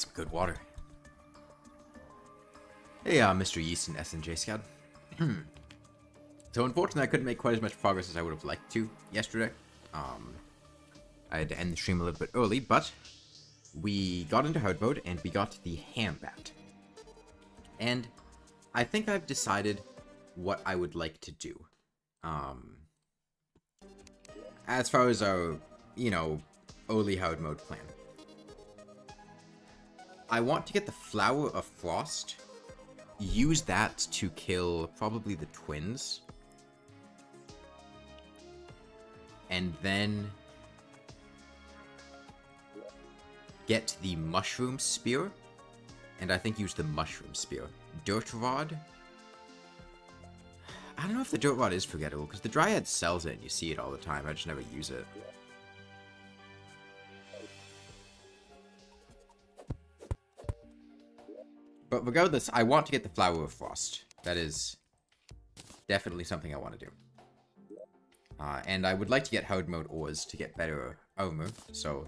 some good water. Hey, Mr. Yeast and S&J Scout. So unfortunately, I couldn't make quite as much progress as I would have liked to yesterday. I had to end the stream a little bit early, but we got into hard mode and we got the ham bat. And I think I've decided what I would like to do. As far as our, early hard mode plan. I want to get the Flower of Frost, use that to kill probably the twins, and then get the Mushroom Spear, and I think use the Mushroom Spear. Dirt Rod? I don't know if the Dirt Rod is forgettable, because the Dryad sells it and you see it all the time, I just never use it. But regardless, I want to get the Flower of Frost. That is definitely something I want to do. And I would like to get hard mode ores to get better armor, so...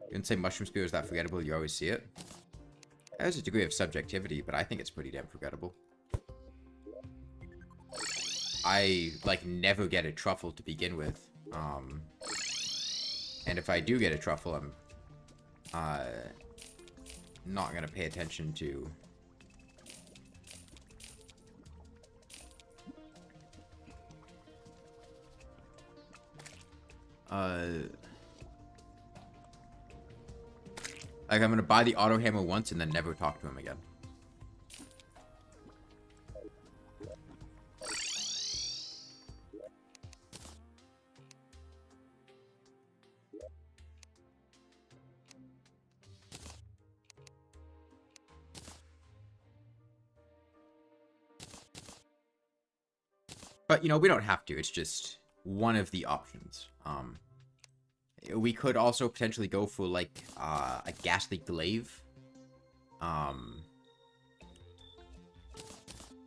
You didn't say Mushroom Spear is that forgettable, you always see it? There's a degree of subjectivity, but I think it's pretty damn forgettable. I, never get a truffle to begin with. And if I do get a truffle, I'm... not gonna pay attention to I'm gonna buy the auto hammer once and then never talk to him again. But, we don't have to. It's just one of the options. We could also potentially go for, a Ghastly Glaive.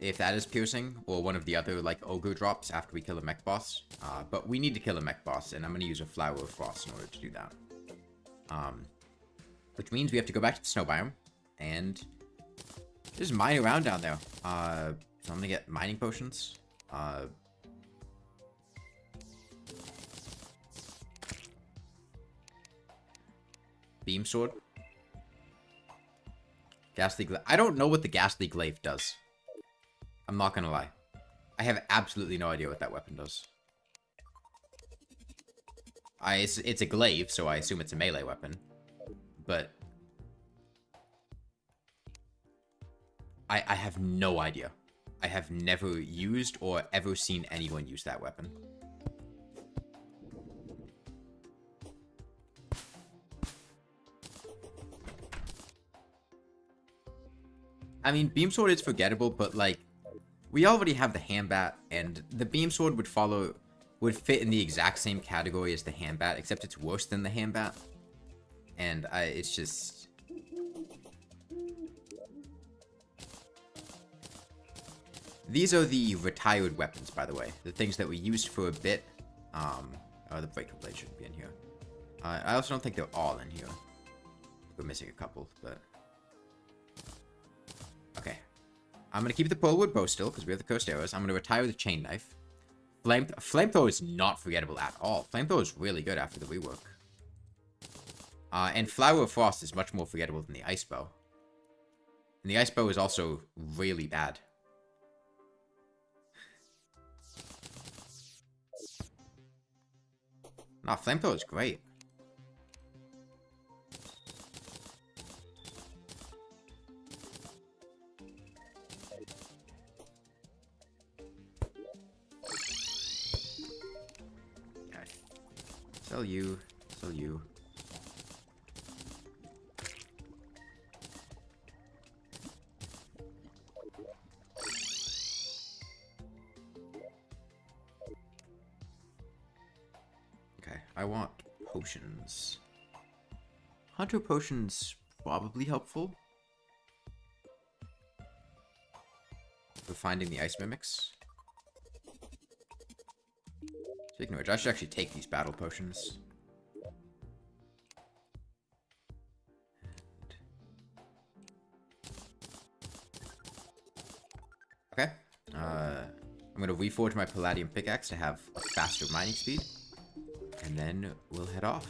If that is piercing, or one of the other, Ogre drops after we kill a mech boss. But we need to kill a mech boss, and I'm going to use a Flower of Frost in order to do that. Which means we have to go back to the snow biome, and just mine around down there. So I'm going to get mining potions. Beam Sword. Ghastly Glaive. I don't know what the Ghastly Glaive does. I'm not gonna lie. I have absolutely no idea what that weapon does. It's a glaive, so I assume it's a melee weapon. But... I have no idea. I have never used or ever seen anyone use that weapon. I mean, Beam Sword is forgettable, but, we already have the Ham Bat, and the Beam Sword would fit in the exact same category as the Ham Bat, except it's worse than the Ham Bat. And it's just... These are the retired weapons, by the way. The things that we used for a bit. Oh, the Breaker Blade shouldn't be in here. I also don't think they're all in here. We're missing a couple, but... Okay. I'm going to keep the Pearlwood Bow still, because we have the Cursed Arrows. I'm going to retire the Chain Knife. Flamethrower is not forgettable at all. Flamethrower is really good after the rework. And Flower of Frost is much more forgettable than the Ice Bow. And the Ice Bow is also really bad. Nah, Flamethrower is great. Okay. Sell you. Sell you. I want potions. Hunter potions probably helpful for finding the ice mimics. Speaking of which, I should actually take these battle potions. I'm gonna reforge my palladium pickaxe to have a faster mining speed. And then we'll head off.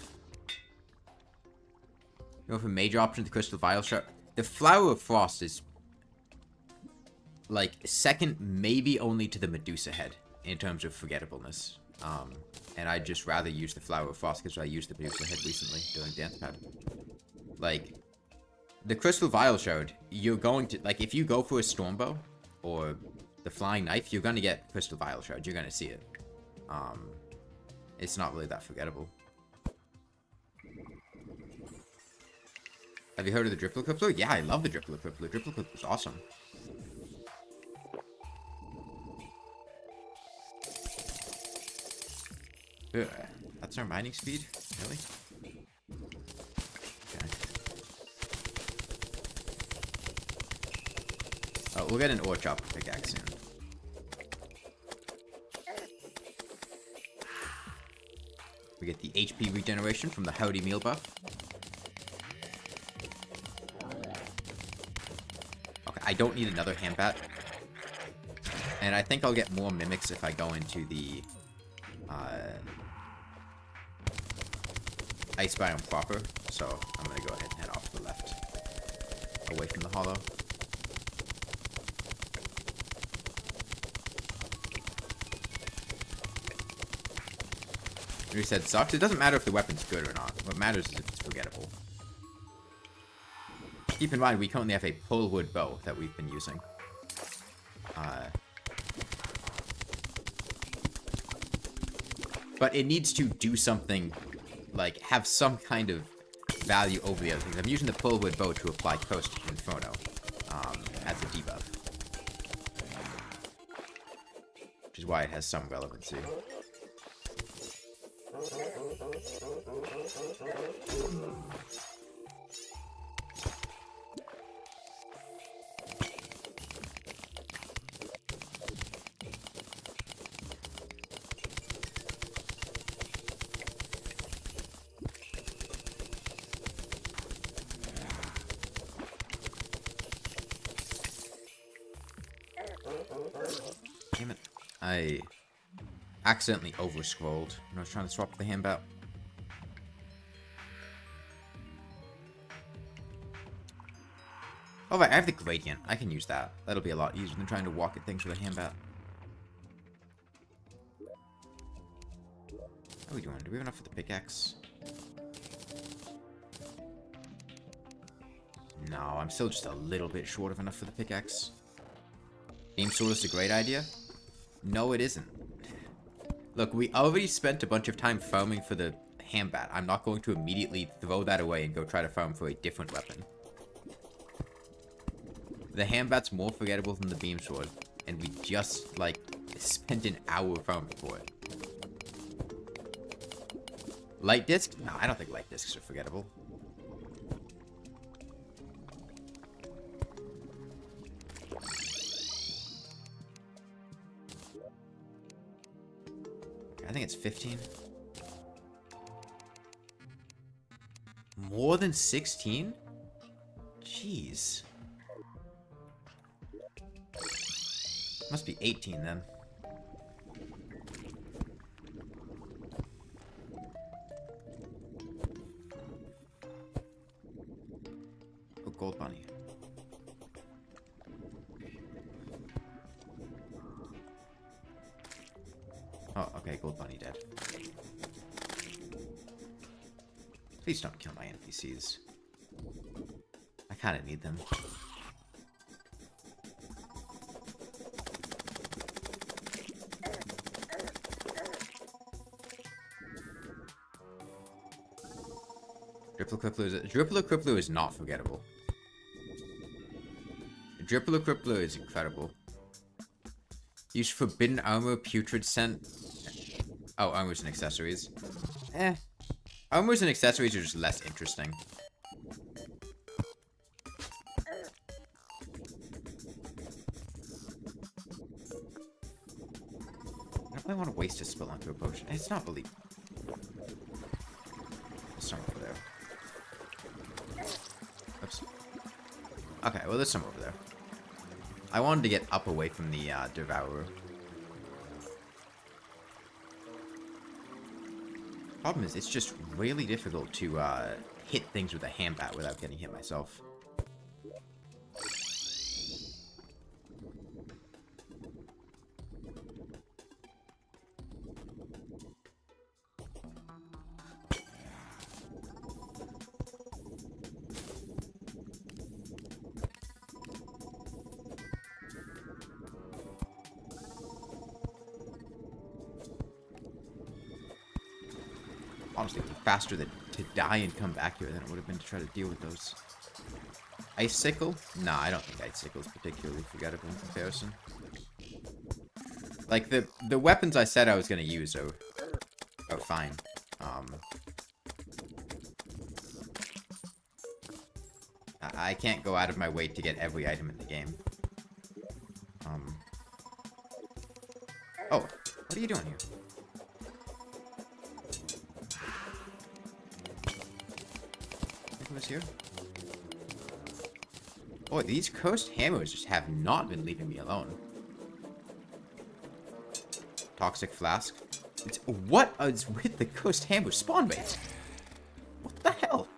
Go for major option, the crystal vial shard. The flower of frost is like second, maybe only to the Medusa head in terms of forgettableness. And I'd just rather use the flower of frost because I used the Medusa head recently during dance pad. Like, the crystal vial shard, you're going to, like, if you go for a stormbow or the flying knife, you're gonna get crystal vial shard. You're gonna see it. It's not really that forgettable. Have you heard of the Dripple Crippler? Yeah, I love the Dripple Crippler. Dripple Crippler's awesome. Ugh, that's our mining speed? Really? Okay. Oh, we'll get an ore chopper pickaxe soon. We get the HP regeneration from the Howdy Meal buff. Okay, I don't need another hand bat. And I think I'll get more mimics if I go into the ice biome proper. So I'm gonna go ahead and head off to the left, away from the hollow. We said sucks. It doesn't matter if the weapon's good or not. What matters is if it's forgettable. Keep in mind, we currently have a pullwood bow that we've been using. But it needs to do something, like, have some kind of value over the other things. I'm using the pullwood bow to apply Coast Inferno as a debuff. Which is why it has some relevancy. Damn it. I accidentally over-scrolled when I was trying to swap the hand bat. Oh, right, I have the gradient. I can use that. That'll be a lot easier than trying to walk at things with a hand bat. How are we doing? Do we have enough for the pickaxe? No, I'm still just a little bit short of enough for the pickaxe. Beam sword is a great idea? No, it isn't. Look, we already spent a bunch of time farming for the hand bat. I'm not going to immediately throw that away and go try to farm for a different weapon. The hand bat's more forgettable than the beam sword, and we just, like, spent an hour farming for it. Light disc? No, I don't think light discs are forgettable. I think it's 15. More than 16? Jeez. Must be 18 then. Oh, gold bunny. Oh, okay, gold bunny dead. Please don't kill my NPCs. I kind of need them. Dripple Crippler is not forgettable. Dripple Crippler is incredible. Use forbidden armor, putrid scent. Oh, armors and accessories. Armors and accessories are just less interesting. I don't really want to waste a spill onto a potion. It's not believable. There's some over there. Oops. Okay, well, there's some over there. I wanted to get up away from the Devourer. Problem is, it's just really difficult to hit things with a hand bat without getting hit myself. Honestly, it'd be faster to die and come back here than it would have been to try to deal with those. Icicle? Nah, I don't think Icicle is particularly forgettable in comparison. Like, the weapons I said I was going to use are fine. I can't go out of my way to get every item in the game. Oh, what are you doing here? Was here. Boy, these cursed hammers just have not been leaving me alone. Toxic flask. What is with the cursed hammer spawn base? What the hell?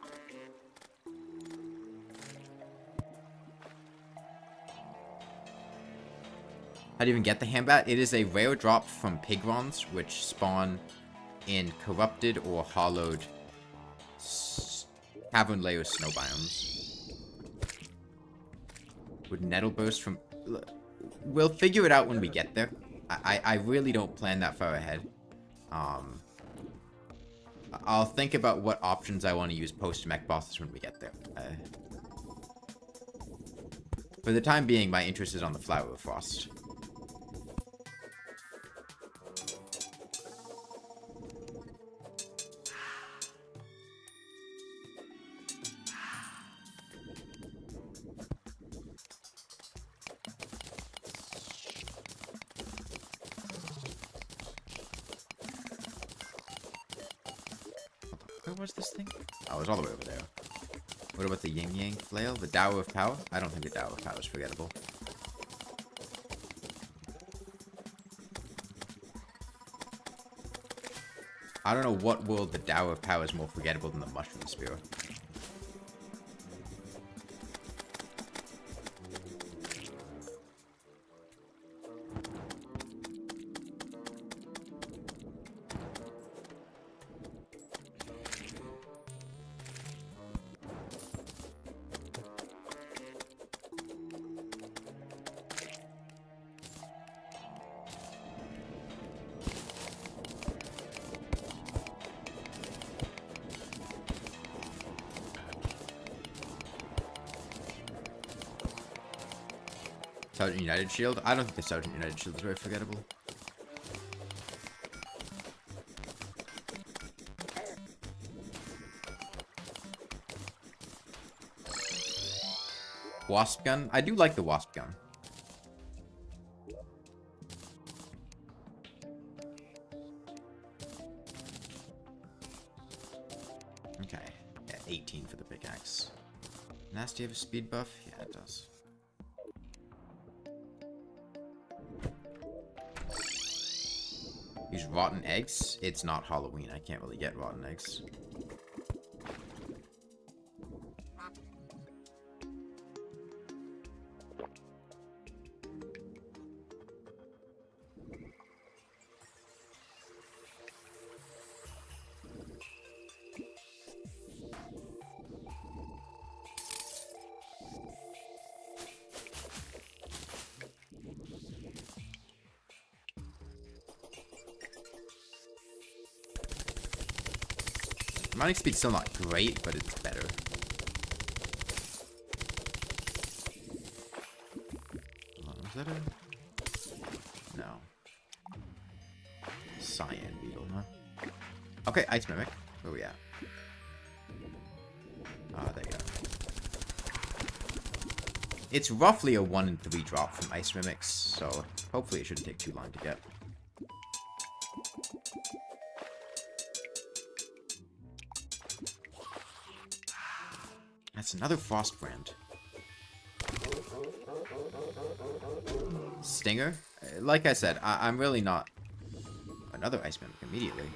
How do you even get the hambat? It is a rare drop from Pigrons, which spawn in corrupted or hollowed cavern layer snow biomes. Would nettle burst from... We'll figure it out when we get there. I really don't plan that far ahead. I'll think about what options I want to use post-mech bosses when we get there. For the time being, my interest is on the Flower of Frost. Where was this thing? Oh, it was all the way over there. What about the Yin Yang Flail? The Dower of Power? I don't think the Dower of Power is forgettable. I don't know what world the Dower of Power is more forgettable than the Mushroom Spear. Sergeant United Shield? I don't think the Sergeant United Shield is very forgettable. Wasp Gun? I do like the Wasp Gun. Okay. Yeah, 18 for the pickaxe. Nasty have a speed buff? Yeah, it does. Use rotten eggs? It's not Halloween. I can't really get rotten eggs. Mining speed's still not great, but it's better. Was that a... No. Cyan beetle, huh? Okay, Ice Mimic. Where are we at? Ah, there you go. It's roughly a 1 in 3 drop from Ice Mimics, so hopefully it shouldn't take too long to get. That's another Frost brand. Stinger. Like I said, I'm really not... Another ice mimic immediately.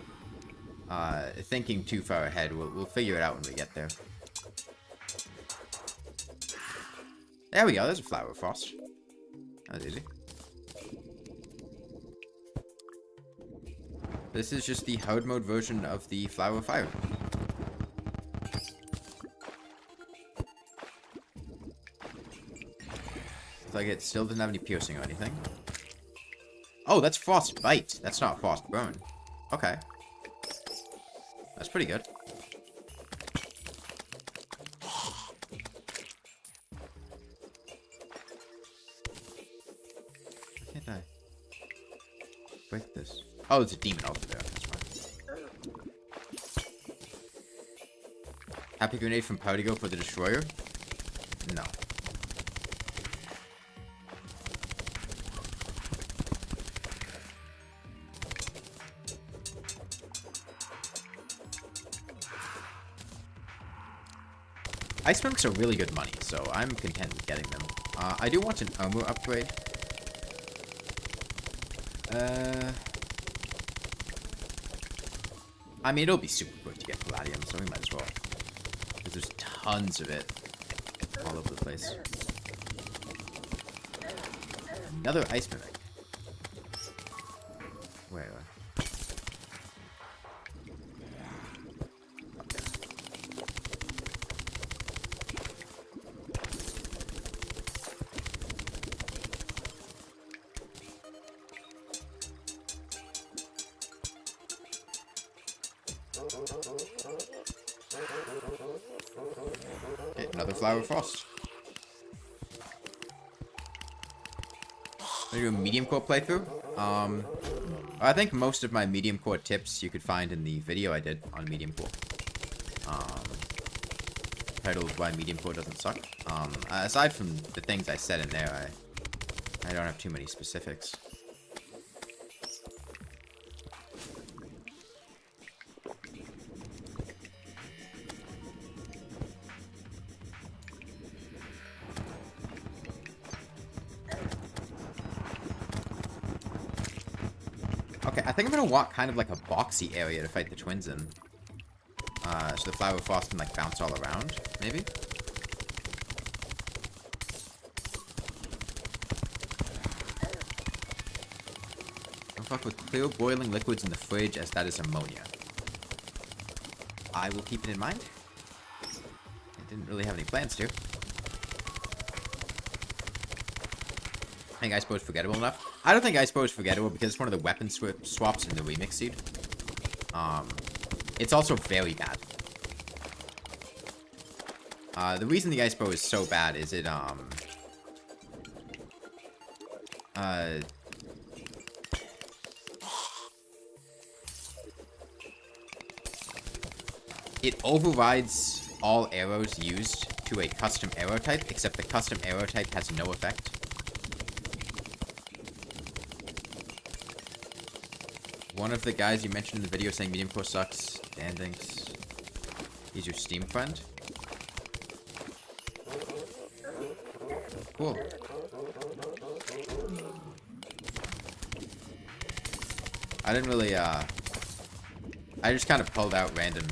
Thinking too far ahead. We'll figure it out when we get there. There we go. There's a flower of frost. That was easy. This is just the hard mode version of the flower of fire. Looks like it still doesn't have any piercing or anything. Oh, that's frost bite. That's not frost burn. Okay. That's pretty good. Why can't I break this? Oh, it's a demon over there. That's fine. Happy grenade from Partigo for the destroyer? No. Ice mimics are really good money, so I'm content with getting them. I do want an armor upgrade. I mean, it'll be super quick to get palladium, so we might as well. Because there's tons of it all over the place. Another ice mimic. Where? Okay, another flower of frost. I'm gonna do a medium core playthrough. I think most of my medium core tips you could find in the video I did on medium core. Titled Why Medium Core Doesn't Suck. Aside from the things I said in there, I don't have too many specifics. Okay, I think I'm gonna walk kind of like a boxy area to fight the twins in. So the flower of frost can like bounce all around, maybe? Don't fuck with clear boiling liquids in the fridge, as that is ammonia. I will keep it in mind. I didn't really have any plans to. I think Ice Bow is forgettable enough. I don't think Ice Bow is forgettable because it's one of the weapon swaps in the remix seed. It's also very bad. The reason the Ice Bow is so bad is it overrides all arrows used to a custom arrow type, except the custom arrow type has no effect. One of the guys you mentioned in the video saying medium core sucks, Dan thinks he's your Steam friend. Cool. I didn't really, I just kind of pulled out random,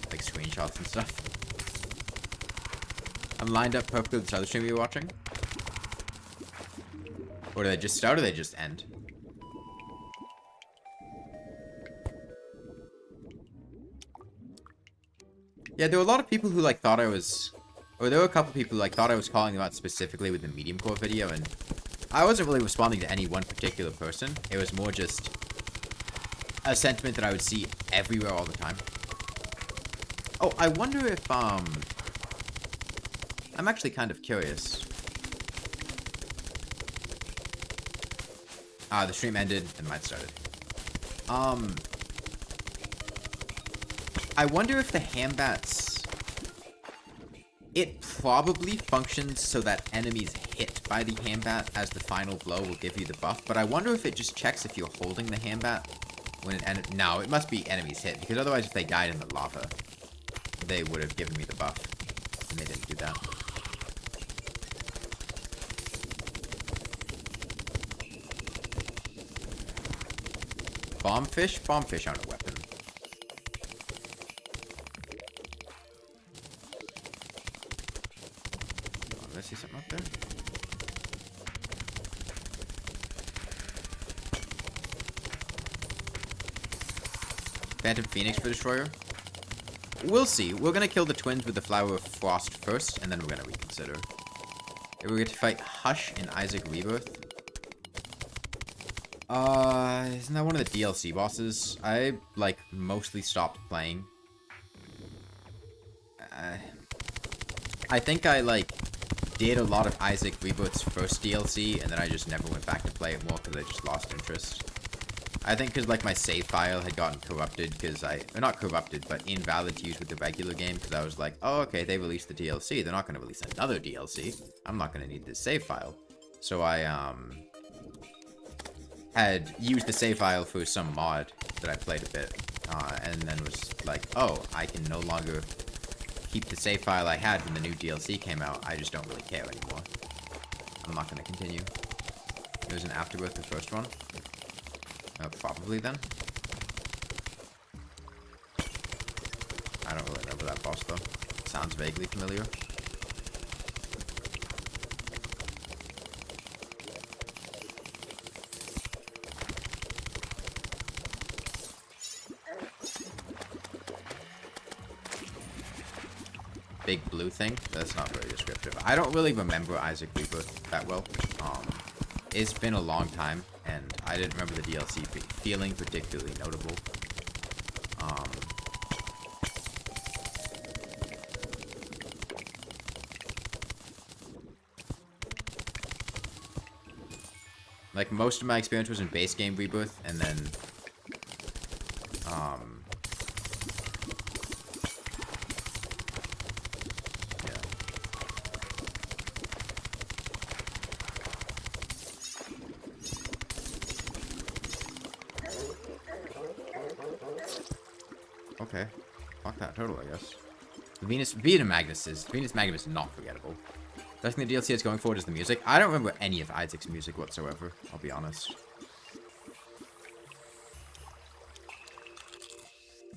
like, screenshots and stuff. I'm lined up perfectly with this other stream you're watching. Or do they just start or they just end? Yeah, there were a lot of people who, like, thought I was... Or there were a couple people who, like, thought I was calling them out specifically with the medium core video, and I wasn't really responding to any one particular person. It was more just a sentiment that I would see everywhere all the time. Oh, I wonder if, I'm actually kind of curious. The stream ended, and mine started. I wonder if the Hambats... It probably functions so that enemies hit by the Hambat as the final blow will give you the buff, but I wonder if it just checks if you're holding the Hambat when it No, it must be enemies hit, because otherwise if they died in the lava, they would have given me the buff, and they didn't do that. Bombfish? Bombfish aren't a weapon. Oh, did I see something up there? Phantom Phoenix for Destroyer? We'll see. We're gonna kill the twins with the Flower of Frost first, and then we're gonna reconsider. We're going to fight Hush in Isaac Rebirth. Isn't that one of the DLC bosses? I, like, mostly stopped playing. I think I, like, did a lot of Isaac Rebirth's first DLC, and then I just never went back to play it more because I just lost interest. I think because, like, my save file had gotten corrupted because or not corrupted, but invalid to use with the regular game because I was like, oh, okay, they released the DLC. They're not going to release another DLC. I'm not going to need this save file. So I, had used the save file for some mod that I played a bit, and then was like, oh, I can no longer keep the save file I had when the new DLC came out. I just don't really care anymore. I'm not going to continue. It was an Afterbirth, the first one. Probably then. I don't really remember that boss though. Sounds vaguely familiar. Big blue thing? That's not very descriptive. I don't really remember Isaac Rebirth that well. It's been a long time, and I didn't remember the DLC feeling particularly notable. Like, most of my experience was in base game Rebirth, and then, okay. Fuck that turtle, I guess. The Venus Magnus is not forgettable. The best thing the DLC is going forward is the music. I don't remember any of Isaac's music whatsoever, I'll be honest.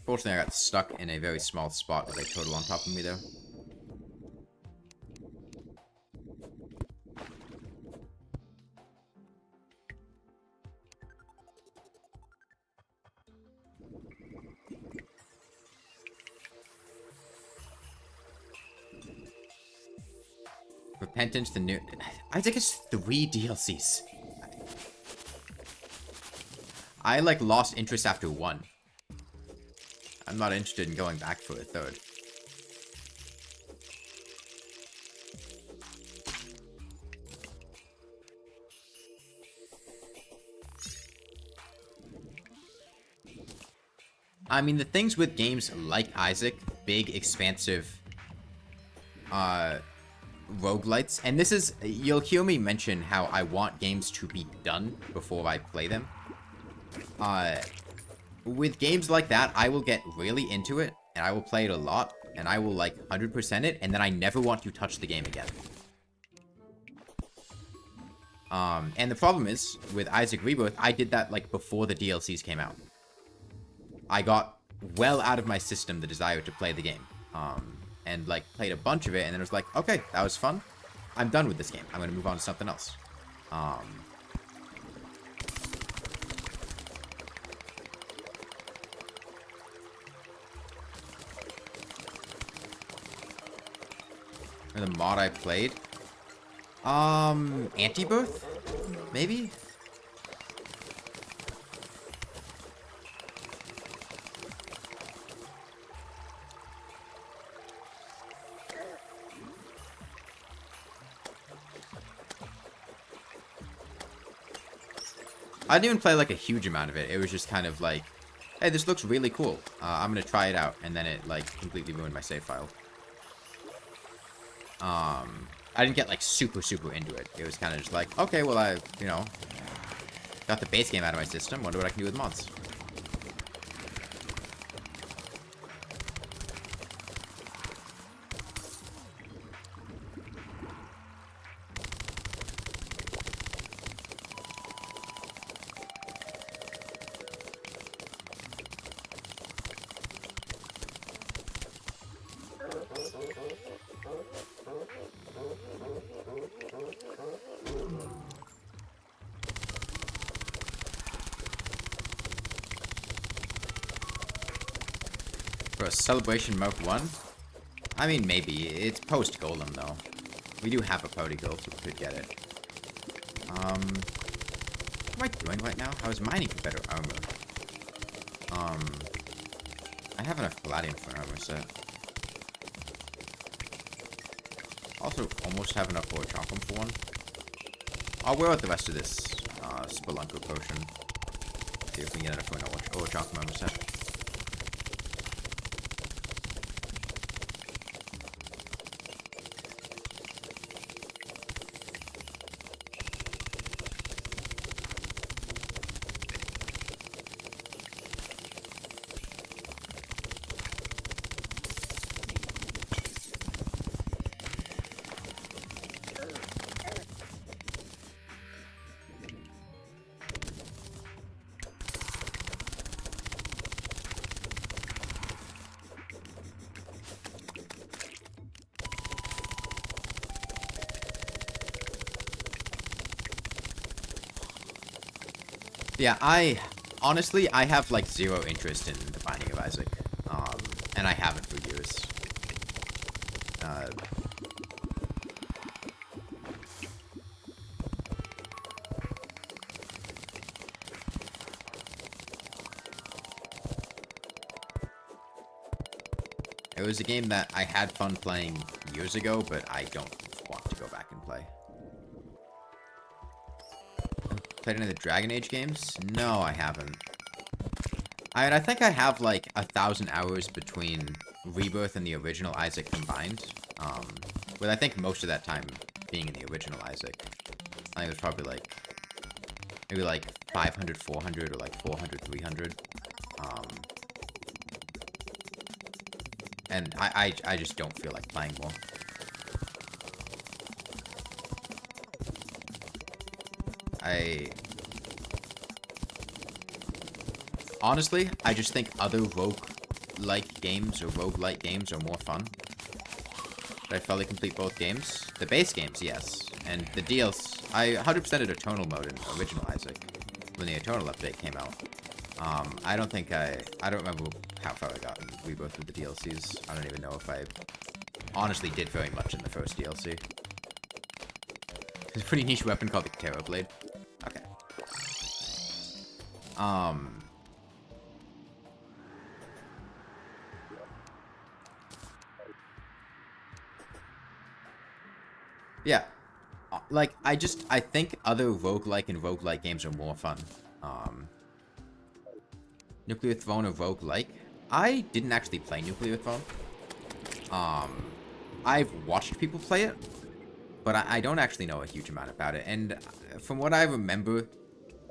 Fortunately, I got stuck in a very small spot with a turtle on top of me there. Repentance, the new... I think it's 3 DLCs. I, like, lost interest after 1. I'm not interested in going back for a 3rd. I mean, the things with games like Isaac, big, expansive, roguelites, and this is, you'll hear me mention how I want games to be done before I play them. With games like that, I will get really into it, and I will play it a lot, and I will, like, 100% it, and then I never want to touch the game again. And the problem is, with Isaac Rebirth, I did that, like, before the DLCs came out. I got well out of my system the desire to play the game. And, like, played a bunch of it, and then it was like, okay, that was fun. I'm done with this game. I'm gonna move on to something else. The mod I played? Anti-Birth? Maybe? I didn't even play, like, a huge amount of it. It was just kind of like, hey, this looks really cool. I'm gonna try it out. And then it, like, completely ruined my save file. I didn't get, like, super into it. It was kind of just like, okay, well, I, you know, got the base game out of my system. Wonder what I can do with mods. For a Celebration Mark 1? I mean, maybe. It's post-Golem, though. We do have a Pody Gold, so we could get it. What am I doing right now? I was mining for better armor. I have enough Palladium for an armor set. Also, almost have enough Orichalcum for one. I'll wear out the rest of this Spelunker potion. See if we can get enough for an Orichalcum armor set. Yeah, honestly, I have, like, zero interest in the Binding of Isaac. And I haven't for years. It was a game that I had fun playing years ago, but I don't want to go back and play. Played any of the Dragon Age games? No, I haven't. I think I have like 1,000 hours between Rebirth and the original Isaac combined. With I think most of that time being in the original Isaac. I think it was probably like maybe like 500, 400, or like 400, 300. And I just don't feel like playing more. Honestly, I just think other rogue-like games or roguelike games are more fun. Did I fully complete both games? The base games, yes. And the DLC, I 100%ed Eternal mode in original Isaac when the Eternal update came out. I don't think I don't remember how far I got in Rebirth with the DLCs. I don't even know if I honestly did very much in the first DLC. It's a pretty niche weapon called the Terra Blade. Okay. Yeah. Like, I think other roguelike and roguelike games are more fun. Nuclear Throne or roguelike? I didn't actually play Nuclear Throne. I've watched people play it, but I don't actually know a huge amount about it. And from what I remember,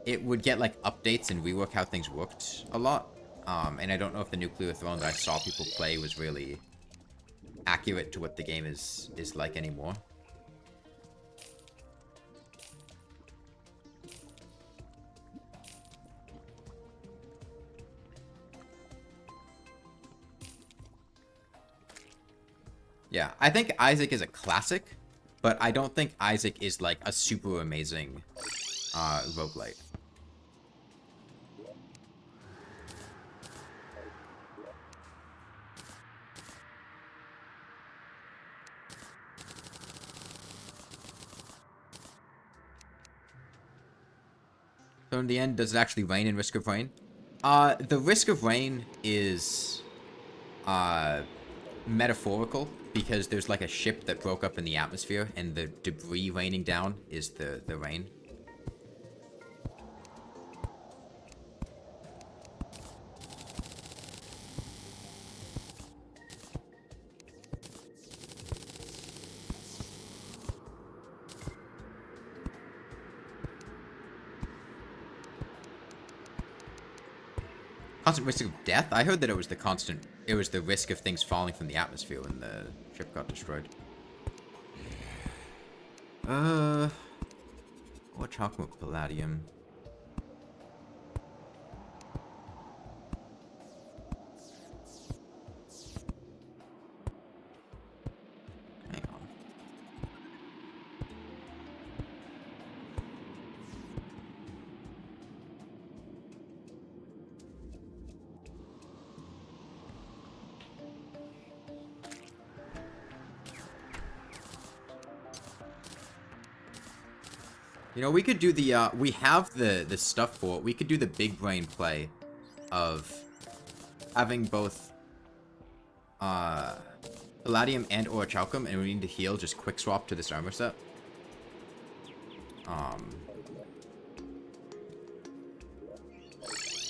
it would get, like, updates and rework how things worked a lot. And I don't know if the Nuclear Throne that I saw people play was really accurate to what the game is like anymore. Yeah, I think Isaac is a classic, but I don't think Isaac is, like, a super amazing roguelite. So in the end, does it actually rain in Risk of Rain? The Risk of Rain is metaphorical, because there's like a ship that broke up in the atmosphere, and the debris raining down is the rain. Constant risk of death? I heard that it was the risk of things falling from the atmosphere when the ship got destroyed. What chocolate with palladium? Hang on. You know, we could do the, we have the stuff for it. We could do the big brain play of having both, Palladium and Orichalcum, and we need to heal, just quick swap to this armor set.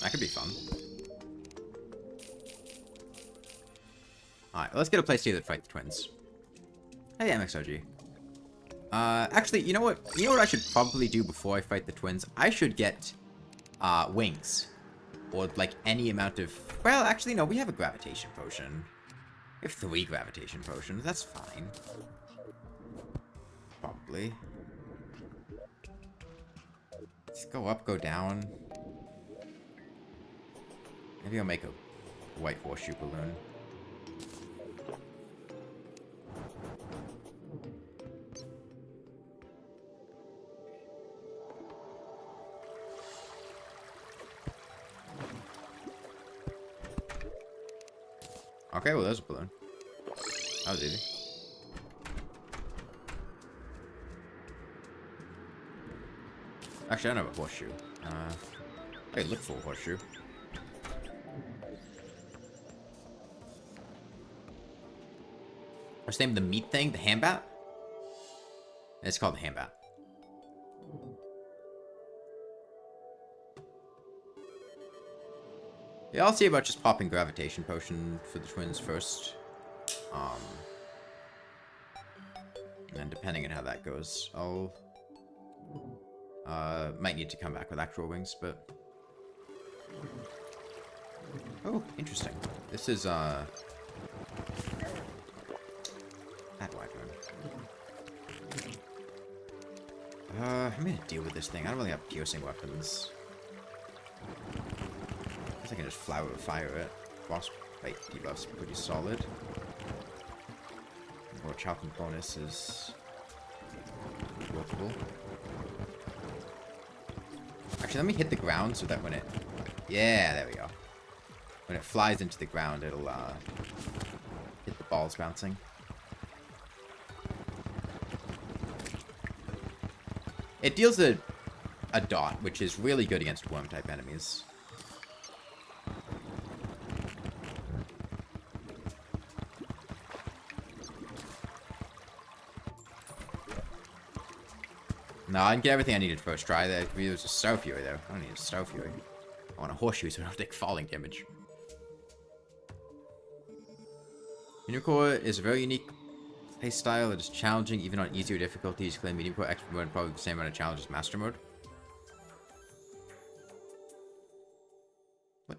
That could be fun. Alright, let's get a place here that fight the twins. Hey, MXOG. Actually, you know what? You know what I should probably do before I fight the twins? I should get, wings. Or, like, any amount of... Well, actually, no, we have a gravitation potion. We have 3 gravitation potions. That's fine. Probably. Let's go up, go down. Maybe I'll make a white horseshoe balloon. Okay, well, there's a balloon. That was easy. Actually, I don't have a horseshoe. Hey, look for a horseshoe. What's the name of the meat thing? The hambat? It's called the hambat. Yeah, I'll see about just popping gravitation potion for the twins first. And depending on how that goes, I'll... might need to come back with actual wings, but... Oh, interesting. This is, That wyvern. I'm gonna deal with this thing. I don't really have piercing weapons. I guess I can just flower fire it. Boss fight debuff's pretty solid. Or chopping bonus is workable. Actually, let me hit the ground so that when it... Yeah, there we go. When it flies into the ground, it'll hit the balls bouncing. It deals a dot, which is really good against worm-type enemies. No, I didn't get everything I needed first try. There was a Star Fury there. I don't need a Star Fury. I want a horseshoe so I don't take falling damage. Medium core is a very unique play style. It is challenging even on easier difficulties. Claim medium core expert mode probably the same amount of challenge as master mode. What?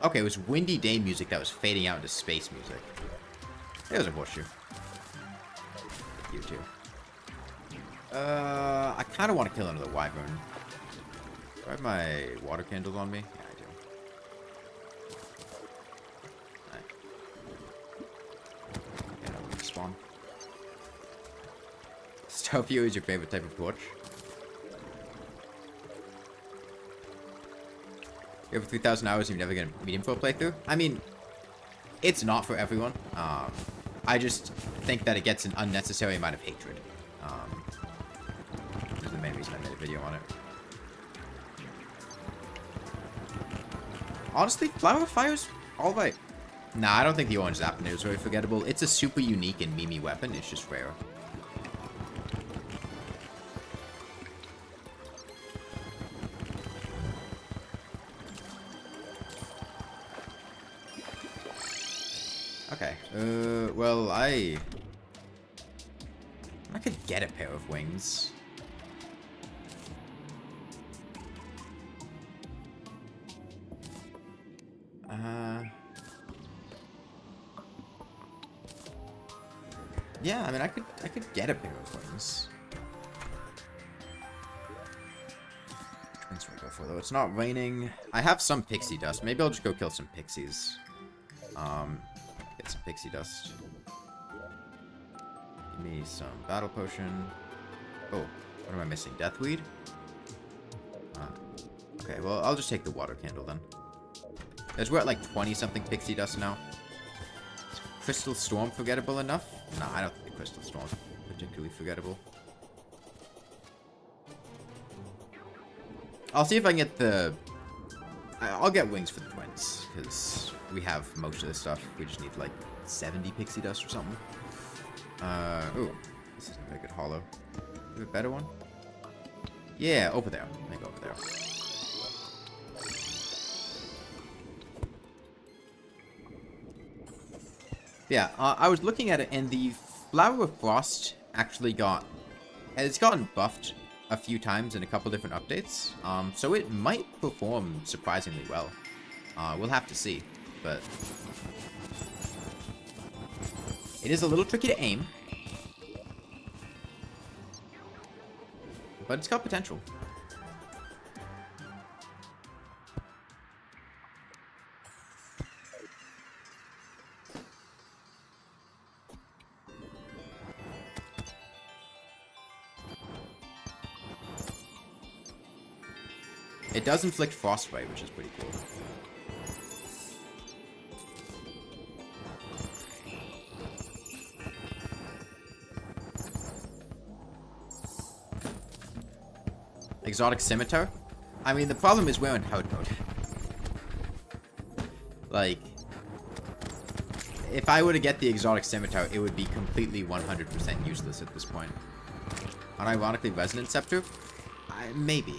Okay, it was windy day music that was fading out into space music. There's a horseshoe. You too. I kind of want to kill another wyvern. Do I have my water candles on me? Yeah, I do. Alright. Yeah, that would spawn. Stofio is your favorite type of torch? You have 3,000 hours and you're never going to medium for a playthrough? I mean, it's not for everyone. I just think that it gets an unnecessary amount of hatred. That's the main reason I made a video on it. Honestly, Flower of Fire's alright. Nah, I don't think the orange Zappaneer is very forgettable. It's a super unique and memey weapon. It's just rare. Okay, well, I could get a pair of wings. Yeah, I mean, I could get a pair of wings. Which ones do I go for, though? It's not raining. I have some pixie dust. Maybe I'll just go kill some pixies. Get some pixie dust. Give me some battle potion. Oh, what am I missing? Deathweed? Okay, well, I'll just take the water candle then. We're at like 20-something pixie dust now. It's Crystal Storm forgettable enough? No, I don't think the Crystal Storm's particularly forgettable. I'll see if I can get the... I'll get wings for the twins, because we have most of this stuff. We just need, like, 70 pixie dust or something. Ooh. This isn't a very good hollow. Do you have a better one? Yeah, over there. Let me go over there. Yeah, I was looking at it, and the Flower of Frost actually it's gotten buffed a few times in a couple different updates. So it might perform surprisingly well. We'll have to see, but it is a little tricky to aim, but it's got potential. It does inflict frostbite, which is pretty cool. Exotic Scimitar? I mean, the problem is we're in hardmode. Like, if I were to get the Exotic Scimitar, it would be completely 100% useless at this point. Unironically, Resonant Scepter? Maybe.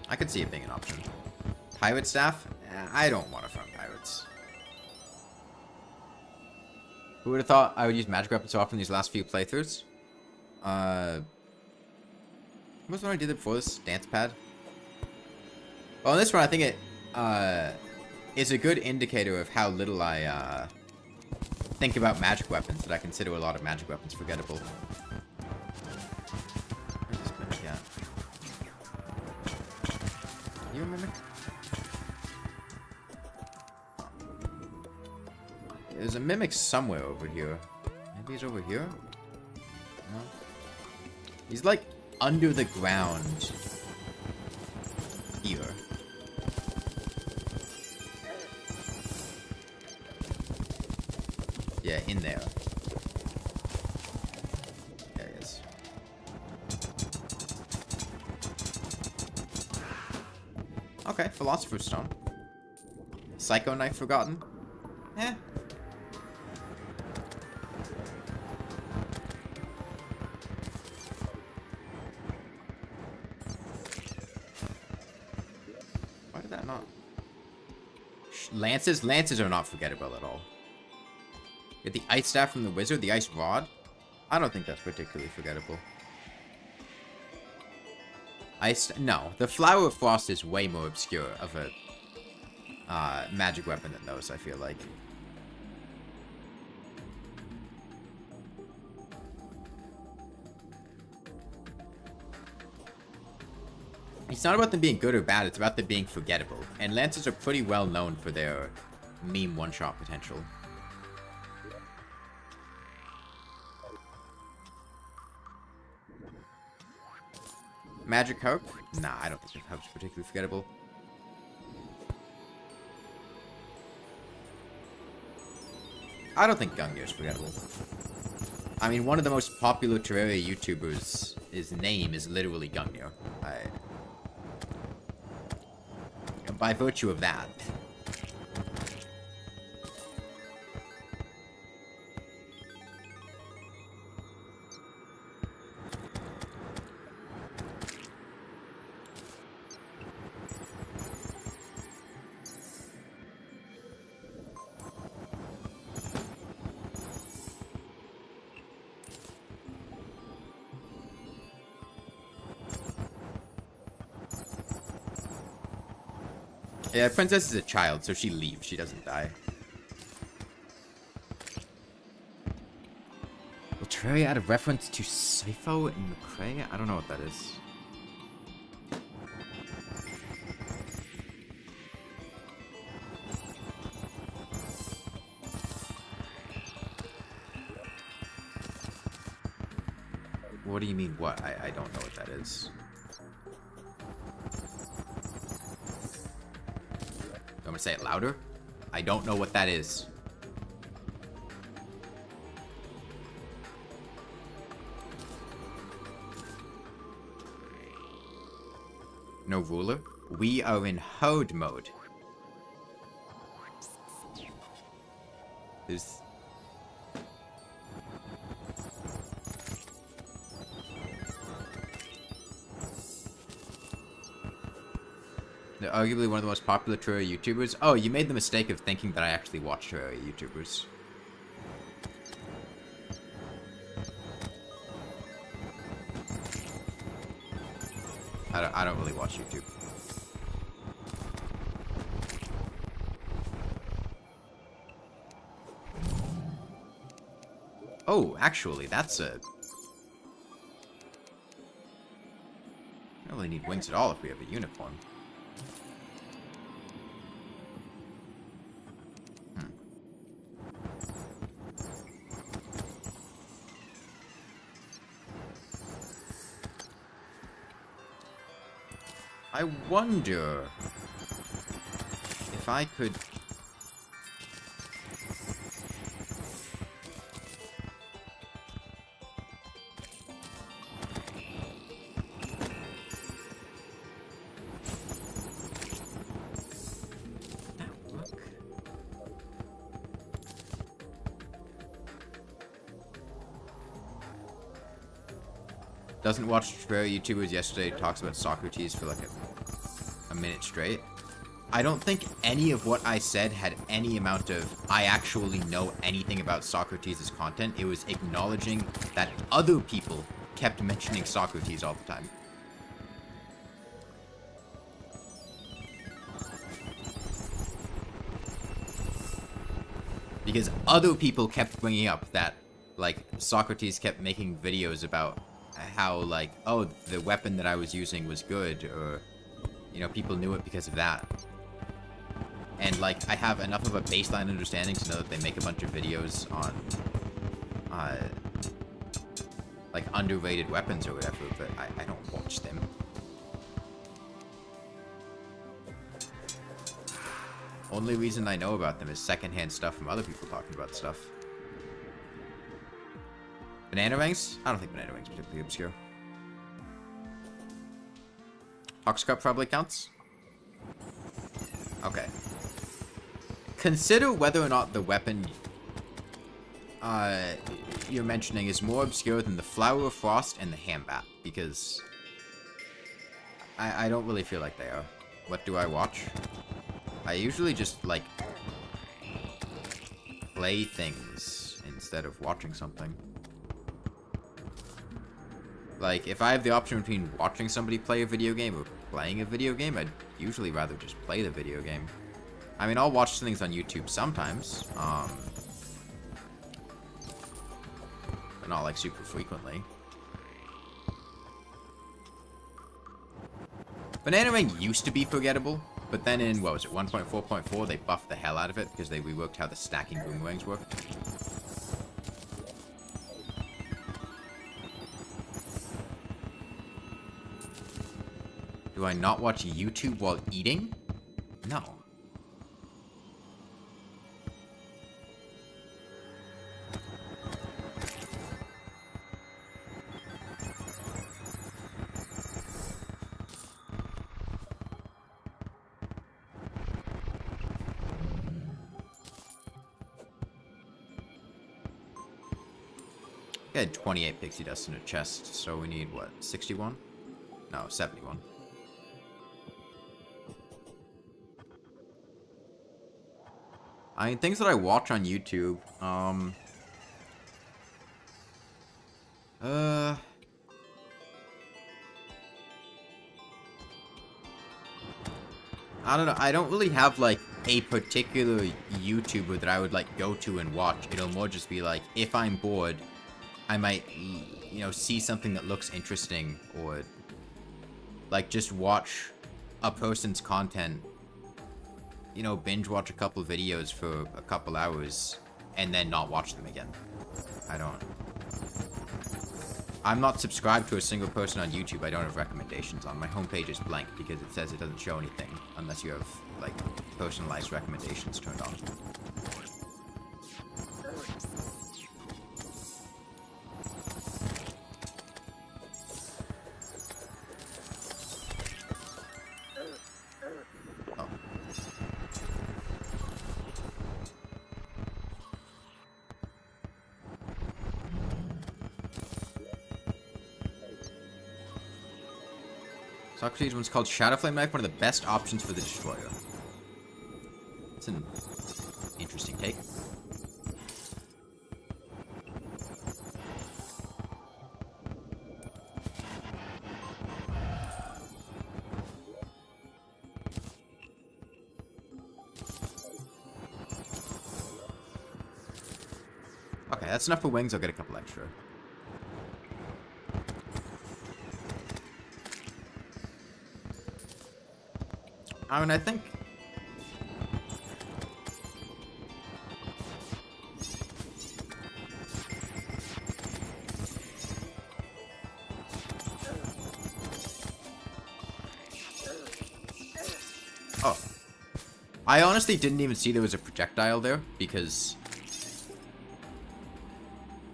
I could see it being an option. Pirate Staff? I don't want to farm pirates. Who would have thought I would use magic weapons so often these last few playthroughs? What was the one I did before this? Dance pad? Well, in this one, I think it is a good indicator of how little I think about magic weapons, that I consider a lot of magic weapons forgettable. Where's this mimic at? You a mimic? There's a mimic somewhere over here. Maybe he's over here? No. He's like under the ground here. Yeah, in there. There he is. Okay, Philosopher's Stone. Psycho Knife forgotten? Eh. Why did that not? Lances? Lances are not forgettable at all. Get the Ice Staff from the Wizard, the Ice Rod? I don't think that's particularly forgettable. No, the Flower of Frost is way more obscure of a magic weapon than those, I feel like. It's not about them being good or bad, it's about them being forgettable. And Lances are pretty well known for their meme one-shot potential. Magic Harp? Nah, I don't think the Harp's particularly forgettable. I don't think Gungnir is forgettable. I mean, one of the most popular Terraria YouTubers, his name is literally Gungnir. By virtue of that. Yeah, Princess is a child, so she leaves. She doesn't die. Will Terraria add a reference to Sifo and McCrae? I don't know what that is. What do you mean, what? I don't know what that is. I'm gonna say it louder. I don't know what that is. No ruler. We are in hard mode. There's... They're arguably one of the most popular Terraria YouTubers. Oh, you made the mistake of thinking that I actually watch Terraria YouTubers. I don't really watch YouTube. Oh, actually, that's a... I don't really need wings at all if we have a unicorn. I wonder if I could... Doesn't watch Terraria YouTubers. Yesterday talks about Socrates for like a minute straight. I don't think any of what I said had any amount of I actually know anything about Socrates' content. It was acknowledging that other people kept mentioning Socrates all the time. Because other people kept bringing up that, like, Socrates kept making videos about how, like, oh, the weapon that I was using was good, or, you know, people knew it because of that. And, like, I have enough of a baseline understanding to know that they make a bunch of videos on, like, underrated weapons or whatever, but I don't watch them. Only reason I know about them is secondhand stuff from other people talking about stuff. Banana rings? I don't think banana rings are particularly obscure. Ox Cup probably counts. Okay. Consider whether or not the weapon you're mentioning is more obscure than the Flower of Frost and the Hambat, because I don't really feel like they are. What do I watch? I usually just, like, play things instead of watching something. Like, if I have the option between watching somebody play a video game or playing a video game, I'd usually rather just play the video game. I mean, I'll watch things on YouTube sometimes, but not, like, super frequently. Banana Ring used to be forgettable, but then in, what was it, 1.4.4, they buffed the hell out of it because they reworked how the stacking boomerangs work. Do I not watch YouTube while eating? No. I had 28 pixie dust in a chest, so we need, what, 61? No, 71. I mean, things that I watch on YouTube, I don't know, I don't really have, like, a particular YouTuber that I would, like, go to and watch. It'll more just be, like, if I'm bored, I might, you know, see something that looks interesting, or, like, just watch a person's content, you know, binge watch a couple videos for a couple hours, and then not watch them again. I don't. I'm not subscribed to a single person on YouTube I don't have recommendations on. My homepage is blank because it says it doesn't show anything unless you have, like, personalized recommendations turned on. Socrates one's called Shadowflame Knife, one of the best options for the Destroyer. It's an interesting take. Okay, that's enough for wings. I'll get a couple extra. I mean, I think... Oh. I honestly didn't even see there was a projectile there, because...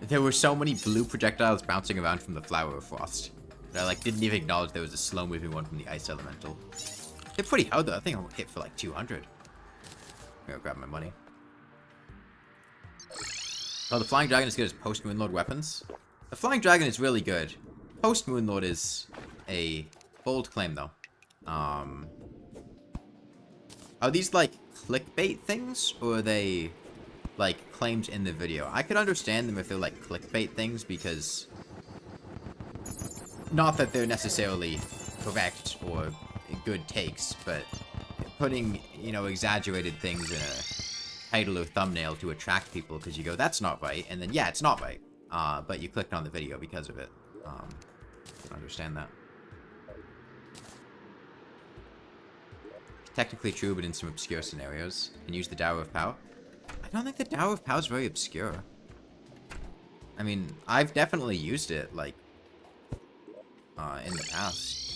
there were so many blue projectiles bouncing around from the Flower of Frost that I, like, didn't even acknowledge there was a slow-moving one from the Ice Elemental. They're pretty hard though. I think I'll hit for like 200. I'm gonna grab my money. Oh, the Flying Dragon is good as post-Moonlord weapons. The Flying Dragon is really good. Post-Moonlord is a bold claim though. Are these like clickbait things, or are they like claims in the video? I could understand them if they're like clickbait things, because not that they're necessarily correct or good takes, but putting, you know, exaggerated things in a title or thumbnail to attract people because you go, that's not right, and then, yeah, it's not right, but you clicked on the video because of it. I can understand that. Technically true, but in some obscure scenarios. Can use the Tower of Power. I don't think the Tower of Power is very obscure. I mean, I've definitely used it, like, in the past.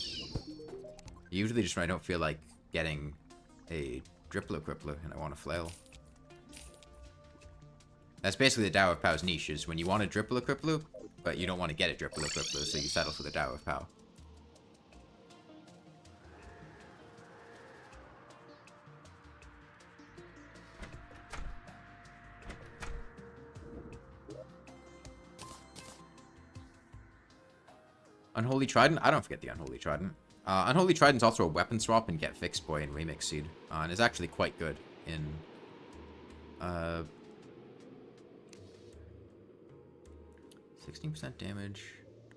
Usually just when I don't feel like getting a Drippler Crippler and I want a flail. That's basically the Tower of Power's niche, is when you want a Drippler Crippler, but you don't want to get a Drippler Crippler, so you settle for the Tower of Power. Unholy Trident? I don't forget the Unholy Trident. Unholy Trident's also a weapon swap in Get Fixed Boy and Remix Seed, and is actually quite good in, 16% damage,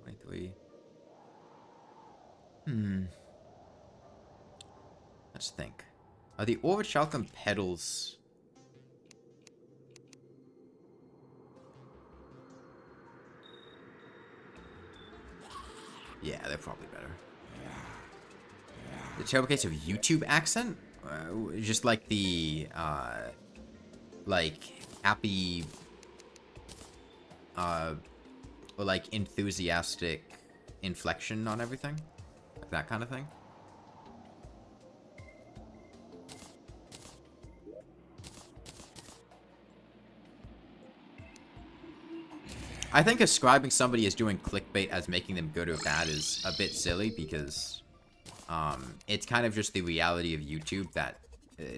23. Let's think. Are the Orichalcum Petals... Yeah, they're probably better. The terrible case of YouTube accent? Just like the, like, happy, or like enthusiastic inflection on everything? Like that kind of thing? I think ascribing somebody as doing clickbait as making them good or bad is a bit silly, because it's kind of just the reality of YouTube that,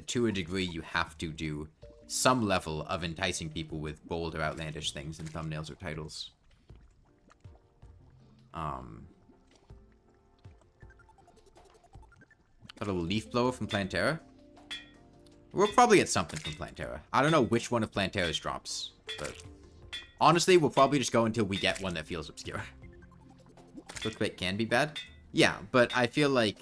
to a degree, you have to do some level of enticing people with bold or outlandish things in thumbnails or titles. Got a leaf blower from Plantera. We'll probably get something from Plantera. I don't know which one of Plantera's drops, but honestly, we'll probably just go until we get one that feels obscure. Clickbait can be bad. Yeah, but I feel like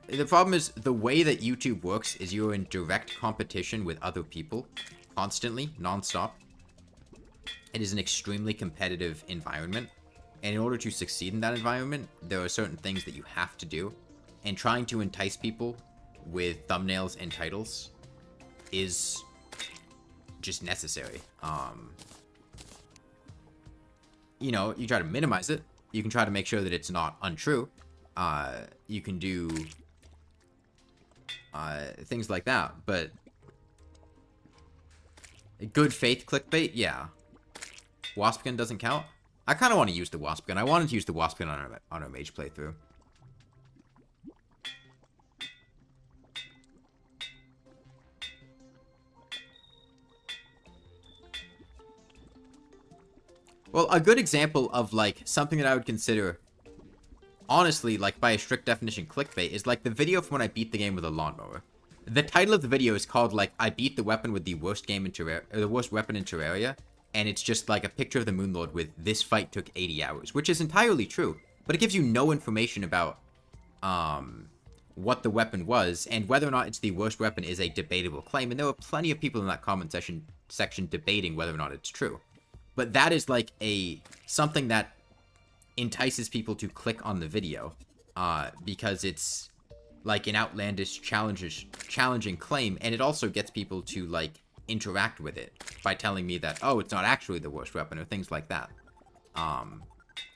the problem is the way that YouTube works is you're in direct competition with other people constantly, non-stop. It is an extremely competitive environment, and in order to succeed in that environment, there are certain things that you have to do, and trying to entice people with thumbnails and titles is just necessary. you know, you try to minimize it. You can try to make sure that it's not untrue. You can do things like that, but good faith clickbait, yeah. Wasp gun doesn't count. I kind of want to use the wasp gun. I wanted to use the wasp gun on our mage playthrough. Well, a good example of, like, something that I would consider, honestly, like, by a strict definition clickbait, is, like, the video from when I beat the game with a lawnmower. The title of the video is called, like, I beat the weapon with the worst game in Terraria, or the worst weapon in Terraria, and it's just, like, a picture of the Moonlord with, this fight took 80 hours, which is entirely true, but it gives you no information about, what the weapon was, and whether or not it's the worst weapon is a debatable claim, and there were plenty of people in that comment section debating whether or not it's true. But that is, like, something that entices people to click on the video, because it's, like, an outlandish, challenging claim, and it also gets people to, like, interact with it by telling me that, oh, it's not actually the worst weapon, or things like that.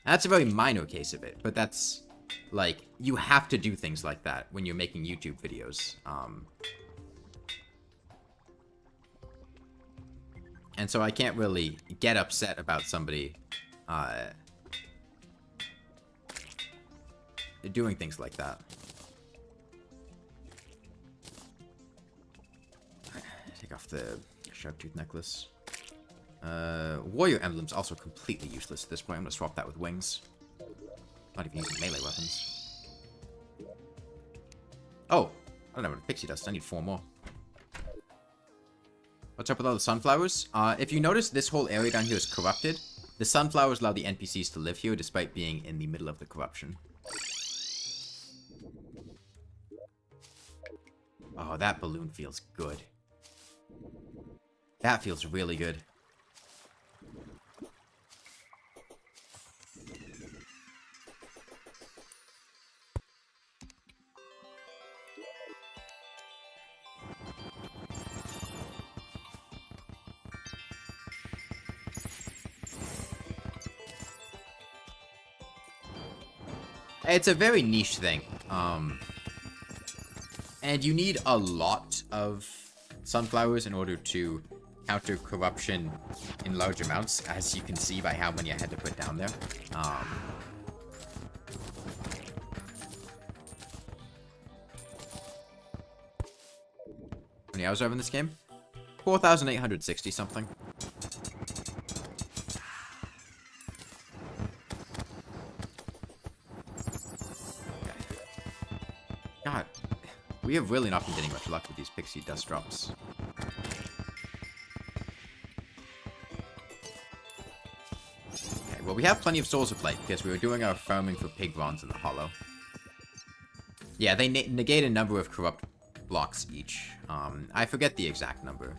That's a very minor case of it, but that's, like, you have to do things like that when you're making YouTube videos. And so I can't really get upset about somebody doing things like that. Take off the sharp tooth necklace. Warrior emblem's also completely useless at this point. I'm gonna swap that with wings. Not even using melee weapons. Oh, I don't have any pixie dust. I need 4 more. What's up with all the sunflowers? If you notice, this whole area down here is corrupted. The sunflowers allow the NPCs to live here despite being in the middle of the corruption. Oh, that balloon feels good. That feels really good. It's a very niche thing, and you need a lot of sunflowers in order to counter corruption in large amounts, as you can see by how many I had to put down there. How many hours do I have in this game? 4,860 something. God, we have really not been getting much luck with these pixie dust drops. Okay, well, we have plenty of Souls of Light because we were doing our farming for Pigrons in the Hollow. Yeah, they negate a number of corrupt blocks each. I forget the exact number,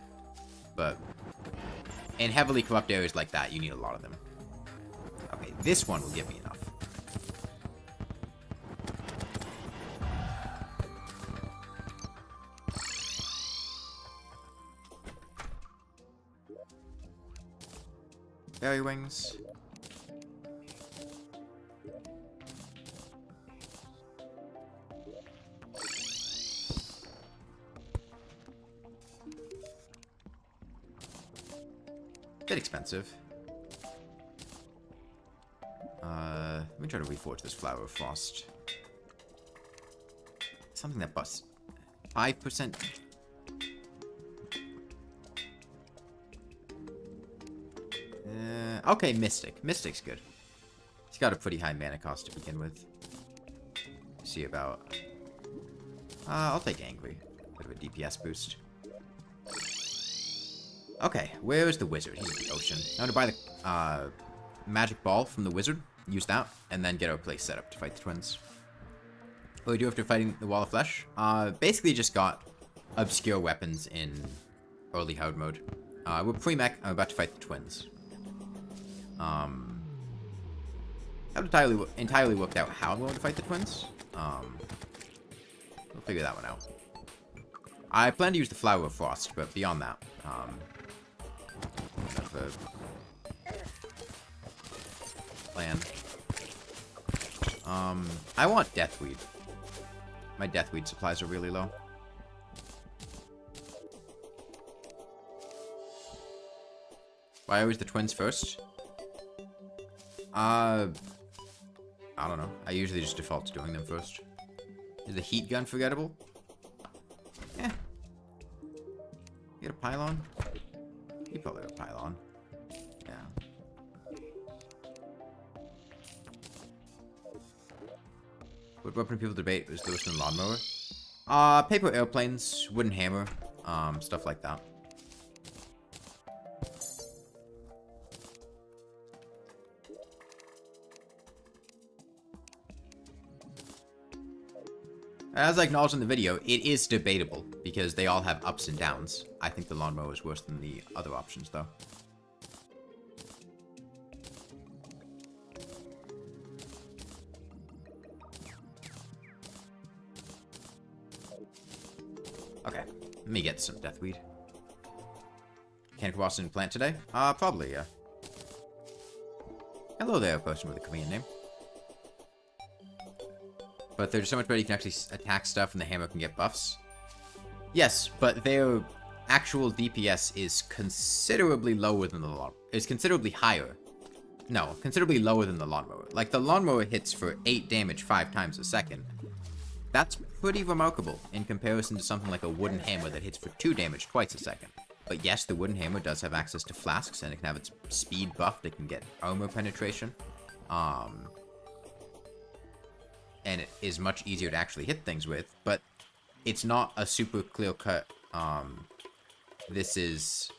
but in heavily corrupt areas like that, you need a lot of them. Okay, this one will give me enough. Fairy wings. Bit expensive. Let me try to reforge this Flower of Frost. Something that busts 5%. Okay, Mystic. Mystic's good. He's got a pretty high mana cost to begin with. See about... I'll take Angry. Bit of a DPS boost. Okay, where is the wizard? He's in the ocean. I'm gonna buy the magic ball from the wizard, use that, and then get our place set up to fight the twins. What do we do after fighting the Wall of Flesh? Basically just got obscure weapons in early hard mode. We're pre-mech, I'm about to fight the twins. I haven't entirely worked out how I'm going to fight the twins. We'll figure that one out. I plan to use the Flower of Frost, but beyond that, plan. I want deathweed. My deathweed supplies are really low. Why always the twins first? I don't know. I usually just default to doing them first. Is the heat gun forgettable? Eh. Get a pylon? You probably have a pylon. Yeah. What weapon people debate is lowest in lawnmower? Paper airplanes, wooden hammer, stuff like that. As I acknowledged in the video, it is debatable, because they all have ups and downs. I think the lawnmower is worse than the other options, though. Okay, let me get some deathweed. Can cross and plant today? Probably, yeah. Hello there, person with a Korean name. But they're so much better you can actually attack stuff and the hammer can get buffs. Yes, but their actual DPS is considerably lower than the lawnmower. It's considerably higher. No, considerably lower than the lawnmower. Like, the lawnmower hits for 8 damage 5 times a second. That's pretty remarkable in comparison to something like a wooden hammer that hits for 2 damage twice a second. But yes, the wooden hammer does have access to flasks, and it can have its speed buffed. It can get armor penetration. And it is much easier to actually hit things with, but it's not a super clear-cut, this is,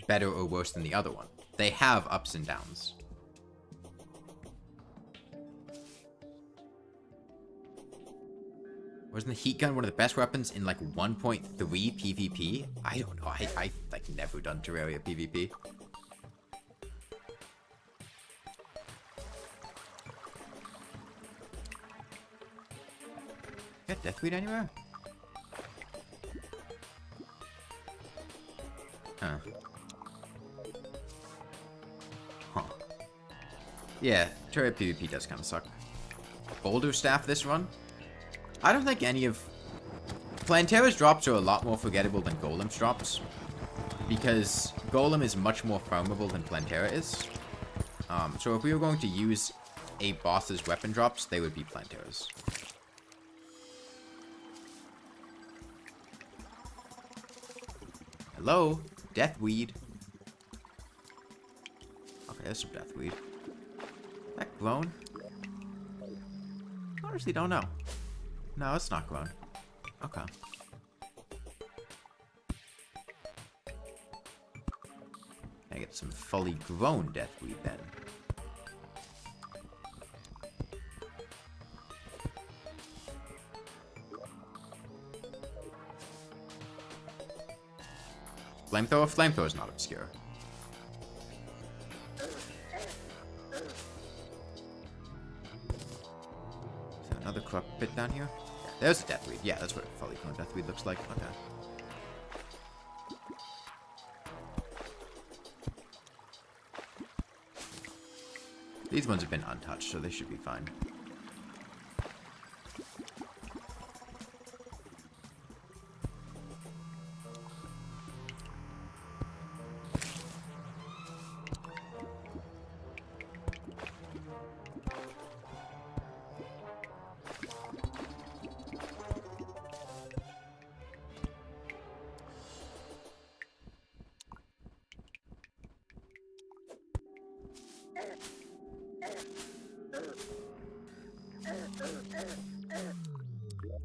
better or worse than the other one. They have ups and downs. Wasn't the heat gun one of the best weapons in, like, 1.3 PvP? I don't know, I like, never done Terraria PvP. Get deathweed anywhere? Huh. Yeah, Terraria PvP does kind of suck. Boulder Staff this run? I don't think any of... Plantera's drops are a lot more forgettable than Golem's drops. Because Golem is much more farmable than Plantera is. So if we were going to use a boss's weapon drops, they would be Plantera's. Hello? Deathweed. Okay, there's some deathweed. Is that grown? Honestly, don't know. No, it's not grown. Okay. I get some fully grown deathweed then. Flamethrower? Flamethrower is not obscure. Is there another corrupt pit down here? Yeah, there's a deathweed. Yeah, that's what a fully grown deathweed looks like. Okay. These ones have been untouched, so they should be fine.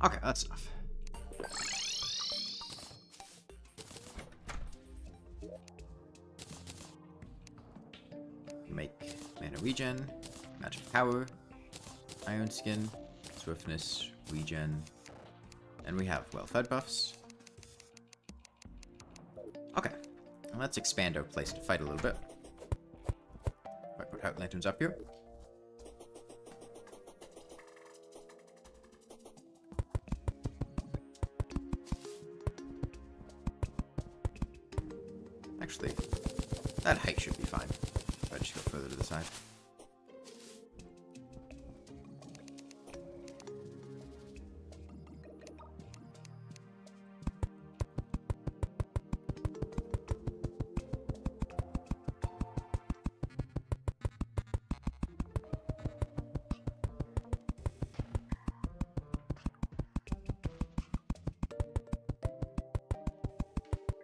Okay, that's enough. Make mana regen, magic power, iron skin, swiftness, regen, and we have well-fed buffs. Okay, let's expand our place to fight a little bit. Right, put heart lanterns up here. Actually, that height should be fine. if I just go further to the side.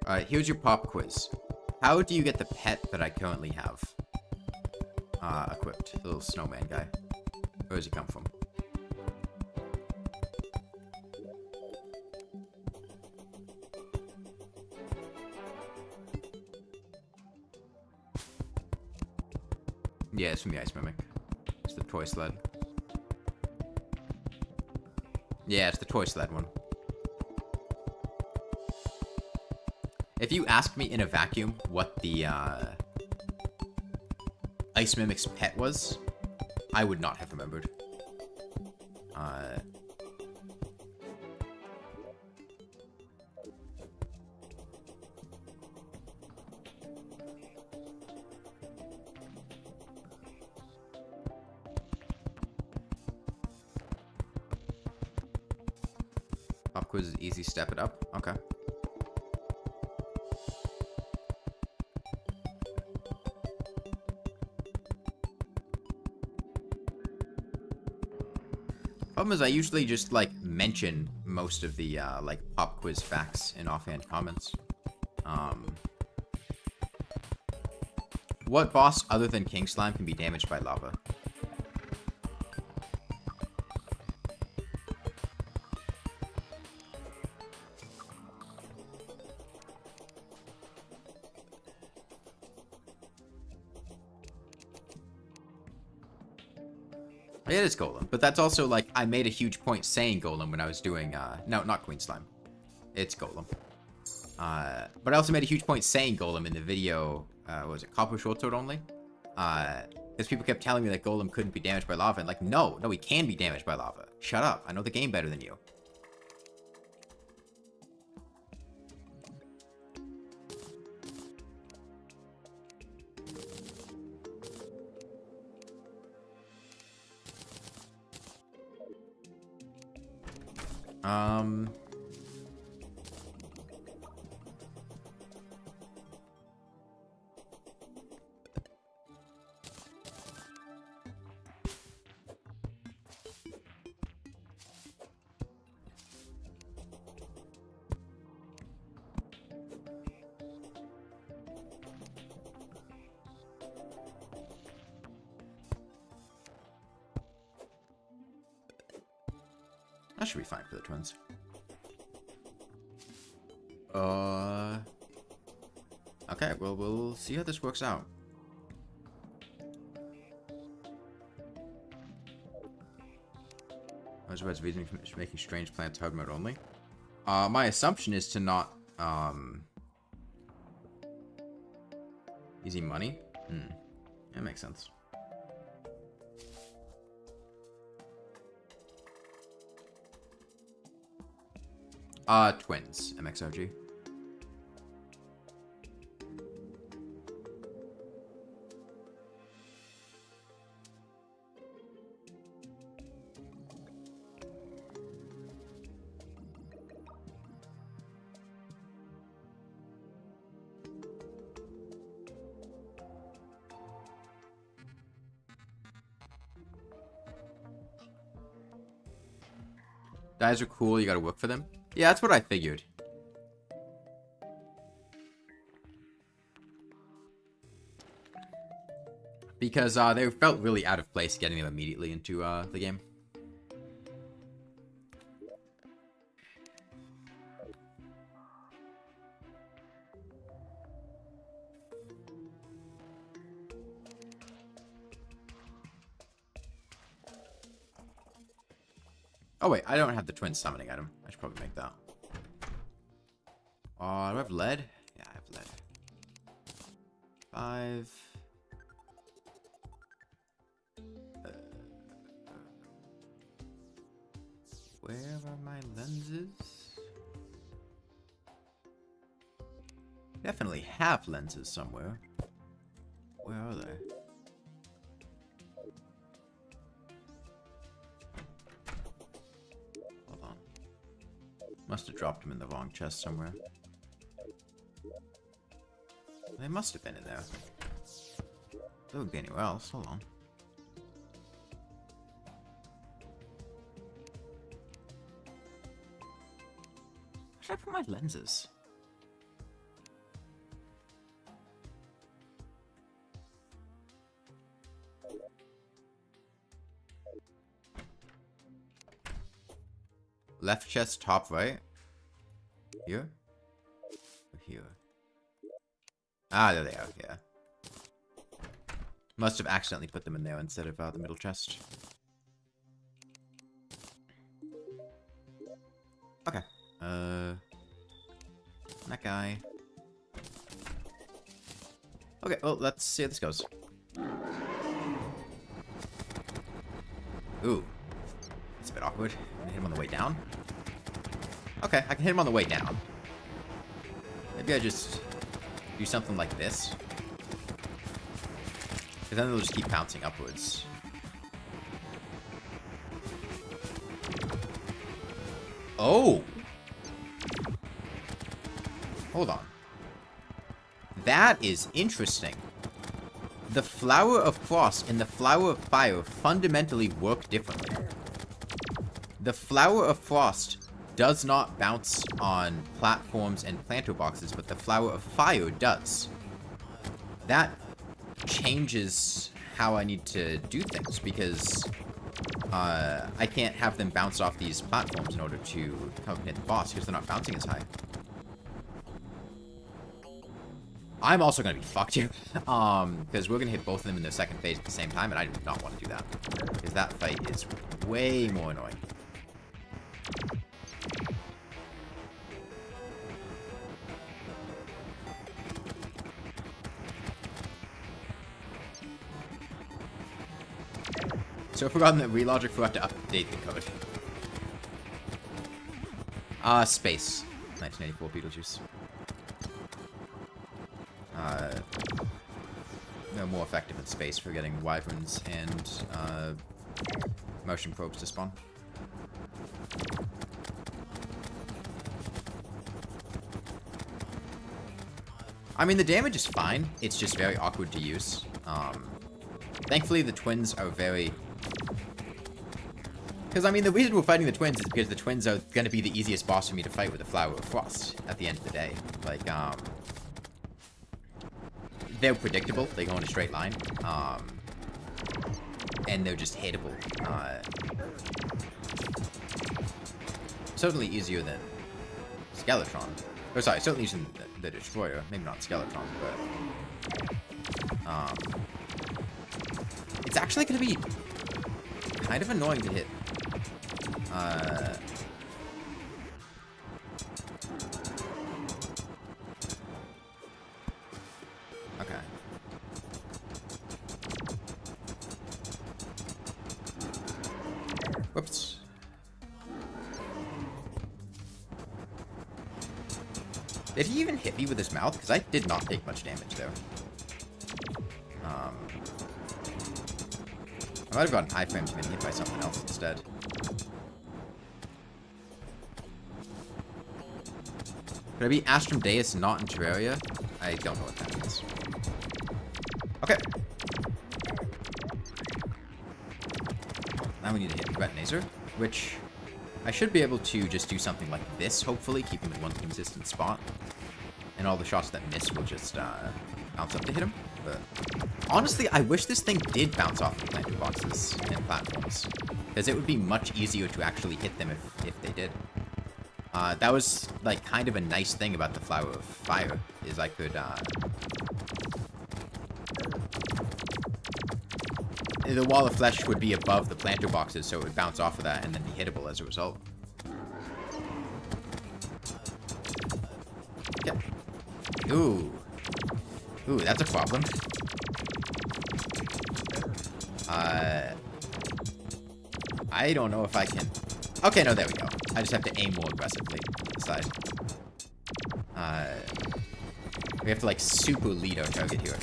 Alright, here's your pop quiz. How do you get the pet that I currently have equipped? The little snowman guy. Where does he come from? Yeah, it's from the Ice Mimic. It's the toy sled. Yeah, it's the toy sled one. If you asked me in a vacuum what the Ice Mimic's pet was, I would not have remembered. Pop quiz is easy, step it up. Okay. Problem is, I usually just, like, mention most of the, like, pop quiz facts in offhand comments. What boss other than King Slime can be damaged by lava? It is Golem, but that's also, like, I made a huge point saying Golem when I was doing, no, not Queen Slime. It's Golem. But I also made a huge point saying Golem in the video, what was it, Copper Short Sword only? Because people kept telling me that Golem couldn't be damaged by lava, and like, no, he can be damaged by lava. Shut up, I know the game better than you. That should be fine for the twins. Okay, well, we'll see how this works out. I was about to be making strange plants hard mode only. My assumption is to not, easy money? That makes sense. Twins, MXOG. Dyes are cool, you gotta work for them. Yeah, that's what I figured. Because they felt really out of place getting them immediately into the game. Oh wait, I don't have the twin summoning item. I should probably make that. Do I have lead? Yeah, I have lead. 5. Where are my lenses? Definitely have lenses somewhere. Where are they? Must have dropped them in the wrong chest somewhere. They must have been in there. They wouldn't be anywhere else. Hold on. Where should I put my lenses? Left chest, top right. Here? Or here? Ah, there they are, yeah. Must have accidentally put them in there instead of the middle chest. Okay. That guy. Okay, well, let's see how this goes. Ooh. It's a bit awkward. I'm gonna hit him on the way down. Okay, I can hit him on the way down. Maybe I just do something like this. Because then they'll just keep bouncing upwards. Oh! Hold on. That is interesting. The Flower of Frost and the Flower of Fire fundamentally work differently. The Flower of Frost does not bounce on platforms and planter boxes, but the Flower of Fire does. That changes how I need to do things, because I can't have them bounce off these platforms in order to come and hit the boss, because they're not bouncing as high. I'm also going to be fucked here, because we're going to hit both of them in their second phase at the same time, and I do not want to do that, because that fight is way more annoying. So I've forgotten that Relogic forgot to update the code. Space. 1984 Beetlejuice. No, more effective in space for getting wyverns and motion probes to spawn. I mean, the damage is fine. It's just very awkward to use. Thankfully, the twins are very... Because, I mean, the reason we're fighting the twins is because the twins are going to be the easiest boss for me to fight with the Flower of Frost at the end of the day. Like, they're predictable. They go in a straight line. And they're just hittable. Certainly easier than Skeletron. Oh, sorry, certainly easier than the Destroyer. Maybe not Skeletron, but... it's actually going to be kind of annoying to hit. Okay. Whoops. Did he even hit me with his mouth? Because I did not take much damage there. I might have gotten iframes getting hit by something else instead. Could I be Astrum Deus not in Terraria? I don't know what that means. Okay. Now we need to hit Retinazer, which I should be able to just do something like this, hopefully, keep him in one consistent spot. And all the shots that miss will just bounce up to hit him. But honestly, I wish this thing did bounce off the planter boxes and platforms, because it would be much easier to actually hit them if they did. That was, like, kind of a nice thing about the Flower of Fire, is I could, the Wall of Flesh would be above the planter boxes, so it would bounce off of that and then be hittable as a result. Yeah. Ooh. Ooh, that's a problem. I don't know if I can... Okay, no, there we go. I just have to aim more aggressively to the side. We have to, like, super lead our target here.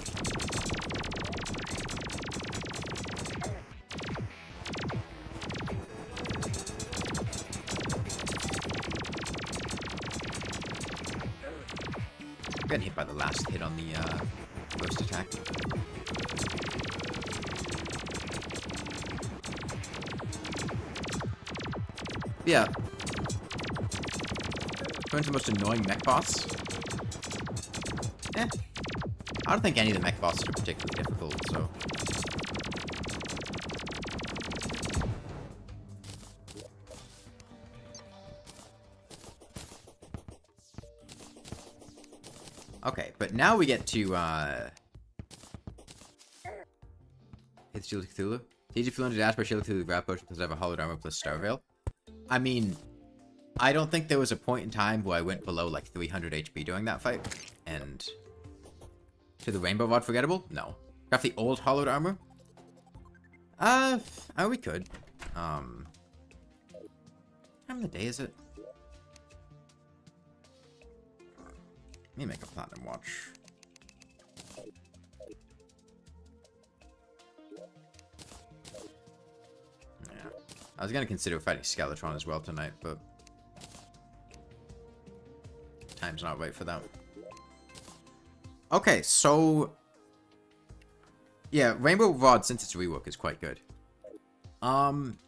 Getting hit by the last hit on the ghost attack. Yeah. Going to the most annoying mech boss. I don't think any of the mech bosses are particularly difficult, so... Okay, but now we get to, hit Shield of Cthulhu. It's easy for to dash by Shield of Cthulhu grab potion because I have a hollowed armor plus Star Veil. I mean, I don't think there was a point in time where I went below, like, 300 HP doing that fight. And... to the Rainbow Rod forgettable? No. Craft the old hollowed armor? Oh, we could. How time of the day is it? Let me make a platinum watch. Yeah. I was gonna consider fighting Skeletron as well tonight, but... time's not right for that. Okay, so... yeah, Rainbow Rod, since it's rework, is quite good. I'm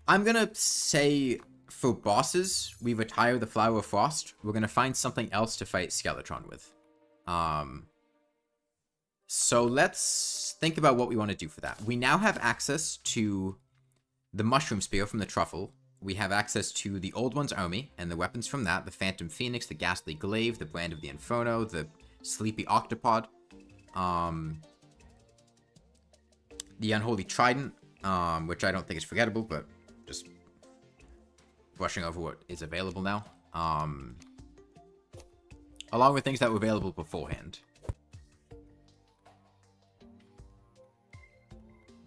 gonna say... for bosses, we retire the Flower of Frost. We're gonna find something else to fight Skeletron with. So let's think about what we want to do for that. We now have access to the Mushroom Spear from the Truffle. We have access to the Old One's Army and the weapons from that. The Phantom Phoenix, the Ghastly Glaive, the Brand of the Inferno, the Sleepy Octopod. The Unholy Trident, which I don't think is forgettable, but just... brushing over what is available now. Along with things that were available beforehand.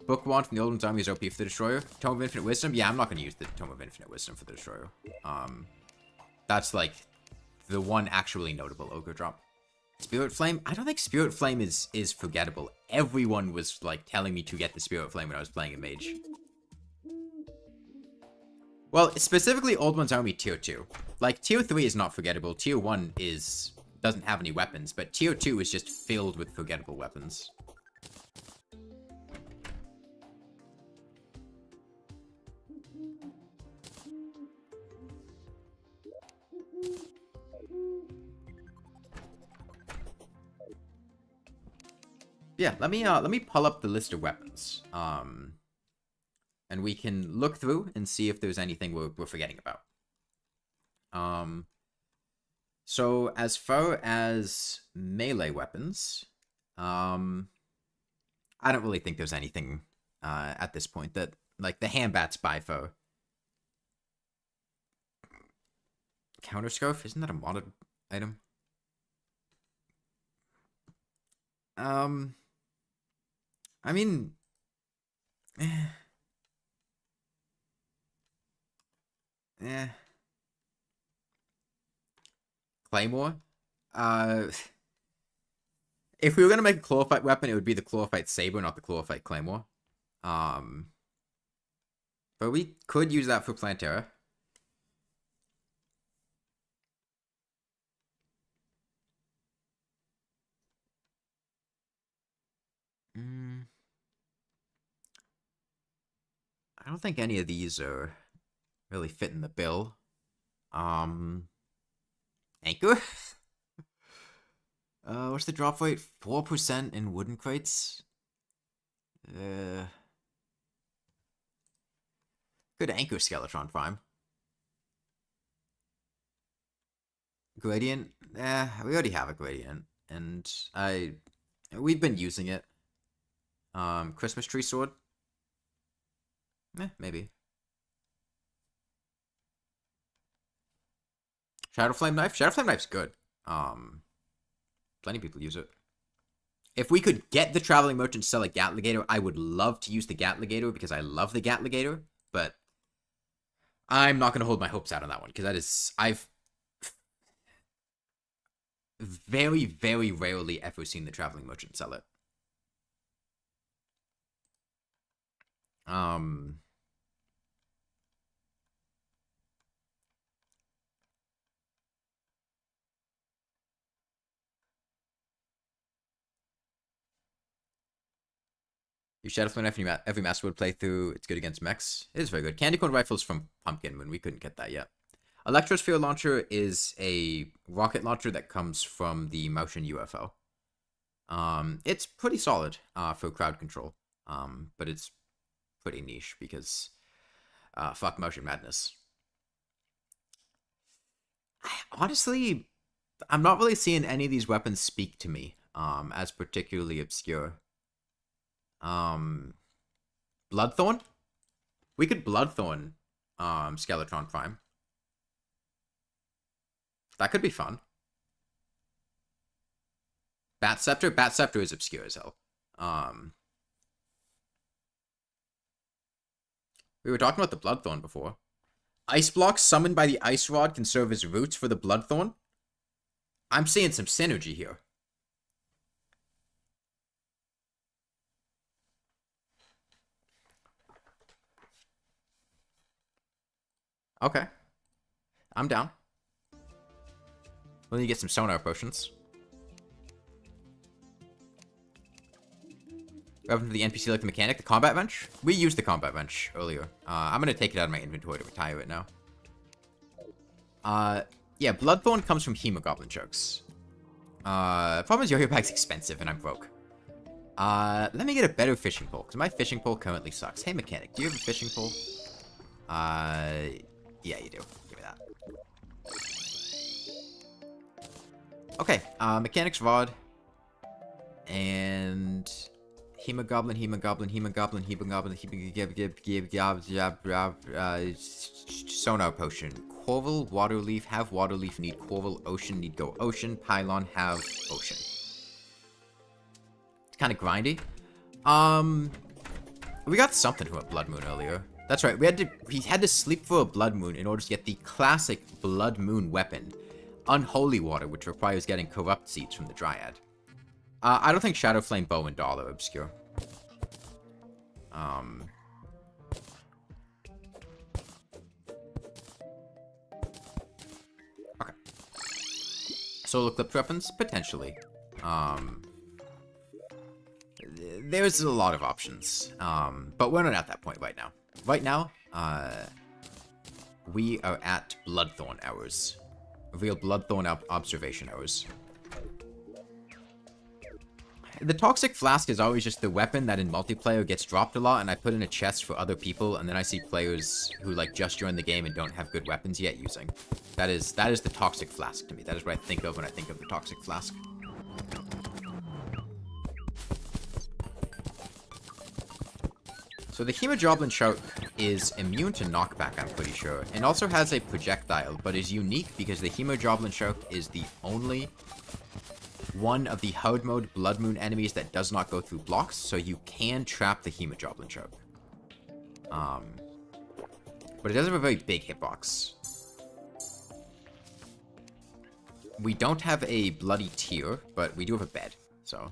Book Wand from the Old One's Army is OP for the Destroyer. Tome of Infinite Wisdom? Yeah, I'm not going to use the Tome of Infinite Wisdom for the Destroyer. That's, like, the one actually notable Ogre drop. Spirit Flame? I don't think Spirit Flame is forgettable. Everyone was, like, telling me to get the Spirit Flame when I was playing a mage. Well, specifically Old One's Army Tier 2. Like, Tier 3 is not forgettable. Tier 1 doesn't have any weapons, but Tier 2 is just filled with forgettable weapons. Yeah, let me pull up the list of weapons. And we can look through and see if there's anything we're forgetting about. So as far as melee weapons, I don't really think there's anything at this point that, like, the Handbat Spyfo. Counter Scarf? Isn't that a modded item? I mean... Claymore? If we were gonna make a Clawfight weapon, it would be the Clawfight Saber, not the Clawfight Claymore. But we could use that for Plantera. I don't think any of these are really fitting the bill. Anchor? What's the drop rate? 4% in wooden crates? Good Anchor Skeletron Prime. Gradient? We already have a Gradient. And we've been using it. Christmas Tree Sword? Maybe. Shadow Flame Knife? Shadow Flame Knife's good. Plenty of people use it. If we could get the Traveling Merchant to sell a Gatligator, I would love to use the Gatligator because I love the Gatligator, but I'm not going to hold my hopes out on that one because that is... I've very, very rarely ever seen the Traveling Merchant sell it. You Shadow Flame every Master Mode playthrough. It's good against mechs. It is very good. Candy Corn Rifles from Pumpkin Moon. We couldn't get that yet. Electrosphere Launcher is a rocket launcher that comes from the Motion UFO. It's pretty solid for crowd control. But it's pretty niche because fuck Motion Madness. Honestly, I'm not really seeing any of these weapons speak to me as particularly obscure. Bloodthorn? We could Bloodthorn Skeletron Prime. That could be fun. Bat Scepter? Bat Scepter is obscure as hell. We were talking about the Bloodthorn before. Ice blocks summoned by the Ice Rod can serve as roots for the Bloodthorn. I'm seeing some synergy here. Okay. I'm down. We'll need to get some sonar potions. Welcome to the NPC like the mechanic, the combat wrench. We used the combat wrench earlier. I'm gonna take it out of my inventory to retire it now. Yeah, Bloodthorn comes from Hemogoblin chokes. Problem is your hero pack's expensive and I'm broke. Let me get a better fishing pole, because my fishing pole currently sucks. Hey mechanic, do you have a fishing pole? Yeah, you do. Give me that. Okay, Mechanic's Rod. And... Hemogoblin, Sonar Potion. Coral, Waterleaf, have Waterleaf, need Coral, Ocean, need go Ocean, Pylon, have Ocean. It's kind of grindy. We got something from a Blood Moon earlier. That's right, we had to sleep for a Blood Moon in order to get the classic Blood Moon weapon, Unholy Water, which requires getting Corrupt Seeds from the Dryad. I don't think Shadow Flame Bow and Doll are obscure. Okay. Solar Clip weapons? Potentially. There's a lot of options. But we're not at that point right now. Right now, we are at Bloodthorn hours. Real Bloodthorn observation hours. The Toxic Flask is always just the weapon that in multiplayer gets dropped a lot, and I put in a chest for other people, and then I see players who, like, just joined the game and don't have good weapons yet using. That is the Toxic Flask to me. That is what I think of when I think of the Toxic Flask. So the Hemogoblin Choke is immune to knockback, I'm pretty sure, and also has a projectile, but is unique because the Hemogoblin Choke is the only one of the hard mode Blood Moon enemies that does not go through blocks, so you can trap the Hemogoblin Choke. But it does have a very big hitbox. We don't have a bloody tear, but we do have a bed, so...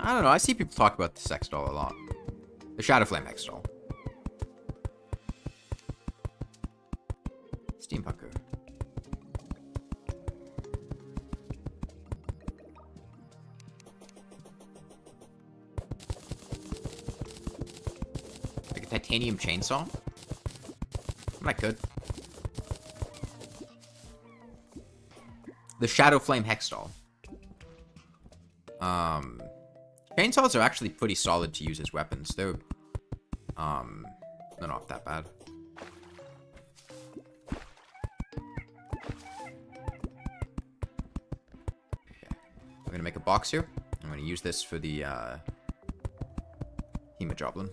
I don't know, I see people talk about the Sex Doll a lot. The Shadow Flame Hex Doll. Steampunker. Like a titanium chainsaw? I could. The Shadow Flame Hex Doll. Chainsaws are actually pretty solid to use as weapons. They're not that bad. Okay. We're gonna make a box here. I'm gonna use this for the Hemogoblin.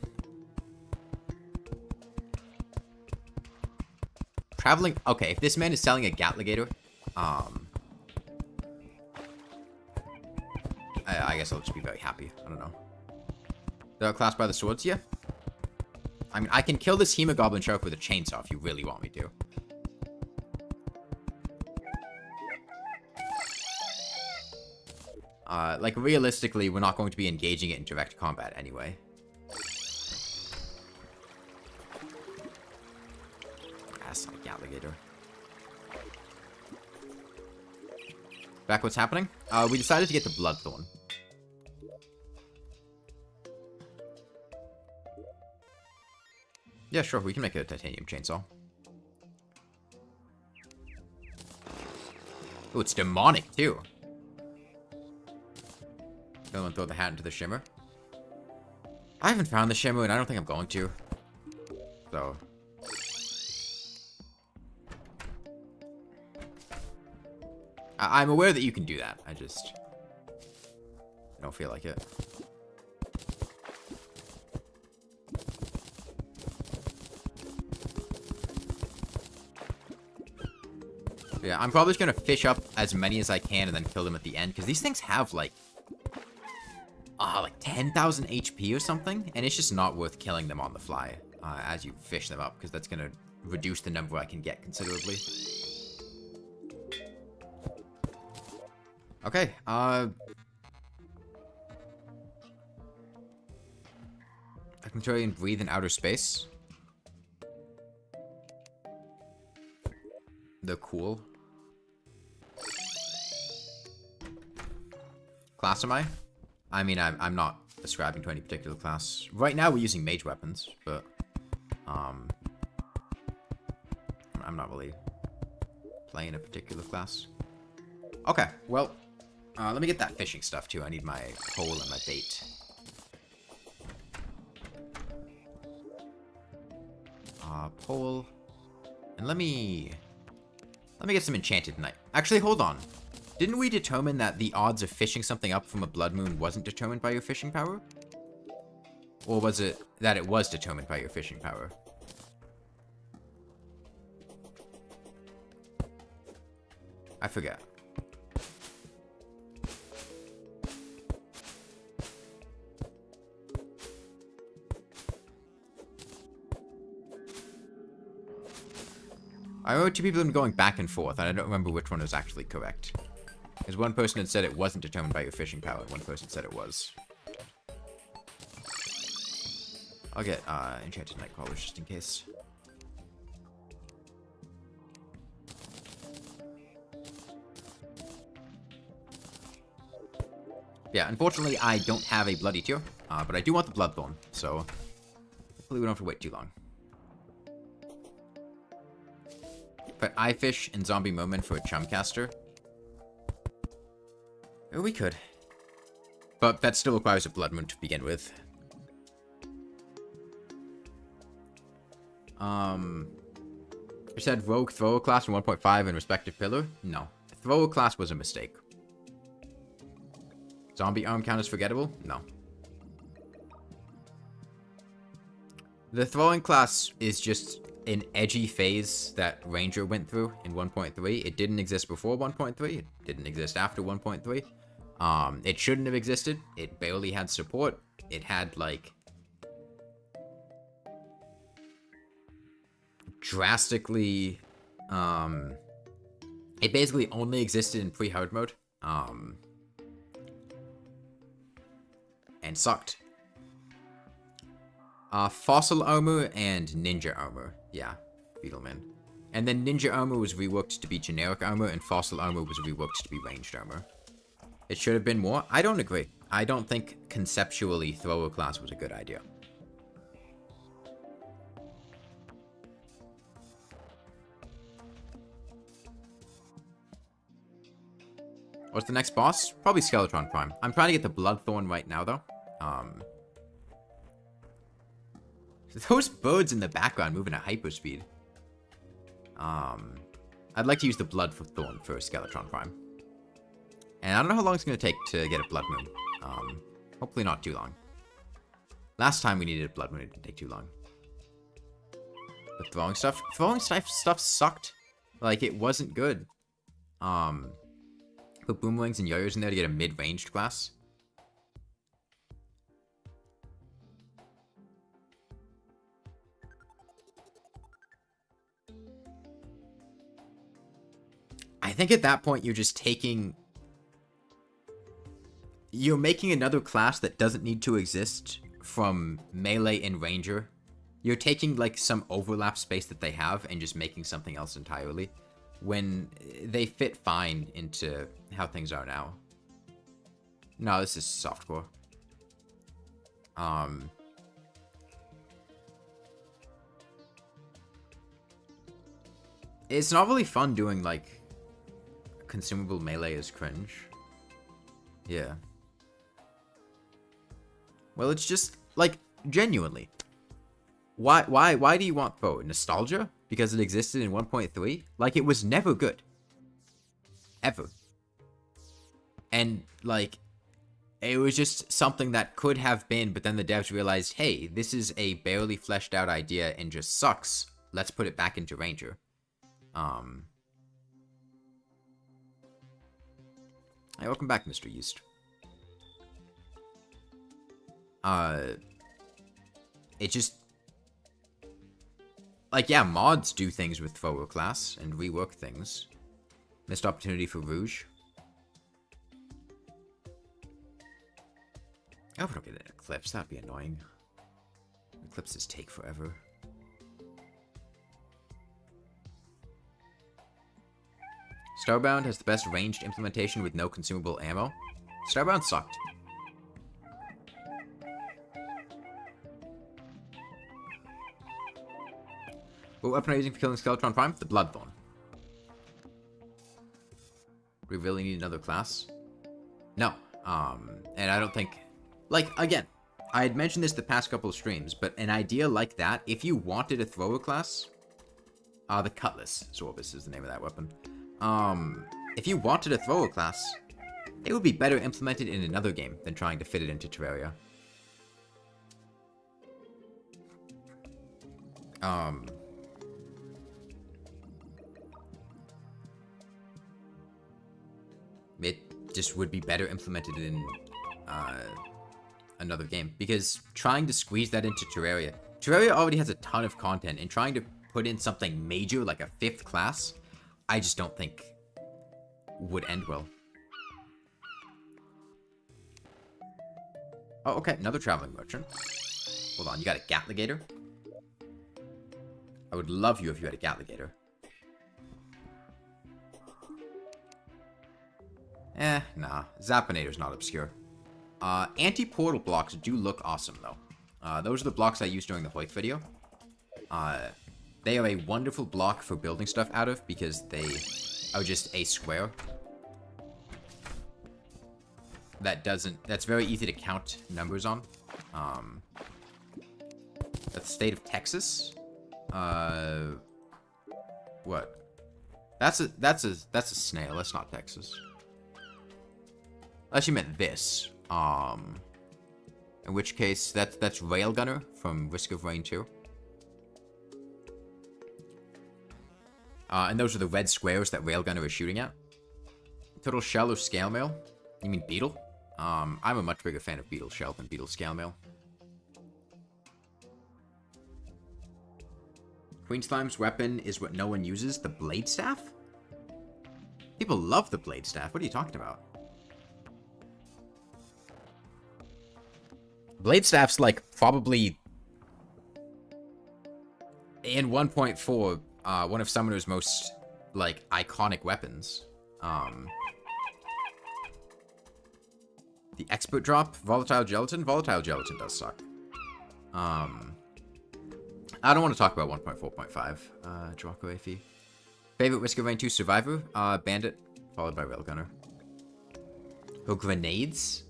Traveling. Okay, if this man is selling a Gatligator, I guess I'll just be very happy. I don't know. They're outclassed by the swords? Yeah. I mean, I can kill this Hemogoblin Choke with a chainsaw if you really want me to. Like, realistically, we're not going to be engaging it in direct combat anyway. That's not a alligator. Back what's happening? We decided to get the bloodthorn. Yeah, sure, we can make a titanium chainsaw. Oh, it's demonic, too. Go and throw the hat into the shimmer. I haven't found the shimmer, and I don't think I'm going to. So... I'm aware that you can do that. I don't feel like it. Yeah, I'm probably just gonna fish up as many as I can and then kill them at the end, because these things have like 10,000 HP or something, and it's just not worth killing them on the fly as you fish them up, because that's gonna reduce the number I can get considerably. Okay, I can try and breathe in outer space. They're cool. Class am I? I mean, I'm not ascribing to any particular class. Right now we're using mage weapons, but I'm not really playing a particular class. Okay, well, let me get that fishing stuff too. I need my pole and my bait. Pole. And let me get some enchanted night. Actually, hold on. Didn't we determine that the odds of fishing something up from a blood moon wasn't determined by your fishing power? Or was it that it was determined by your fishing power? I forget. I remember two people have been going back and forth, and I don't remember which one was actually correct. Because one person had said it wasn't determined by your fishing power, and one person said it was. I'll get enchanted night crawlers just in case. Yeah, unfortunately I don't have a blood eater, but I do want the bloodthorn, so hopefully we don't have to wait too long. But eye fish and zombie moment for a chumcaster. Oh, we could. But that still requires a blood moon to begin with. You said rogue thrower class in 1.5 and respective pillar? No. Thrower class was a mistake. Zombie arm count as forgettable? No. The throwing class is just an edgy phase that Ranger went through in 1.3. It didn't exist before 1.3. It didn't exist after 1.3. It shouldn't have existed. It barely had support. It had, like, drastically, it basically only existed in pre-hard mode, and sucked. Fossil armor and ninja armor. Yeah, Beetleman. And then ninja armor was reworked to be generic armor, and fossil armor was reworked to be ranged armor. It should have been more. I don't agree. I don't think conceptually thrower class was a good idea. What's the next boss? Probably Skeletron Prime. I'm trying to get the bloodthorn right now, though. Those birds in the background moving at hyperspeed. I'd like to use the bloodthorn for Skeletron Prime. And I don't know how long it's going to take to get a blood moon. Hopefully not too long. Last time we needed a blood moon, it didn't take too long. The throwing stuff sucked. Like, it wasn't good. Put boomerangs and yo-yos in there to get a mid-ranged class. I think at that point you're just taking... You're making another class that doesn't need to exist from melee and ranger. You're taking, like, some overlap space that they have and just making something else entirely, when they fit fine into how things are now. No, this is softcore. It's not really fun doing, like, consumable melee as cringe. Yeah. Well, it's just, like, genuinely. Why do you want Foe? Nostalgia? Because it existed in 1.3? Like, it was never good. Ever. And, like, it was just something that could have been, but then the devs realized, hey, this is a barely fleshed out idea and just sucks. Let's put it back into Ranger. Hey, welcome back, Mr. Yeast. It just... Like, yeah, mods do things with forward class and rework things. Missed opportunity for Rouge. I hope I don't get an Eclipse. That'd be annoying. Eclipses take forever. Starbound has the best ranged implementation with no consumable ammo. Starbound sucked. What weapon are you using for killing Skeletron Prime? The bloodthorn. We really need another class? No. And I don't think... Like, again, I had mentioned this the past couple of streams, but an idea like that, if you wanted a thrower class... the Cutlass. Zorbus is the name of that weapon. If you wanted a thrower class, it would be better implemented in another game than trying to fit it into Terraria. It just would be better implemented in another game, because trying to squeeze that into Terraria already has a ton of content, and trying to put in something major like a 5th class, I just don't think would end well. Oh, okay, another traveling merchant. Hold on, you got a Gatligator? I would love you if you had a Gatligator. Nah. Zapinator's not obscure. Anti-portal blocks do look awesome, though. Those are the blocks I used during the Hoyt video. They are a wonderful block for building stuff out of, because they are just a square. That's very easy to count numbers on. That's the state of Texas. What? That's a snail, that's not Texas. Unless you meant this. In which case, that's Railgunner from Risk of Rain 2. And those are the red squares that Railgunner is shooting at. Total Shell or Scale Mail? You mean Beetle? I'm a much bigger fan of Beetle Shell than Beetle Scale Mail. Queen Slime's weapon is what no one uses, the Blade Staff? People love the Blade Staff, what are you talking about? Blade Staff's, like, probably... in 1.4, one of Summoner's most, like, iconic weapons. The Expert Drop, Volatile Gelatin? Volatile Gelatin does suck. I don't want to talk about 1.4.5. Jawako Afi. Favorite Risk of Rain 2 Survivor? Bandit, followed by Railgunner. Her grenades?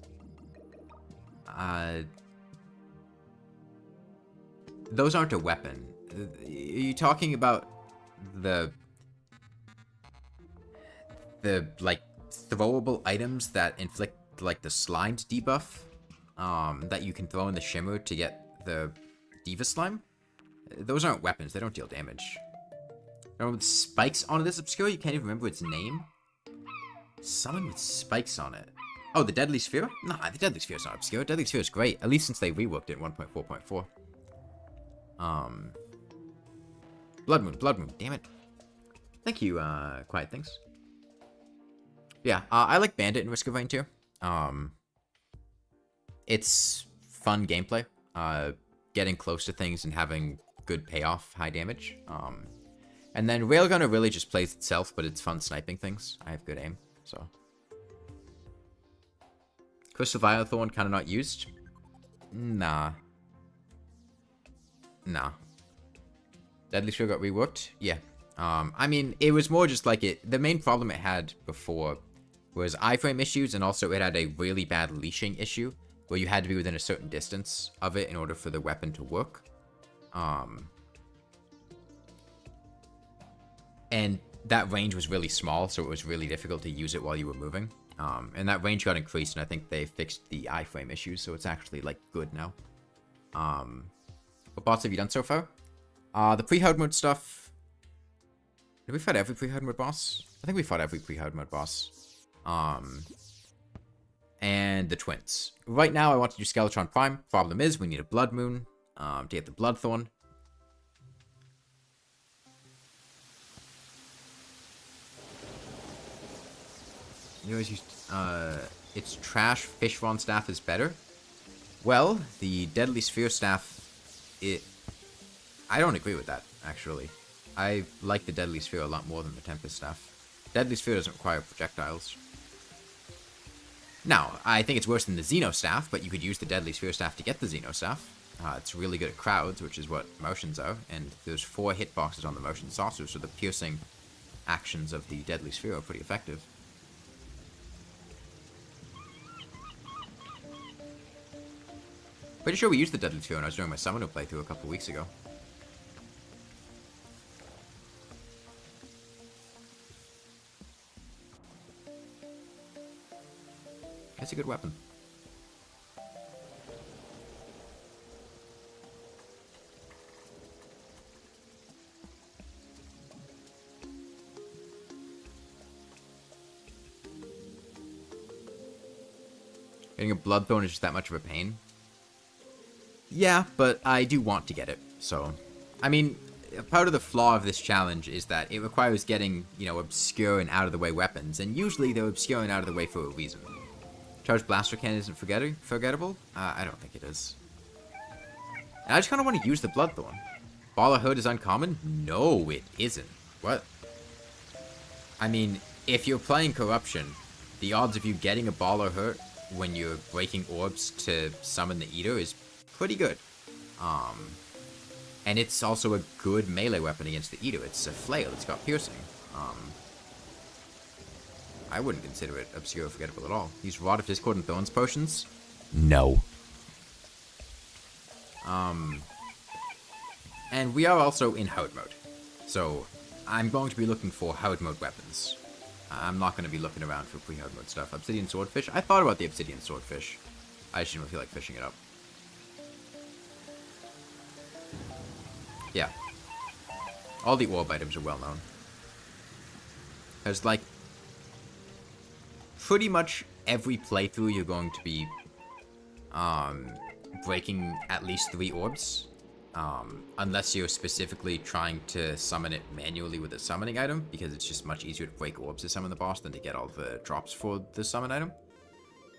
Those aren't a weapon. Are you talking about the like, throwable items that inflict, like, the Slimed debuff? That you can throw in the Shimmer to get the Diva Slime? Those aren't weapons, they don't deal damage. With spikes on this obscure, you can't even remember its name? Someone with spikes on it. Oh, the Deadly Sphere? Nah, the Deadly Sphere's not obscure. Deadly Sphere is great, at least since they reworked it in 1.4.4. Blood Moon, damn it. Thank you, Quiet Things. Yeah, I like Bandit in Risk of Rain 2. It's fun gameplay. Getting close to things and having good payoff, high damage. And then Railgunner really just plays itself, but it's fun sniping things. I have good aim, so. Crystal Bloodthorn kind of not used? Nah. Nah. Deadly Sphere got reworked? Yeah. I mean, it was more just like the main problem it had before was iframe issues, and also it had a really bad leashing issue, where you had to be within a certain distance of it in order for the weapon to work. And that range was really small, so it was really difficult to use it while you were moving. And that range got increased, and I think they fixed the iframe issues, so it's actually, like, good now. What bots have you done so far? The pre-hard mode stuff. Did we fight every pre-hard mode boss? I think we fought every pre-hard mode boss. And the twins. Right now, I want to do Skeletron Prime. Problem is, we need a Blood Moon to get the Bloodthorn. You always use, it's trash. Fishron staff is better. Well, the Deadly Sphere staff, I don't agree with that, actually. I like the Deadly Sphere a lot more than the Tempest staff. Deadly Sphere doesn't require projectiles. Now, I think it's worse than the Xeno staff, but you could use the Deadly Sphere staff to get the Xeno staff. It's really good at crowds, which is what motions are, and there's 4 hitboxes on the motion saucer, so the piercing actions of the Deadly Sphere are pretty effective. Pretty sure we used the Deadly Sphere when I was doing my Summoner playthrough a couple weeks ago. It's a good weapon. Getting a Bloodthorn is just that much of a pain. Yeah, but I do want to get it, so. I mean, part of the flaw of this challenge is that it requires getting, you know, obscure and out-of-the-way weapons, and usually they're obscure and out-of-the-way for a reason. Charged Blaster Cannon isn't forgettable? I don't think it is. And I just kind of want to use the Bloodthorn. Baller Hood is uncommon? No, it isn't. What? I mean, if you're playing Corruption, the odds of you getting a Baller Hood when you're breaking orbs to summon the Eater is pretty good. And it's also a good melee weapon against the Eater. It's a flail, it's got piercing. I wouldn't consider it obscure or forgettable at all. Use Rod of Discord and Thorns potions? No. And we are also in hard mode. So, I'm going to be looking for hard mode weapons. I'm not going to be looking around for pre-hard mode stuff. Obsidian Swordfish? I thought about the Obsidian Swordfish. I just didn't feel like fishing it up. Yeah. All the orb items are well known. There's like pretty much every playthrough you're going to be breaking at least 3 orbs. Unless you're specifically trying to summon it manually with a summoning item, because it's just much easier to break orbs to summon the boss than to get all the drops for the summon item.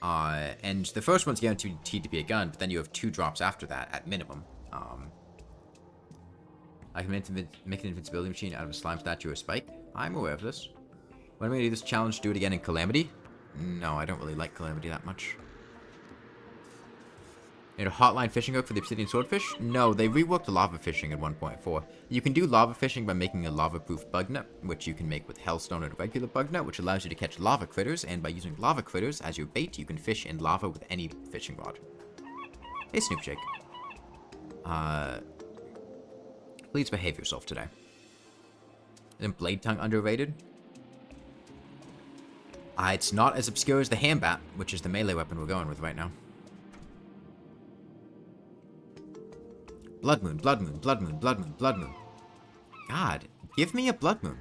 And the first one's guaranteed to be a gun, but then you have 2 drops after that at minimum. I can make an invincibility machine out of a slime statue or spike. I'm aware of this. When am I going to do this challenge? Do it again in Calamity? No, I don't really like Calamity that much. Need a hotline fishing hook for the obsidian swordfish? No, they reworked lava fishing in 1.4. You can do lava fishing by making a lava-proof bug net, which you can make with hellstone and a regular bug net, which allows you to catch lava critters, and by using lava critters as your bait, you can fish in lava with any fishing rod. Hey, Snoop Shake. Please behave yourself today. Isn't Blade Tongue underrated? It's not as obscure as the Hambat, which is the melee weapon we're going with right now. Blood Moon, Blood Moon, Blood Moon, Blood Moon, Blood Moon. God, give me a Blood Moon.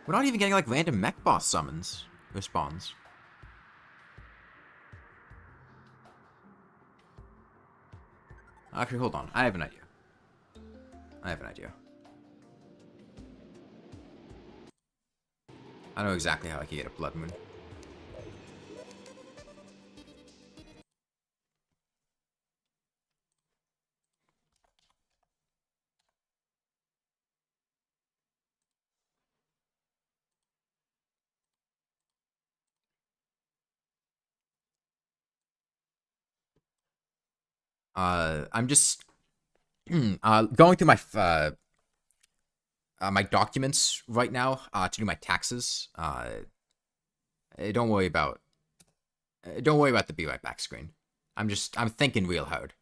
We're not even getting, like, random mech boss summons. Respawns. Actually, hold on. I have an idea. I know exactly how I can get a Blood Moon. I'm just going through my documents right now to do my taxes. Don't worry about the be right back screen. I'm thinking real hard.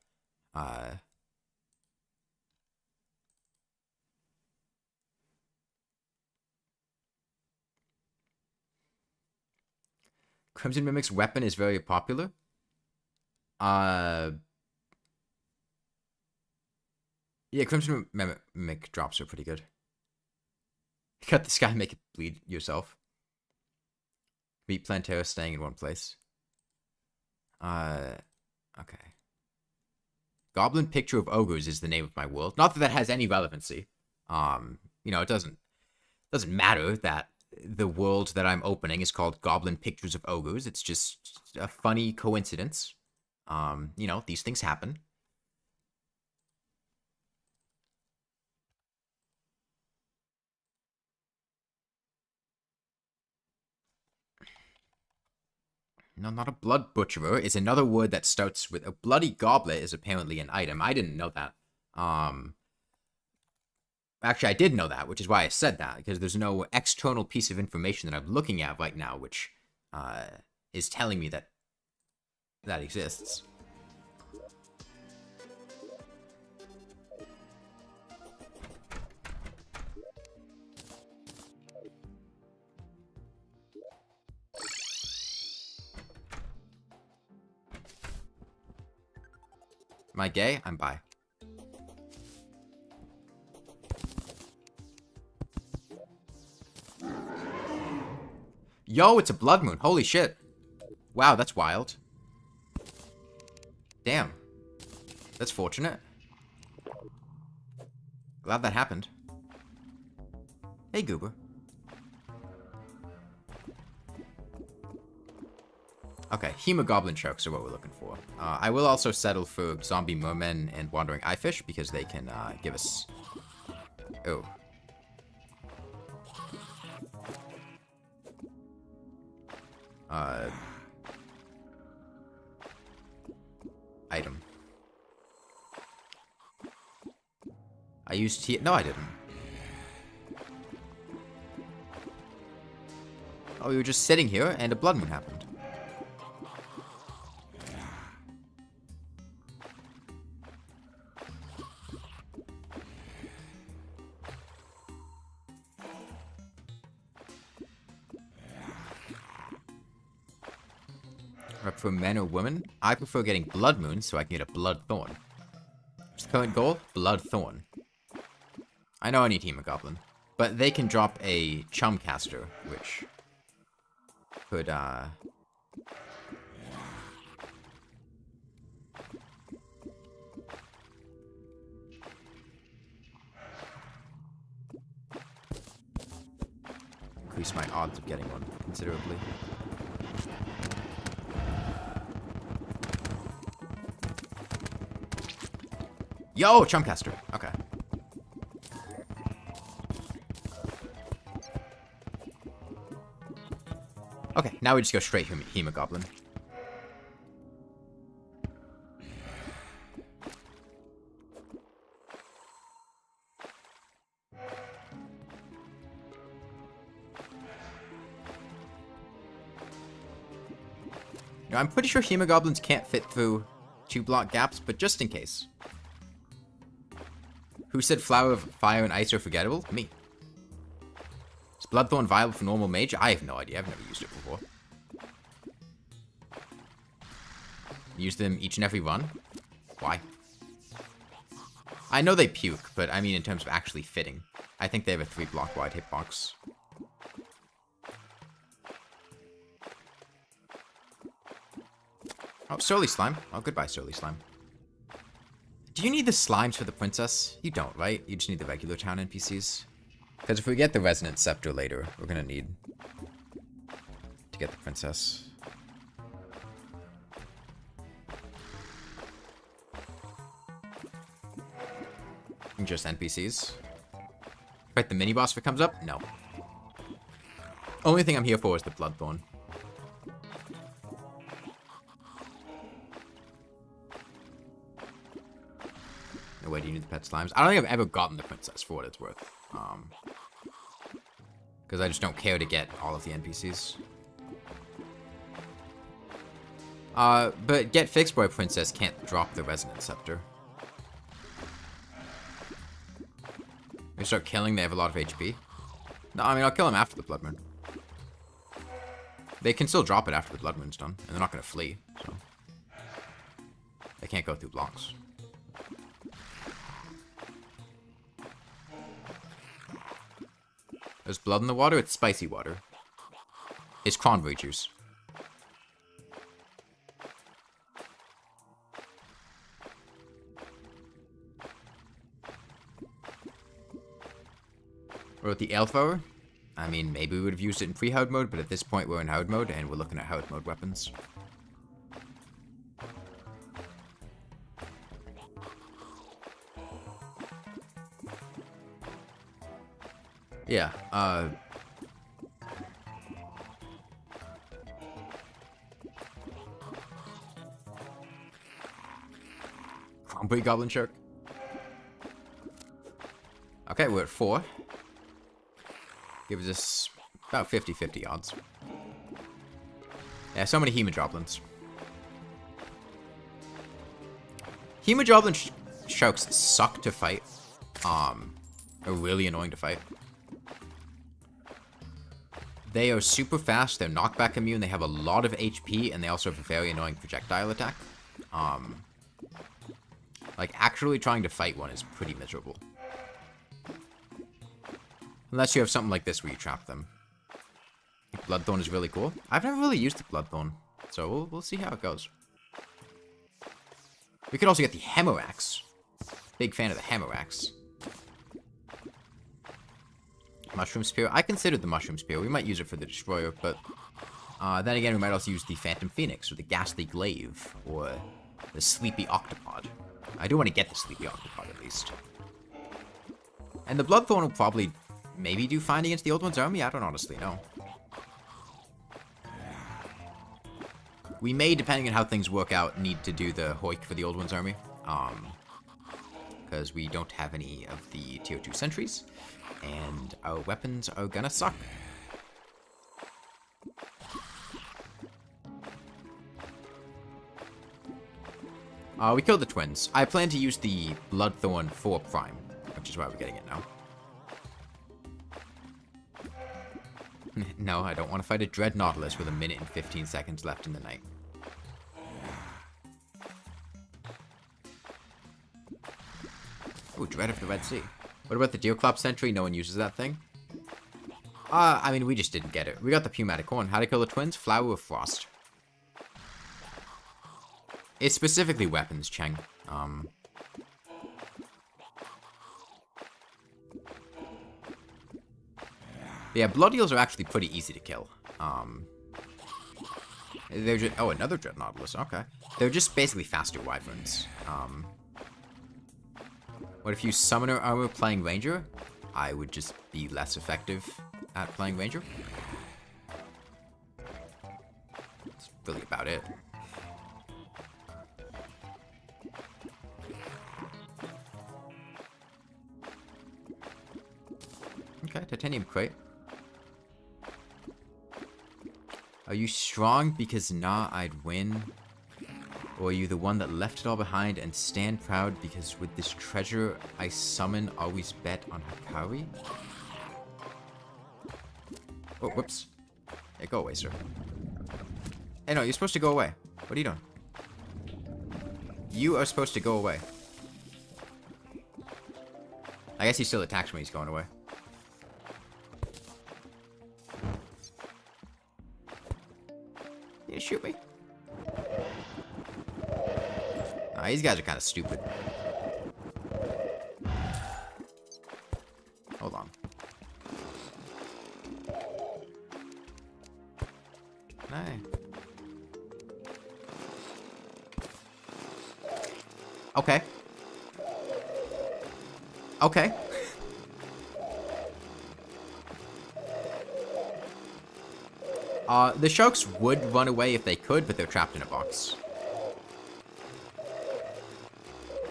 Crimson Mimic's weapon is very popular. Yeah, Crimson Mimic drops are pretty good. Cut this guy, make it bleed yourself. Beat Plantera staying in one place. Okay. Goblin Picture of Ogres is the name of my world. Not that that has any relevancy. You know, it doesn't matter that the world that I'm opening is called Goblin Pictures of Ogres. It's just a funny coincidence. You know, these things happen. No, not a blood butcherer is another word that starts with a bloody goblet is apparently an item. I didn't know that. Actually, I did know that, which is why I said that, because there's no external piece of information that I'm looking at right now, which is telling me that that exists. Am I gay? I'm bi. Yo, it's a blood moon. Holy shit. Wow, that's wild. Damn. That's fortunate. Glad that happened. Hey, Goober. Okay, Hemogoblin Sharks are what we're looking for. I will also settle for Zombie Mermen and Wandering Eyefish because they can give us... Oh. Item. I used No, I didn't. Oh, we were just sitting here and a blood moon happened. For men or women, I prefer getting blood moons so I can get a bloodthorn. What's the current goal? Bloodthorn. I know I need Hemogoblin, but they can drop a Chumcaster, which could increase my odds of getting one considerably. Yo, Chumcaster. Okay. Okay, now we just go straight Hemogoblin. Now, I'm pretty sure Hemogoblins can't fit through 2-block gaps, but just in case. Who said Flower of Fire and Ice are forgettable? Me. Is Bloodthorn viable for normal mage? I have no idea. I've never used it before. Use them each and every run? Why? I know they puke, but I mean in terms of actually fitting. I think they have a 3-block wide hitbox. Oh, Surly Slime. Oh, goodbye, Surly Slime. Do you need the slimes for the princess? You don't, right? You just need the regular town NPCs. Because if we get the Resonant Scepter later, we're gonna need to get the princess. And just NPCs. Fight the mini-boss if it comes up? No. Only thing I'm here for is the Bloodthorn. why do you need the pet slimes? I don't think I've ever gotten the princess for what it's worth. Because I just don't care to get all of the NPCs. But Get Fixed Boy Princess can't drop the Resonance Scepter. We start killing, they have a lot of HP. No, I mean, I'll kill them after the Blood Moon. They can still drop it after the Blood Moon's done, and they're not going to flee, so... They can't go through blocks. There's blood in the water, it's spicy water. It's cranberry juice. We're at the Elfbower. I mean, maybe we would have used it in pre-hard mode, but at this point we're in hard mode, and we're looking at hard mode weapons. Yeah, Cranberry Goblin Shark. Okay, we're at 4. Gives us about 50-50 odds. Yeah, so many Hemojoblins. Hemojoblin sharks suck to fight. Are really annoying to fight. They are super fast, they're knockback immune, they have a lot of HP, and they also have a very annoying projectile attack. Like, actually trying to fight one is pretty miserable. Unless you have something like this where you trap them. Bloodthorn is really cool. I've never really used the Bloodthorn, so we'll see how it goes. We could also get the Hemorax. Big fan of the Hemorax. Mushroom Spear. I considered the Mushroom Spear. We might use it for the Destroyer, but then again, we might also use the Phantom Phoenix, or the Ghastly Glaive, or the Sleepy Octopod. I do want to get the Sleepy Octopod, at least. And the Bloodthorn will probably maybe do fine against the Old One's army? I don't honestly know. We may, depending on how things work out, need to do the Hoik for the Old One's army. Because we don't have any of the tier 2 sentries. And our weapons are gonna suck. We killed the twins. I plan to use the Bloodthorn for Prime, which is why we're getting it now. No, I don't want to fight a Dread Nautilus with 1 minute and 15 seconds left in the night. Oh, Dread of the Red Sea. What about the Deerclop Sentry? No one uses that thing. I mean, we just didn't get it. We got the Pneumatic Horn. How to kill the twins? Flower of Frost. It's specifically weapons, Cheng. Yeah, Blood Eels are actually pretty easy to kill. They're just... Oh, another Dread Nautilus. Okay. They're just basically faster Wyverns. What if you Summoner Armor playing Ranger? I would just be less effective at playing Ranger. That's really about it. Okay, Titanium Crate. Are you strong because nah, I'd win? Or are you the one that left it all behind and stand proud because with this treasure I summon always bet on Hikari? Oh, whoops. Hey, go away, sir. Hey, no, you're supposed to go away. What are you doing? You are supposed to go away. I guess he still attacks when he's going away. You shoot me? Nah, these guys are kind of stupid. Hold on. Hey. Okay. Okay. The sharks would run away if they could, but they're trapped in a box.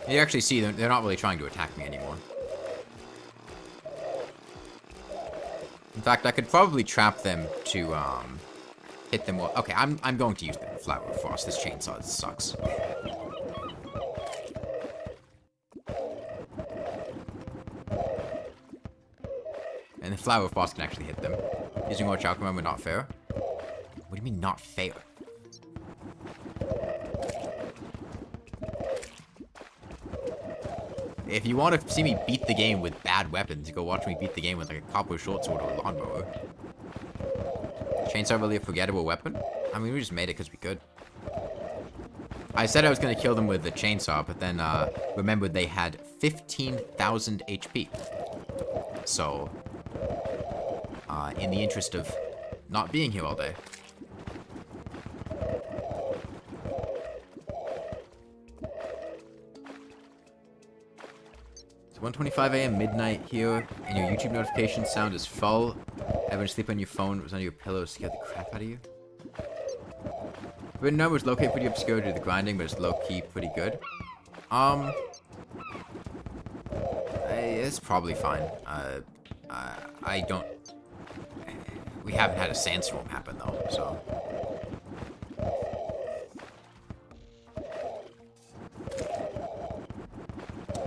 You actually see they're not really trying to attack me anymore. In fact, I could probably trap them to hit them. Okay, I'm going to use the Flower of Frost. This chainsaw sucks. And the Flower of Frost can actually hit them. Using Orch Alchemy, we're not fair. What do you mean not fair? If you want to see me beat the game with bad weapons, go watch me beat the game with like a copper short sword or a lawnmower. Chainsaw really a forgettable weapon? I mean, we just made it because we could. I said I was going to kill them with the chainsaw, but then remembered they had 15,000 HP. So, in the interest of not being here all day. It's 1:25 a.m. midnight here, and your YouTube notification sound is full. Ever sleep on your phone? It was under your pillow, scared the crap out of you. Written number is low-key pretty obscure due to the grinding, but it's low-key pretty good. It's probably fine. I don't... We haven't had a sandstorm happen, though, so...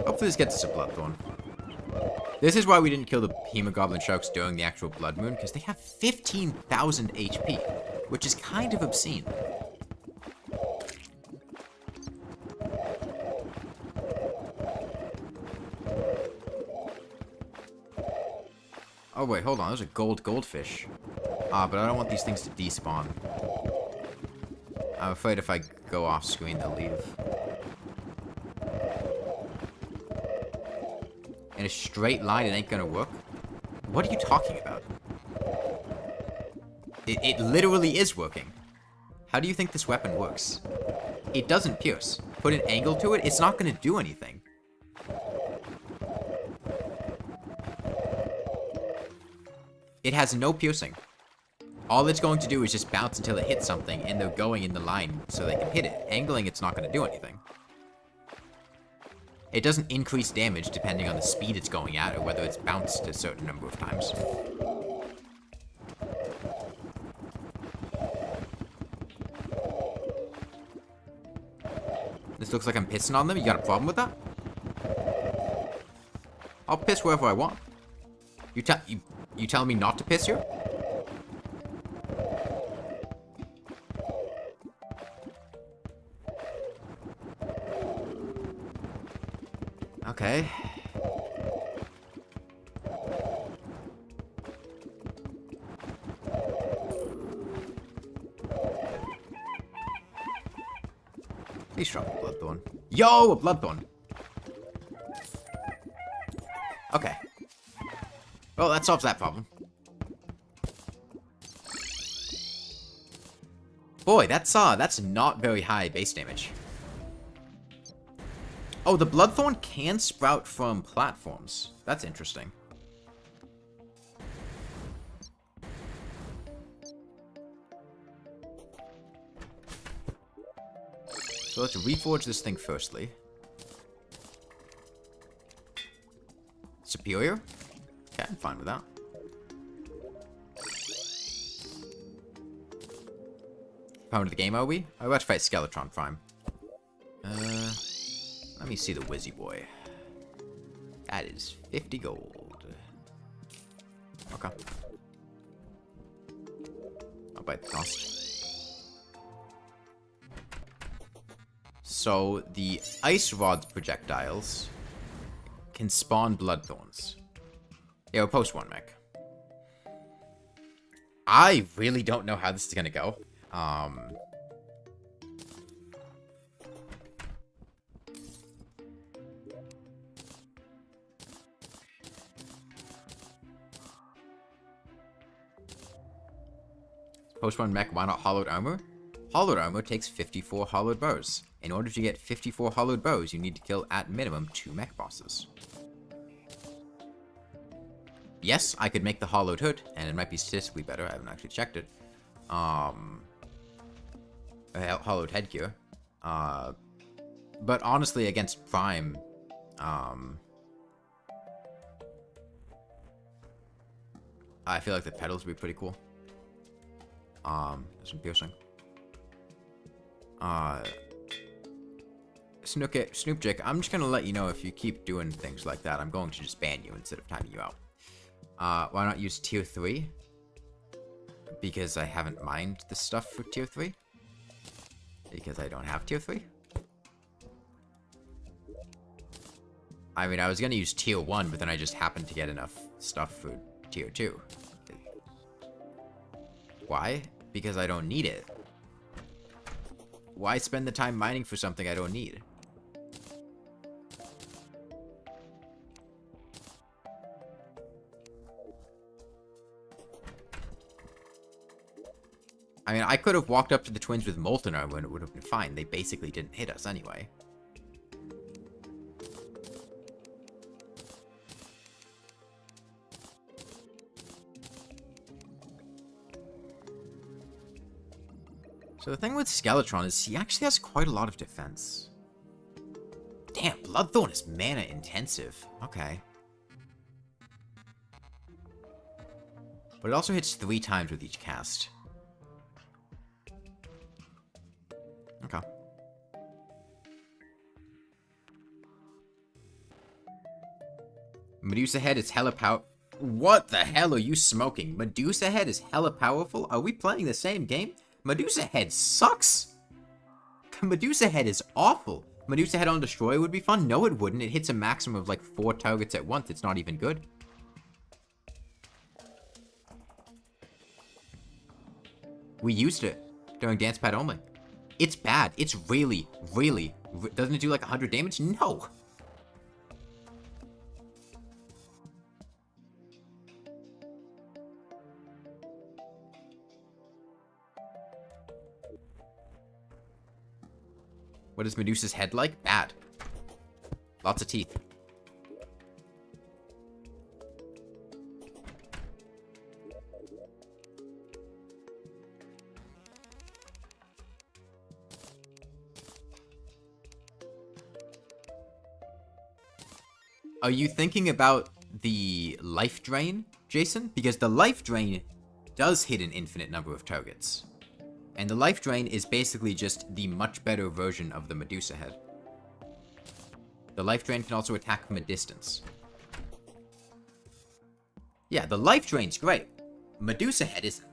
Hopefully this gets us a bloodthorn. This is why we didn't kill the Hemogoblin Sharks during the actual Blood Moon, because they have 15,000 HP, which is kind of obscene. Oh wait, hold on, there's a goldfish. But I don't want these things to despawn. I'm afraid if I go off screen, they'll leave. In a straight line, it ain't gonna work? What are you talking about? It literally is working. How do you think this weapon works? It doesn't pierce. Put an angle to it, it's not gonna do anything. It has no piercing. All it's going to do is just bounce until it hits something, and they're going in the line so they can hit it. Angling, it's not going to do anything. It doesn't increase damage depending on the speed it's going at, or whether it's bounced a certain number of times. This looks like I'm pissing on them. You got a problem with that? I'll piss wherever I want. You telling me not to piss here? Okay. Please drop a bloodthorn. Yo, a bloodthorn. Okay. Well, that solves that problem. Boy, that's not very high base damage. Oh, the bloodthorn can sprout from platforms. That's interesting. So let's reforge this thing firstly. Superior? Okay, I'm fine with that. Power of the game, are we? I'm about to fight Skeletron Prime. Let me see the Wizzy Boy. That is 50 gold. Okay. I'll bite the cost. So, the Ice Rod's projectiles can spawn Bloodthorns. Yeah, we'll post one mech. I really don't know how this is gonna go. Post one mech, why not hollowed armor? Hollowed armor takes 54 hollowed bows. In order to get 54 hollowed bows, you need to kill at minimum 2 mech bosses. Yes, I could make the hollowed hood, and it might be statistically better. I haven't actually checked it. Hollowed headgear. But honestly, against Prime, I feel like the petals would be pretty cool. There's some piercing. Snoopjick, I'm just gonna let you know if you keep doing things like that, I'm going to just ban you instead of timing you out. Why not use tier 3? Because I haven't mined the stuff for tier 3. Because I don't have tier 3. I mean, I was gonna use tier 1, but then I just happened to get enough stuff for tier 2. Why? Because I don't need it. Why spend the time mining for something I don't need? I mean, I could have walked up to the twins with molten armor and it would have been fine. They basically didn't hit us anyway. So the thing with Skeletron is he actually has quite a lot of defense. Damn, bloodthorn is mana intensive. Okay. But it also hits 3 times with each cast. Okay. Medusa Head is hella What the hell are you smoking? Medusa Head is hella powerful? Are we playing the same game? Medusa Head sucks! Medusa Head is awful! Medusa Head on Destroyer would be fun? No, it wouldn't. It hits a maximum of like 4 targets at once. It's not even good. We used it during Dance Pad only. It's bad. It's really, doesn't it do like 100 damage? No! What is Medusa's head like? Bad. Lots of teeth. Are you thinking about the life drain, Jason? Because the life drain does hit an infinite number of targets. And the life drain is basically just the much better version of the Medusa Head. The life drain can also attack from a distance. Yeah, the life drain's great. Medusa Head isn't.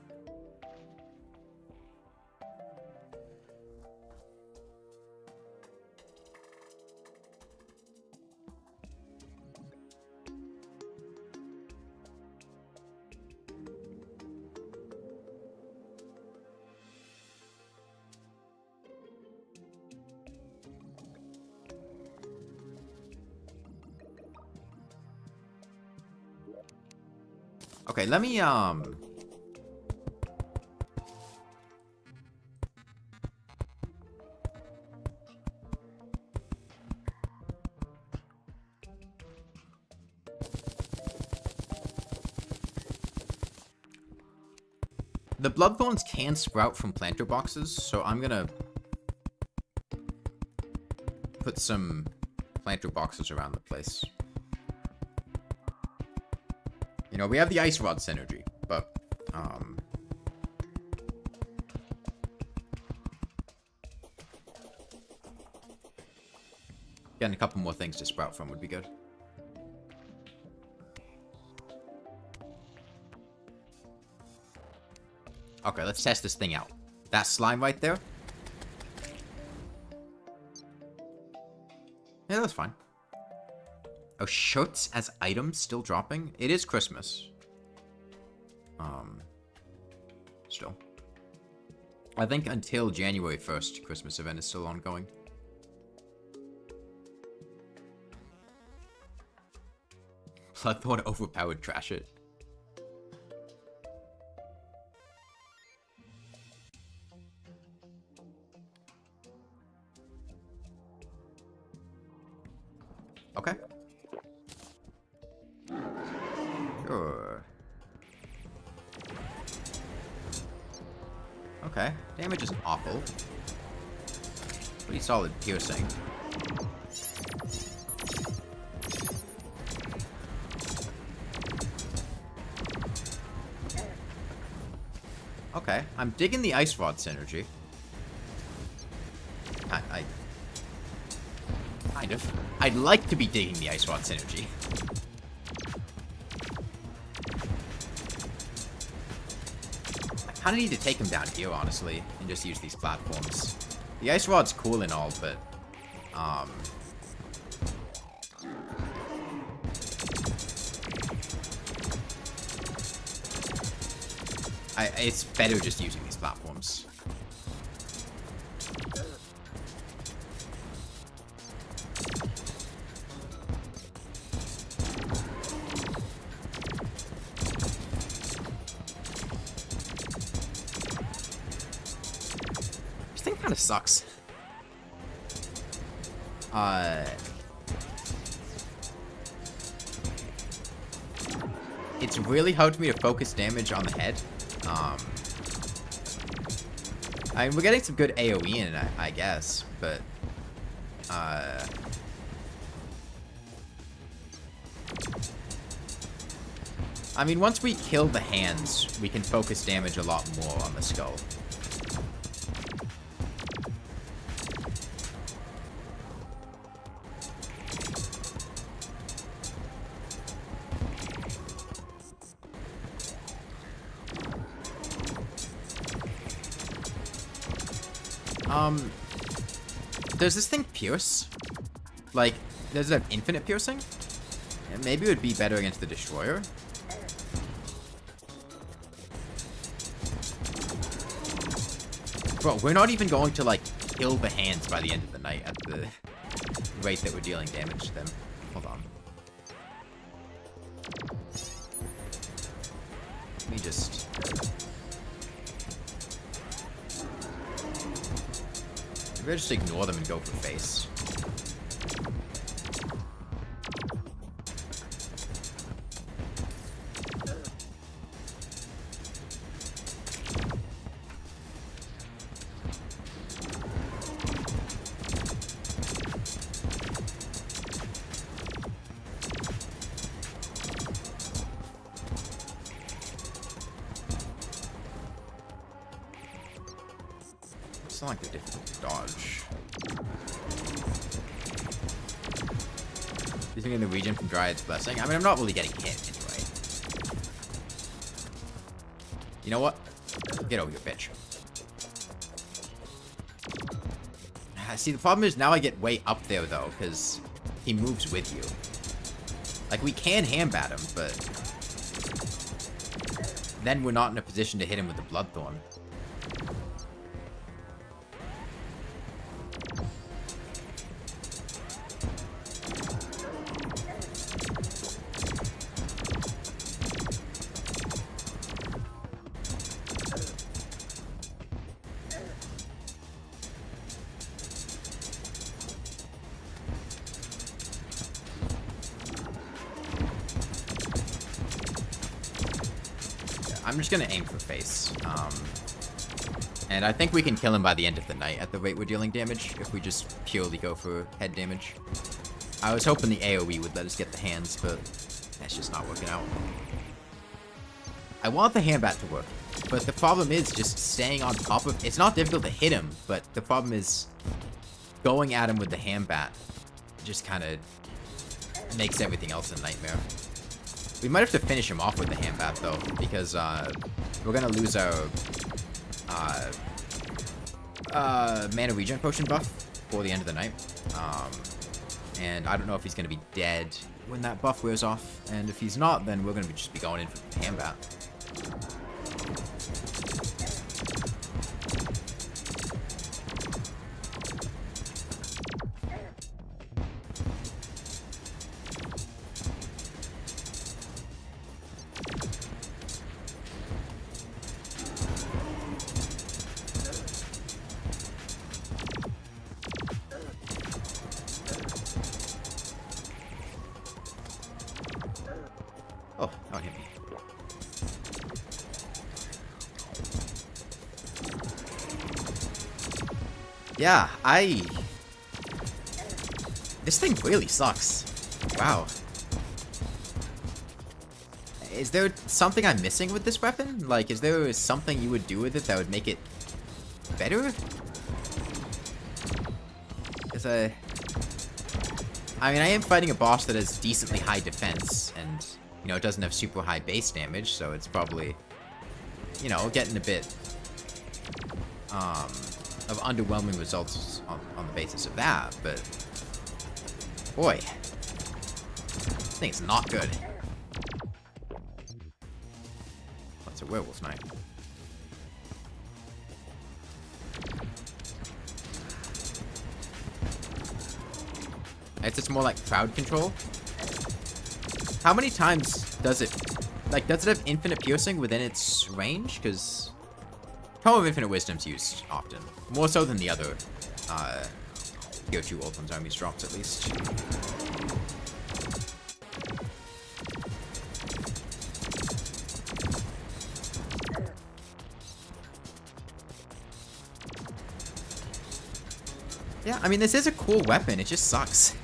Okay, let me, the bloodthorns can sprout from planter boxes, so I'm gonna put some planter boxes around the place. You know, we have the ice rod synergy, but, getting a couple more things to sprout from would be good. Okay, let's test this thing out. That slime right there? Yeah, that's fine. Oh, shirts as items still dropping? It is Christmas. Still. I think until January 1st, Christmas event is still ongoing. Bloodthorn overpowered, trash it. Okay. Sure. Okay. Damage is awful. Pretty solid piercing. Okay, I'm digging the ice rod synergy. Kind of. I'd like to be digging the ice rod synergy. I kind of need to take him down here, honestly, and just use these platforms. The ice rod's cool and all, but it's better just using these platforms. This thing kind of sucks. It's really hard for me to focus damage on the head. I mean, we're getting some good AoE in it, I guess, but I mean, once we kill the hands, we can focus damage a lot more on the skull. Does this thing pierce? Like, does it have infinite piercing? Yeah, maybe it would be better against the Destroyer. Bro, we're not even going to, like, kill the hands by the end of the night at the rate that we're dealing damage to them. Hold on. Let me just... Maybe I just ignore them and go for face. It's not like they're difficult to dodge. You think in the region from Dryad's Blessing? I mean, I'm not really getting hit anyway. You know what? Get over here, bitch. See, the problem is now I get way up there, though, because he moves with you. Like, we can handbat him, but then we're not in a position to hit him with the bloodthorn. I'm just gonna aim for face. And I think we can kill him by the end of the night at the rate we're dealing damage, if we just purely go for head damage. I was hoping the AoE would let us get the hands, but that's just not working out. I want the handbat to work, but the problem is just staying on top of... It's not difficult to hit him, but the problem is going at him with the handbat just kind of makes everything else a nightmare. We might have to finish him off with the handbat, though, because we're going to lose our mana regen potion buff for the end of the night. And I don't know if he's going to be dead when that buff wears off. And if he's not, then we're going to just be going in for the handbat. Oh, don't hit me. Yeah, This thing really sucks. Wow. Is there something I'm missing with this weapon? Like, is there something you would do with it that would make it better? Because I mean, I am fighting a boss that has decently high defense, and, you know, it doesn't have super high base damage, so it's probably, you know, getting a bit, of underwhelming results on the basis of that, but, boy, this thing's not good. That's a werewolf knight. It's more like crowd control. How many times does it, like, does it have infinite piercing within its range? Because Tome of Infinite Wisdom's used often. More so than the other, Tier 2 Old One's Armies drops, at least. Yeah, I mean, this is a cool weapon, it just sucks.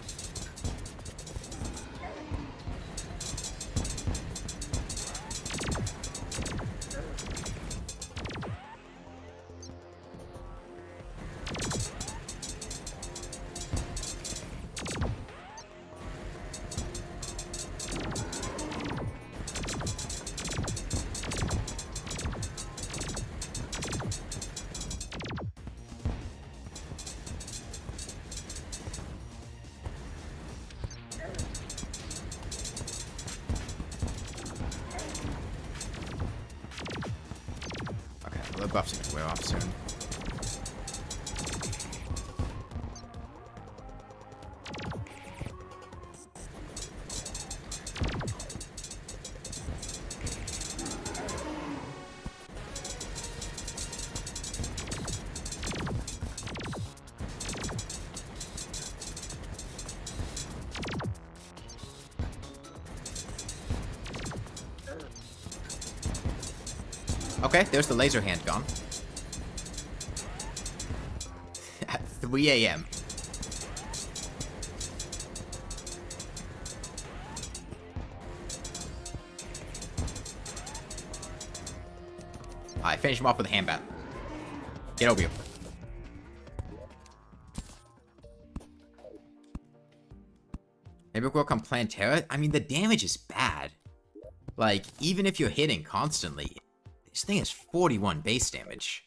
The buff's gonna wear off soon. Okay, there's the laser hand gone. At 3 a.m. Alright, finish him off with a hand bat. Get over here. Maybe we'll work on Plantera? I mean, the damage is bad. Like, even if you're hitting constantly, this thing has 41 base damage.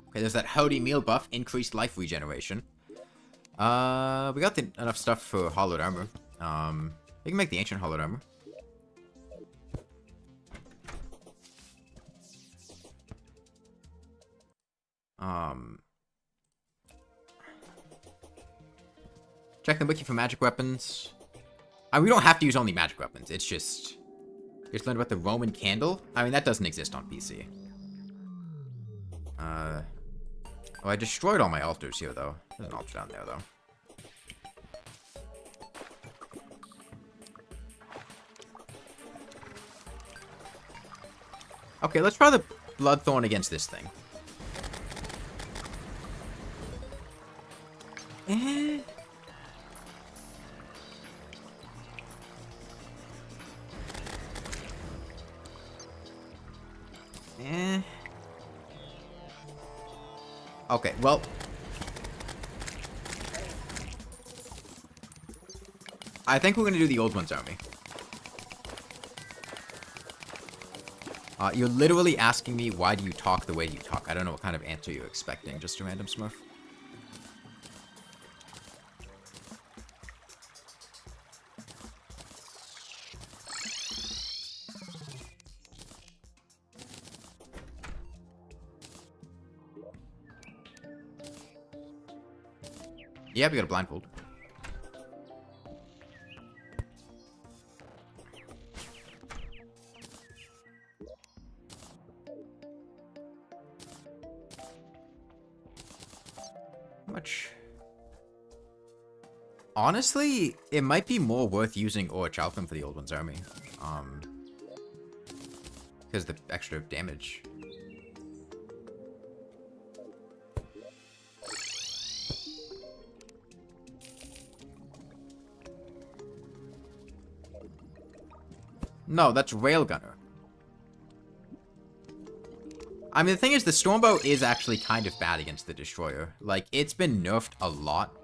Okay, there's that Howdy meal buff, increased life regeneration. We got enough stuff for hollowed armor. We can make the ancient hollowed armor. Check the wiki for magic weapons. We don't have to use only magic weapons. It's just learned about the Roman candle. I mean, that doesn't exist on PC. Oh, I destroyed all my altars here, though. There's an altar down there, though. Okay, let's try the bloodthorn against this thing. Okay, well. I think we're gonna do the old one's army. You're literally asking me, why do you talk the way you talk? I don't know what kind of answer you're expecting, just a random smurf. Yeah, we got a blindfold. How much? Honestly, it might be more worth using Orichalcum for the old one's army. Because the extra damage. No, that's Railgunner. I mean, the thing is, the Stormbow is actually kind of bad against the Destroyer. Like, it's been nerfed a lot,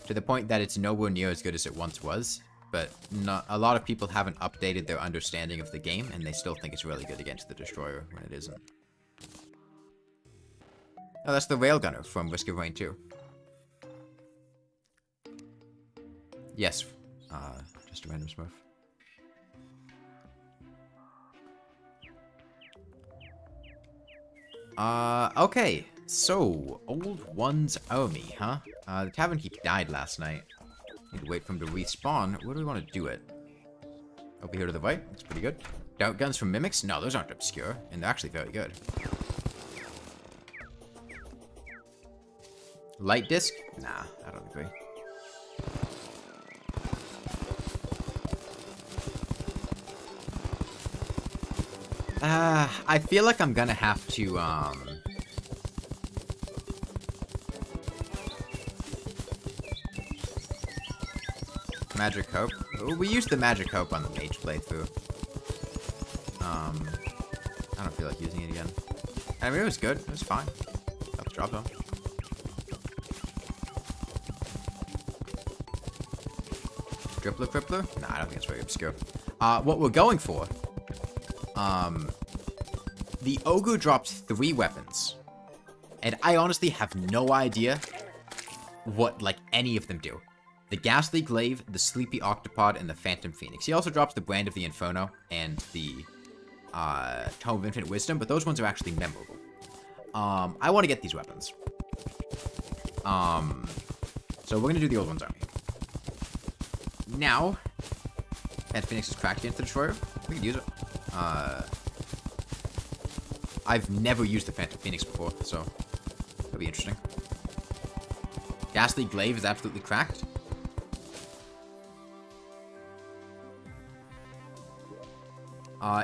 to the point that it's nowhere near as good as it once was. But a lot of people haven't updated their understanding of the game, and they still think it's really good against the Destroyer when it isn't. Oh, that's the Railgunner from Risk of Rain 2. Yes, just a random smurf. Okay. So, Old One's Army, huh? The Tavern Keep died last night. Need to wait for him to respawn. Where do we want to do it? Over here to the right. That's pretty good. Doubt guns from Mimics? No, those aren't obscure. And they're actually very good. Light disc? Nah, I don't agree. I feel like I'm gonna have to, Magic Hope. We used the Magic Hope on the Mage playthrough. I don't feel like using it again. I mean, it was good. It was fine. Got the job done. Drippler Crippler? Nah, I don't think it's very obscure. What we're going for... the Ogre drops 3 weapons. And I honestly have no idea what, like, any of them do. The Ghastly Glaive, the Sleepy Octopod, and the Phantom Phoenix. He also drops the Brand of the Inferno and the Tome of Infinite Wisdom, but those ones are actually memorable. I want to get these weapons. So we're going to do the Old One's Army. Now, Phantom Phoenix is cracked against the Destroyer. We can use it. I've never used the Phantom Phoenix before, so that'll be interesting. Ghastly Glaive is absolutely cracked.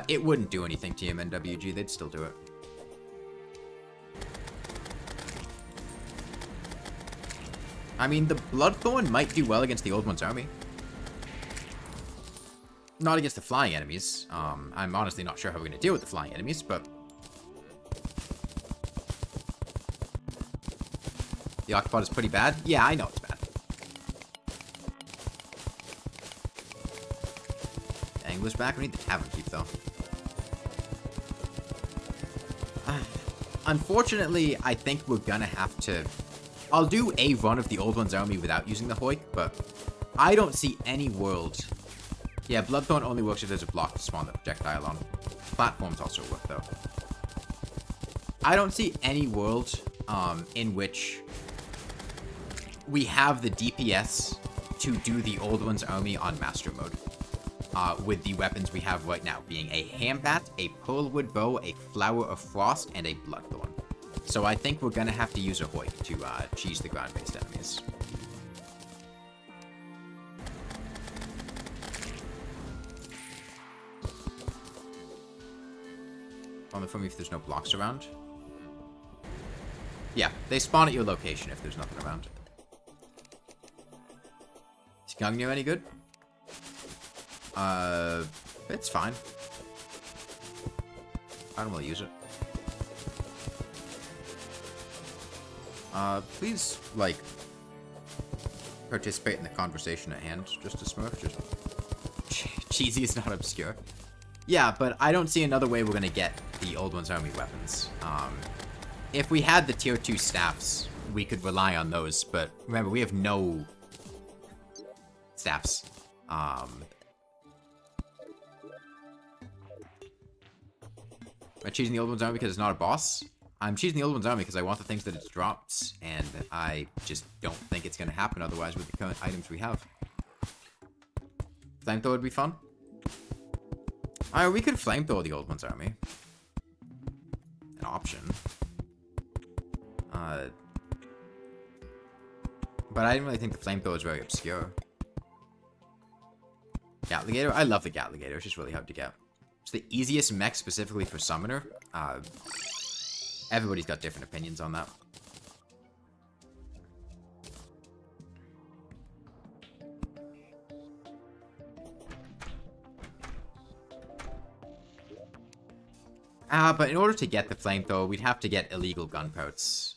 It wouldn't do anything to MNWG, they'd still do it. I mean, the Bloodthorn might do well against the Old One's Army. Not against the flying enemies. I'm honestly not sure how we're going to deal with the flying enemies, but... The Octopod is pretty bad? Yeah, I know it's bad. Angler's back. We need the Tavern Keep, though. Unfortunately, I think we're gonna have to... I'll do a run of the Old One's Army without using the Hoik, but I don't see any world... Yeah, Bloodthorn only works if there's a block to spawn the projectile on. Platforms also work, though. I don't see any world in which we have the DPS to do the Old One's Army on Master Mode. With the weapons we have right now, being a Hambat, a Pearlwood Bow, a Flower of Frost, and a Bloodthorn. So I think we're gonna have to use a Hoik to cheese the ground-based enemies. On the phone if there's no blocks around. Yeah, they spawn at your location if there's nothing around. Is Gungnir any good? It's fine. I don't really use it. Please, like, participate in the conversation at hand, just a smurf, just... Cheesy is not obscure. Yeah, but I don't see another way we're gonna get the Old One's Army weapons. If we had the tier 2 staffs, we could rely on those, but remember, we have no staffs. Am I choosing the Old One's Army because it's not a boss? I'm choosing the Old One's Army because I want the things that it drops, and I just don't think it's going to happen otherwise with the current items we have. Flamethrower would be fun. Alright, we could flamethrower the Old One's Army. An option. But I didn't really think the flamethrower was very obscure. Gatligator? I love the Gatligator. It's just really hard to get. It's the easiest mech specifically for Summoner. Everybody's got different opinions on that. But in order to get the flamethrower, we'd have to get illegal gun parts.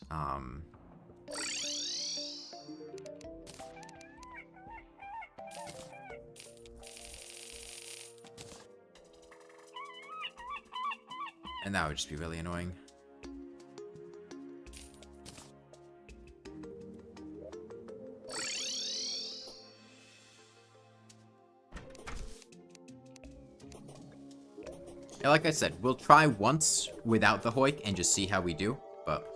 And that would just be really annoying. Yeah, like I said, we'll try once without the Hoik and just see how we do, but,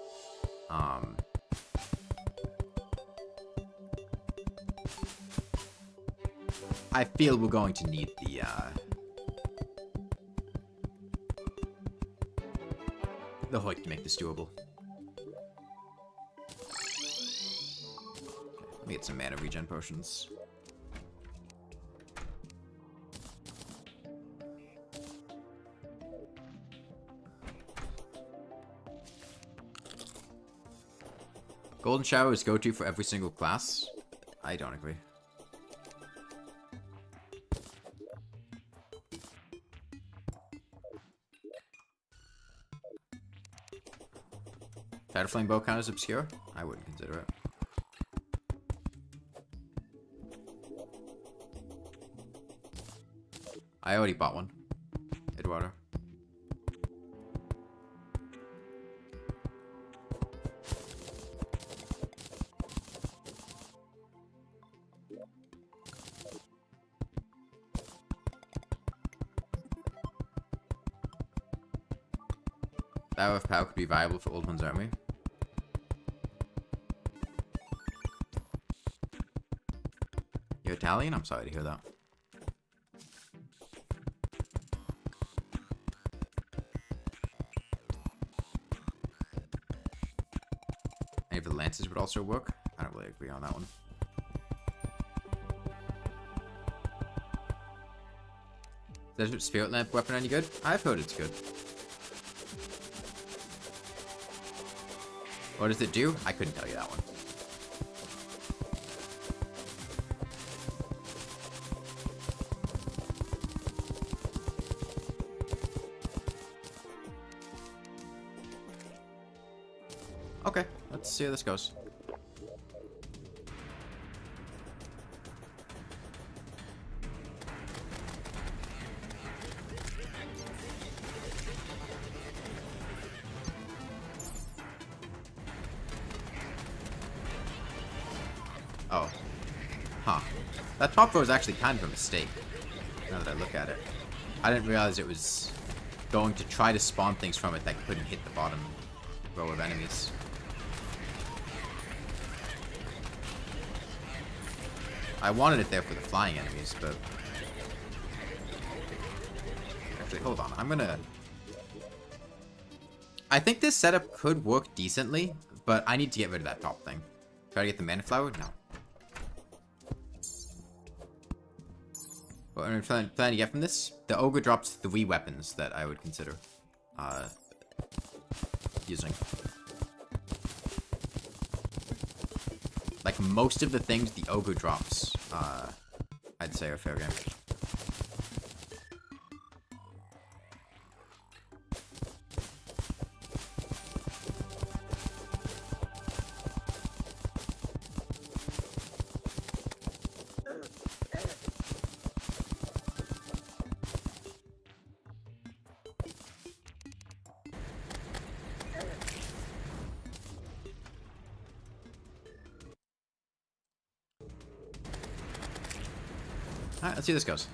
I feel we're going to need the Hoik to make this doable. Let me get some mana regen potions. Golden Shower is go-to for every single class? I don't agree. Flame bow count as obscure? I wouldn't consider it. I already bought one. Eduardo. Tower of Power could be viable for Old One's army. You're Italian? I'm sorry to hear that. Any of the lances would also work. I don't really agree on that one. Desert Spirit Lamp weapon any good? I've heard it's good. What does it do? I couldn't tell you that one. Okay, let's see how this goes. Oh. Huh. That top row is actually kind of a mistake, now that I look at it. I didn't realize it was going to try to spawn things from it that couldn't hit the bottom row of enemies. I wanted it there for the flying enemies, but... Actually, hold on. I'm gonna... I think this setup could work decently, but I need to get rid of that top thing. Try to get the mana flower? No. What I'm trying to get from this? The ogre drops 3 weapons that I would consider using. Like, most of the things the ogre drops, I'd say are fair game. Alright, let's see how this goes.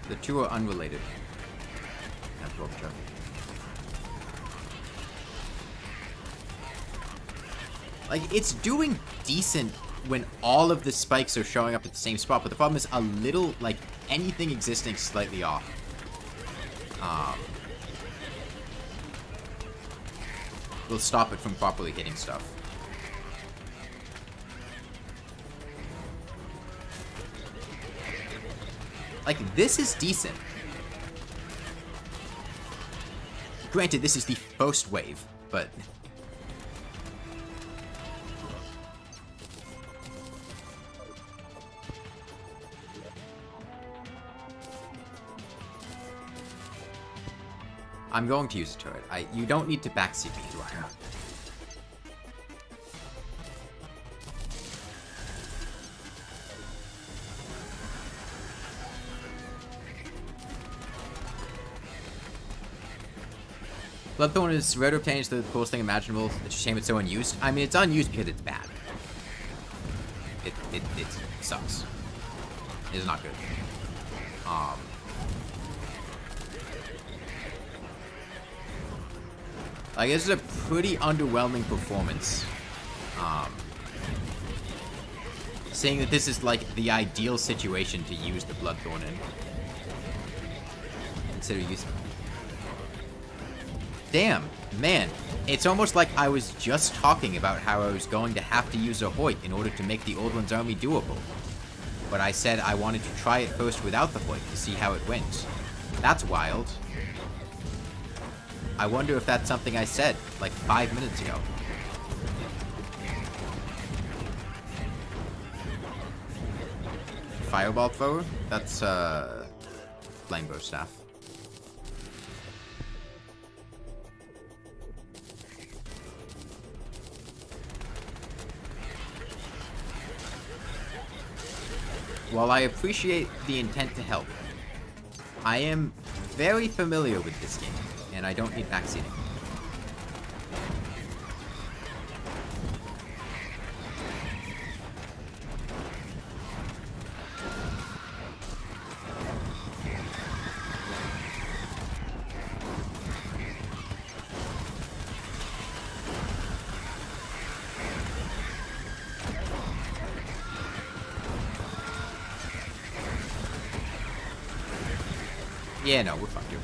The two are unrelated. That's both true. Like, it's doing decent when all of the spikes are showing up at the same spot, but the problem is a little, like, anything existing slightly off. will stop it from properly hitting stuff. Like, this is decent. Granted, this is the first wave, but... I'm going to use a turret. You don't need to backseat me, Dwyer. Bloodthorn is rare to obtain. It's the coolest thing imaginable. It's a shame it's so unused. I mean, it's unused because it's bad. It sucks. It's not good. Like, this is a pretty underwhelming performance. Saying that this is, like, the ideal situation to use the Bloodthorn in. Consider using... Damn, man. It's almost like I was just talking about how I was going to have to use a Hoyt in order to make the Oldlands army doable. But I said I wanted to try it first without the Hoyt to see how it went. That's wild. I wonder if that's something I said, like, 5 minutes ago. Fireball thrower? That's, Flamebow staff. While I appreciate the intent to help, I am very familiar with this game, and I don't need backseating. Yeah, no, we're fucked here.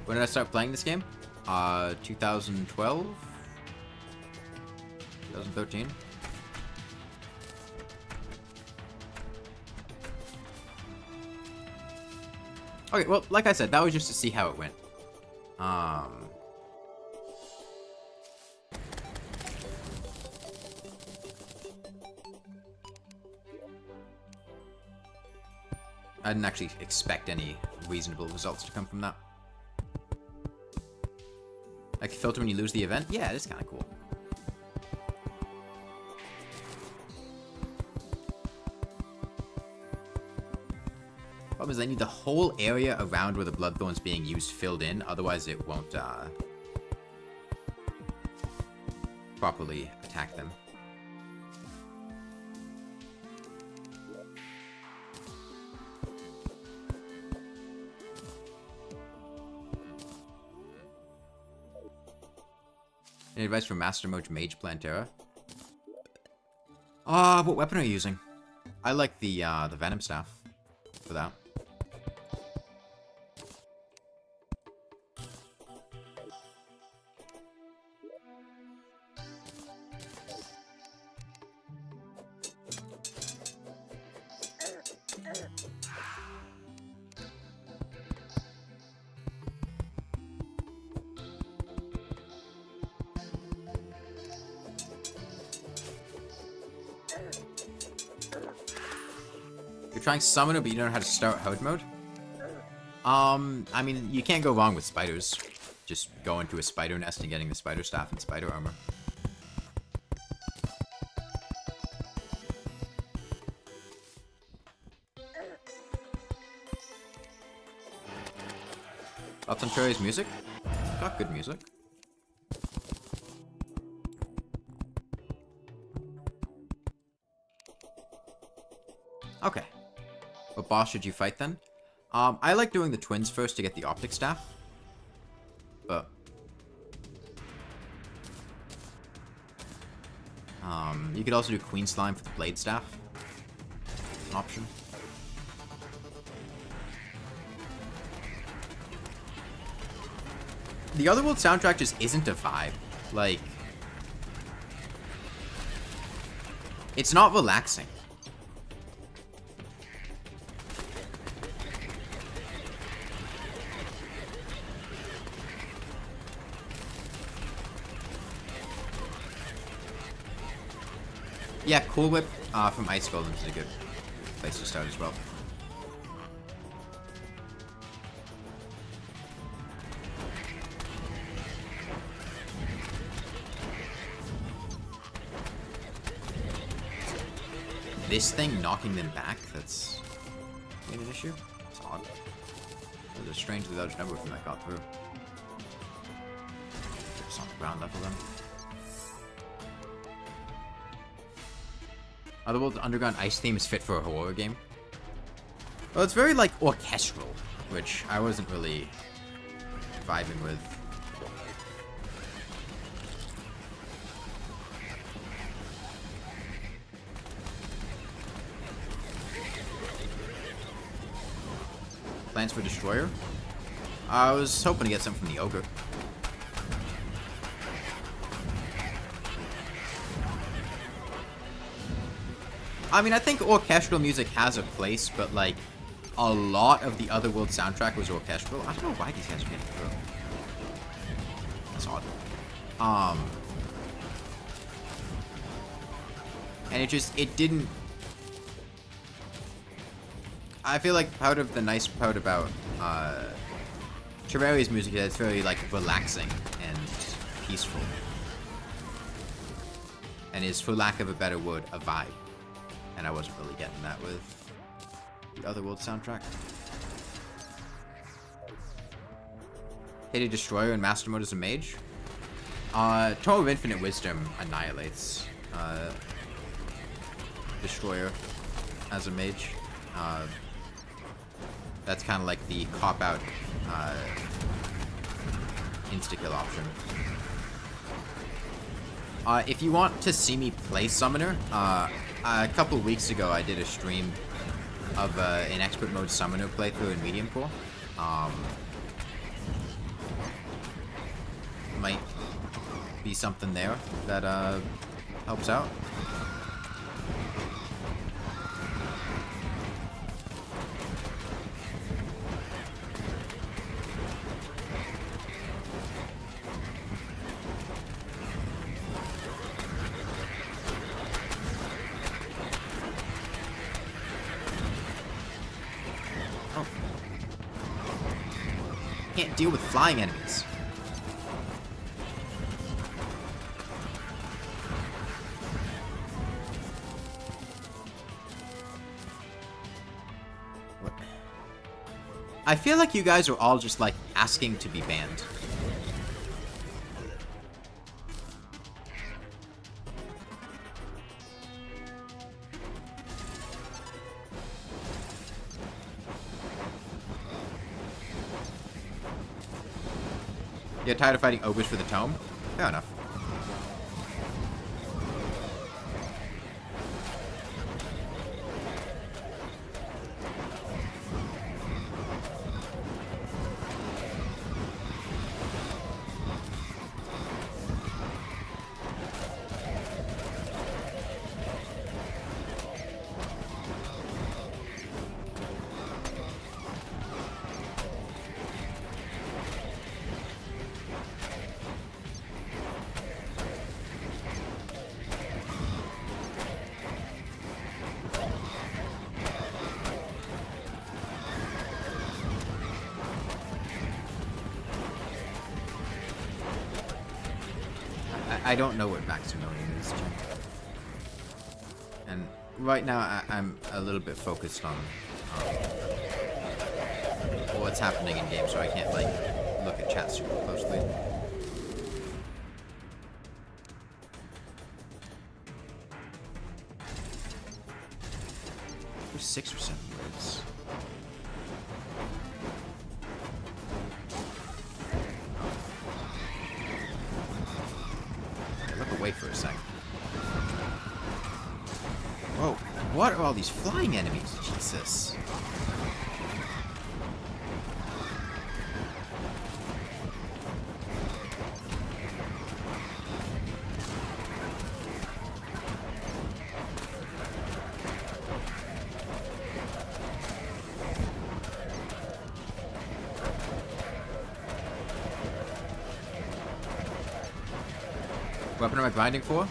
When did I start playing this game? 2012? 2013? Okay, well, like I said, that was just to see how it went. I didn't actually expect any reasonable results to come from that. Like, filter when you lose the event? Yeah, it is kind of cool. Problem is I need the whole area around where the Bloodthorn's being used filled in, otherwise it won't, properly attack them. Any advice for Master Mode Mage Plantera? What weapon are you using? I like the Venom Staff for that. You're trying Summoner, but you don't know how to start hardmode? I mean, you can't go wrong with spiders. Just go into a spider nest and getting the spider staff and spider armor. Thoughts on Terraria's music? It's got good music. Okay. What boss should you fight then? I like doing the twins first to get the optic staff. But you could also do Queen Slime for the blade staff. An option. the Otherworld soundtrack just isn't a vibe. Like, it's not relaxing. Yeah, Cool Whip from Ice Golem is a good place to start as well. This thing knocking them back, that's an issue? It's odd. There's a strangely large number of them that got through. Just on the ground level then. Otherworld Underground Ice theme is fit for a horror game. Well, it's very, like, orchestral, which I wasn't really vibing with. Plans for Destroyer? I was hoping to get some from the Ogre. I mean, I think orchestral music has a place, but, like, a lot of the Otherworld soundtrack was orchestral. I don't know why these guys are getting through. That's odd. And it didn't... I feel like part of the nice part about Terraria's music is it's very, like, relaxing and peaceful. And is, for lack of a better word, a vibe. And I wasn't really getting that with the Otherworld soundtrack. Hidden Destroyer and Master Mode as a mage. Tome of Infinite Wisdom annihilates Destroyer as a mage. That's kind of like the cop-out insta-kill option. If you want to see me play Summoner, a couple weeks ago I did a stream of an expert mode Summoner playthrough in Medium Core. Might be something there that helps out. Can't deal with flying enemies. What? I feel like you guys are all just like asking to be banned. You're tired of fighting ogres for the tome? Fair enough. I don't know what Maximilian is, Jim. And right now, I'm a little bit focused on what's happening in game, so I can't, like, look at chat super closely. There's 6 or 7 words. Wait for a second. Whoa, what are all these flying enemies? Jesus. weapon am I grinding for?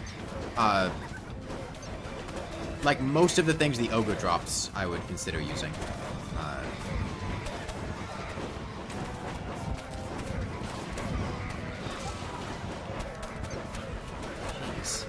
Like most of the things the ogre drops, I would consider using. Jeez.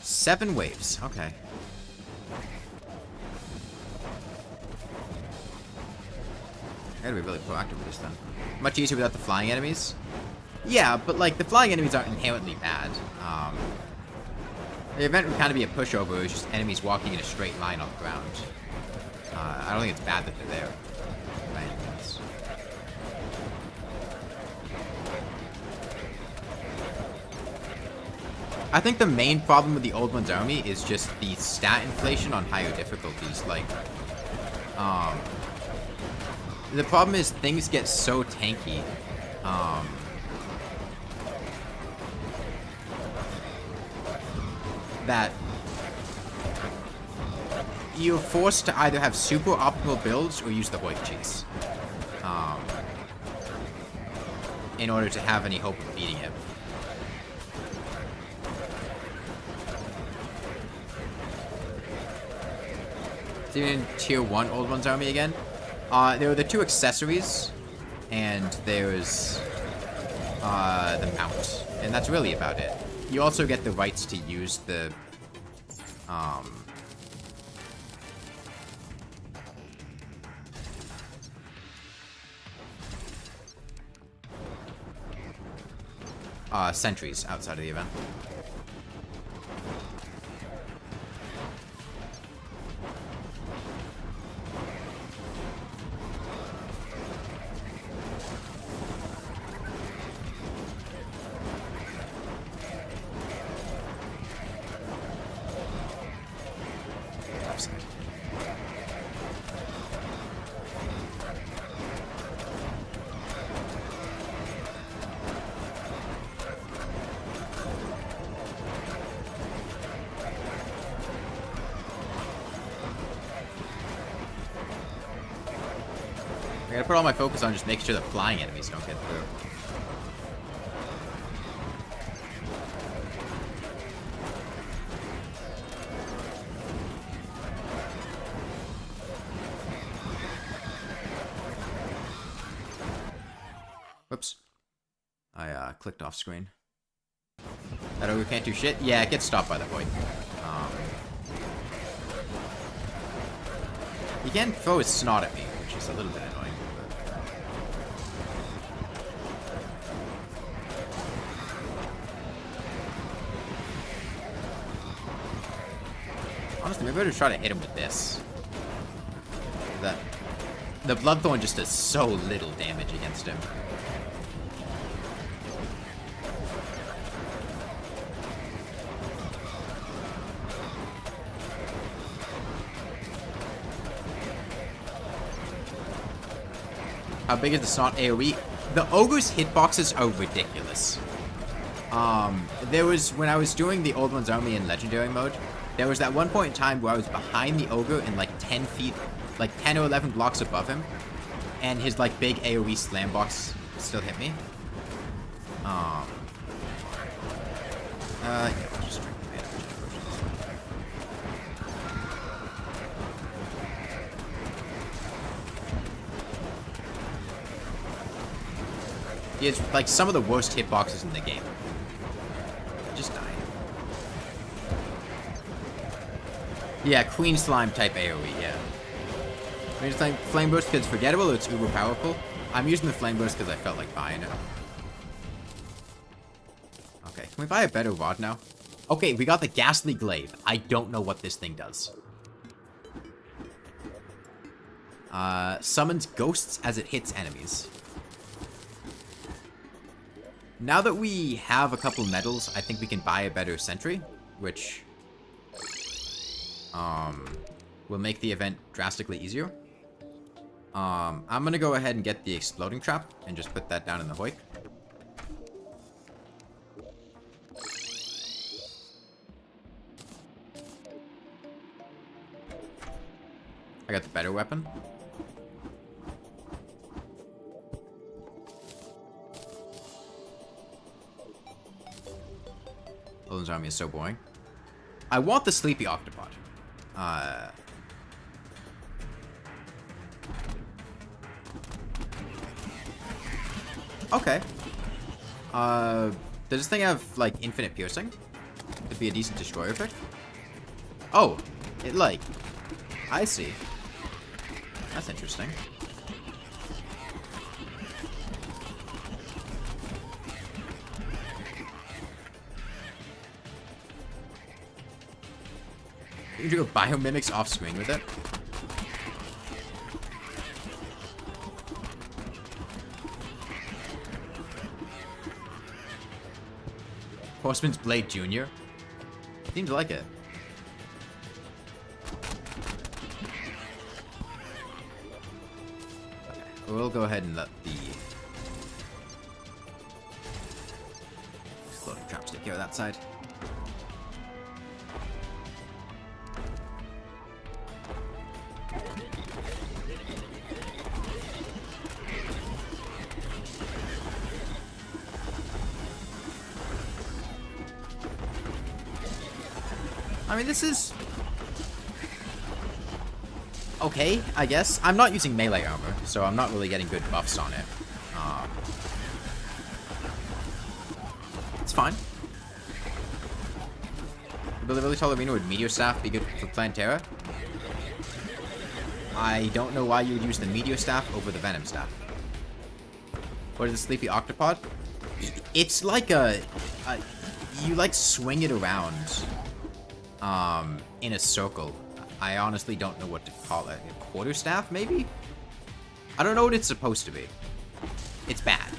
Seven waves. Okay. I gotta be really proactive with this then. Much easier without the flying enemies. Yeah, but like the flying enemies aren't inherently bad. The event would kind of be a pushover. It's just enemies walking in a straight line on the ground. I don't think it's bad that they're there. By any means. I think the main problem with the Old One's army is just the stat inflation on higher difficulties. Like, the problem is things get so tanky. That you're forced to either have super optimal builds or use the white cheese. In order to have any hope of beating it. Even tier 1 Old One's army again. There were the 2 accessories, and there's the mount, and that's really about it. You also get the rights to use the sentries outside of the event. I gotta put all my focus on just making sure the flying enemies don't get through. Whoops. I clicked off screen. That ogre can't do shit? Yeah, it gets stopped by the void. He can throw his snot at me, which is a little bit annoying. Honestly, maybe I better try to hit him with this. The bloodthorn just does so little damage against him. How big is the snot AoE? The ogre's hitboxes are ridiculous. There was, when I was doing the Old One's army in legendary mode, there was that one point in time where I was behind the ogre and like 10 feet, like 10 or 11 blocks above him, and his like big AoE slam box still hit me. Yeah, I'll just drink the mana potions. He has like some of the worst hitboxes in the game. Just die. Yeah, Queen Slime type AoE, yeah. I'm using Flame Burst because it's forgettable or it's uber powerful. I'm using the Flame Burst because I felt like buying it. Okay, can we buy a better rod now? Okay, we got the Ghastly Glaive. I don't know what this thing does. Summons ghosts as it hits enemies. Now that we have a couple medals, I think we can buy a better sentry, which will make the event drastically easier. I'm gonna go ahead and get the exploding trap and just put that down in the hoik. I got the better weapon. Odin's army is so boring. I want the sleepy octopod. Okay. Does this thing have, like, infinite piercing? Could be a decent destroyer pick. Oh, it, like... I see. That's interesting. You can do biomimics off screen with it. Horseman's Blade Jr. Seems like it. Okay, we'll go ahead and let the exploding traps take care of that side. I mean, this is okay, I guess. I'm not using melee armor, so I'm not really getting good buffs on it. It's fine. Will the really tall arena would Meteor Staff be good for Plantera? I don't know why you would use the Meteor Staff over the Venom Staff. What is the Sleepy Octopod? It's like you like swing it around in a circle. I honestly don't know what to call it. A quarterstaff, maybe? I don't know what it's supposed to be. It's bad.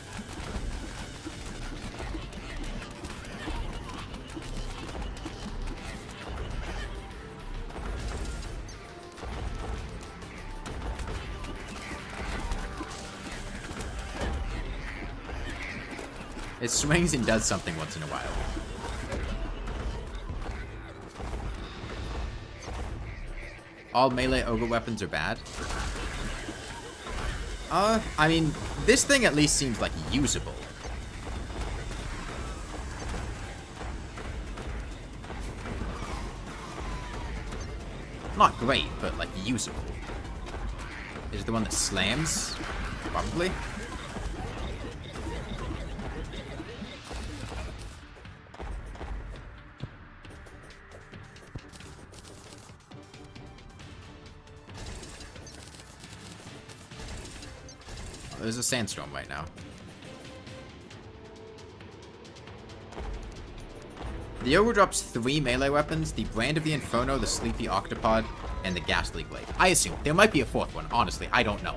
It swings and does something once in a while. All melee ogre weapons are bad. I mean, this thing at least seems like usable. Not great, but like usable. Is it the one that slams? Probably. There's a sandstorm right now. The ogre drops 3 melee weapons: the Brand of the Inferno, the Sleepy Octopod, and the Ghastly Blade. I assume. There might be a 4th one, honestly. I don't know.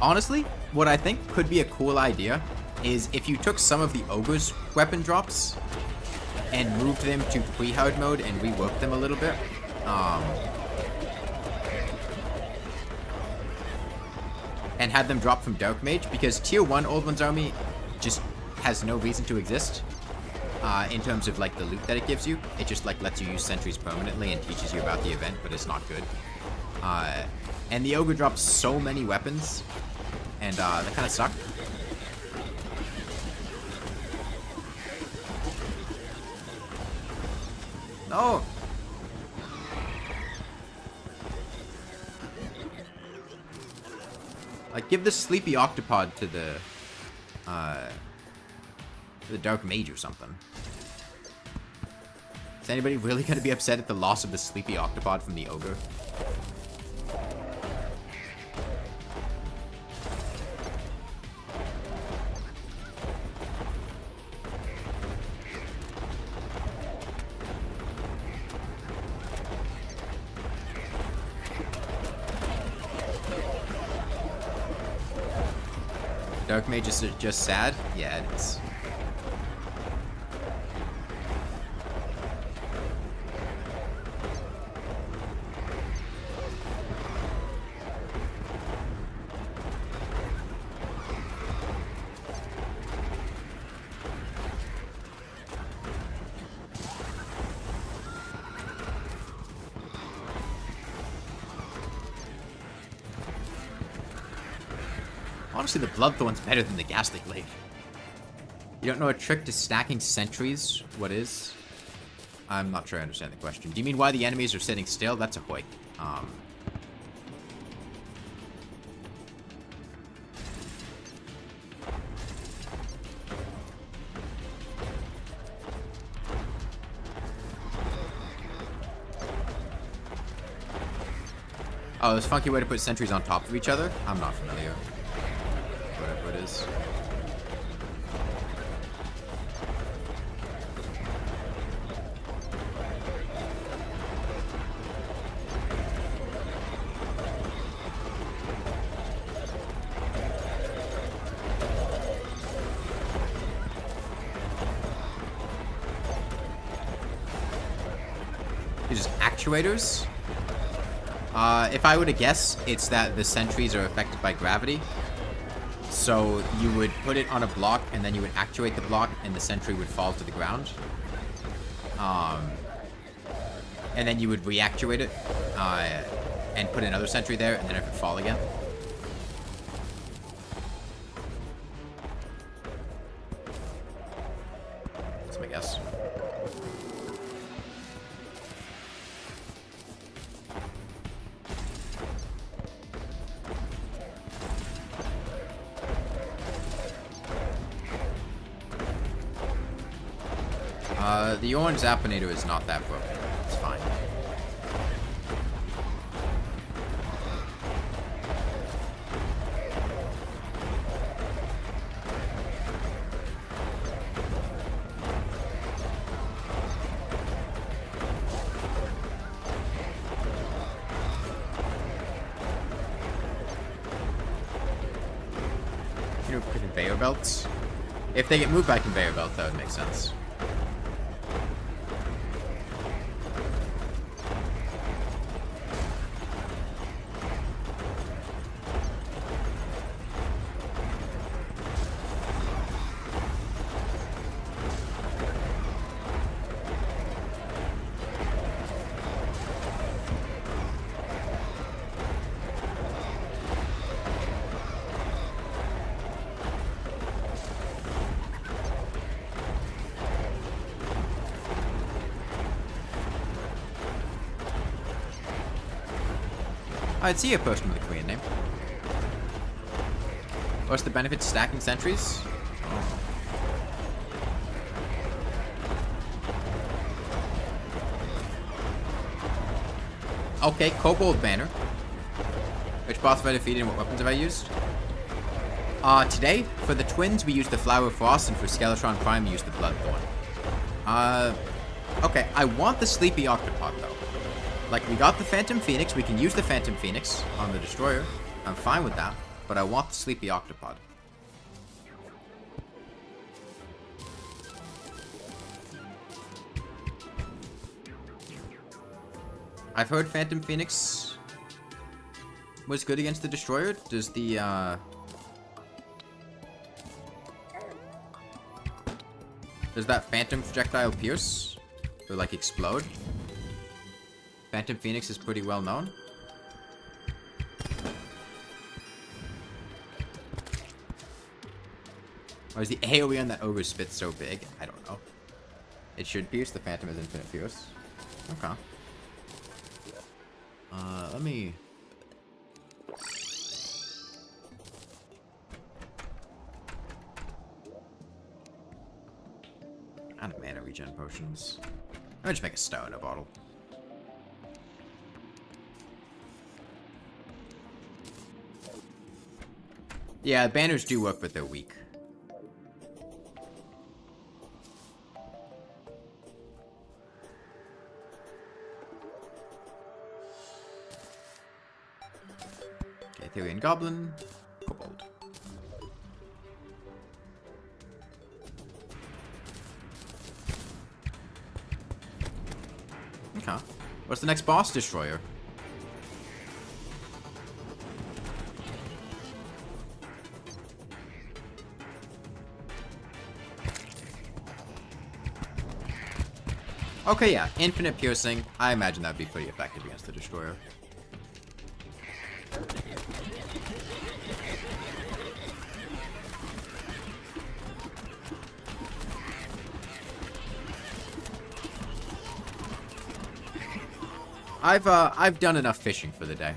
Honestly, what I think could be a cool idea is if you took some of the ogre's weapon drops and moved them to pre-hard mode and reworked them a little bit. And had them drop from Dark Mage, because Tier 1 Old One's Army just has no reason to exist in terms of like the loot that it gives you. It just like lets you use sentries permanently and teaches you about the event, but it's not good. And the Ogre drops so many weapons, and that kind of suck. No! Like, give the Sleepy Octopod to the Dark Mage or something. Is anybody really going to be upset at the loss of the Sleepy Octopod from the Ogre? Dark Mage is just sad? Yeah, it is. Honestly, the bloodthorn's better than the ghastly glaive. You don't know a trick to stacking sentries? What is? I'm not sure I understand the question. Do you mean why the enemies are sitting still? That's a hoik. Oh, this funky way to put sentries on top of each other? I'm not familiar. Whatever it is. These are actuators? If I were to guess, it's that the sentries are affected by gravity. So you would put it on a block, and then you would actuate the block, and the sentry would fall to the ground. And then you would reactuate it, and put another sentry there, and then it would fall again. That's my guess. The orange Zappinator is not that broken. It's fine. You know, conveyor belts? If they get moved by conveyor belts, that would make sense. I'd see a person with a Korean name. What's the benefit to stacking sentries? Okay, Kobold Banner. Which boss have I defeated and what weapons have I used? Today, for the twins, we used the Flower of Frost, and for Skeletron Prime, we used the Bloodthorn. Okay, I want the Sleepy Octopod, though. Like, we got the Phantom Phoenix, we can use the Phantom Phoenix on the Destroyer. I'm fine with that, but I want the Sleepy Octopod. I've heard Phantom Phoenix was good against the Destroyer. Does the, does that Phantom projectile pierce? Or, like, explode? Phantom Phoenix is pretty well known. Or is the AoE on that Ogre Spit so big? I don't know. It should pierce. The Phantom is infinite pierce. Okay. Let me... And mana regen potions. I'll just make a stout in a bottle. Yeah, banners do work, but they're weak. Okay, Ethereal Goblin. Kobold. Okay. What's the next boss? Destroyer. Okay, yeah, infinite piercing. I imagine that'd be pretty effective against the Destroyer. I've done enough fishing for the day.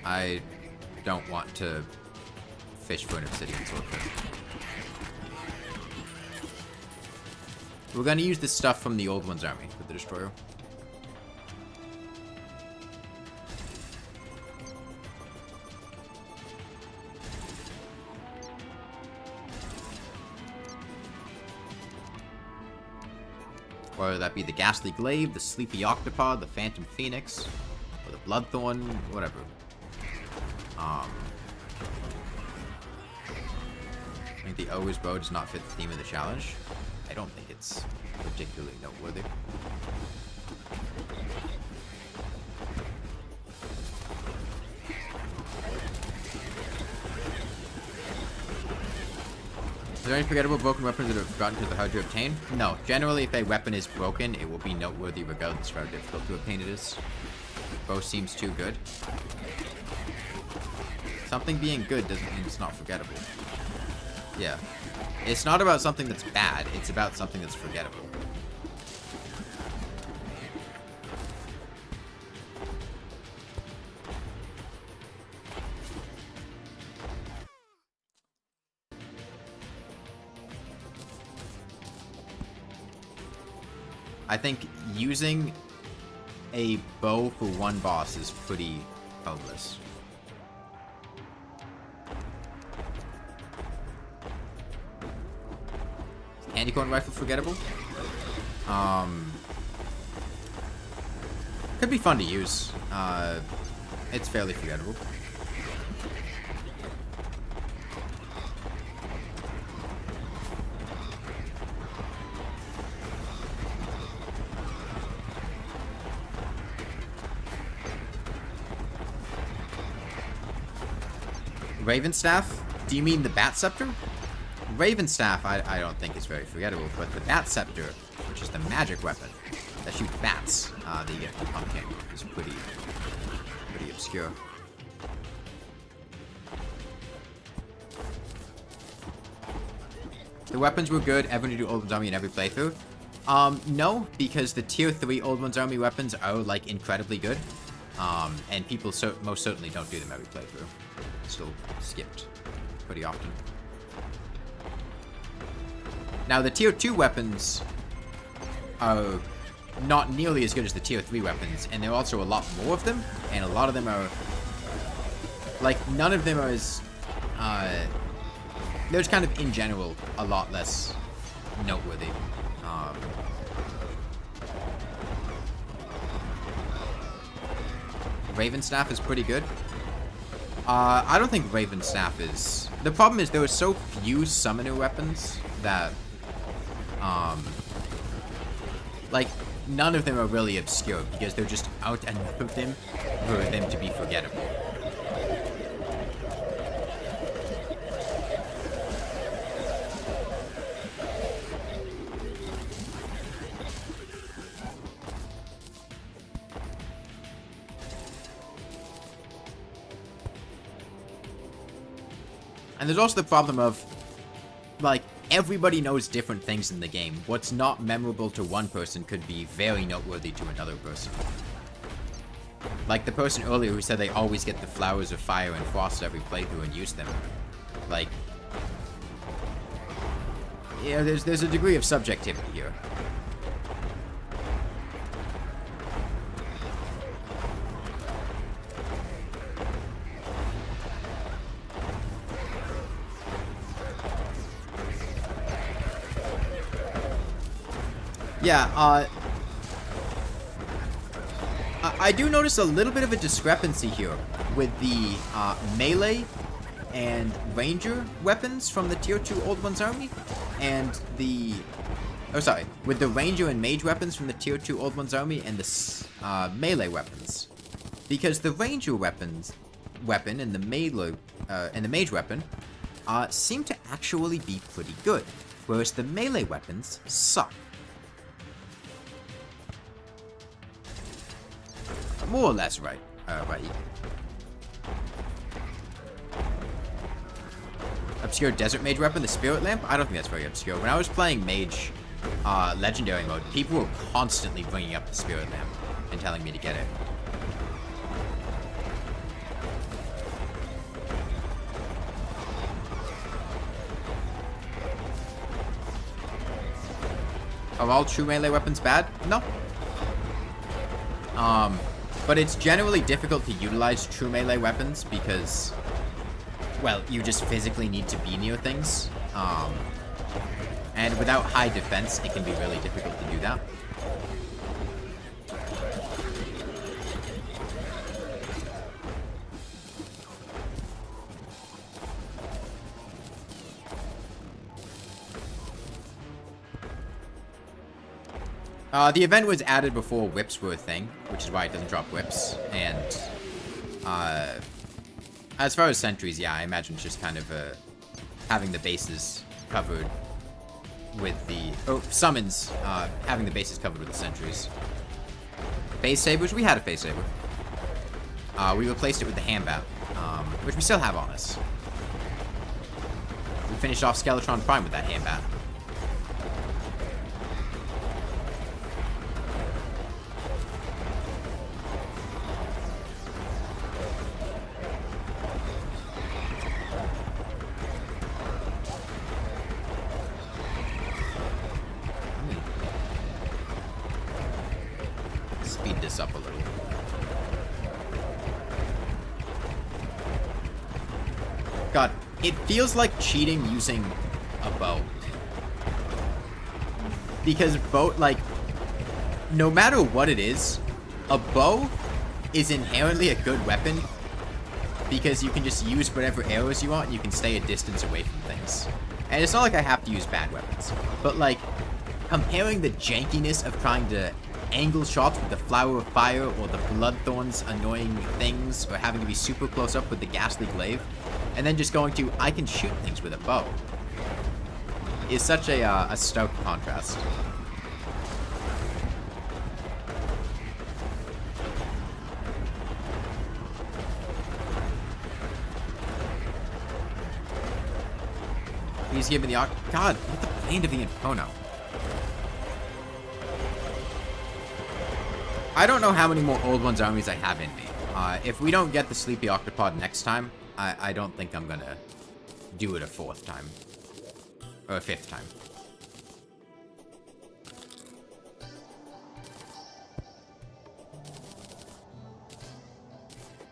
I don't want to fish for an obsidian swordfish. We're gonna use the stuff from the Old One's army with the destroyer. Whether that be the Ghastly Glaive, the Sleepy Octopod, the Phantom Phoenix, or the Bloodthorn, whatever. I think the Ogre's Bow does not fit the theme of the challenge. I don't think it's particularly noteworthy. Is there any forgettable broken weapons that have gotten to the hard to obtain? No. Generally, if a weapon is broken, it will be noteworthy regardless of how difficult to obtain it is. Bow seems too good. Something being good doesn't mean it's not forgettable. Yeah. It's not about something that's bad, it's about something that's forgettable. I think using a bow for one boss is pretty homeless. Candy-corn rifle forgettable? Could be fun to use. It's fairly forgettable. Ravenstaff? Do you mean the Bat Scepter? Ravenstaff, I don't think is very forgettable, but the Bat Scepter, which is the magic weapon that shoots bats that you get from Pumpkin, is pretty obscure. The weapons were good. Everyone to do Old One's Army in every playthrough. No, because the tier 3 Old One's Army weapons are like incredibly good, and people most certainly don't do them every playthrough. Still skipped pretty often. Now, the tier 2 weapons are not nearly as good as the tier 3 weapons, and there are also a lot more of them, and a lot of them are, like, none of them are as, they're just kind of, in general, a lot less noteworthy. Ravenstaff is pretty good. I don't think Ravenstaff is... The problem is there are so few summoner weapons that, like, none of them are really obscure because they're just out enough of them for them to be forgettable. And there's also the problem of, like, everybody knows different things in the game. What's not memorable to one person could be very noteworthy to another person. Like the person earlier who said they always get the Flowers of Fire and Frost every playthrough and use them. Like, yeah, there's a degree of subjectivity here. Yeah, I do notice a little bit of a discrepancy here with the melee and ranger weapons from the tier 2 Old One's Army, and the... Oh, sorry. With the ranger and mage weapons from the tier 2 Old One's Army and the melee weapons. Because the ranger weapon and the melee and the mage weapon seem to actually be pretty good, whereas the melee weapons suck. More or less right. Right. Obscure desert mage weapon, the spirit lamp? I don't think that's very obscure. When I was playing mage legendary mode, people were constantly bringing up the spirit lamp and telling me to get it. Are all true melee weapons bad? No. But it's generally difficult to utilize true melee weapons because, well, you just physically need to be near things. And without high defense, it can be really difficult to do that. The event was added before whips were a thing, which is why it doesn't drop whips. And as far as sentries, yeah, I imagine it's just kind of having the bases covered with the summons, having the bases covered with the sentries. Phase sabers, we had a phase saber. We replaced it with the handbat, which we still have on us. We finished off Skeletron Prime with that handbat. Speed this up a little. God, it feels like cheating using a bow. Because bow, like, no matter what it is, a bow is inherently a good weapon because you can just use whatever arrows you want and you can stay a distance away from things. And it's not like I have to use bad weapons, but like, comparing the jankiness of trying to angle shots with the Flower of Fire or the Bloodthorn's annoying things, or having to be super close up with the Ghastly Glaive, and then just going to, I can shoot things with a bow, is such a stark contrast. He's giving the God, what the Plane of the Inferno? I don't know how many more Old Ones armies I have in me. If we don't get the Sleepy Octopod next time, I don't think I'm gonna do it a fourth time. Or a fifth time.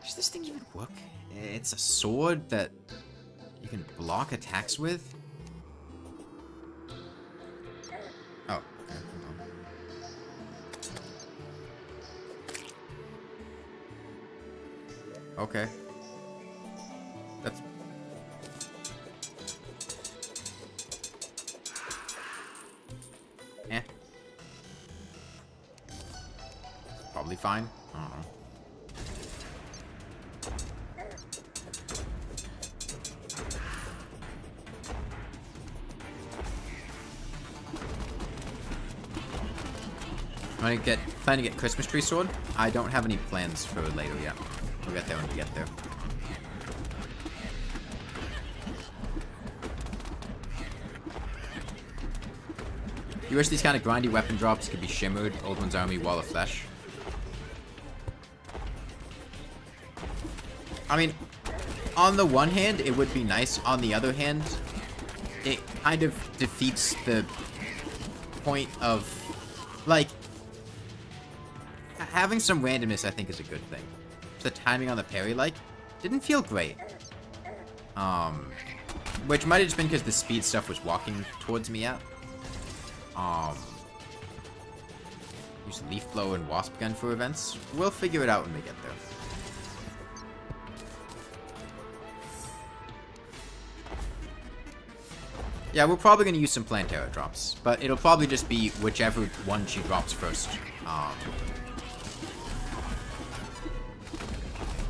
Does this thing even work? It's a sword that you can block attacks with? Oh. Okay. That's... Eh. Probably fine. I don't know. Plan to get Christmas Tree Sword. I don't have any plans for later yet. We'll get there when we get there. You wish these kind of grindy weapon drops could be shimmered, Old One's Army, Wall of Flesh. I mean, on the one hand, it would be nice. On the other hand, it kind of defeats the point of, like, having some randomness, I think, is a good thing. The timing on the parry, like, didn't feel great. Which might have just been because the speed stuff was walking towards me at. Use Leaf Blower and Wasp Gun for events. We'll figure it out when we get there. Yeah, we're probably going to use some Plantera drops, but it'll probably just be whichever one she drops first.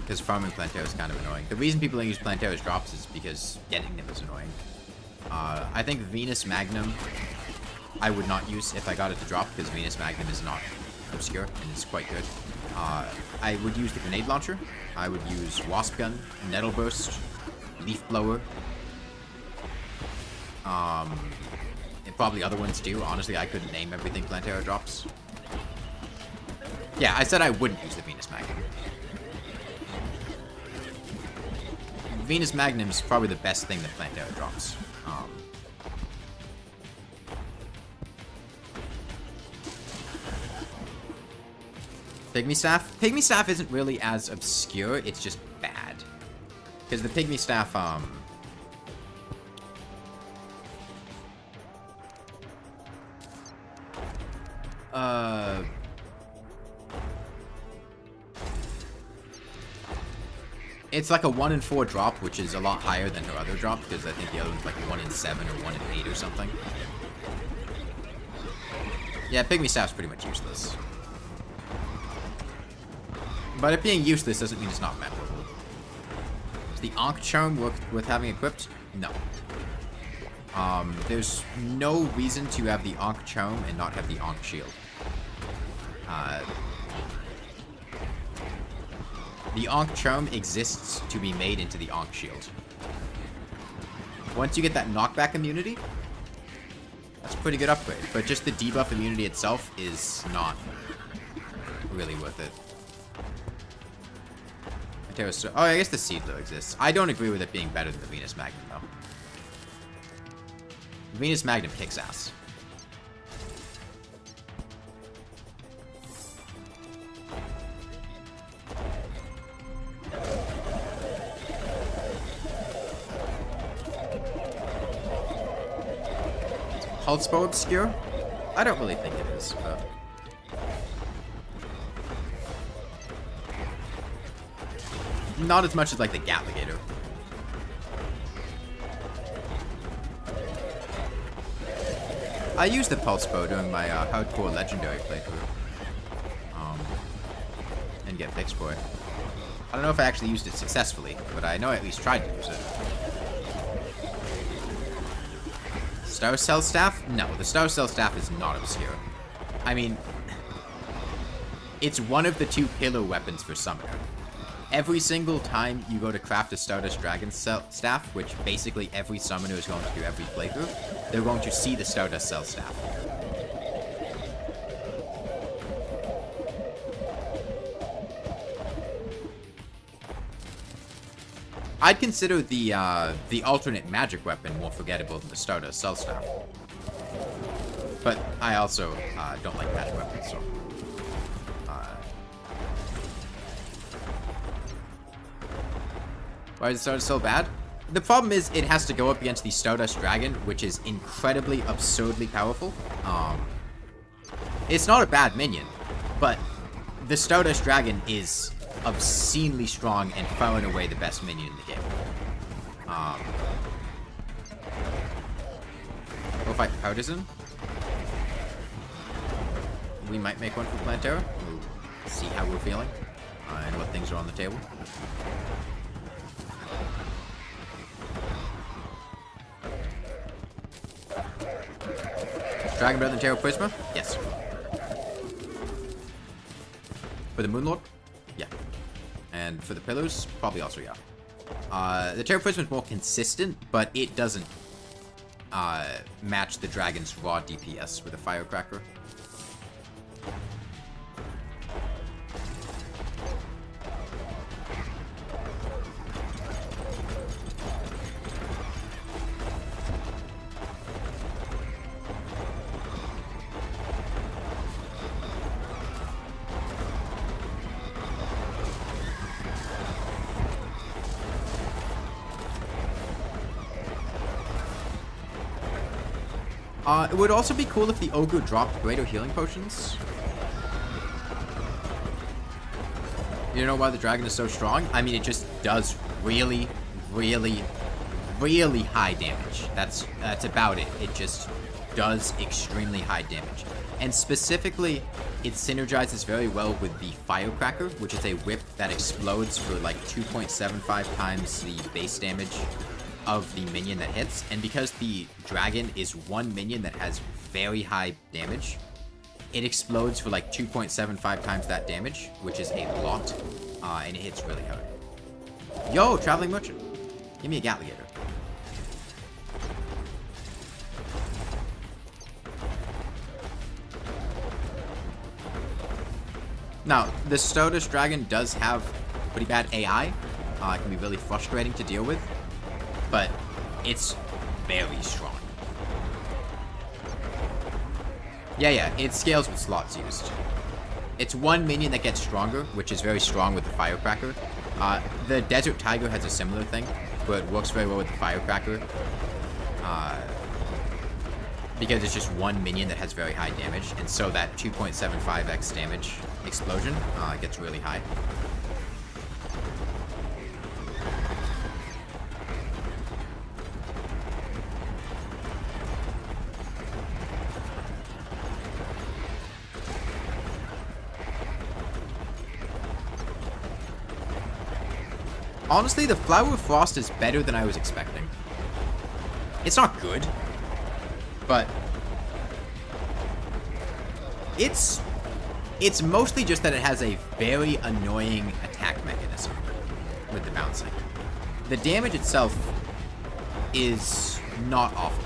Because farming Plantera is kind of annoying. The reason people don't use Plantera's drops is because getting them is annoying. I think Venus Magnum I would not use if I got it to drop, because Venus Magnum is not obscure, and it's quite good. I would use the Grenade Launcher. I would use Wasp Gun, Nettle Burst, Leaf Blower. And probably other ones too. Honestly, I couldn't name everything Plantera drops. Yeah, I said I wouldn't use the Venus Magnum. Venus Magnum is probably the best thing that Plantera drops. Pygmy Staff? Pygmy Staff isn't really as obscure, it's just bad. Because the Pygmy Staff, it's like a 1 in 4 drop, which is a lot higher than her other drop, because I think the other one's like 1 in 7 or 1 in 8 or something. Yeah, Pygmy Staff's pretty much useless. But it being useless doesn't mean it's not memorable. Is the Ankh Charm worth having equipped? No. There's no reason to have the Ankh Charm and not have the Ankh Shield. The Ankh Charm exists to be made into the Ankh Shield. Once you get that knockback immunity, that's a pretty good upgrade. But just the debuff immunity itself is not really worth it. Oh, I guess the Seedler exists. I don't agree with it being better than the Venus Magnum, though. The Venus Magnum kicks ass. Pulse Bow obscure? I don't really think it is, but... not as much as, like, the Gatligator. I used the Pulse Bow during my hardcore legendary playthrough. And get fixed for it. I don't know if I actually used it successfully, but I know I at least tried to use it. Star Cell Staff? No, the Star Cell Staff is not obscure. I mean, it's one of the 2 pillar weapons for Summoner. Every single time you go to craft a Stardust Dragon Staff, which basically every Summoner is going to do every playthrough, they're going to see the Stardust Cell Staff. I'd consider the alternate magic weapon more forgettable than the Stardust Cell Staff. But I also don't like magic weapons, so... why is the Stardust so bad? The problem is it has to go up against the Stardust Dragon, which is incredibly, absurdly powerful. It's not a bad minion, but the Stardust Dragon is obscenely strong and far and away the best minion in the game. Go fight Partisan. We might make one for Plantera. We'll see how we're feeling and what things are on the table. Dragon better than Terra Prisma? Yes. For the Moonlord? Yeah. And for the Pillars? Probably also, yeah. The Terra Prisma is more consistent, but it doesn't match the Dragon's raw DPS with a Firecracker. It would also be cool if the Ogre dropped greater healing potions. You know why the dragon is so strong? I mean, it just does really, really, really high damage. That's about it. It just does extremely high damage. And specifically, it synergizes very well with the Firecracker, which is a whip that explodes for like 2.75 times the base damage of the minion that hits. And because the dragon is one minion that has very high damage, it explodes for like 2.75 times that damage, which is a lot, and it hits really hard. Yo, Traveling Merchant. Give me a Gatligator. Now, the Stardust Dragon does have pretty bad AI. It can be really frustrating to deal with, but it's very strong. Yeah, it scales with slots used. It's one minion that gets stronger, which is very strong with the Firecracker. The Desert Tiger has a similar thing, but it works very well with the Firecracker. Because it's just one minion that has very high damage, and so that 2.75x damage explosion gets really high. Honestly, the Flower of Frost is better than I was expecting. It's not good, but it's mostly just that it has a very annoying attack mechanism with the bouncing. The damage itself is not awful.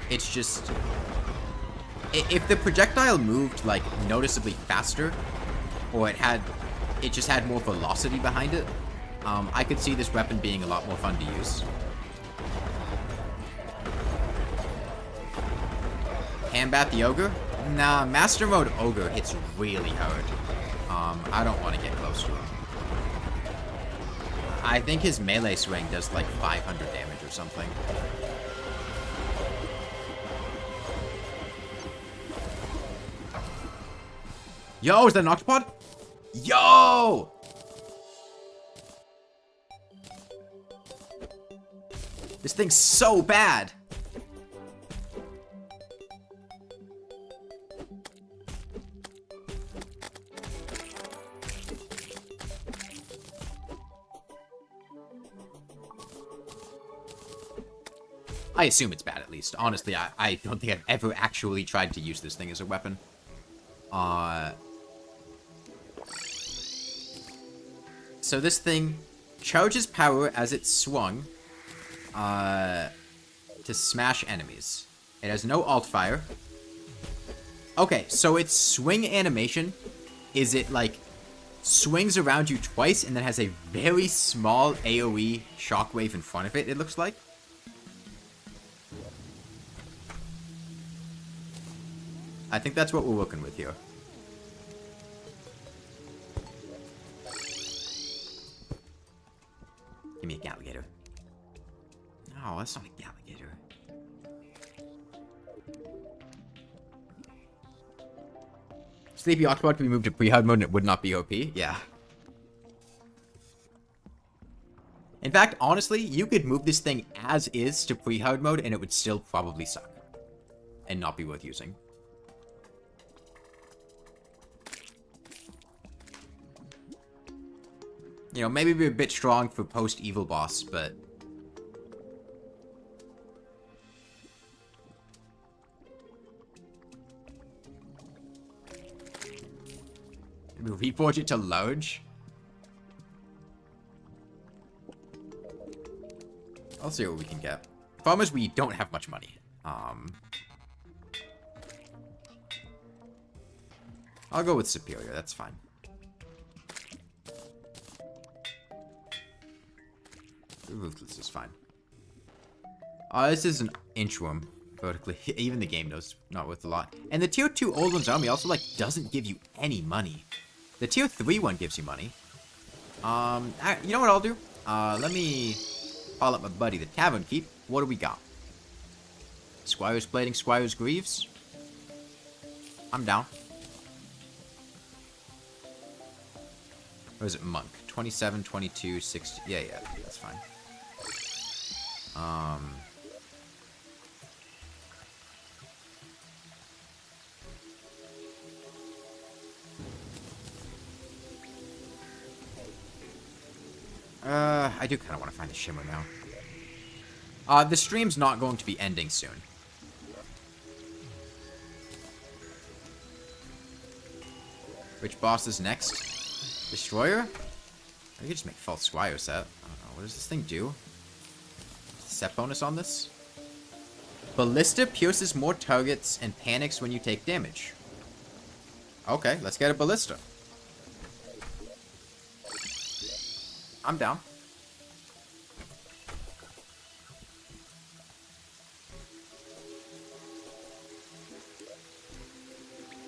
It's just, if the projectile moved like noticeably faster, or it just had more velocity behind it, I could see this weapon being a lot more fun to use. Hambat the Ogre? Nah, Master Mode Ogre hits really hard. I don't want to get close to him. I think his melee swing does like 500 damage or something. Yo, is that an Octopod? Yo! This thing's so bad. I assume it's bad, at least. Honestly, I don't think I've ever actually tried to use this thing as a weapon. So this thing charges power as it's swung to smash enemies. It has no alt fire. Okay, so its swing animation is it like swings around you twice and then has a very small AoE shockwave in front of it, it looks like. I think that's what we're working with here. Give me a Galligator. No, that's not a Galligator. Sleepy Octopod could be moved to pre-hard mode and it would not be OP? Yeah. In fact, honestly, you could move this thing as is to pre-hard mode and it would still probably suck. And not be worth using. You know, maybe be a bit strong for post-evil boss, but... Reforge it to large? I'll see what we can get. Problem is we don't have much money. I'll go with Superior, that's fine. Ruthless is fine. This is an inchworm, vertically. Even the game knows not worth a lot. And the tier 2 Old One's Army also, like, doesn't give you any money. The tier 3 one gives you money. You know what I'll do? Let me call up my buddy, the Tavern Keep. What do we got? Squire's Plating, Squire's Greaves? I'm down. Or is it Monk? 27, 22, 60. Yeah, that's fine. I do kind of want to find the Shimmer now. The stream's not going to be ending soon. Which boss is next? Destroyer? I could just make false Squire set. I don't know. What does this thing do? Set bonus on this? Ballista pierces more targets and panics when you take damage. Okay, let's get a Ballista. I'm down.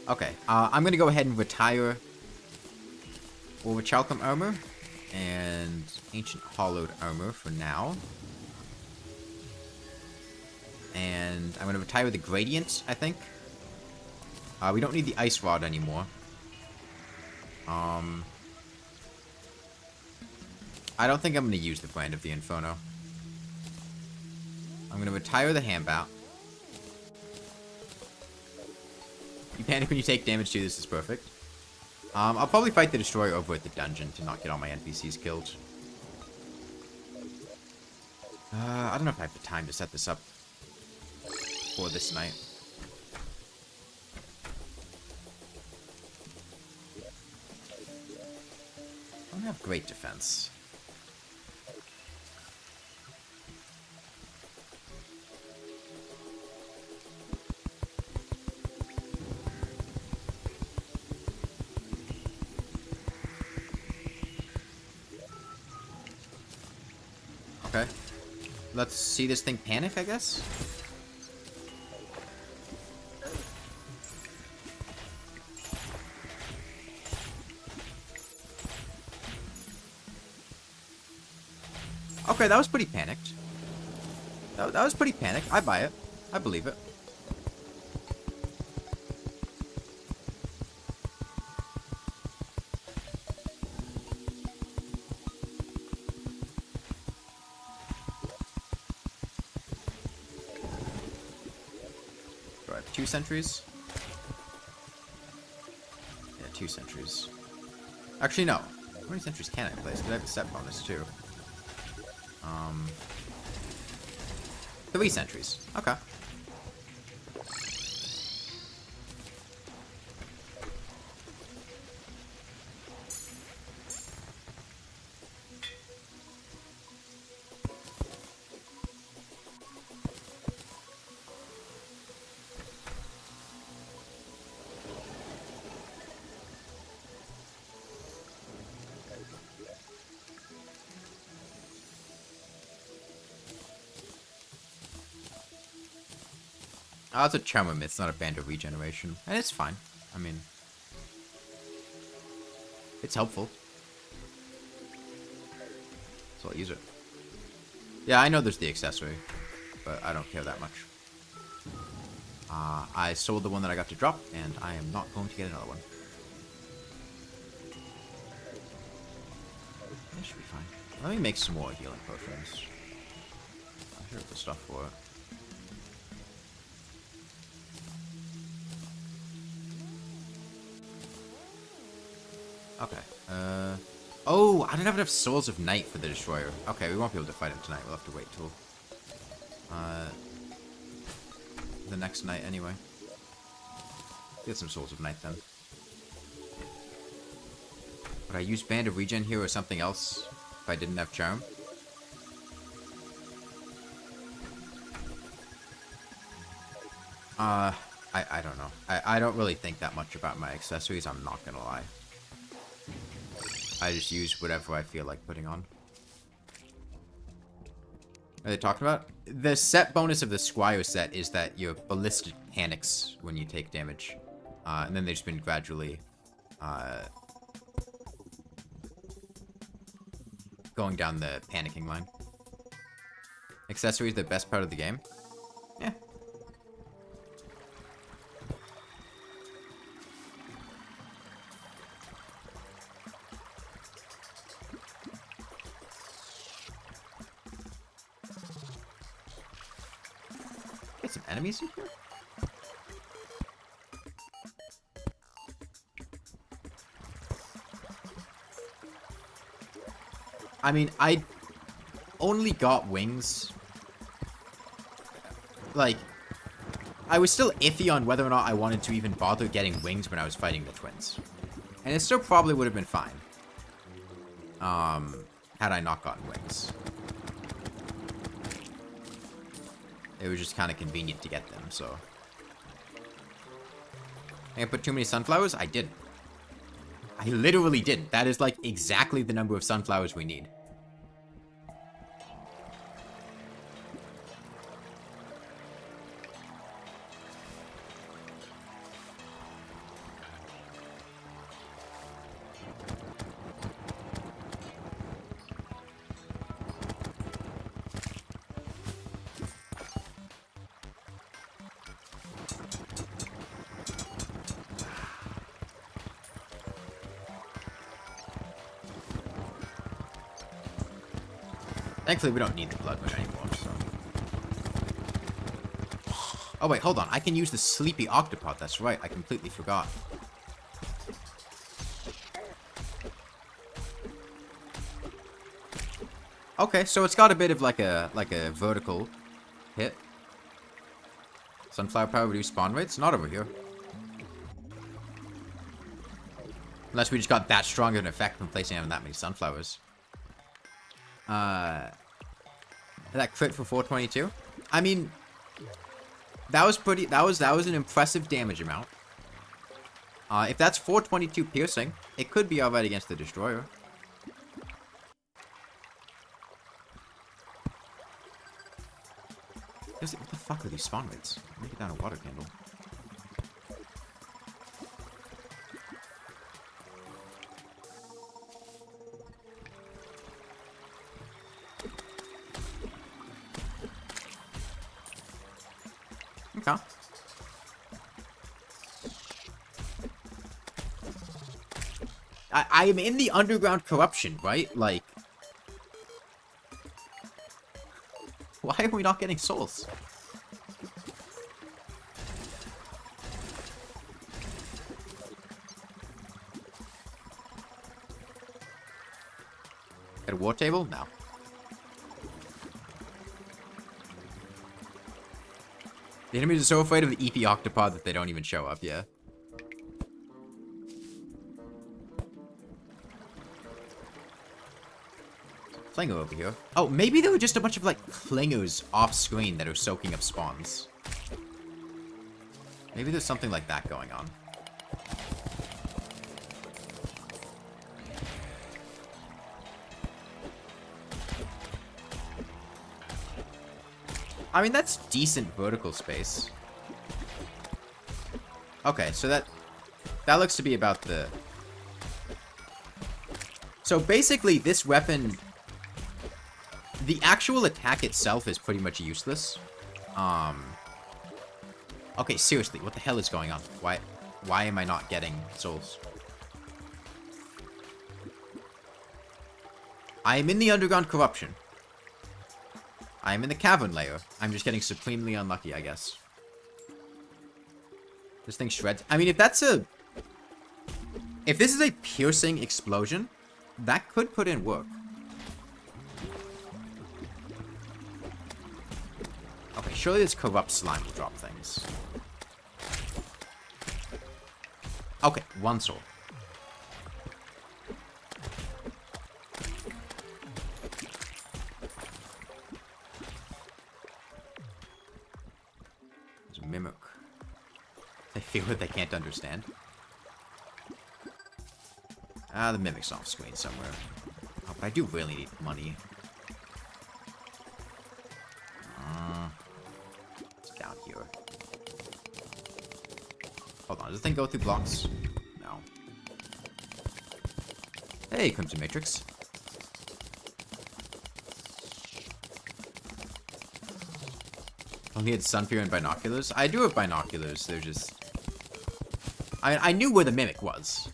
Okay, I'm gonna go ahead and retire Orichalcum armor and Ancient Hollowed armor for now. And I'm gonna retire the Gradient, I think. We don't need the Ice Rod anymore. I don't think I'm gonna use the Brand of the Inferno. I'm gonna retire the Handbout. You panic when you take damage too, this is perfect. I'll probably fight the Destroyer over at the dungeon to not get all my NPCs killed. I don't know if I have the time to set this up for this night. I don't have great defense. Okay. Let's see this thing panic, I guess? Okay, that was pretty panicked. That was pretty panicked. I buy it. I believe it. Do I have 2 sentries? Yeah, 2 sentries. Actually, no. How many sentries can I place? Because I have a set bonus, too. 3 sentries. Okay. Oh, it's a Charmer Myth, it's not a Band of Regeneration. And it's fine. I mean, it's helpful. So I'll use it. Yeah, I know there's the accessory, but I don't care that much. I sold the one that I got to drop, and I am not going to get another one. That should be fine. Let me make some more healing potions. I should have the stuff for it. Okay. Oh, I don't have enough Souls of Night for the Destroyer. Okay, we won't be able to fight him tonight. We'll have to wait till the next night anyway. Get some Souls of Night then. Would I use Band of Regen here or something else if I didn't have Charm? I don't know. I don't really think that much about my accessories, I'm not gonna lie. I just use whatever I feel like putting on. Are they talking about? The set bonus of the Squire set is that your Ballistic panics when you take damage. And then they've just been gradually going down the panicking line. Accessories, the best part of the game? Yeah. Get some enemies in here? I mean, I only got wings. Like, I was still iffy on whether or not I wanted to even bother getting wings when I was fighting the twins. And it still probably would have been fine. Had I not gotten wings. It was just kind of convenient to get them, so. I put too many sunflowers? I didn't. I literally didn't. That is like exactly the number of sunflowers we need. Thankfully, we don't need the blood moon anymore, so... Oh, wait, hold on. I can use the sleepy octopod. That's right. I completely forgot. Okay, so it's got a bit of like a vertical hit. Sunflower power reduce spawn rates? Not over here. Unless we just got that strong of an effect from placing having that many sunflowers. That crit for 422? I mean, that was pretty, that was an impressive damage amount. If that's 422 piercing, it could be alright against the destroyer. What the fuck are these spawn rates? Make it down a water candle. Okay. I am in the underground corruption, right? Like... Why are we not getting souls? At a war table? No. The enemies are so afraid of the EP octopod that they don't even show up, yeah. Clinger over here. Oh, maybe there were just a bunch of, like, clingers off-screen that are soaking up spawns. Maybe there's something like that going on. I mean, that's decent vertical space. Okay, so that looks to be about the... So basically, this weapon... The actual attack itself is pretty much useless. Okay, seriously, what the hell is going on? Why am I not getting souls? I am in the underground corruption. I am in the cavern layer. I'm just getting supremely unlucky, I guess. This thing shreds. I mean, if that's a... If this is a piercing explosion, that could put in work. Okay, surely this corrupt slime will drop things. Okay, one soul. There's a mimic. They feel what they can't understand. Ah, the mimic's off screen somewhere. Oh, but I do really need money. It's down here. Hold on, does the thing go through blocks? No. Hey, Crimson Matrix. Only had Sunfear and binoculars? I do have binoculars, they're just... I knew where the mimic was.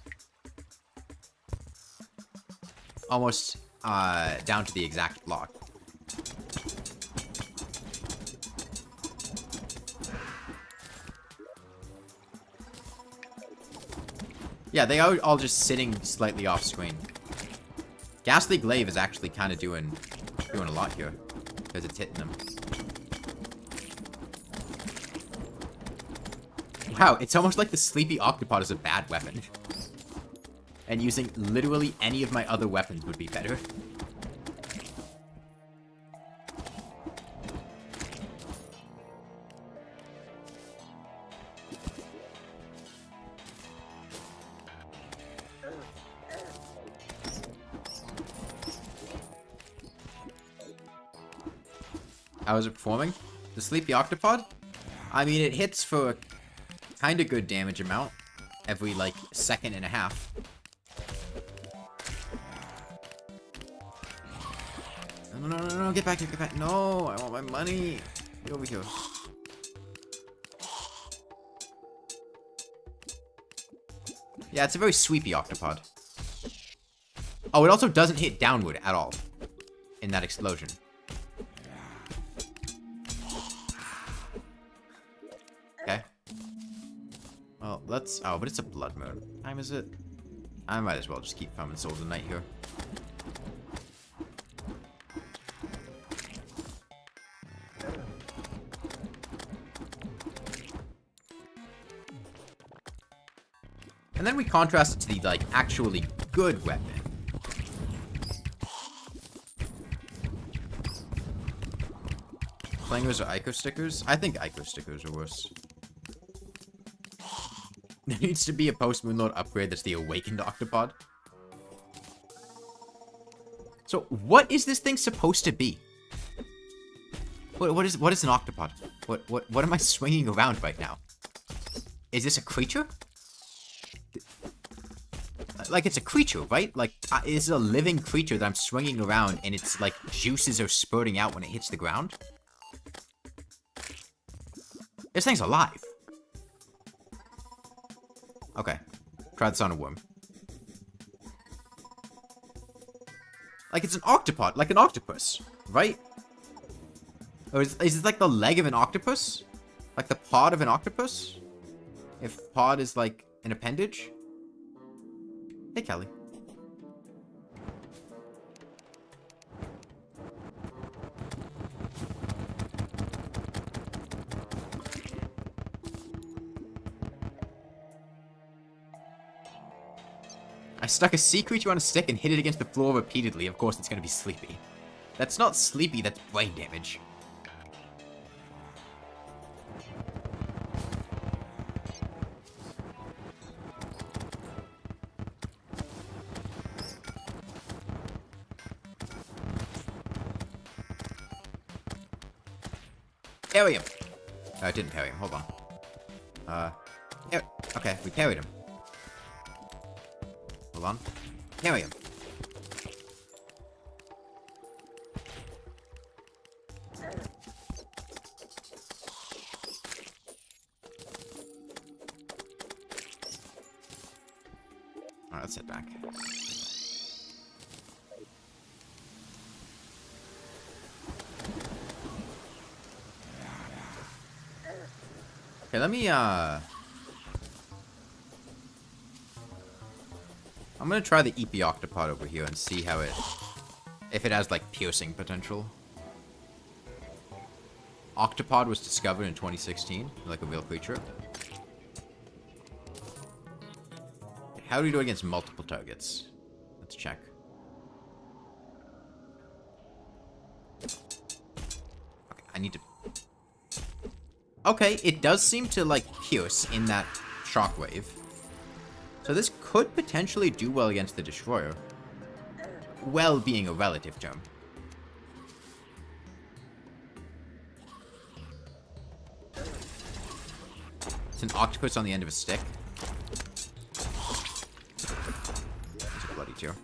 Almost, down to the exact block. Yeah, they are all just sitting slightly off screen. Ghastly Glaive is actually kind of doing a lot here. Because it's hitting them. Wow, it's almost like the Sleepy Octopod is a bad weapon. And using literally any of my other weapons would be better. How is it performing? The Sleepy Octopod? I mean, it hits for a kind of good damage amount every, like, second and a half. No, get back here, get back. No, I want my money. Get over here. Yeah, it's a very sweepy octopod. Oh, it also doesn't hit downward at all in that explosion. let's... Oh, but it's a blood mode. What time is it? I might as well just keep farming souls of night here. And then we contrast it to the, like, actually good weapon. Flangers or Ico stickers? I think Ico stickers are worse. There needs to be a post-Moonlord upgrade that's the Awakened Octopod. So, what is this thing supposed to be? What is an octopod? What am I swinging around right now? Is this a creature? Like, it's a creature, right? Like, it's a living creature that I'm swinging around, and it's, like, juices are spurting out when it hits the ground. This thing's alive. Okay. Try this on a worm. Like, it's an octopod, like an octopus, right? Or is it like the leg of an octopus? Like the pod of an octopus? If pod is, like, an appendage? Hey, Kelly. I stuck a sea creature on a stick and hit it against the floor repeatedly. Of course, it's gonna be sleepy. That's not sleepy, that's brain damage. Parry him. No, I didn't parry him. Hold on. Okay, we parried him. Hold on. Parry him. Alright, let's head back. Okay, let me, I'm gonna try the EP Octopod over here and see how if it has, like, piercing potential. Octopod was discovered in 2016, like a real creature. How do we do it against multiple targets? Let's check. Okay, I need to... Okay, it does seem to, like, pierce in that shockwave. So this could potentially do well against the Destroyer. Well being a relative term. It's an octopus on the end of a stick. It's a bloody tear.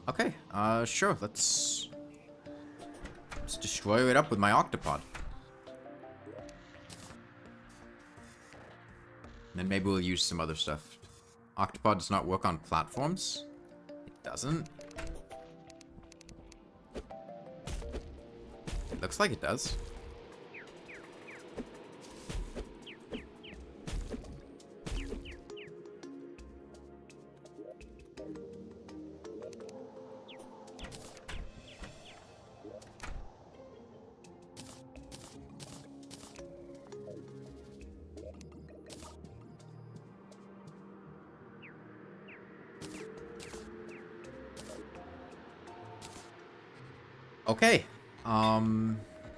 Okay, sure, let's destroy it up with my Octopod. Then maybe we'll use some other stuff. Octopod does not work on platforms. It doesn't. It looks like it does. Okay,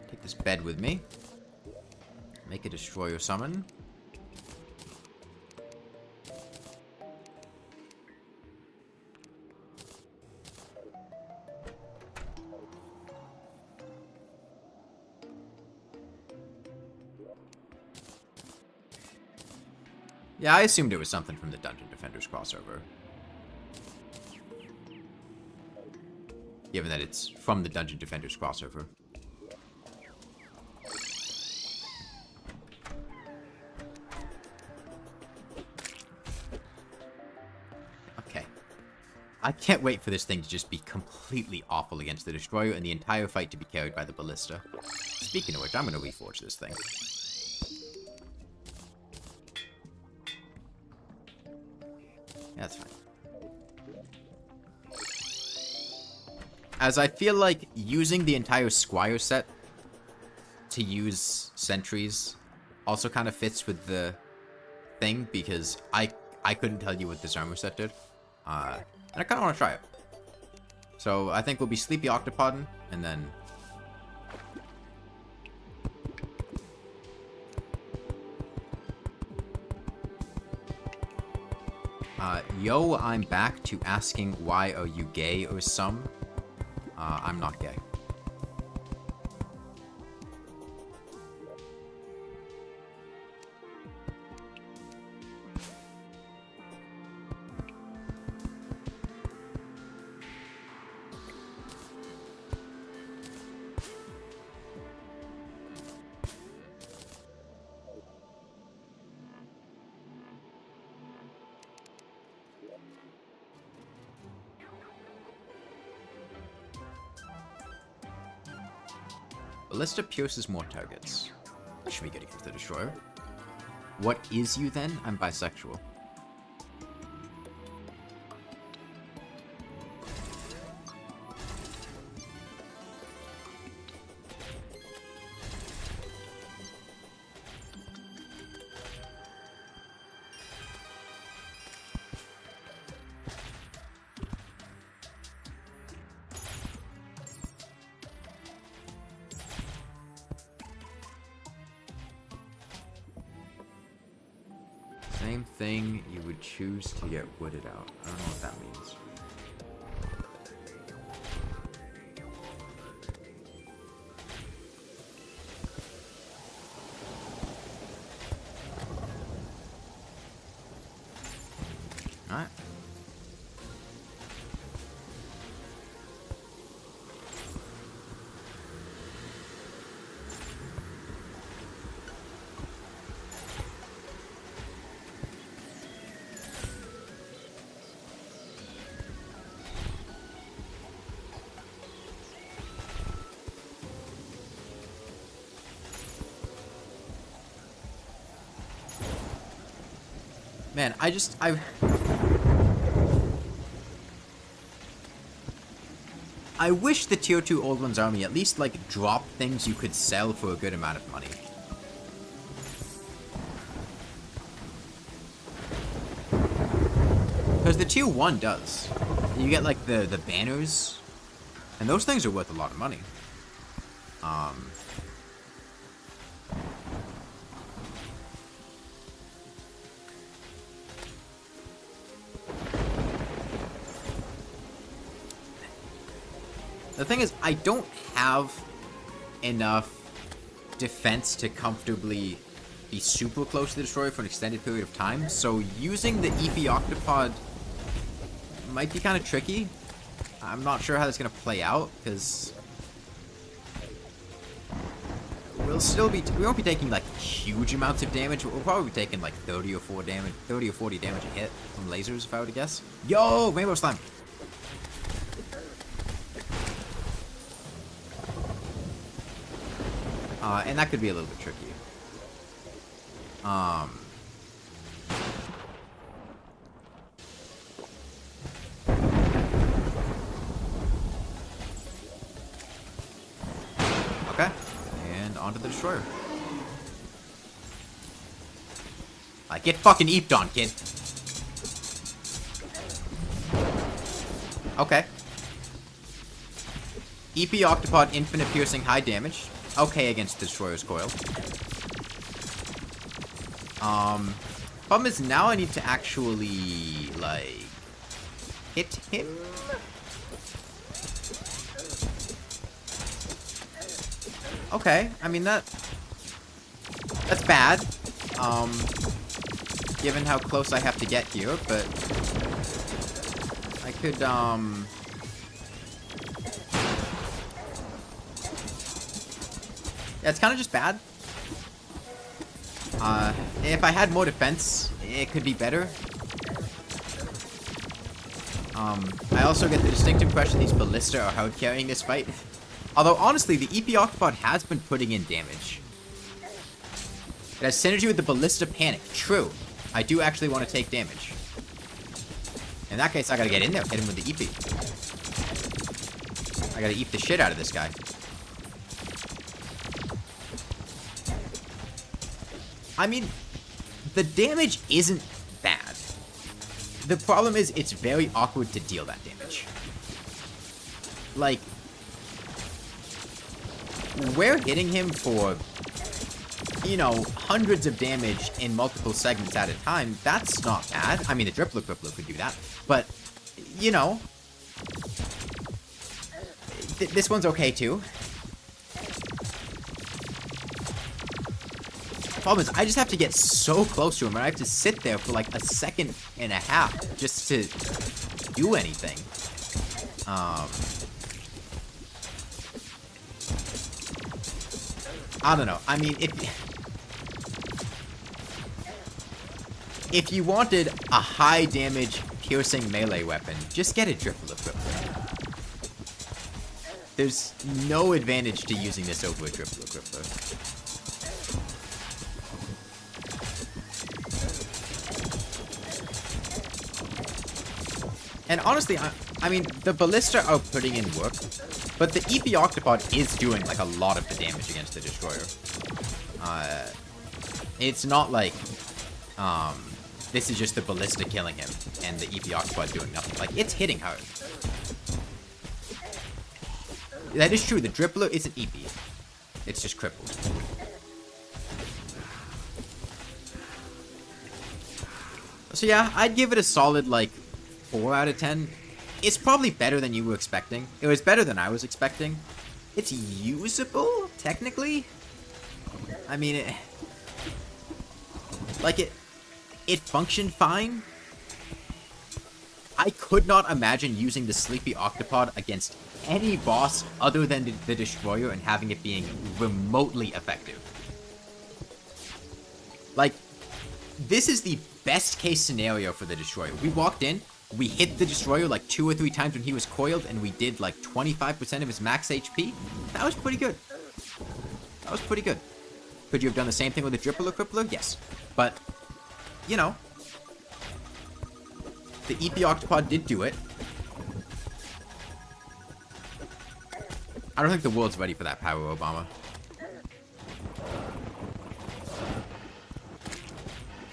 take this bed with me. Make a destroyer summon. Yeah, I assumed it was something from the Dungeon Defenders crossover. Given that it's from the Dungeon Defenders crossover. I can't wait for this thing to just be completely awful against the Destroyer and the entire fight to be carried by the Ballista. Speaking of which, I'm going to reforge this thing. Yeah, that's fine. As I feel like using the entire Squire set to use sentries also kind of fits with the thing, because I couldn't tell you what this armor set did. And I kind of want to try it. So I think we'll be Sleepy Octopodden, and then... yo, I'm back to asking why are you gay or some. I'm not gay. Ballista pierces more targets. That should be good against the Destroyer. What is you then? I'm bisexual. Same thing, you would choose to get wooded out. I don't know what that means. Alright. Man, I wish the tier 2 Old Ones army at least, like, dropped things you could sell for a good amount of money. Because the tier 1 does. You get, like, the banners, and those things are worth a lot of money. The thing is, I don't have enough defense to comfortably be super close to the Destroyer for an extended period of time, so using the EP Octopod might be kind of tricky. I'm not sure how that's going to play out, because we won't be taking, like, huge amounts of damage, but we'll probably be taking, like, 30 or 40 damage a hit from lasers, if I were to guess. Yo, Rainbow Slime! And that could be a little bit tricky. Okay. And onto the Destroyer. Get fucking eeped on, kid. Okay. EP Octopod, infinite piercing, high damage. Okay against the Destroyer's Coil. Problem is now I need to actually, like, hit him? Okay, I mean that's bad. Given how close I have to get here, but I could, yeah, it's kind of just bad. If I had more defense, it could be better. I also get the distinct impression these Ballista are hard carrying this fight. Although, honestly, the EP Octopod has been putting in damage. It has synergy with the Ballista Panic. True. I do actually want to take damage. In that case, I gotta get in there, hit him with the EP. I gotta eat the shit out of this guy. I mean, the damage isn't bad. The problem is, it's very awkward to deal that damage. Like, we're hitting him for, you know, hundreds of damage in multiple segments at a time. That's not bad. I mean, the Drippler could do that. But, you know, this one's okay, too. Problem is, I just have to get so close to him, and I have to sit there for like a second and a half just to do anything. I don't know. I mean, if you wanted a high damage piercing melee weapon, just get a Drippler. There's no advantage to using this over a Drippler. And honestly, I mean, the Ballista are putting in work, but the EP Octopod is doing, like, a lot of the damage against the Destroyer. It's not like, this is just the Ballista killing him, and the EP Octopod doing nothing. Like, it's hitting hard. That is true, the Drippler isn't EP. It's just crippled. So yeah, I'd give it a solid, like, 4 out of 10. It's probably better than you were expecting. It was better than I was expecting. It's usable, technically. I mean, it functioned fine. I could not imagine using the Sleepy Octopod against any boss other than the Destroyer and having it being remotely effective. Like, this is the best case scenario for the Destroyer. We walked in, we hit the Destroyer like 2 or 3 times when he was coiled, and we did like 25% of his max HP. That was pretty good. That was pretty good. Could you have done the same thing with a Drippler Crippler? Yes. But, you know, the EP Octopod did do it. I don't think the world's ready for that power, Obama.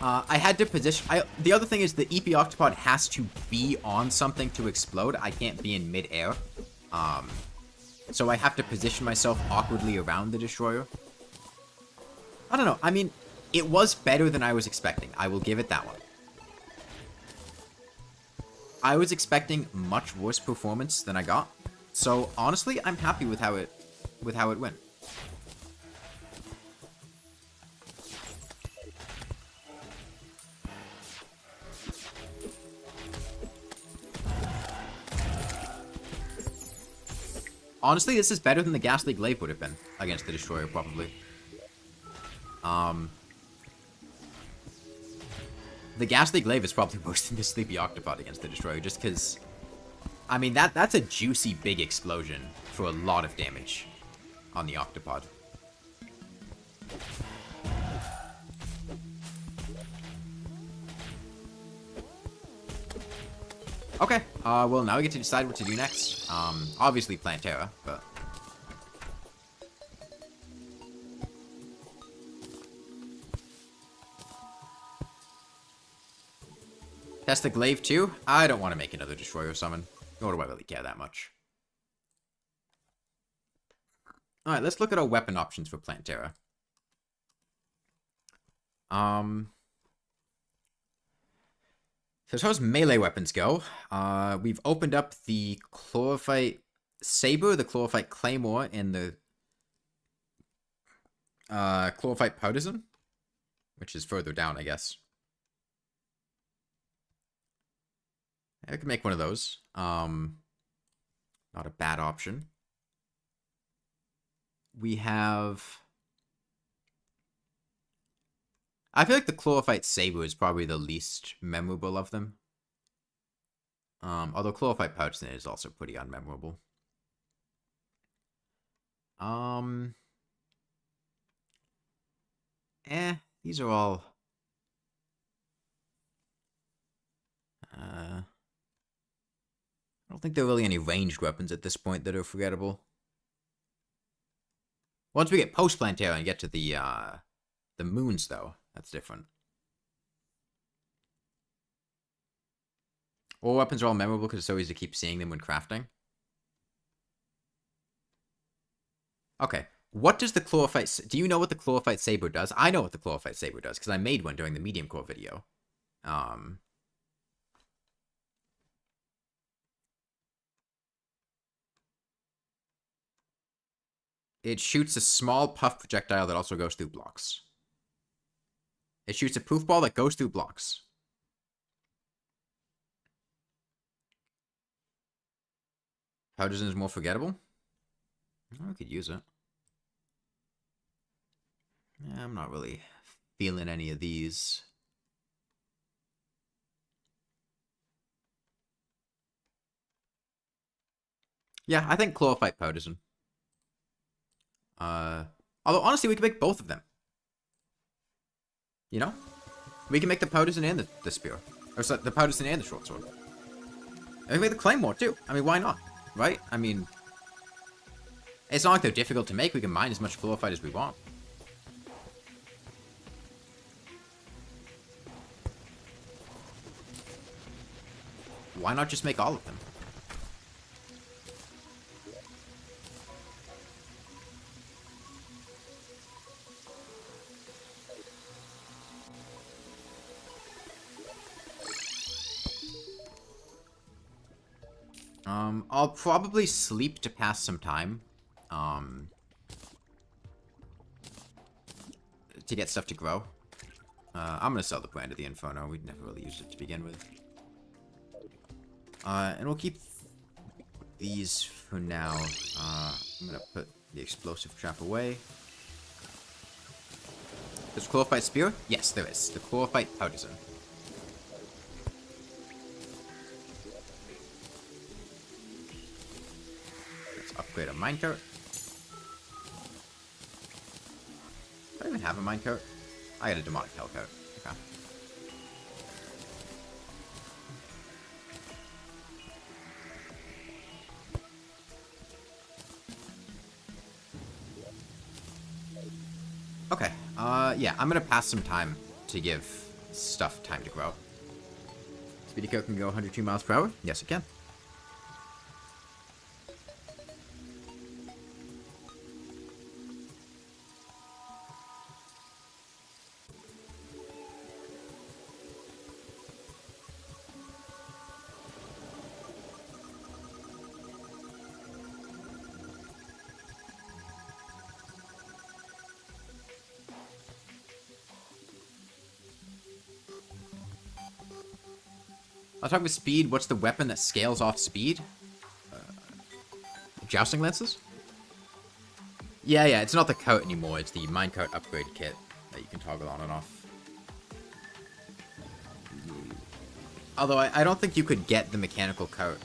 I had to position... the other thing is the EP Octopod has to be on something to explode. I can't be in mid-air. So I have to position myself awkwardly around the Destroyer. I don't know. I mean, it was better than I was expecting. I will give it that one. I was expecting much worse performance than I got. So, honestly, I'm happy with how it went. Honestly, this is better than the Ghastly Glaive would have been against the Destroyer, probably. The Ghastly Glaive is probably worse than the Sleepy Octopod against the Destroyer, just because... I mean, that's a juicy big explosion for a lot of damage on the Octopod. Okay, well, now we get to decide what to do next. Obviously Plantera, but... Test the Glaive too? I don't want to make another Destroyer summon. Nor do I really care that much. Alright, let's look at our weapon options for Plantera. So as far as melee weapons go, we've opened up the Chlorophyte Saber, the Chlorophyte Claymore, and the Chlorophyte Partisan, which is further down, I guess. I could make one of those. Not a bad option. We have... I feel like the Chlorophyte Saber is probably the least memorable of them. Although chlorophyte pouch is also pretty unmemorable. These are all... I don't think there are really any ranged weapons at this point that are forgettable. Once we get post-Plantera and get to the moons, though, that's different. All weapons are all memorable because it's so easy to keep seeing them when crafting. Okay, what does the chlorophyte... Do you know what the chlorophyte saber does? I know what the chlorophyte saber does, because I made one during the medium core video. It shoots a small puff projectile that also goes through blocks. It shoots a poof ball that goes through blocks. Hydrogen is more forgettable? I could use it. Yeah, I'm not really feeling any of these. Yeah, I think chlorophyte powderson. Although honestly, we can make both of them. You know, we can make the powderson and the spear, or so, the powderson and the short sword. And we can make the claymore too. I mean, why not? Right? I mean, it's not like they're difficult to make. We can mine as much chlorophyte as we want. Why not just make all of them? I'll probably sleep to pass some time. To get stuff to grow. I'm gonna sell the brand of the Inferno. We'd never really used it to begin with. And we'll keep these for now. I'm gonna put the explosive trap away. There's a chlorophyte spear? Yes, there is. The chlorophyte powderson. Let's upgrade a minecart. Do I even have a minecart? I got a demonic hellcart. Okay. Okay, yeah, I'm gonna pass some time to give stuff time to grow. Speedy coat can go 102 miles per hour? Yes, it can. I'll talk with speed. What's the weapon that scales off speed? Jousting lances? Yeah, it's not the coat anymore. It's the minecart upgrade kit that you can toggle on and off. Although I don't think you could get the mechanical coat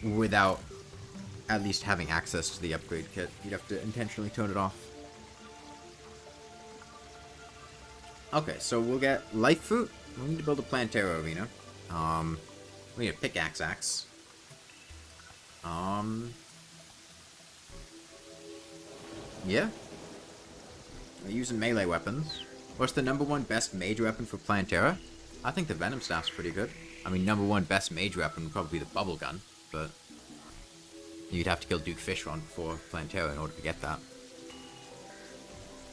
without at least having access to the upgrade kit. You'd have to intentionally turn it off. Okay, so we'll get life fruit. We need to build a Plantera arena. We need a pickaxe axe. Yeah. We're using melee weapons. What's the #1 best mage weapon for Plantera? I think the Venom Staff's pretty good. I mean, #1 best mage weapon would probably be the Bubble Gun, but you'd have to kill Duke Fishron before Plantera in order to get that.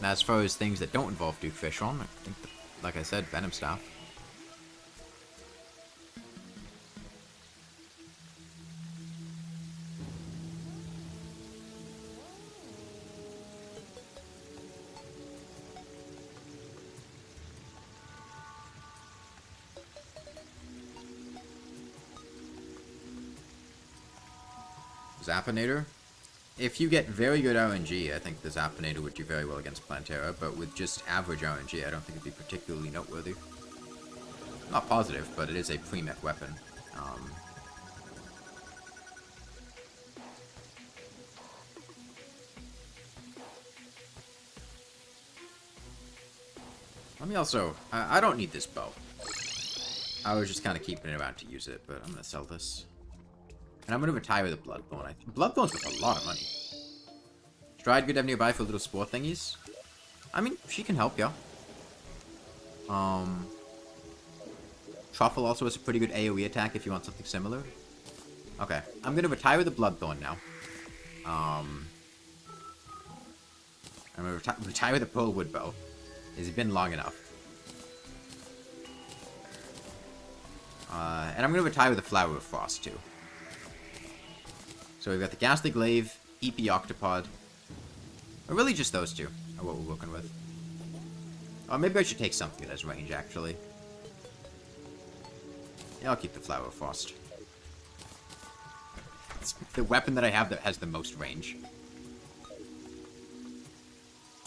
Now, as far as things that don't involve Duke Fishron, I think, like I said, Venom Staff. Zappinator. If you get very good RNG, I think the Zappinator would do very well against Plantera, but with just average RNG, I don't think it'd be particularly noteworthy. Not positive, but it is a pre-mech weapon. Let me also... I don't need this bow. I was just kind of keeping it around to use it, but I'm going to sell this. And I'm going to retire with a bloodthorn. Bloodthorn's worth a lot of money. Stride good to have nearby for little spore thingies. I mean, she can help you. Truffle also has a pretty good AoE attack if you want something similar. Okay, I'm going to retire with the bloodthorn now. I'm going to retire with the pearlwood bow. It's been long enough. And I'm going to retire with the Flower of Frost, too. So we've got the Ghastly Glaive, EP Octopod. Or really just those two are what we're working with. Oh, maybe I should take something that has range, actually. Yeah, I'll keep the Flower of Frost. It's the weapon that I have that has the most range.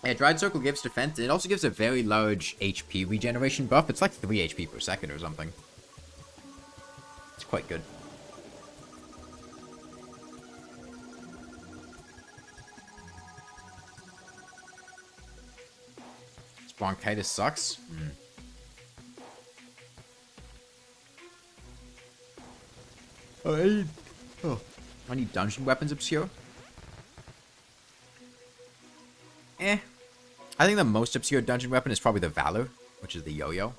Yeah, Dried Circle gives defense. It also gives a very large HP regeneration buff. It's like 3 HP per second or something. It's quite good. This bronchitis sucks. I need dungeon weapons obscure. I think the most obscure dungeon weapon is probably the Valor, which is the yo-yo.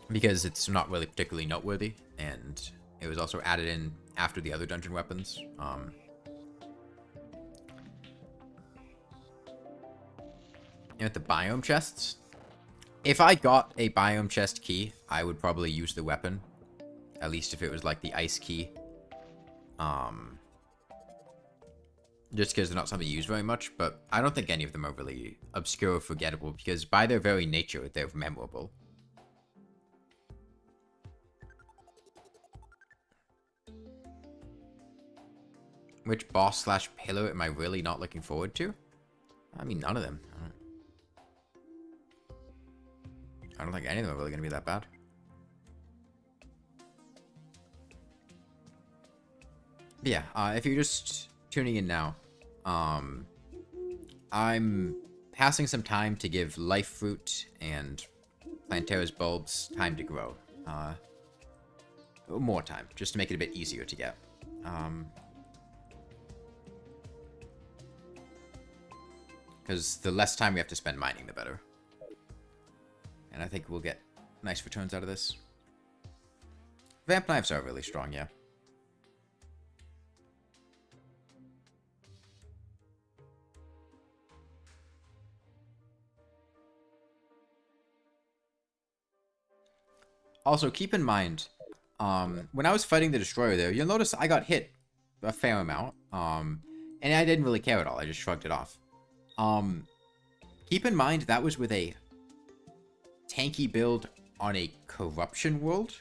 Because it's not really particularly noteworthy, and it was also added in after the other dungeon weapons. At the biome chests, if I got a biome chest key, I would probably use the weapon. At least if it was like the ice key. Just because they're not something you use very much, but I don't think any of them are really obscure or forgettable, because by their very nature, they're memorable. Which boss / pillar am I really not looking forward to? I mean, none of them. I don't think any of them are really going to be that bad. But yeah, if you're just tuning in now, I'm passing some time to give Life Fruit and Plantera's bulbs time to grow. More time, just to make it a bit easier to get. Because the less time we have to spend mining, the better. And I think we'll get nice returns out of this. Vamp knives are really strong, yeah. Also, keep in mind, when I was fighting the Destroyer there, you'll notice I got hit a fair amount. And I didn't really care at all. I just shrugged it off. Keep in mind, that was with a tanky build on a Corruption world.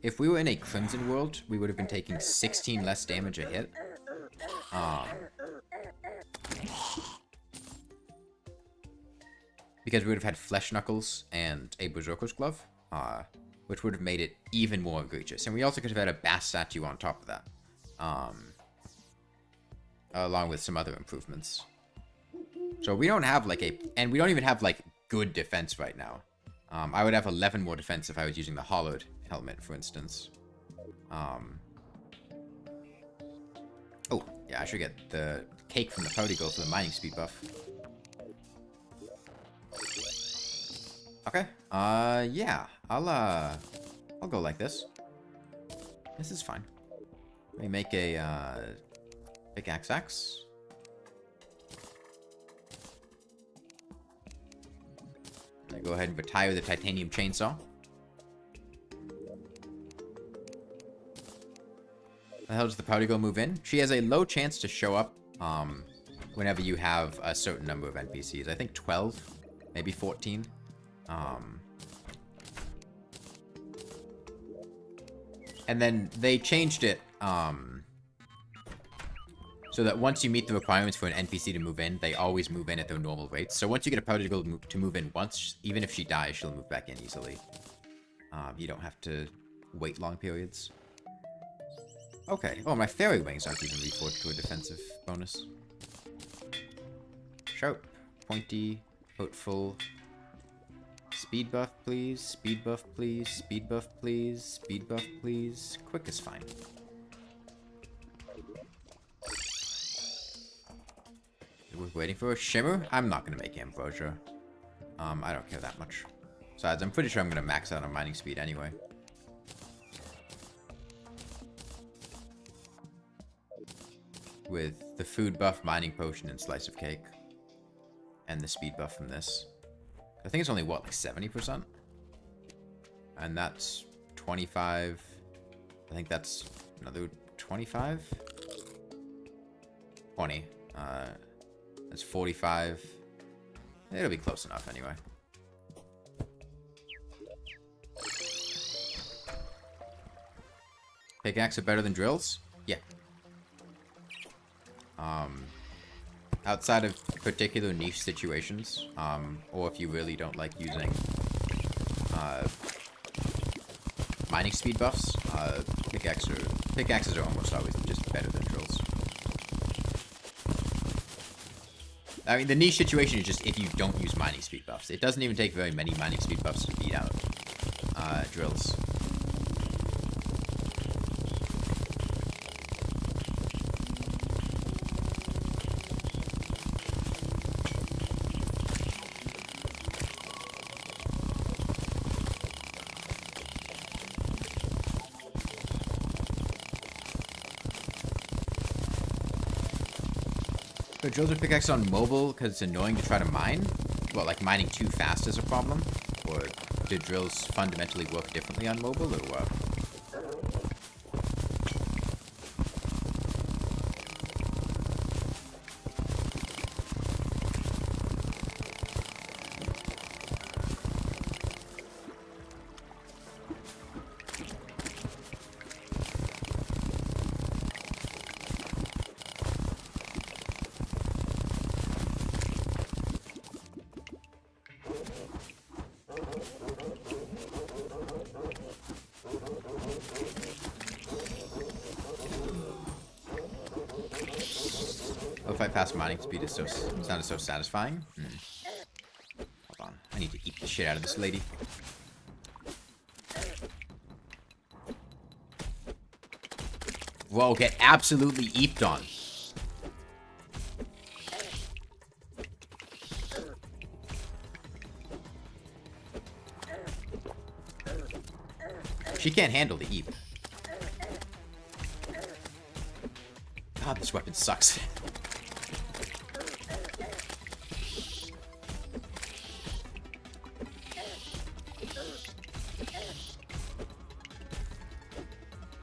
If we were in a Crimson world, we would have been taking 16 less damage a hit. Because we would have had Flesh Knuckles and a Berserker's Glove. Which would have made it even more egregious. And we also could have had a Bass statue on top of that. Along with some other improvements. So we don't have like a... And we don't even have like good defense right now. I would have 11 more defense if I was using the hollowed helmet, for instance. Oh, yeah, I should get the cake from the party girl for the mining speed buff. Okay. Yeah. I'll go like this. This is fine. Let me make a, pickaxe axe. I go ahead and retire the titanium chainsaw. The hell does the party girl move in? She has a low chance to show up, whenever you have a certain number of NPCs. I think 12, maybe 14. And then they changed it, so that once you meet the requirements for an NPC to move in, they always move in at their normal rates. So once you get a party girl to move in once, even if she dies, she'll move back in easily. You don't have to wait long periods. Okay. Oh, my fairy wings aren't even reforged to a defensive bonus. Sharp, pointy, hopeful. Speed buff, please. Speed buff, please. Speed buff, please. Speed buff, please. Quick is fine. We're waiting for a shimmer. I'm not gonna make ambrosia. I don't care that much. Besides, I'm pretty sure I'm gonna max out on mining speed anyway. With the food buff, mining potion, and slice of cake. And the speed buff from this. I think it's only, what, like 70%? And that's 25. I think that's another 25? 20. That's 45. It'll be close enough anyway. Pickaxe are better than drills? Yeah. Outside of particular niche situations, or if you really don't like using mining speed buffs, pickaxes are almost always just better than drills. I mean, the niche situation is just if you don't use mining speed buffs. It doesn't even take very many mining speed buffs to beat out drills. So drills are pickaxe on mobile because it's annoying to try to mine? Well, like mining too fast is a problem? Or do drills fundamentally work differently on mobile, or what? If I pass mining speed, it's not so satisfying. Hold on, I need to eat the shit out of this lady. Whoa, get absolutely eeped on. She can't handle the eep. God, this weapon sucks.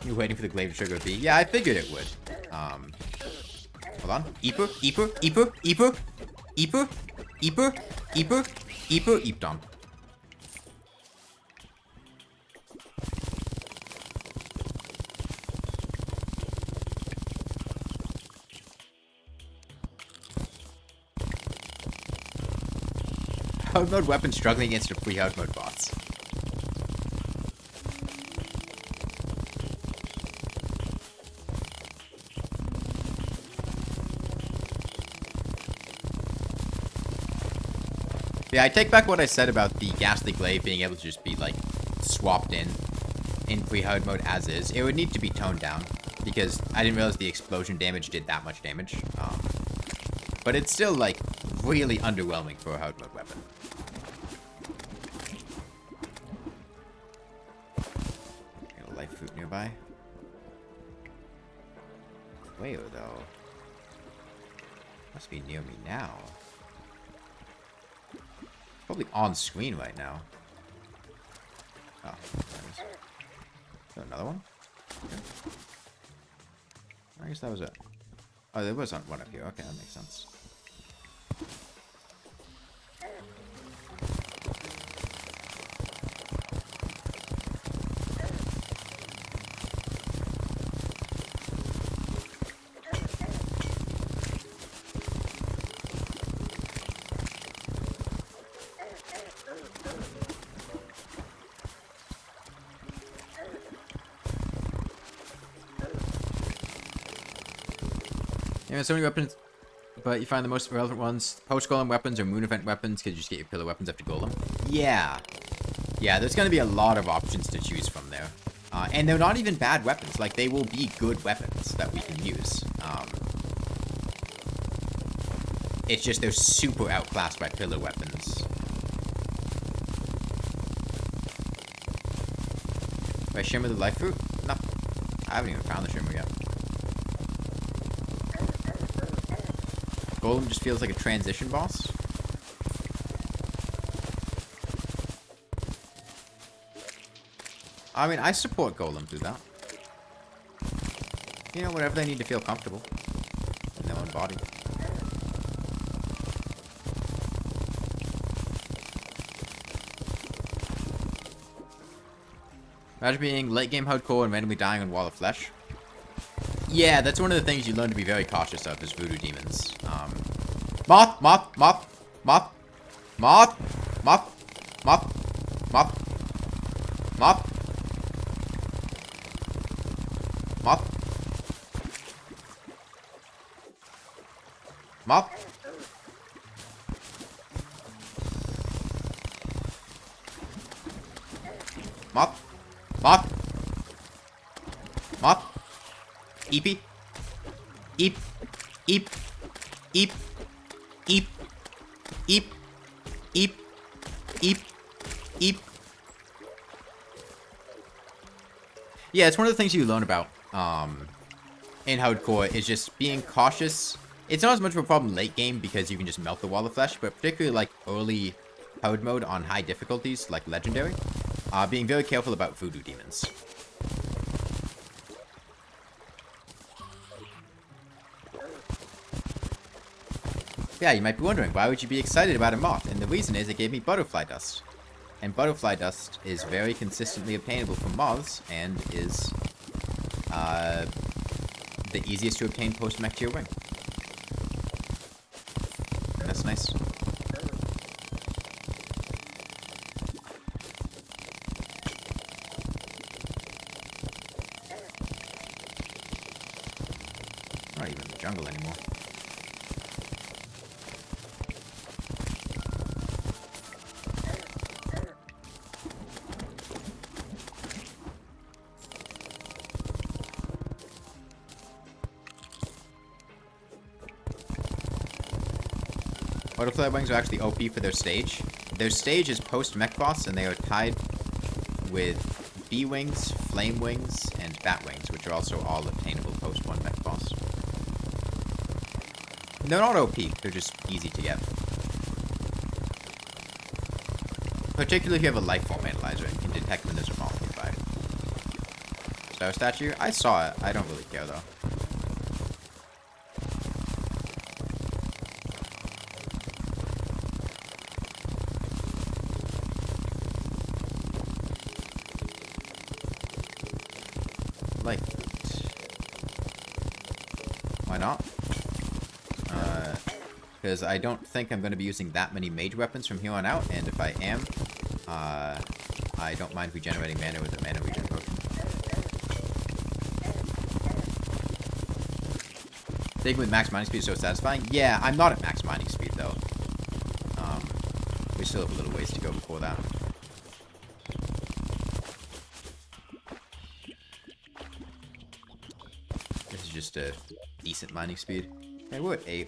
You're waiting for the glaive to trigger a B? Yeah, I figured it would. Hold on. Eeper, Eeper, Eeper, Eeper, Eeper, Eeper, Eeper, Eeper, Eeped on. Hard mode weapon struggling against a free hard mode boss. Yeah, I take back what I said about the Ghastly Glaive being able to just be, like, swapped in free hard mode as is. It would need to be toned down, because I didn't realize the explosion damage did that much damage. But it's still, like, really underwhelming for a hard mode weapon. Got a life fruit nearby. Where, though? Must be near me now. Probably on screen right now. Oh, there it is. Is there another one? Okay. I guess that was it. Oh, there was one up here. Okay, that makes sense. Yeah, so many weapons, but you find the most relevant ones. Post-golem weapons or moon event weapons, because you just get your pillar weapons after golem. Yeah. Yeah, there's going to be a lot of options to choose from there. And they're not even bad weapons. Like, they will be good weapons that we can use. It's just they're super outclassed by pillar weapons. Do I shimmer the life fruit? No. I haven't even found the shimmer yet. Golem just feels like a transition boss. I mean, I support Golem through that. You know, whatever they need to feel comfortable in their own body. Imagine being late game hardcore and randomly dying on Wall of Flesh. Yeah, that's one of the things you learn to be very cautious of is voodoo demons. Moth, moth, moth, moth, moth, moth, moth, moth, moth. Moth. Moth. Moth. Moth. Moth. Eepy. Eep. Eep. Eep. Eep. Eep. Eep. Eep. Eep. Yeah, it's one of the things you learn about in hardcore is just being cautious. It's not as much of a problem late game because you can just melt the wall of flesh, but particularly like early hard mode on high difficulties like legendary, being very careful about voodoo demons. Yeah, you might be wondering, why would you be excited about a moth? And the reason is it gave me butterfly dust. And butterfly dust is very consistently obtainable from moths and is the easiest to obtain post-mech to your ring. And that's nice. Not even in the jungle anymore. Butterfly wings are actually OP for their stage. Their stage is post-mech boss, and they are tied with bee wings, flame wings, and bat wings, which are also all obtainable post-one mech boss. They're not OP, they're just easy to get. Particularly if you have a life form analyzer and can detect when there's a moth nearby. Star statue? I saw it. I don't really care, though. Like, why not? Because I don't think I'm going to be using that many mage weapons from here on out, and if I am, I don't mind regenerating mana with a mana regen potion. Taking with max mining speed is so satisfying. Yeah, I'm not at max mining speed though. We still have a little ways to go before that. Just a decent mining speed. Hey, we're at 8.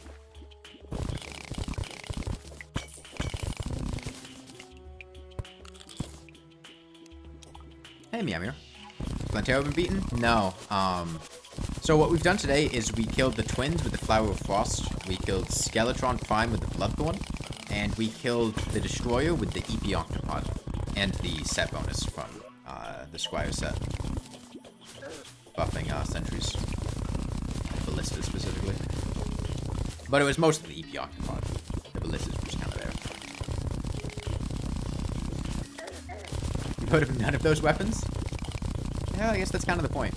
Hey, Meow Meow. Plantera been beaten? No. So what we've done today is we killed the twins with the Flower of Frost. We killed Skeletron Prime with the Bloodthorn. And we killed the Destroyer with the EP Octopod. And the set bonus from the Squire set. Buffing sentries. Ballista specifically. But it was mostly the EP Octopod. The ballistas were just kind of there. You've heard of none of those weapons? Yeah, I guess that's kind of the point.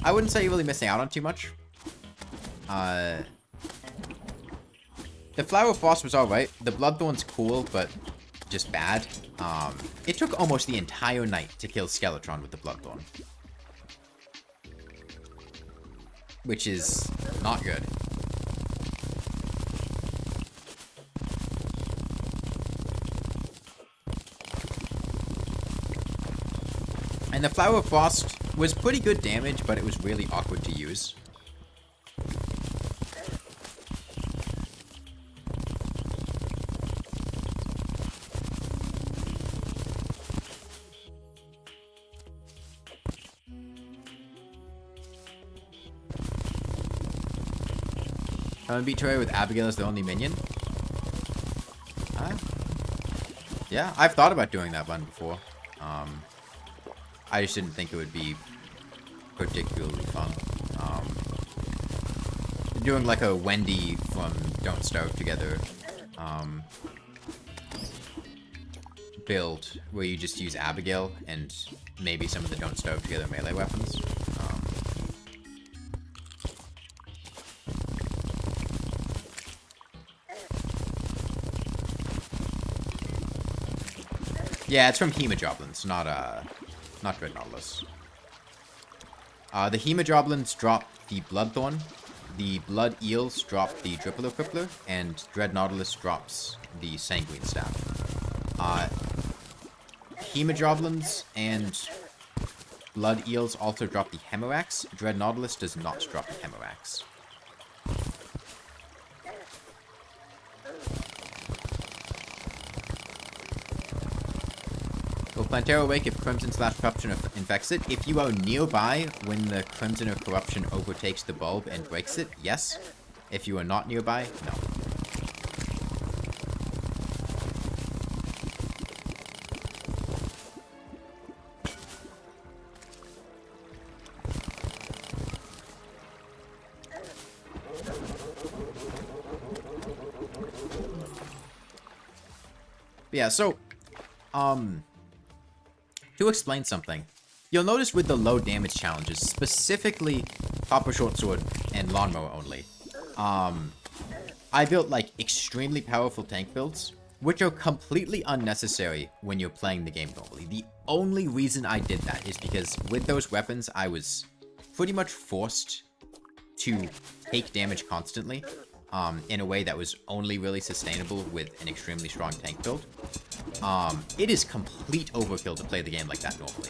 I wouldn't say you're really missing out on too much. The Flower of Frost was alright. The Bloodthorn's cool, but just bad. It took almost the entire night to kill Skeletron with the Bloodthorn. which is not good. And the Flower of Frost was pretty good damage, but it was really awkward to use. I'm gonna beat Terraria with Abigail as the only minion. Yeah, I've thought about doing that one before. I just didn't think it would be particularly fun. Doing like a Wendy from Don't Starve Together build where you just use Abigail and maybe some of the Don't Starve Together melee weapons. Yeah, it's from Hemojoblins, not Dread Nautilus. The Hemojoblins drop the Bloodthorn, the Blood Eels drop the Dripolo Crippler, and Dread Nautilus drops the Sanguine Staff. Hemojoblins and Blood Eels also drop the Hemorax. Dread Nautilus does not drop the Hemorax. Will Plantera awake if Crimson/Corruption infects it? If you are nearby when the Crimson or Corruption overtakes the bulb and breaks it, yes. If you are not nearby, no. But yeah, so, to explain something, you'll notice with the low damage challenges, specifically Copper Short Sword and Lawnmower only, I built like extremely powerful tank builds, which are completely unnecessary when you're playing the game normally. The only reason I did that is because with those weapons, I was pretty much forced to take damage constantly, in a way that was only really sustainable with an extremely strong tank build. It is complete overkill to play the game like that normally.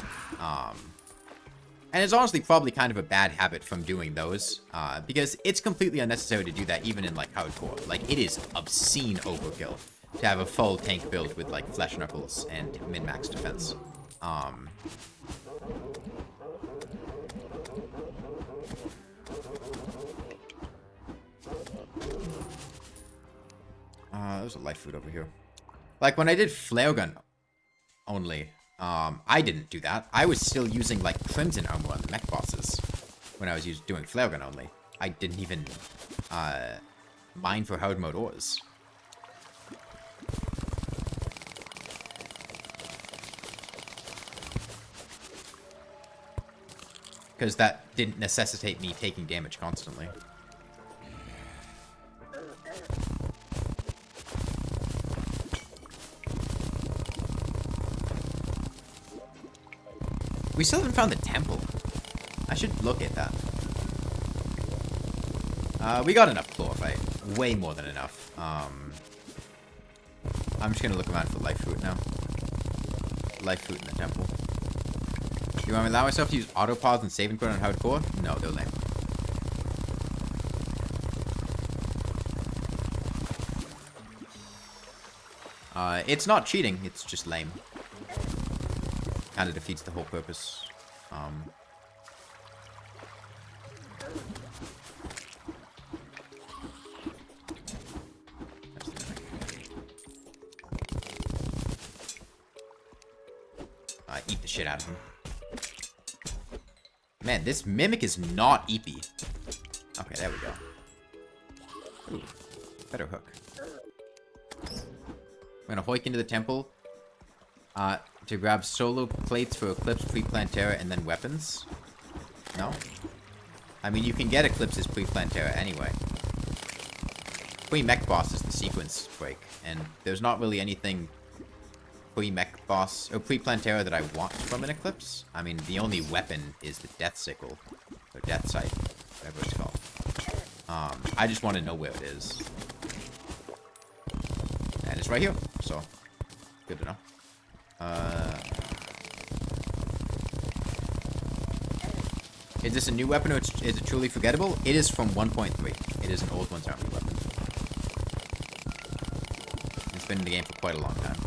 And it's honestly probably kind of a bad habit from doing those, because it's completely unnecessary to do that even in like hardcore. Like, it is obscene overkill to have a full tank build with like Flesh Knuckles and min-max defense. There's a life food over here. Like, when I did Flare Gun only, I didn't do that. I was still using, like, Crimson Armor on the mech bosses when I was doing Flare Gun only. I didn't even, mine for hard mode ores. Because that didn't necessitate me taking damage constantly. We still haven't found the temple. I should look at that. We got enough chlorophyte. Way more than enough. I'm just gonna look around for life fruit now. Life fruit in the temple. Do you want me to allow myself to use autopods and save and quit on hardcore? No, they're lame. It's not cheating, it's just lame. Kind of defeats the whole purpose. Eat the shit out of him. Man, this Mimic is not eepy. Okay, there we go. Ooh, better hook. I'm gonna hoik into the temple. To grab solo plates for Eclipse pre-Plantera and then weapons? No? I mean, you can get Eclipses pre-Plantera anyway. Pre-mech boss is the sequence break, and there's not really anything pre-mech boss, or pre-Plantera that I want from an Eclipse. I mean, the only weapon is the Death Sickle, or Death Sight. whatever it's called. I just want to know where it is. And it's right here, so good to know. Is this a new weapon or is it truly forgettable? It is from 1.3. It is an old one's army weapon. It's been in the game for quite a long time.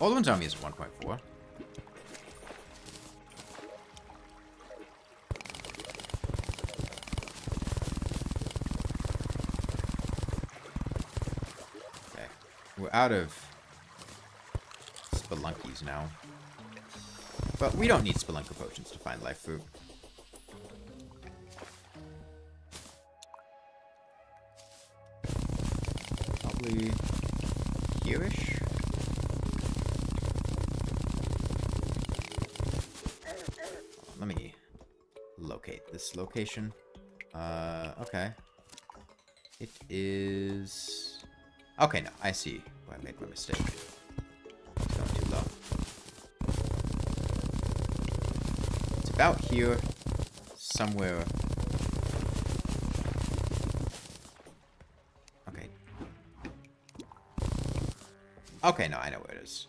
Old one's army is 1.4. Okay. We're out of spelunkies now. But we don't need spelunker potions to find life fruit. Probably here-ish. Let me locate this location. Okay. It is... Okay, no, I see where I made my mistake. It's going too low. It's about here, somewhere. Okay. Okay, no, I know where it is.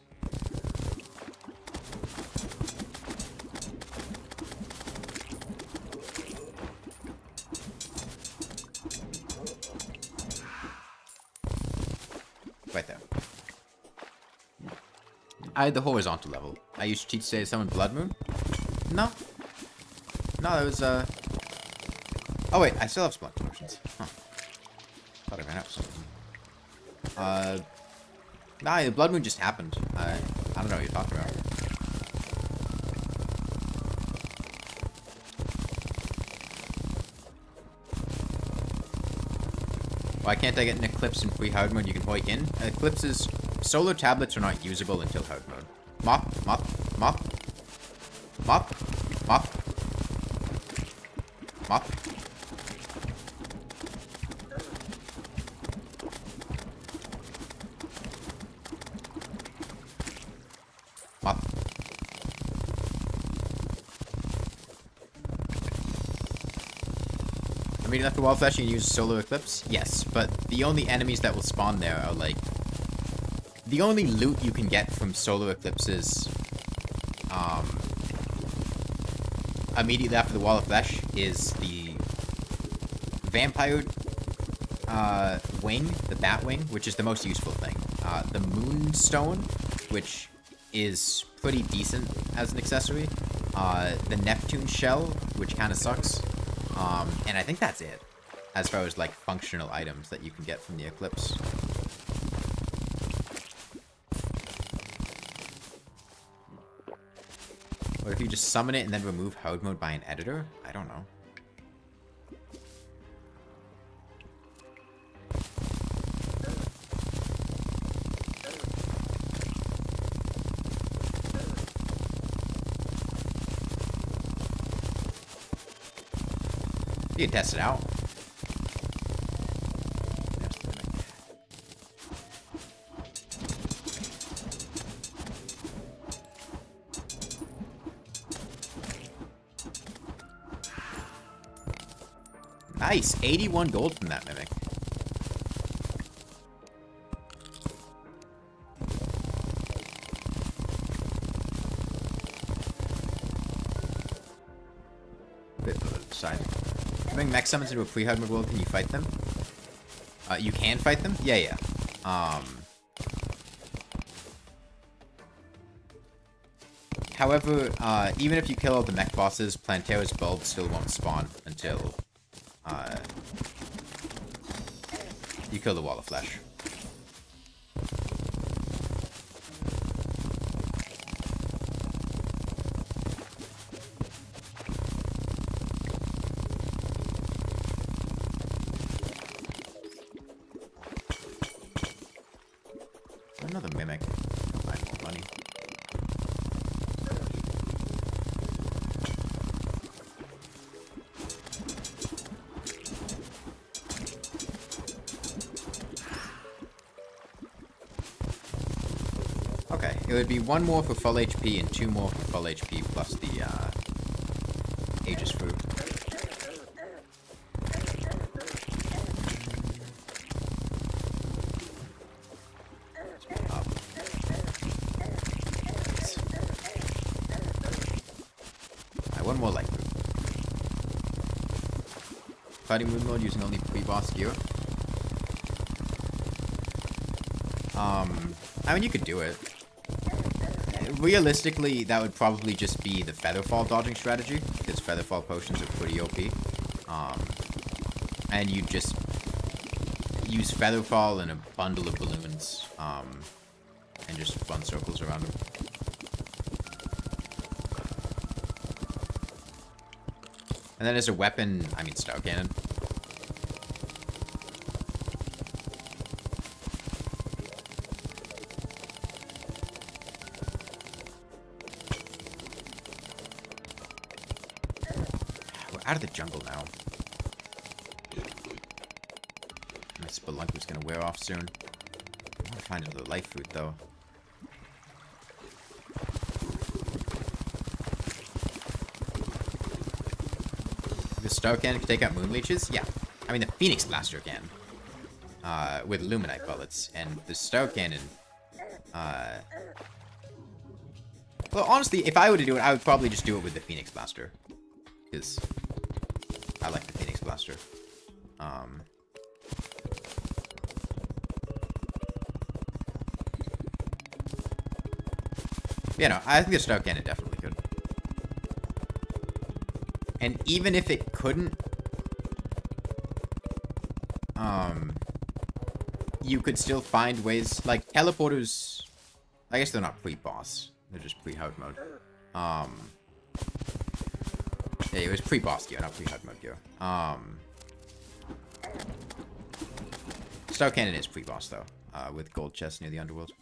Right there. I had the horizontal level. I used cheat to say summon Blood Moon. No. No, that was, Oh, wait, I still have Spelunker potions. Huh. Thought I ran out of something. Nah, the Blood Moon just happened. I don't know what you're talking about. Why can't I get an Eclipse in free hard mode you can hoik in? Eclipses... Solar tablets are not usable until hard mode. Mop. Mop. Mop. I mean, after Wild Flesh, you can use Solar Eclipse? Yes, but the only enemies that will spawn there are, like... The only loot you can get from Solar Eclipses, immediately after the Wall of Flesh is the Vampire, wing, the Bat Wing, which is the most useful thing. The Moonstone, which is pretty decent as an accessory. The Neptune Shell, which kind of sucks. And I think that's it, as far as, like, functional items that you can get from the Eclipse. Or if you just summon it and then remove hard mode by an editor? I don't know. You can test it out. Nice! 81 gold from that Mimic. Bit of a side. Bring mech summons into a pre-hard mode world, can you fight them? You can fight them? Yeah. However, even if you kill all the mech bosses, Plantera's bulb still won't spawn until, you kill the Wall of Flesh. Another Mimic. I'll find more money. Okay, it would be 1 more for full HP and 2 more for full HP plus the Aegis fruit. One more light fruit. Fighting moon mode using only pre-boss gear. I mean, you could do it. Realistically, that would probably just be the Featherfall dodging strategy, because Featherfall potions are pretty OP. And you just use Featherfall and a bundle of balloons, and just run circles around them. And then as a weapon, I mean Star Cannon. We're out of the jungle now. My Spelunker's gonna wear off soon. I want to find another life fruit though. The Star Cannon can take out moon leeches? Yeah. I mean, the Phoenix Blaster can. With Luminite bullets. And the Star Cannon... Well, honestly, if I were to do it, I would probably just do it with the Phoenix Blaster. Because I like the Phoenix Blaster. Yeah, no, I think the Star Cannon definitely could. And even if it couldn't, you could still find ways, like, teleporters, I guess they're not pre-boss, they're just pre-hard mode. Yeah, it was pre-boss gear, not pre-hard mode gear. Star Cannon is pre-boss, though, with gold chests near the underworld.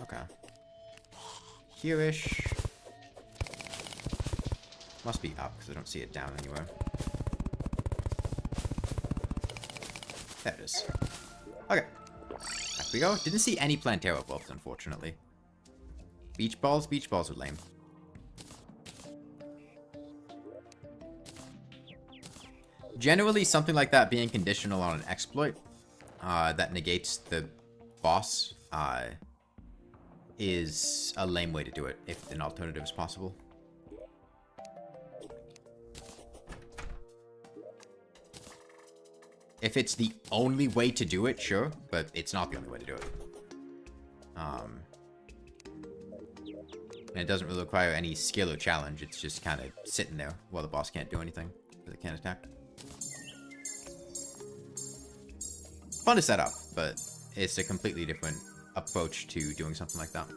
Okay. Here-ish. Must be up, because I don't see it down anywhere. There it is. Okay. Back we go. Didn't see any Plantera buffs, unfortunately. Beach balls? Beach balls are lame. Generally, something like that being conditional on an exploit that negates the boss is a lame way to do it, if an alternative is possible. If it's the only way to do it, sure, but it's not the only way to do it. And it doesn't really require any skill or challenge, it's just kind of sitting there while the boss can't do anything, because it can't attack. Fun to set up, but it's a completely different approach to doing something like that.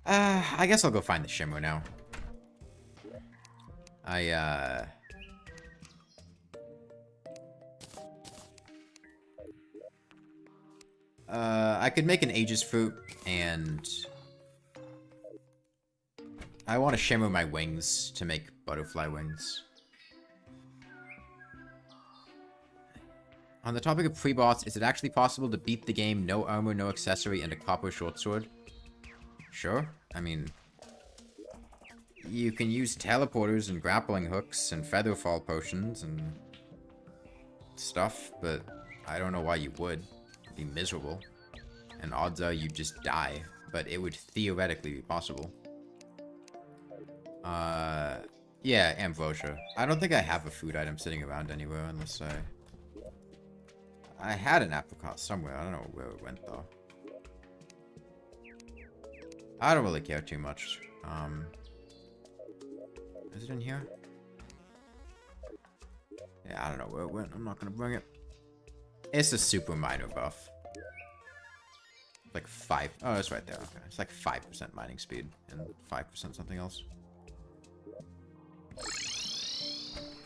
I guess I'll go find the Shimmer now. I could make an Aegis fruit, and I want to shimmer my wings to make butterfly wings. On the topic of pre-boss, is it actually possible to beat the game no armor, no accessory, and a copper short sword? Sure. I mean, you can use teleporters and grappling hooks and featherfall potions and stuff, but I don't know why you would. It'd be miserable. And odds are you'd just die, but it would theoretically be possible. Yeah, ambrosia. I don't think I have a food item sitting around anywhere unless I had an apricot somewhere. I don't know where it went, though. I don't really care too much. Is it in here? Yeah, I don't know where it went. I'm not gonna bring it. It's a super minor buff. Like 5. Oh, it's right there. Okay. It's like 5% mining speed and 5% something else.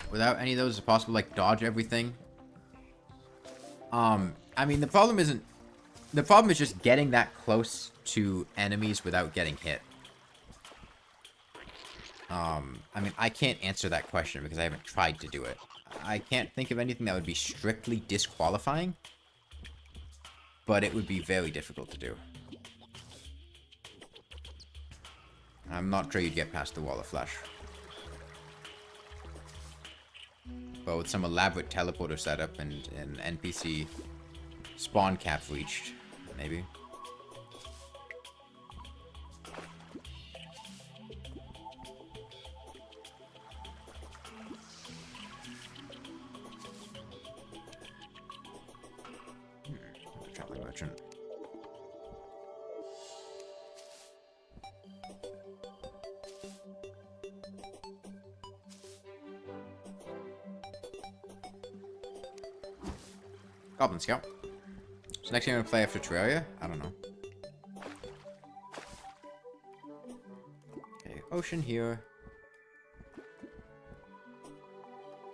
Without any of those, it's possible, like, dodge everything. I mean, the problem isn't The problem is just getting that close to enemies without getting hit. I mean, I can't answer that question because I haven't tried to do it. I can't think of anything that would be strictly disqualifying, but it would be very difficult to do. I'm not sure you'd get past the wall of flesh. But with some elaborate teleporter setup and an NPC spawn cap reached, maybe. Traveling merchant. Goblin Scout. So next game I'm gonna play after Terraria? I don't know. Okay, ocean here.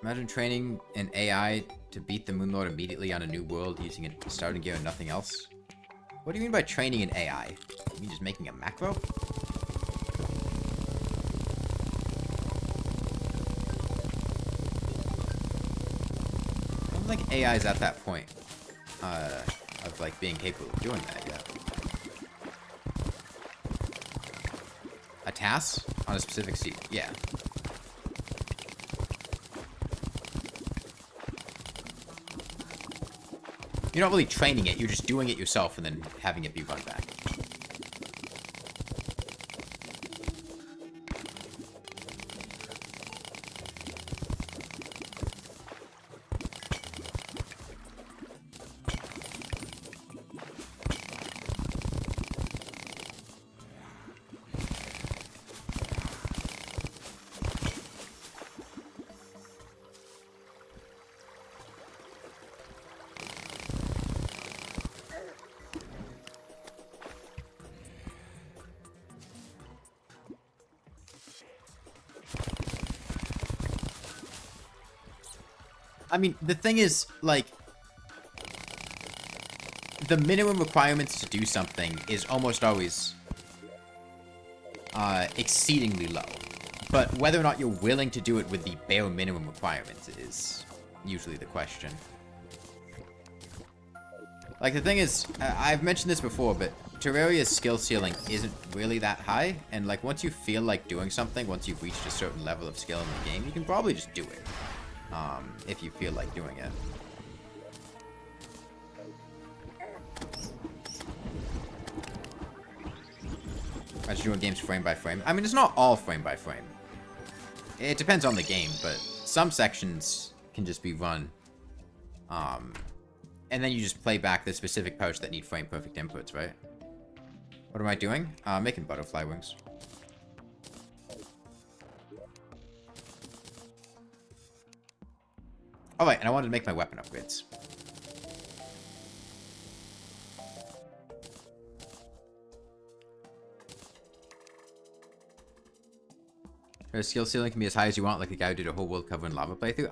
Imagine training an AI to beat the Moonlord immediately on a new world using a starting gear and nothing else. What do you mean by training an AI? You mean just making a macro? I don't think AI is at that point of like being capable of doing that yet. A task on a specific seat, yeah. You're not really training it, you're just doing it yourself and then having it be run back. I mean, the thing is, like, the minimum requirements to do something is almost always exceedingly low. But whether or not you're willing to do it with the bare minimum requirements is usually the question. Like, the thing is, I've mentioned this before, but Terraria's skill ceiling isn't really that high. And, like, once you feel like doing something, once you've reached a certain level of skill in the game, you can probably just do it. If you feel like doing it. I just doing games frame by frame. I mean, it's not all frame by frame. It depends on the game, but some sections can just be run. And then you just play back the specific parts that need frame perfect inputs, right? What am I doing? Making butterfly wings. Oh, wait, and I wanted to make my weapon upgrades. The skill ceiling can be as high as you want, like the guy who did a whole world cover in lava playthrough.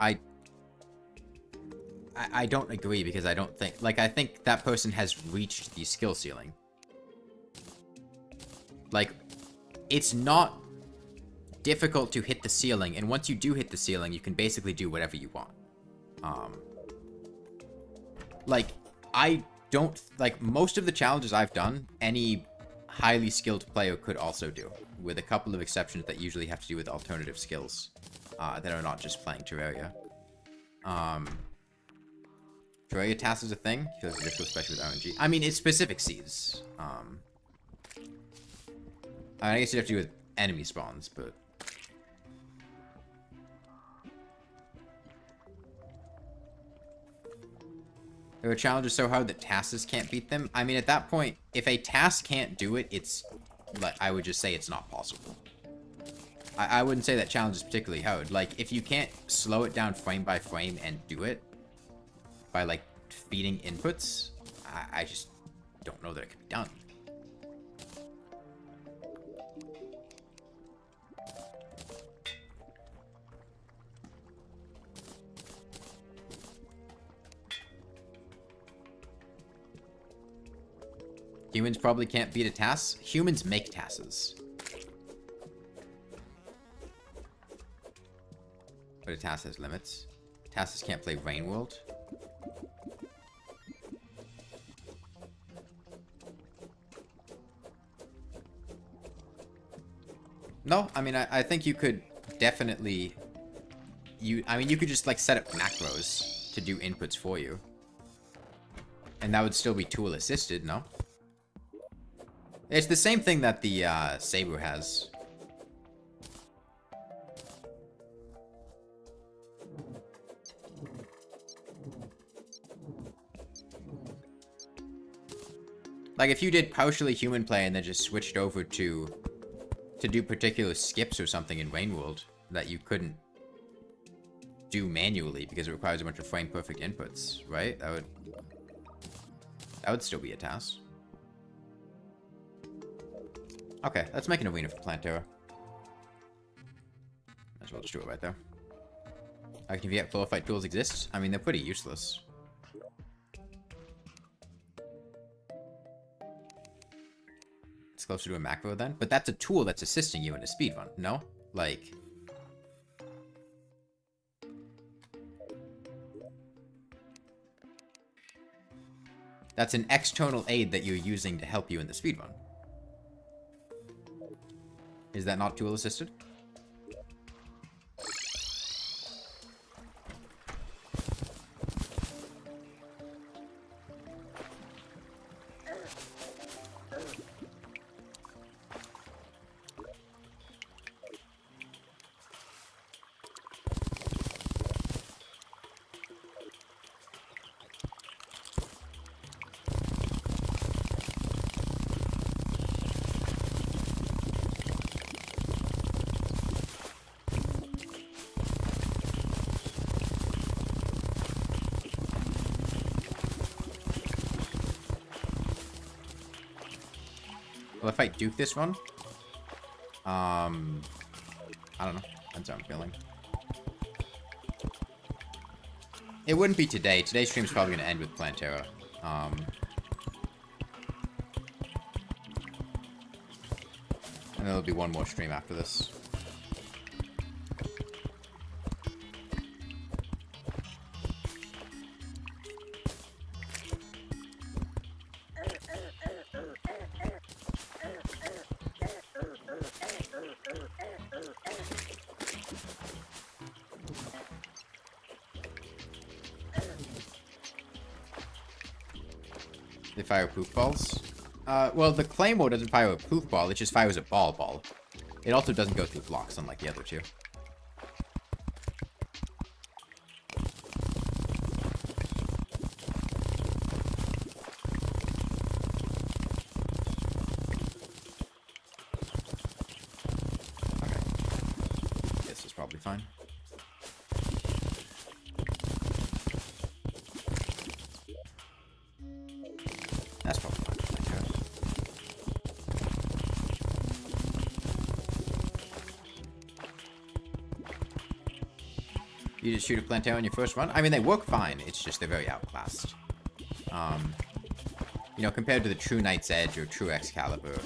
I don't agree, because I don't think... Like, I think that person has reached the skill ceiling. Like, it's not difficult to hit the ceiling, and once you do hit the ceiling, you can basically do whatever you want. Like, I don't... Like, most of the challenges I've done, any highly skilled player could also do, with a couple of exceptions that usually have to do with alternative skills that are not just playing Terraria. Terraria tasks is a thing, because it's difficult, especially with RNG. I mean, it's specific seeds. I guess you have to do with enemy spawns, but... There are challenges so hard that tasks can't beat them. I mean, at that point, if a task can't do it, it's... Like, I would just say it's not possible. I wouldn't say that challenge is particularly hard. Like, if you can't slow it down frame by frame and do it by, like, feeding inputs, I just don't know that it can be done. humans probably can't beat a TAS. Humans make TASes. But a TAS has limits. TASes can't play Rain World. No, I mean, I think you could definitely... I mean, you could just, like, set up macros to do inputs for you. And that would still be tool-assisted, no? It's the same thing that the Saber has. Like, if you did partially human play and then just switched over to do particular skips or something in Rain World that you couldn't do manually because it requires a bunch of frame-perfect inputs, right? That would still be a task. Okay, let's make an arena for Plantera. Might as well just do it right there. Can you get glorified tools exist? I mean, they're pretty useless. It's closer to a macro then? But that's a tool that's assisting you in a speedrun, no? Like... That's an external aid that you're using to help you in the speedrun. Is that not tool assisted? Well, if I duke this one, I don't know. That's how I'm feeling. It wouldn't be today. Today's stream's probably going to end with Plantera. And there'll be one more stream after this. They fire poof balls? Well, the Claymore doesn't fire a poof ball, it just fires a ball. It also doesn't go through blocks, unlike the other two. Okay. This is probably fine. That's probably fine. You just shoot a Plantera on your first run? I mean, they work fine. It's just they're very outclassed. You know, compared to the True Knight's Edge or True Excalibur,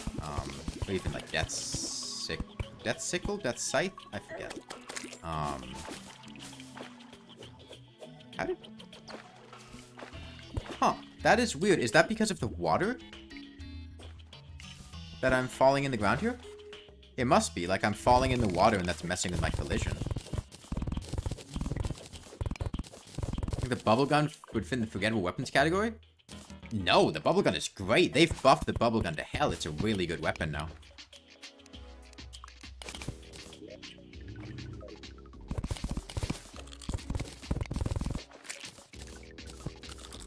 or even like Death Sickle? Death Scythe? I forget. How did... Huh. That is weird. Is that because of the water? That I'm falling in the ground here? It must be. Like, I'm falling in the water and that's messing with my collision. I think the bubble gun would fit in the forgettable weapons category? No, the bubble gun is great. They've buffed the bubble gun to hell. It's a really good weapon now.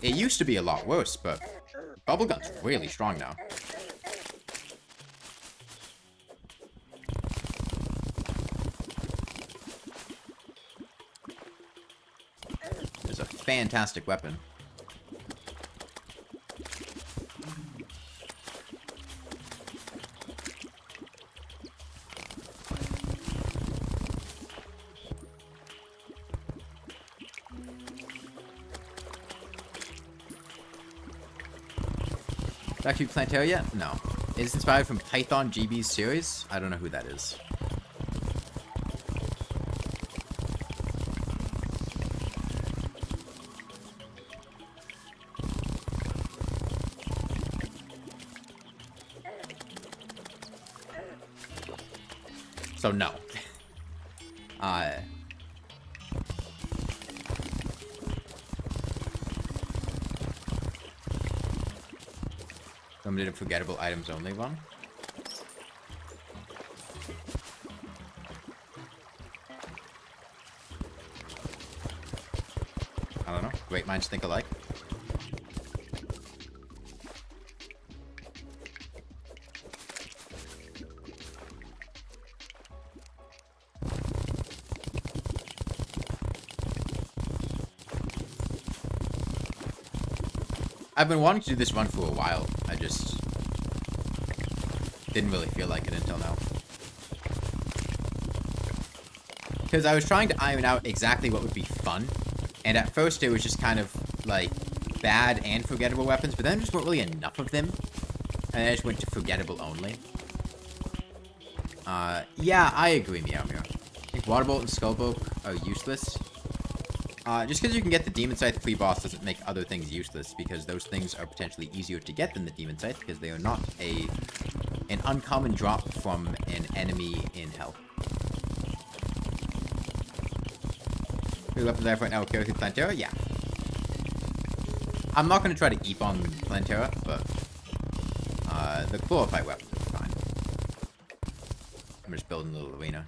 It used to be a lot worse, but bubblegun's really strong now. It's a fantastic weapon. That could be Plantera yet? No. It's inspired from Python GB's series. I don't know who that is. So no. Limited forgettable items only one. I don't know. Great minds think alike. I've been wanting to do this run for a while. I just didn't really feel like it until now. Because I was trying to iron out exactly what would be fun. And at first it was just kind of like bad and forgettable weapons, but then there just weren't really enough of them. And I just went to forgettable only. Yeah, I agree, Meow Meow. I think Waterbolt and Skullbolt are useless. Just because you can get the Demon Scythe pre-boss doesn't make other things useless, because those things are potentially easier to get than the Demon Scythe, because they are not an uncommon drop from an enemy in hell. Three weapons I have right now will carry through Plantera? Yeah. I'm not going to try to eep on Plantera, but the Chlorophyte weapons are fine. I'm just building a little arena.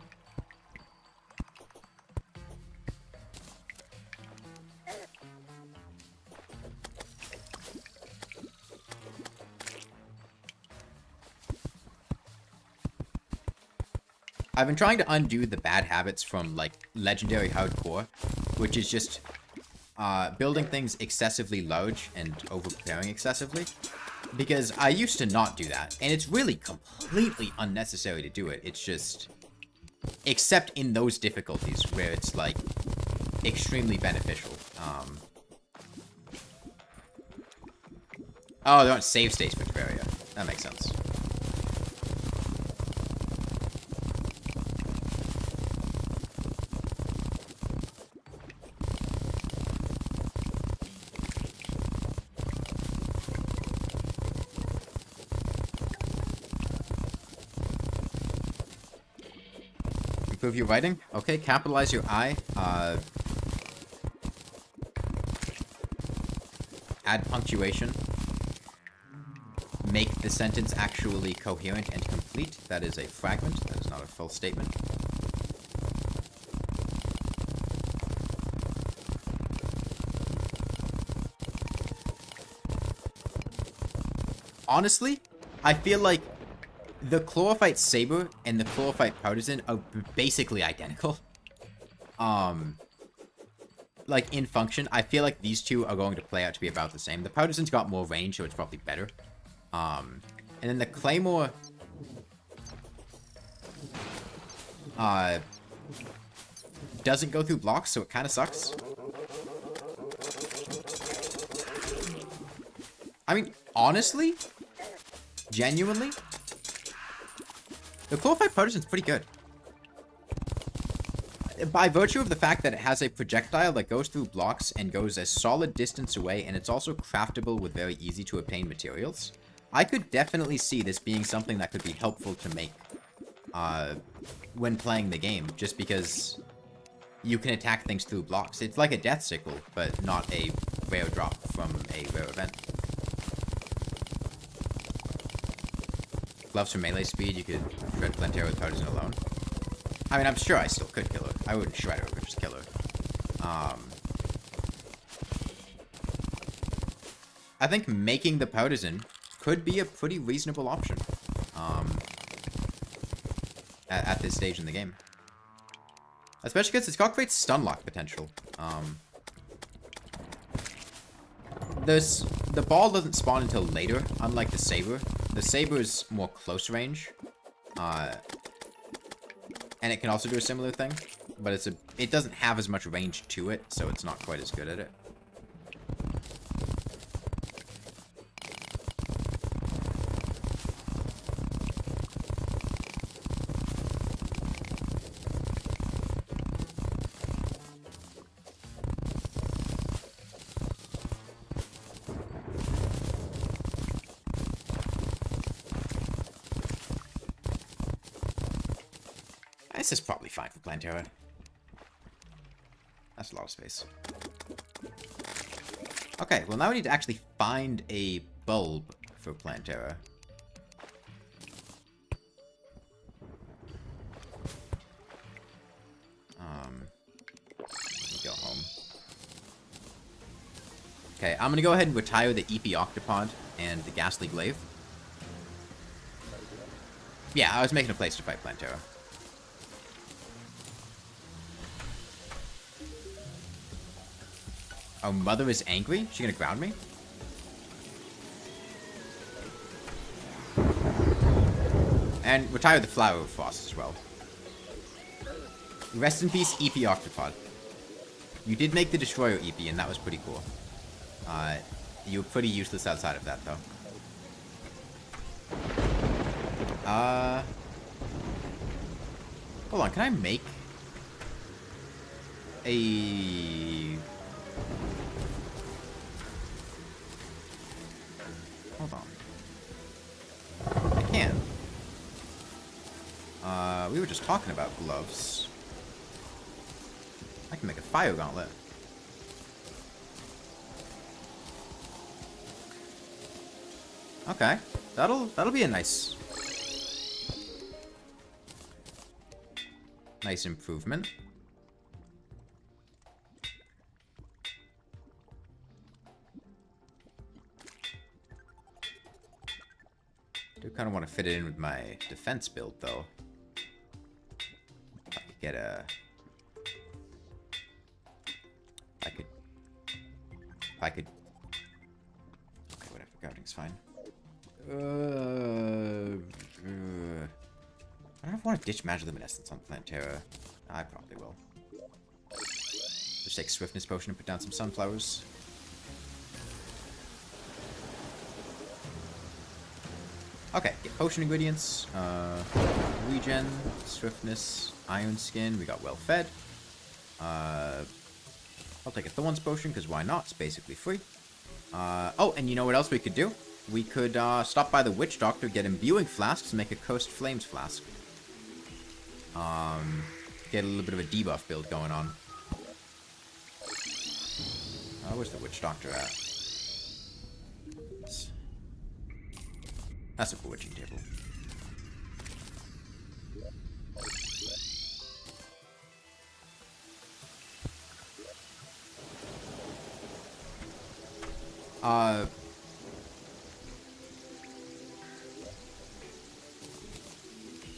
I've been trying to undo the bad habits from, like, Legendary Hardcore, which is just building things excessively large and over-preparing excessively. Because I used to not do that, and it's really completely unnecessary to do it. It's just... Except in those difficulties where it's, like, extremely beneficial. Oh, they aren't save states for Terraria. That makes sense. Improve your writing? Okay, capitalize your I. Add punctuation. Make the sentence actually coherent and complete. That is a fragment. That is not a full statement. Honestly, I feel like the Chlorophyte Saber and the Chlorophyte Partisan are basically identical. Like, in function, I feel like these two are going to play out to be about the same. The Partisan's got more range, so it's probably better. And then the Claymore... doesn't go through blocks, so it kind of sucks. I mean, honestly... Genuinely... The Chlorophyte Partisan's pretty good. By virtue of the fact that it has a projectile that goes through blocks and goes a solid distance away, and it's also craftable with very easy to obtain materials, I could definitely see this being something that could be helpful to make when playing the game, just because you can attack things through blocks. It's like a death sickle, but not a rare drop from a rare event. Gloves for melee speed, you could shred Plantera with Partisan alone. I mean, I'm sure I still could kill her. I wouldn't shred her, but just kill her. I think making the Partisan could be a pretty reasonable option. At this stage in the game. Especially because it's got great stun lock potential. The ball doesn't spawn until later, unlike the Saber. The Saber is more close range. And it can also do a similar thing. But it doesn't have as much range to it, so it's not quite as good at it. This is probably fine for Plantera. That's a lot of space. Okay, well now we need to actually find a bulb for Plantera. Let me go home. Okay, I'm gonna go ahead and retire the EP Octopod and the Ghastly Glaive. Yeah, I was making a place to fight Plantera. Our mother is angry? She gonna ground me? And retire the Flower of Frost as well. Rest in peace, EP Octopod. You did make the Destroyer EP, and that was pretty cool. You were pretty useless outside of that, though. Hold on, can I make a... Hold on. I can. We were just talking about gloves. I can make a fire gauntlet. Okay, that'll be a nice improvement. Do kind of want to fit it in with my defense build, though. If I could get a... If I could... Okay, whatever. Guarding's fine. I don't know if I want to ditch Magic Luminescence on Plantera. I probably will. Just take Swiftness Potion and put down some Sunflowers. Okay, get potion ingredients. Regen, Swiftness, Iron Skin. We got Well Fed. I'll take a Thorns Potion, because why not? It's basically free. Oh, and you know what else we could do? We could stop by the Witch Doctor, get Imbuing Flasks, and make a Cursed Flames Flask. Get a little bit of a debuff build going on. Where's the Witch Doctor at? That's a bewitching table.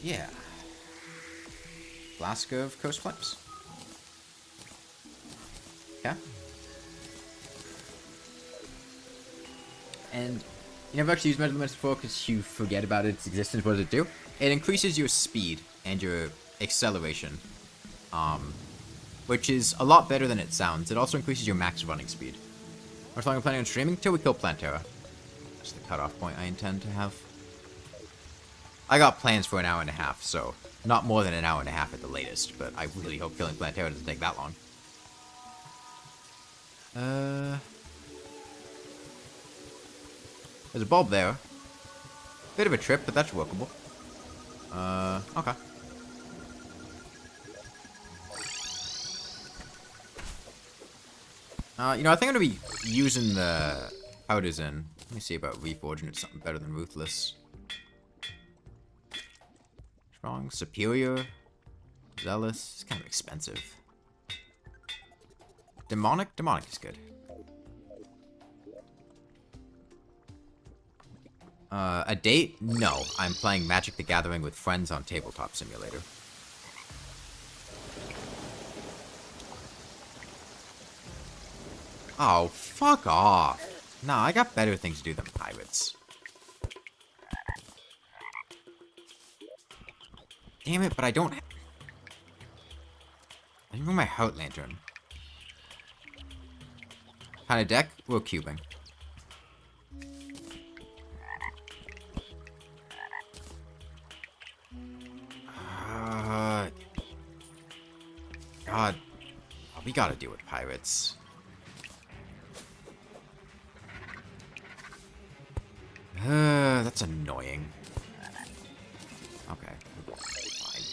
Yeah. Flask of Coast Flames. Yeah. And you never actually used Metal Elements before because you forget about its existence. What does it do? It increases your speed and your acceleration. Which is a lot better than it sounds. It also increases your max running speed. How long I'm planning on streaming? Till we kill Plantera. That's the cutoff point I intend to have. I got plans for an hour and a half, so not more than an hour and a half at the latest, but I really hope killing Plantera doesn't take that long. There's a bulb there. Bit of a trip, but that's workable. Okay. You know, I think I'm gonna be using the powders in. Let me see about reforging it something better than Ruthless. Strong, Superior, Zealous. It's kind of expensive. Demonic? Demonic is good. A date? No. I'm playing Magic the Gathering with friends on Tabletop Simulator. Oh, fuck off. Nah, I got better things to do than pirates. Damn it, but I don't... I didn't bring my Heart Lantern. Kind of deck? We're cubing. God. Oh, we gotta deal with pirates. That's annoying. Okay. Fine.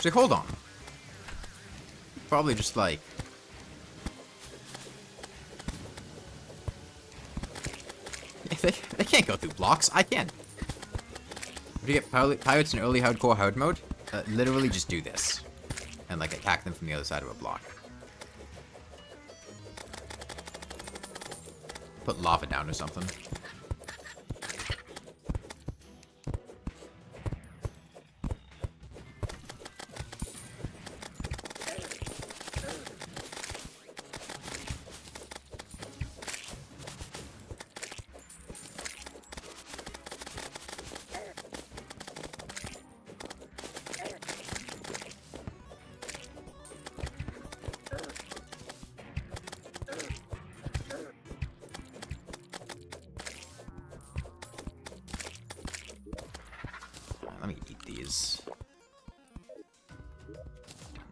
Actually, hold on. Probably just like... They can't go through blocks. I can. If you get pirates in early hardcore hard mode, literally just do this. And like attack them from the other side of a block. Put lava down or something. Let me eat these.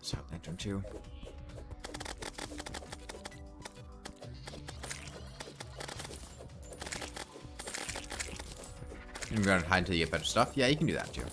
Salt lantern too. You're gonna hide until you get better stuff? Yeah, you can do that too.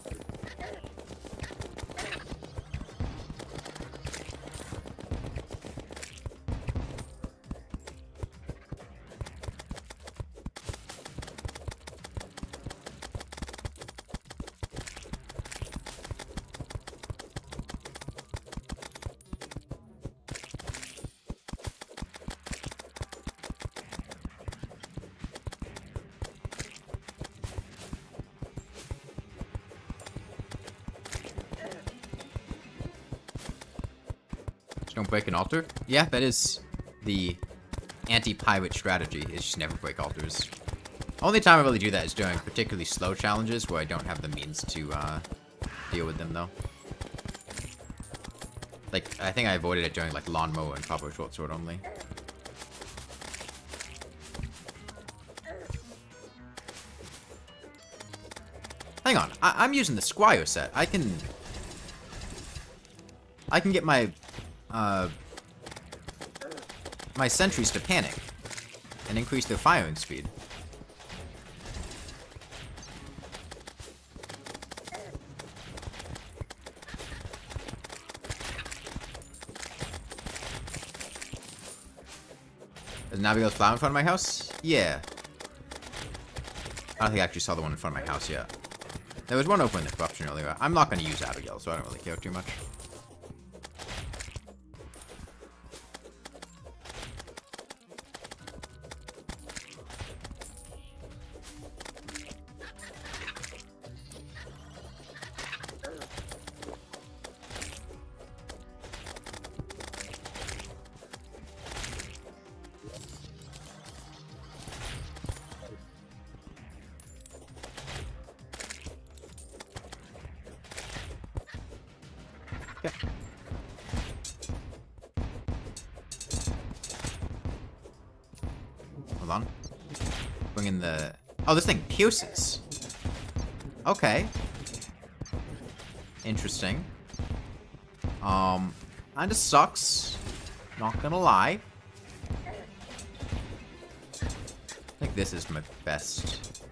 Don't break an altar? Yeah, that is the anti-pirate strategy, is just never break altars. Only time I really do that is during particularly slow challenges where I don't have the means to deal with them, though. Like, I think I avoided it during, like, lawnmower and proper short sword only. Hang on, I'm using the Squire set. I can get my my sentries to panic and increase their firing speed. Is Naviga's flower in front of my house? Yeah. I don't think I actually saw the one in front of my house yet. There was one open in the corruption earlier. I'm not going to use Abigail, so I don't really care too much. Okay. Hold on. Bring in the... Oh, this thing pierces. Okay. Interesting. Kinda sucks. Not gonna lie. I think this is my best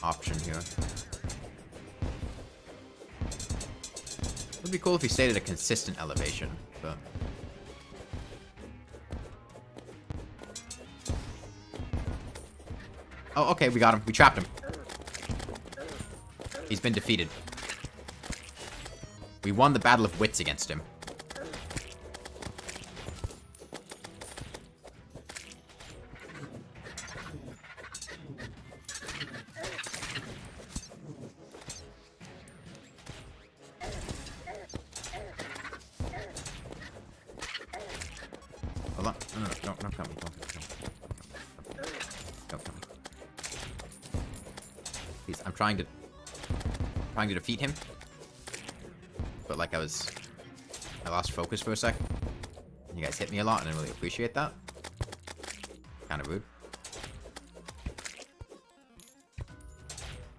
option here. It would be cool if he stayed at a consistent elevation, but... Oh, okay, we got him. We trapped him. He's been defeated. We won the battle of wits against him. Hold on. No, don't come. Don't come. Please, I'm trying to defeat him. But like I lost focus for a sec. You guys hit me a lot and I really appreciate that. Kind of rude.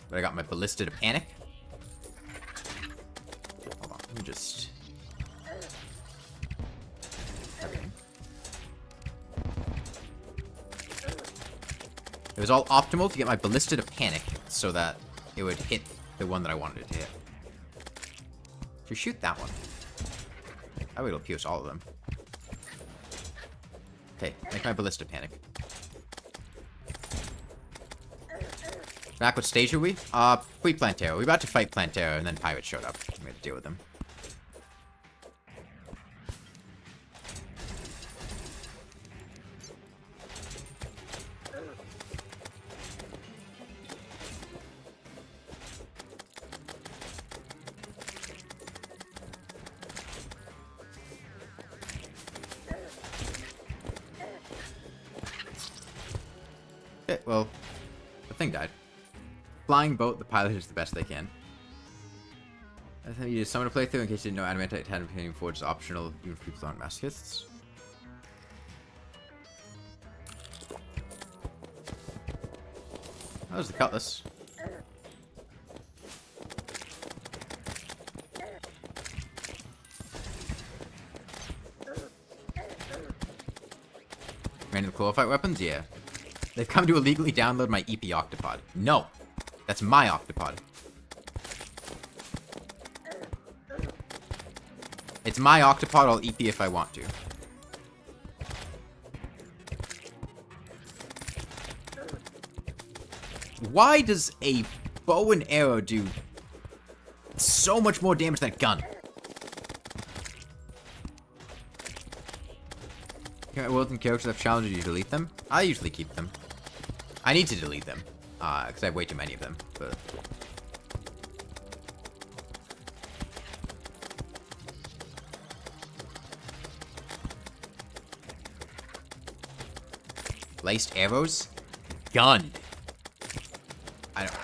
But I got my ballista to panic. Hold on, let me just... Everything. It was all optimal to get my ballista to panic so that it would hit the one that I wanted it to hit. You shoot that one. That way it'll pierce all of them. Okay, make my ballista panic. Back, what stage are we? Pre-Plantera. We're about to fight Plantera, and then pirates showed up. We had to deal with them. Okay, well, the thing died. Flying boat, the pilot is the best they can. I think you just summon a playthrough in case you didn't know adamantite had been forged is optional, even for people who aren't masochists. That was the cutlass. Random claw fight weapons? Yeah. They've come to illegally download my EP Octopod. No! That's my Octopod. It's my Octopod, I'll EP if I want to. Why does a bow and arrow do so much more damage than a gun? Wilton characters have challenges, you delete them? I usually keep them. I need to delete them. Because I have way too many of them, but... Laced arrows? Gun. I don't...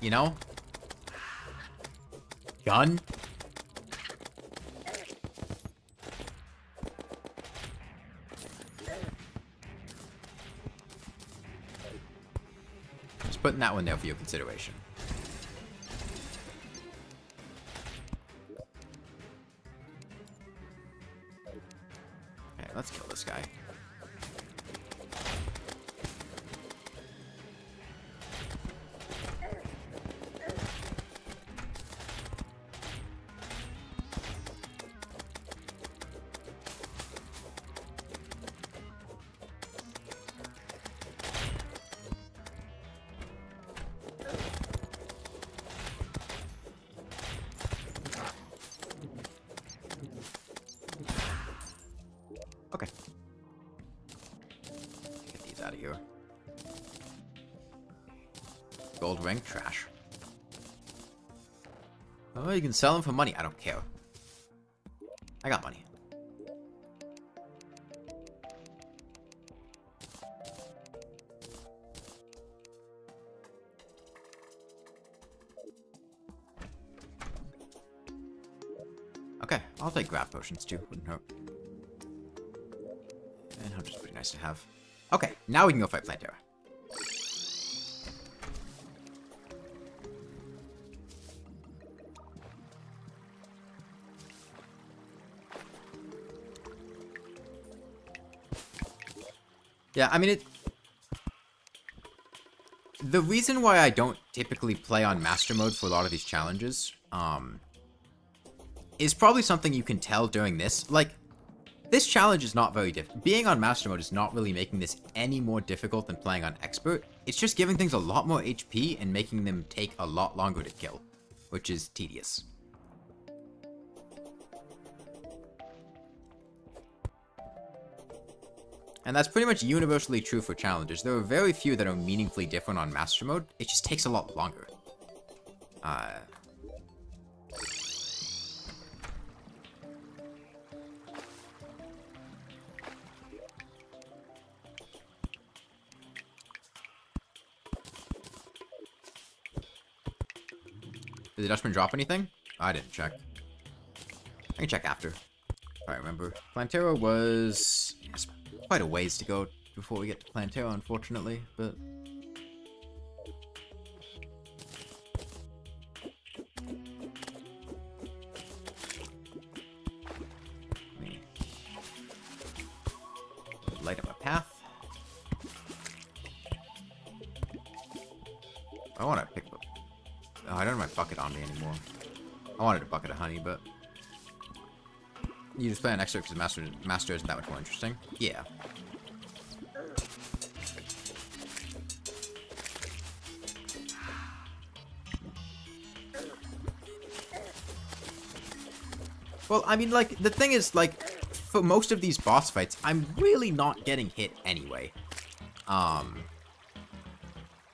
You know? Gun? Just putting that one there for your consideration. Okay, let's kill this guy. Okay. Get these out of here. Gold ring, trash. Oh, you can sell them for money. I don't care. I got money. Okay, I'll take grab potions too. Wouldn't hurt. And hunter's pretty nice to have. Okay, now we can go fight Plantera. Yeah, I mean, the reason why I don't typically play on Master Mode for a lot of these challenges, is probably something you can tell during this. Like, this challenge is not very difficult. Being on Master Mode is not really making this any more difficult than playing on Expert. It's just giving things a lot more HP and making them take a lot longer to kill, which is tedious. And that's pretty much universally true for challenges. There are very few that are meaningfully different on Master Mode. It just takes a lot longer. Did the Dutchman drop anything? I didn't check. I can check after. If I remember. Plantera was... It's quite a ways to go before we get to Plantera, unfortunately, but... Let me light up a path. I want to pick up. I don't have my bucket on me anymore. I wanted a bucket of honey, but... You just play on extra because master isn't that much more interesting. Yeah. Well, I mean, like, the thing is, like, for most of these boss fights, I'm really not getting hit anyway. My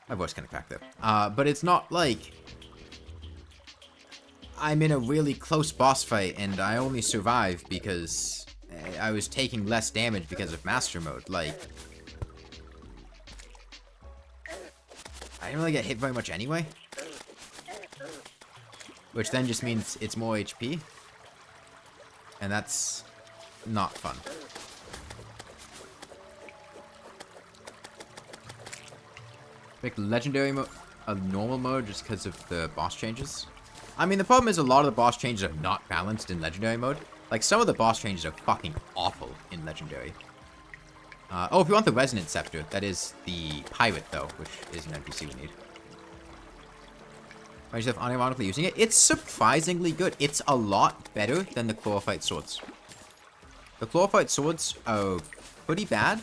voice kind of cracked there. But it's not like I'm in a really close boss fight and I only survive because I was taking less damage because of master mode. Like, I didn't really get hit very much anyway. Which then just means it's more HP. And that's not fun. Make legendary mode a normal mode just because of the boss changes. I mean, the problem is a lot of the boss changes are not balanced in legendary mode. Like, some of the boss changes are fucking awful in legendary. Oh, if you want the resonant scepter, that is the pirate, though, which is an NPC we need. Find yourself unironically using it. It's surprisingly good. It's a lot better than the chlorophyte swords. The chlorophyte swords are pretty bad,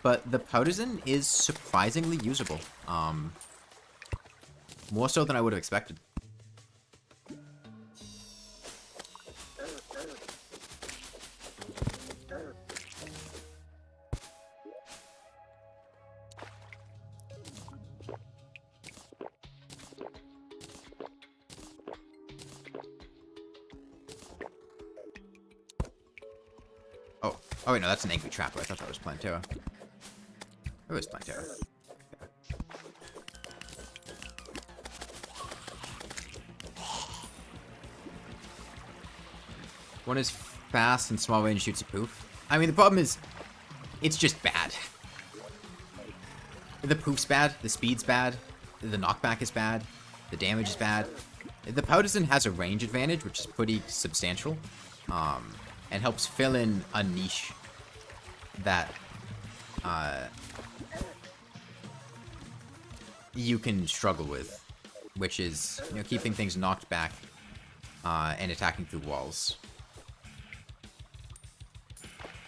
but the partisan is surprisingly usable. More so than I would have expected. Oh wait, no, that's an angry trapper. I thought that was Plantera. It was Plantera. One is fast and small range shoots a poof. I mean, the problem is, it's just bad. The poof's bad, the speed's bad, the knockback is bad, the damage is bad. The partisan has a range advantage, which is pretty substantial. And helps fill in a niche that you can struggle with, which is, you know, keeping things knocked back and attacking through walls.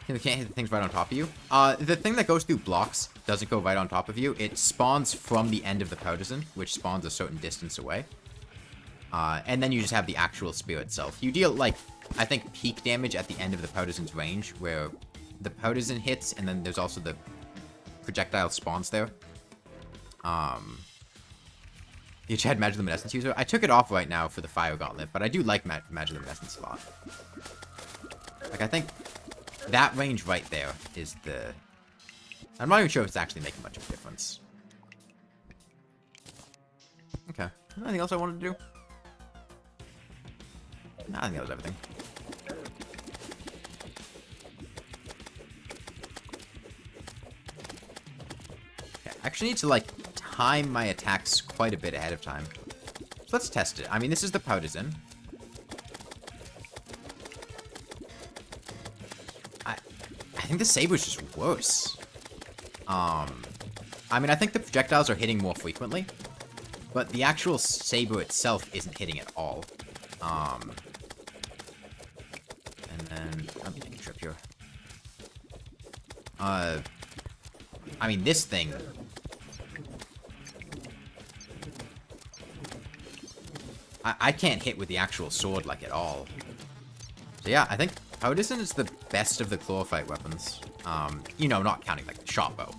You can't hit things right on top of you. The thing that goes through blocks doesn't go right on top of you. It spawns from the end of the partisan, which spawns a certain distance away. And then you just have the actual spear itself. You deal, like, I think peak damage at the end of the partisan's range, where the partisan hits, and then there's also the projectile spawns there. You had Magic Luminescence user. I took it off right now for the Fire Gauntlet, but I do like Magic Luminescence a lot. Like, I think that range right there is the... I'm not even sure if it's actually making much of a difference. Okay. Anything else I wanted to do? No, I think that was everything. Okay, I actually need to, like, time my attacks quite a bit ahead of time. So let's test it. I mean, this is the partisan. I think the saber's just worse. I mean, I think the projectiles are hitting more frequently, but the actual saber itself isn't hitting at all. And then I'm taking a trip here. I mean, this thing. I can't hit with the actual sword, like, at all. So yeah, I think partisan is the best of the chlorophyte weapons. You know, not counting, like, the shot bow.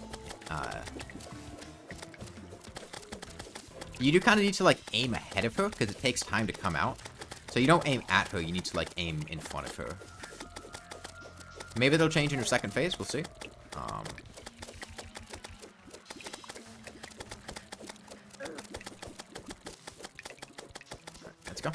You do kind of need to, like, aim ahead of her, because it takes time to come out. So you don't aim at her, you need to, like, aim in front of her. Maybe they'll change in her second phase, we'll see. Let's go.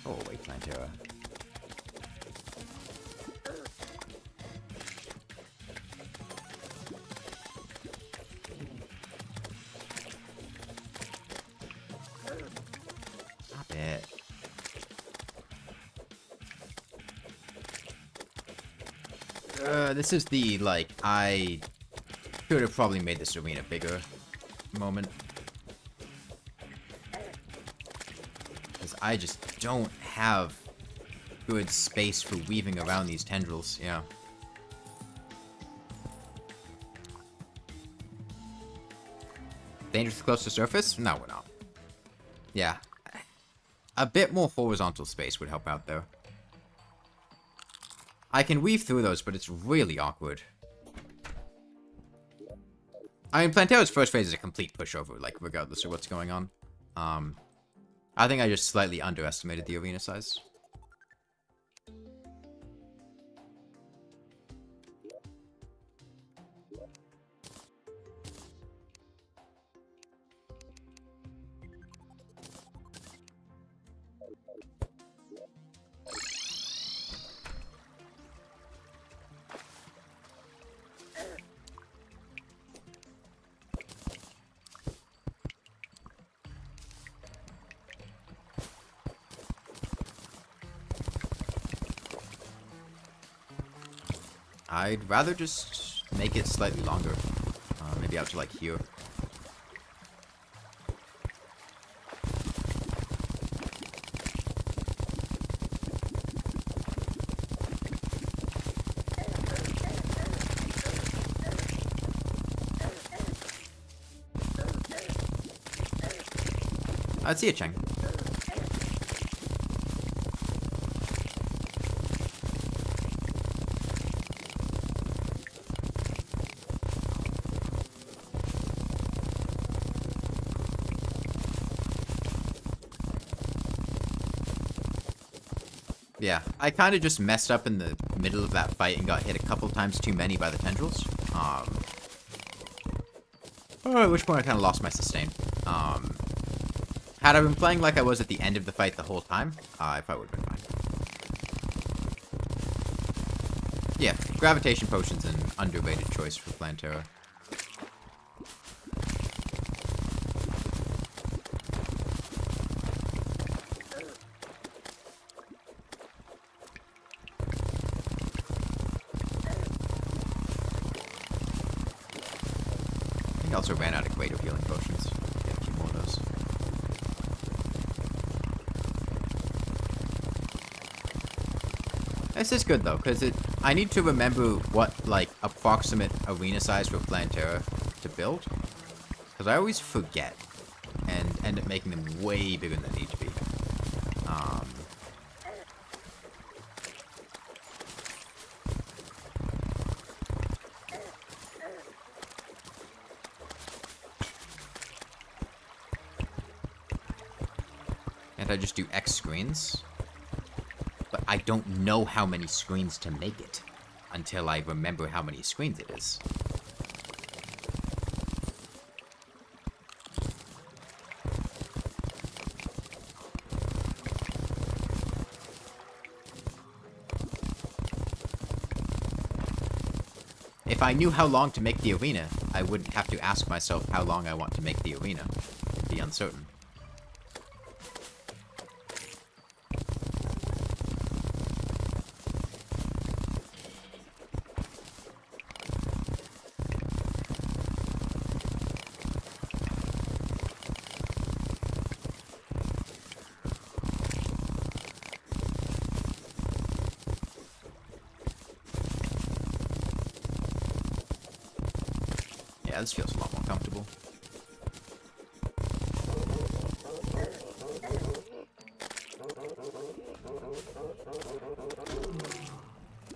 Oh, wait, Plantera. Yeah. This is the, like, I could have probably made this arena bigger moment. Because I just don't have good space for weaving around these tendrils, yeah. Dangerous close to surface? No, we're not. Yeah. A bit more horizontal space would help out, though. I can weave through those, but it's really awkward. I mean, Plantera's first phase is a complete pushover, like, regardless of what's going on. I think I just slightly underestimated the arena size. I'd rather just make it slightly longer. Maybe out to, like, here. I'd see a Cheng. Yeah, I kind of just messed up in the middle of that fight and got hit a couple times too many by the tendrils. At which point I kind of lost my sustain. Had I been playing like I was at the end of the fight the whole time, I probably would have been fine. Yeah, gravitation potion's an underrated choice for Plantera. I also ran out of greater healing potions. Get a few more of those. This is good though, because I need to remember what, like, approximate arena size for Plantera to build. Because I always forget and end up making them way bigger than they need to be. And I just do X screens. But I don't know how many screens to make it until I remember how many screens it is. If I knew how long to make the arena, I wouldn't have to ask myself how long I want to make the arena. It'd be uncertain. Yeah, this feels a lot more comfortable.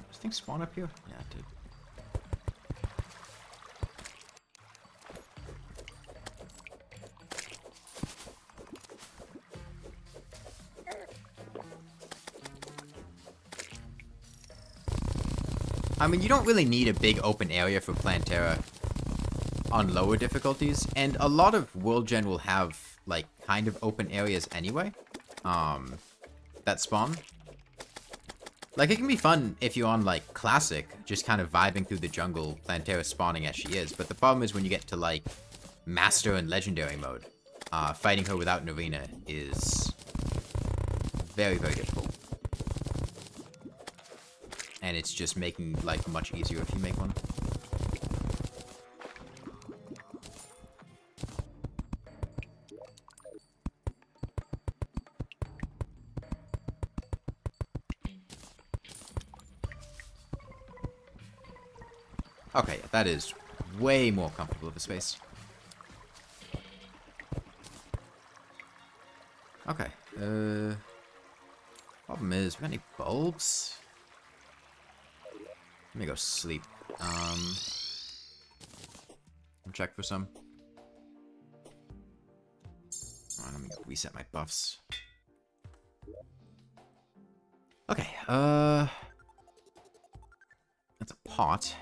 Does things spawn up here? Yeah, it did. I mean, you don't really need a big open area for Plantera on lower difficulties, and a lot of World Gen will have, like, kind of open areas anyway, that spawn. Like, it can be fun if you're on, like, Classic, just kind of vibing through the jungle, Plantera spawning as she is, but the problem is when you get to, like, Master and Legendary mode, fighting her without an arena is very, very difficult. And it's just making life much easier if you make one. Okay, that is way more comfortable of a space. Okay, problem is, we got any bulbs? Let me go sleep. I'll check for some. Alright, let me go reset my buffs. Okay, that's a pot.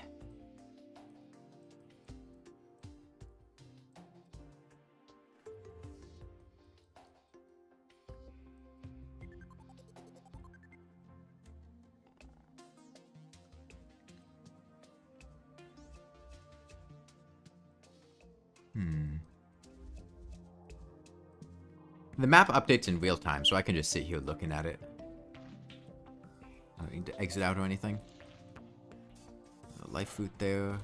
The map updates in real time, so I can just sit here looking at it. I don't need to exit out or anything. Life fruit there.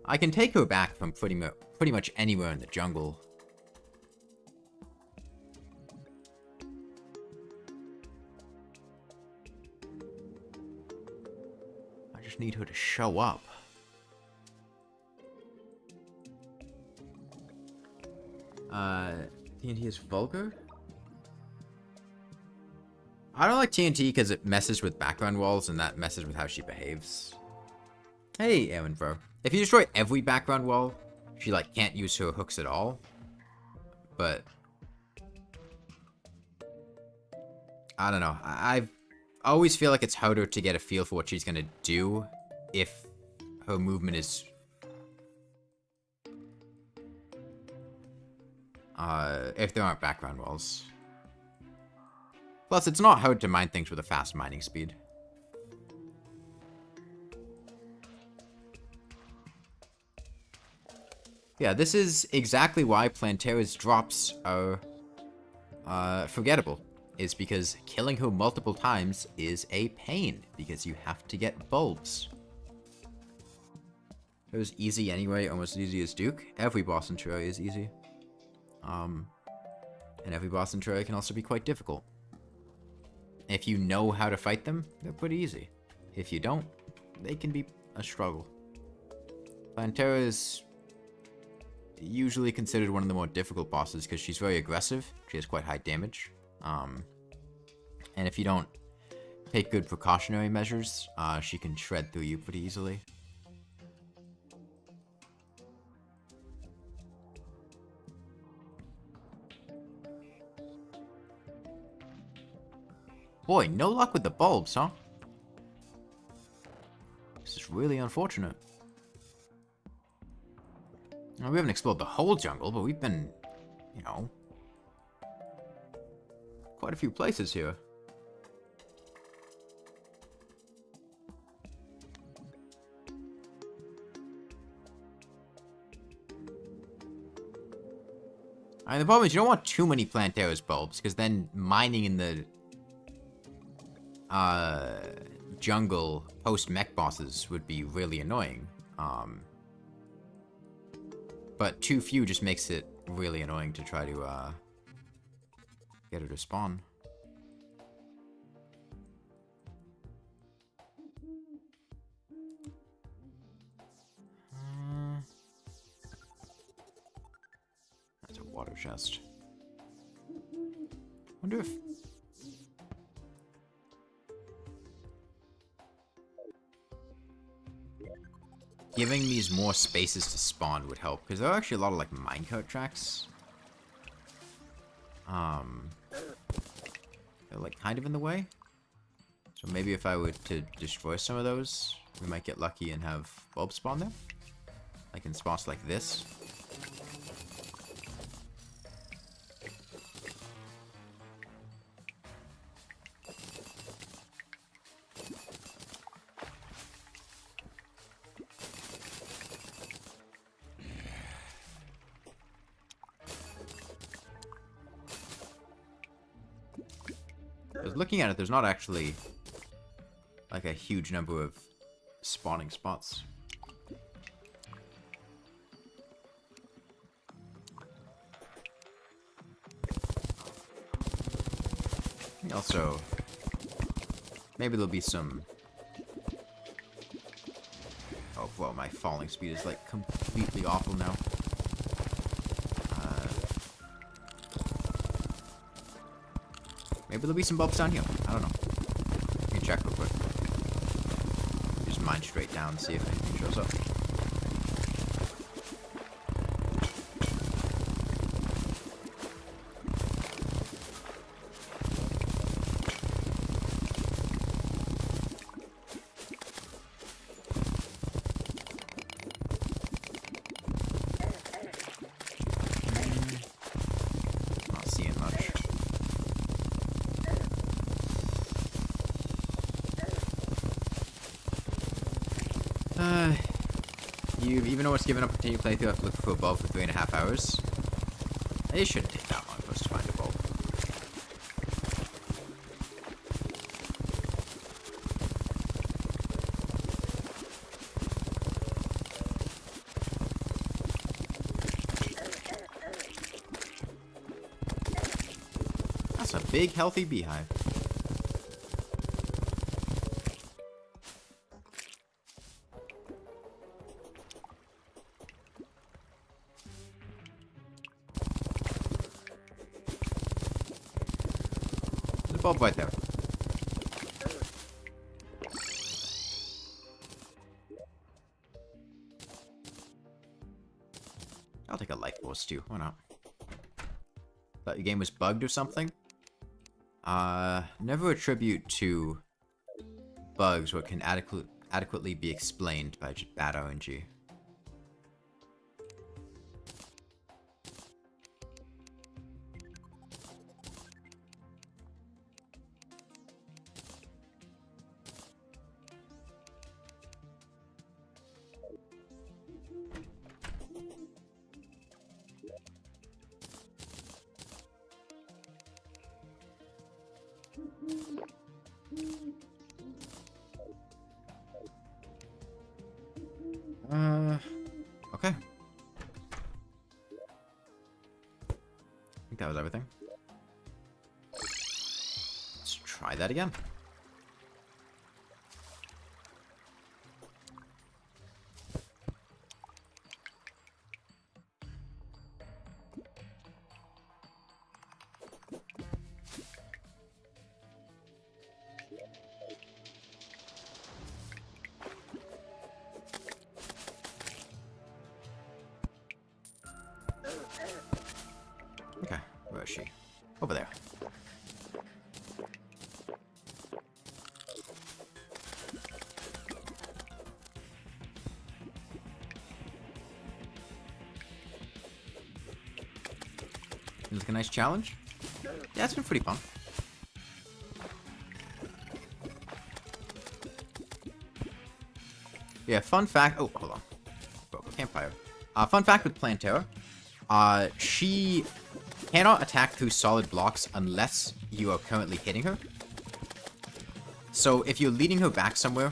I can take her back from pretty much anywhere in the jungle. I just need her to show up. TNT is vulgar? I don't like TNT because it messes with background walls and that messes with how she behaves. Hey, Aaron, bro. If you destroy every background wall, she, like, can't use her hooks at all. But I don't know. I always feel like it's harder to get a feel for what she's gonna do if her movement is if there aren't background walls. Plus, it's not hard to mine things with a fast mining speed. Yeah, this is exactly why Plantera's drops are forgettable. Is because killing her multiple times is a pain, because you have to get bulbs. It was easy anyway, almost as easy as Duke. Every boss in Terraria is easy. And every boss in Terraria can also be quite difficult. If you know how to fight them, they're pretty easy. If you don't, they can be a struggle. Plantera is usually considered one of the more difficult bosses because she's very aggressive. She has quite high damage. And if you don't take good precautionary measures, she can shred through you pretty easily. Boy, no luck with the bulbs, huh? This is really unfortunate. Well, we haven't explored the whole jungle, but we've been, you know, quite a few places here. The problem is you don't want too many Plantera's bulbs, because then mining in the jungle post-mech bosses would be really annoying. But too few just makes it really annoying to try to get her to spawn. That's a water chest. Wonder if giving these more spaces to spawn would help, because there are actually a lot of like minecart tracks. They're like kind of in the way. So maybe if I were to destroy some of those, we might get lucky and have bulbs spawn there. Like in spots like this. Because looking at it, there's not actually like a huge number of spawning spots. Also, maybe there'll be some... Oh, well, my falling speed is like completely awful now. Maybe there'll be some bulbs down here. I don't know. Let me check real quick. Just mine straight down and see if anything shows up. Not seeing much. Even though it's given up a continue playthrough, I have to look for a bulb for 3.5 hours. It shouldn't take that long for us to find a bulb. That's a big, healthy beehive. Bulb right there. I'll take a light force too. Why not? Thought your game was bugged or something? Never attribute to bugs what can adequately be explained by bad RNG. Okay. I think that was everything. Let's try that again. Okay, where is she? Over there. Seems like a nice challenge. Yeah, it's been pretty fun. Yeah, fun fact. Oh, hold on. Broke a campfire. Fun fact with Plantera. She cannot attack through solid blocks unless you are currently hitting her. So if you're leading her back somewhere,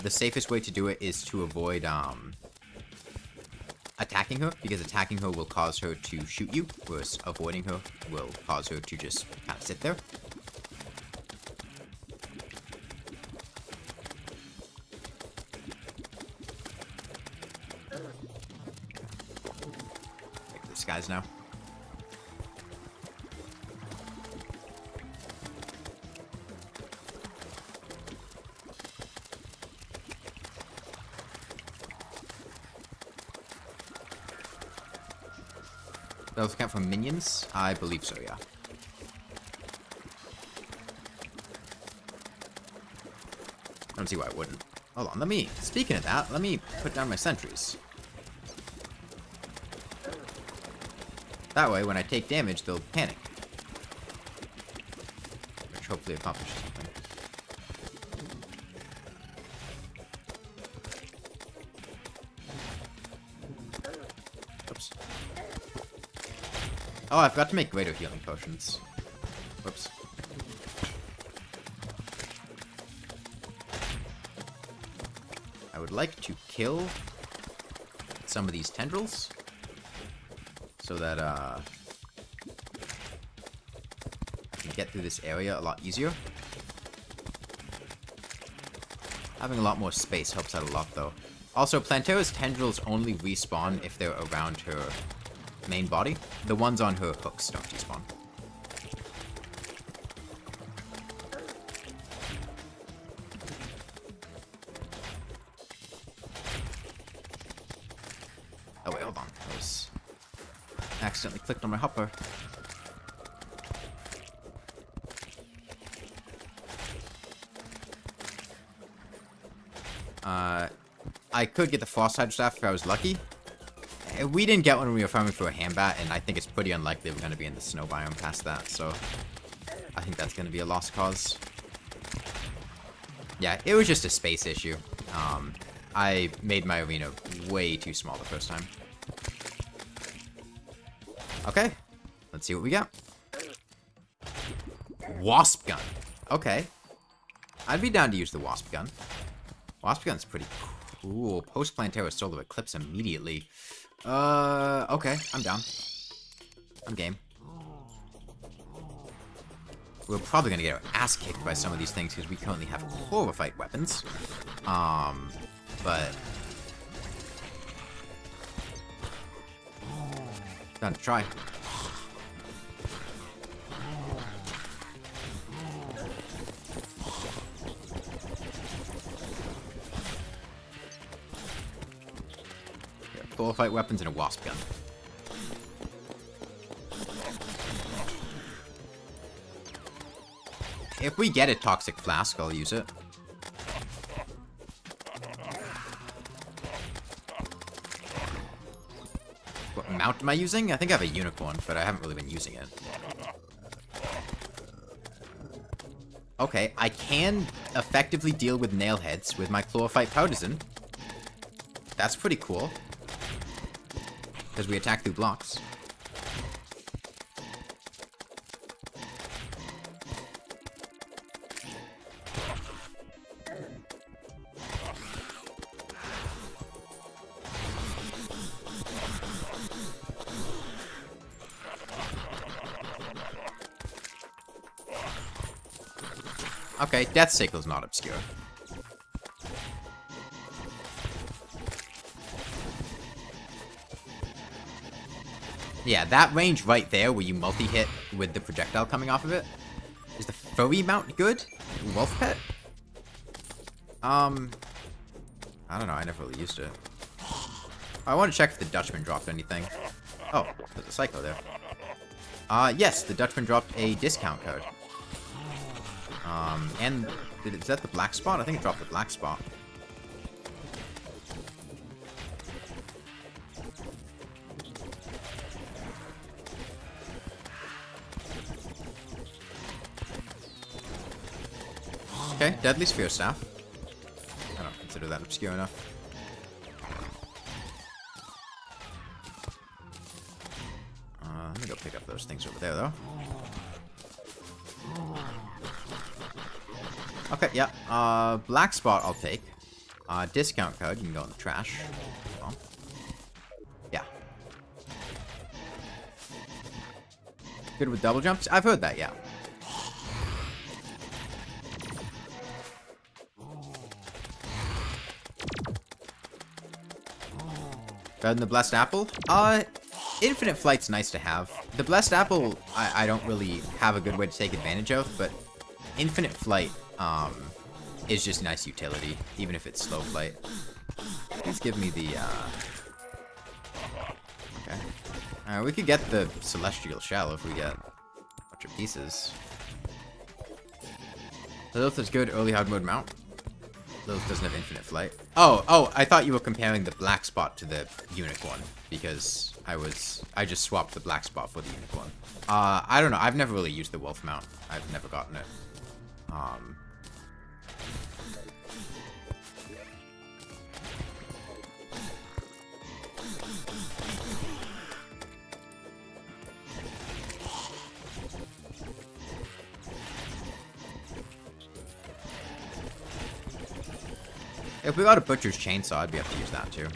the safest way to do it is to avoid attacking her, because attacking her will cause her to shoot you, whereas avoiding her will cause her to just kind of sit there. Take these guys now. Those count for minions? I believe so, yeah. I don't see why it wouldn't. Hold on, speaking of that, let me put down my sentries. That way, when I take damage, they'll panic. Which hopefully accomplishes something. Oops. Oh, I forgot to make greater healing potions. Whoops. would like to kill some of these tendrils so that I can get through this area a lot easier. Having a lot more space helps out a lot, though. Also, Plantera's tendrils only respawn if they're around her main body. The ones on her hooks don't despawn. Oh wait, hold on. I was accidentally clicked on my hopper. I could get the Frost Hydro Staff if I was lucky. We didn't get one when we were farming for a Hambat, and I think it's pretty unlikely we're going to be in the snow biome past that, so I think that's going to be a lost cause. Yeah, it was just a space issue. I made my arena way too small the first time. Okay, let's see what we got. Wasp Gun. Okay. I'd be down to use the Wasp Gun. Wasp Gun's pretty cool. Post Plantera Solar Eclipse immediately. Okay, I'm down. I'm game. We're probably gonna get our ass kicked by some of these things because we currently have chlorophyte weapons. But down to try. Chlorophyte weapons and a Wasp Gun. If we get a Toxic Flask, I'll use it. What mount am I using? I think I have a Unicorn, but I haven't really been using it. Okay, I can effectively deal with Nailheads with my Chlorophyte Partisan. That's pretty cool. Because we attack through blocks. Okay, Death Sickle's not obscure. Yeah, that range right there where you multi-hit with the projectile coming off of it. Is the furry mount good? Wolf pet? I don't know, I never really used it. I want to check if the Dutchman dropped anything. Oh, there's a Psycho there. Yes, the Dutchman dropped a discount code. And is that the black spot? I think it dropped the black spot. Okay, Deadly Sphere Staff. I don't consider that obscure enough. Let me go pick up those things over there, though. Okay, yeah. Black Spot I'll take. Discount code, you can go in the trash. Well, yeah. Good with double jumps? I've heard that, yeah. Better than the Blessed Apple? Infinite Flight's nice to have. The Blessed Apple, I don't really have a good way to take advantage of, but Infinite Flight, is just nice utility, even if it's slow flight. Please give me the, okay. We could get the Celestial Shell if we get a bunch of pieces. Lilith is good early hard mode mount. Lilith doesn't have infinite flight. Oh, I thought you were comparing the black spot to the unicorn, because I just swapped the black spot for the unicorn. I don't know, I've never really used the wolf mount. I've never gotten it. If we got a butcher's chainsaw, I'd be able to use that too.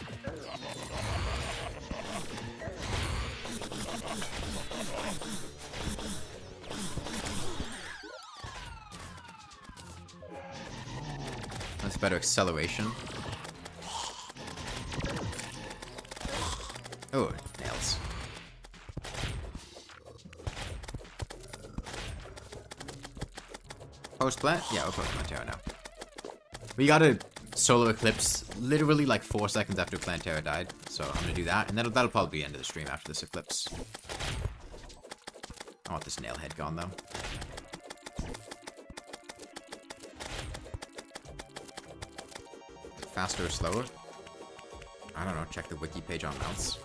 That's better acceleration. Oh, nails. Post-plant? Yeah, we'll post Plantera now. We got a solar eclipse literally like 4 seconds after Plantera died. So I'm gonna do that, and that'll probably be the end of the stream after this eclipse. I want this nail head gone though. Faster or slower? I don't know, check the wiki page on mounts.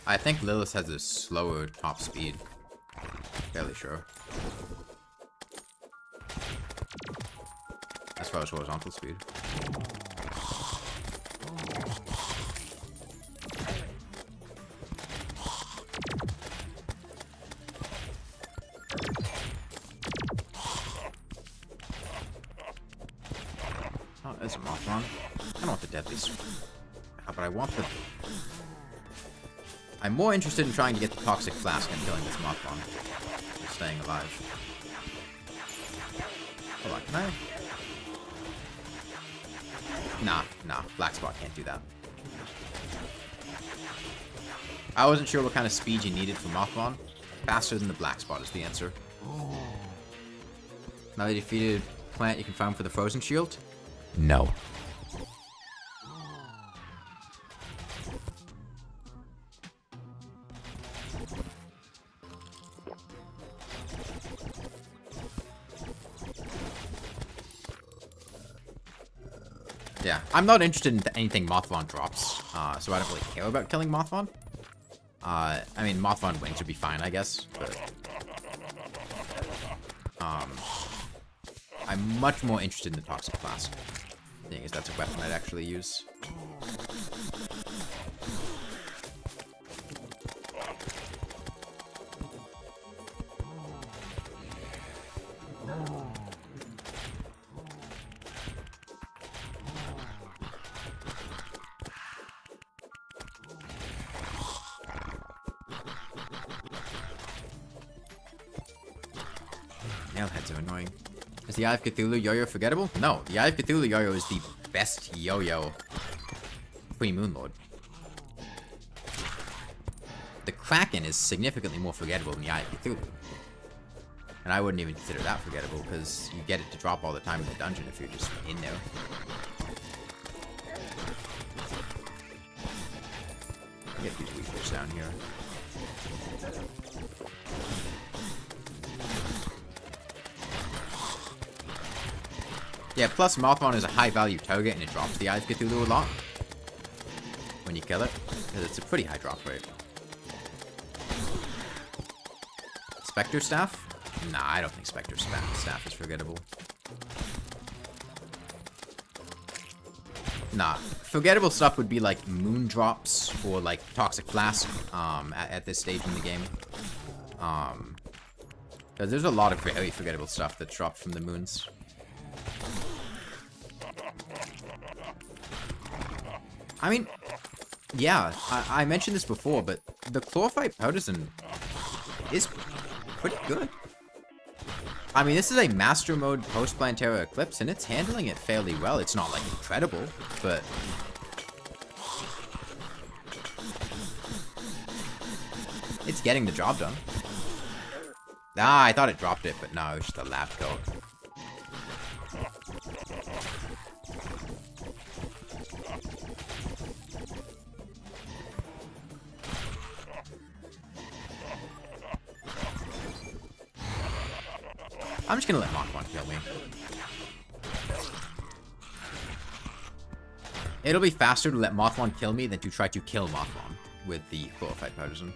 I think Lilith has a slower top speed. Fairly sure. As far as horizontal speed. Oh, there's a Mothron. I don't want the deadlies. But I want the... I'm more interested in trying to get the Toxic Flask and killing this Mothron. Just staying alive. Hold on, can I... Nah, Black Spot can't do that. I wasn't sure what kind of speed you needed for Mothron. Faster than the Black Spot is the answer. Now they defeated plant you can farm for the Frozen Shield? No. Yeah, I'm not interested in anything Mothron drops, so I don't really care about killing Mothron. I mean, Mothron wings would be fine, I guess, but... I'm much more interested in the Toxic Flask. Thing is, that's a weapon I'd actually use. Nailheads are annoying. Is the Eye of Cthulhu yo-yo forgettable? No, the Eye of Cthulhu yo-yo is the best yo-yo pre-Moonlord. The Kraken is significantly more forgettable than the Eye of Cthulhu. And I wouldn't even consider that forgettable, because you get it to drop all the time in the dungeon if you're just in there. Get these weakers down here. Yeah, plus Mothron is a high-value target, and it drops the Eye of Cthulhu a lot when you kill it, because it's a pretty high drop rate. Spectre Staff? Nah, I don't think Spectre Staff is forgettable. Nah, forgettable stuff would be like Moon Drops or like Toxic Flask at this stage in the game. Because there's a lot of very forgettable stuff that's dropped from the moons. I mean, yeah, I mentioned this before, but the Chlorophyte Partisan is pretty good. I mean, this is a Master Mode post-Plantera Eclipse, and it's handling it fairly well. It's not, like, incredible, but... it's getting the job done. Ah, I thought it dropped it, but no, it was just a lab coat. I'm just gonna let Mothron kill me. It'll be faster to let Mothron kill me than to try to kill Mothron with the Chlorophyte Partisan.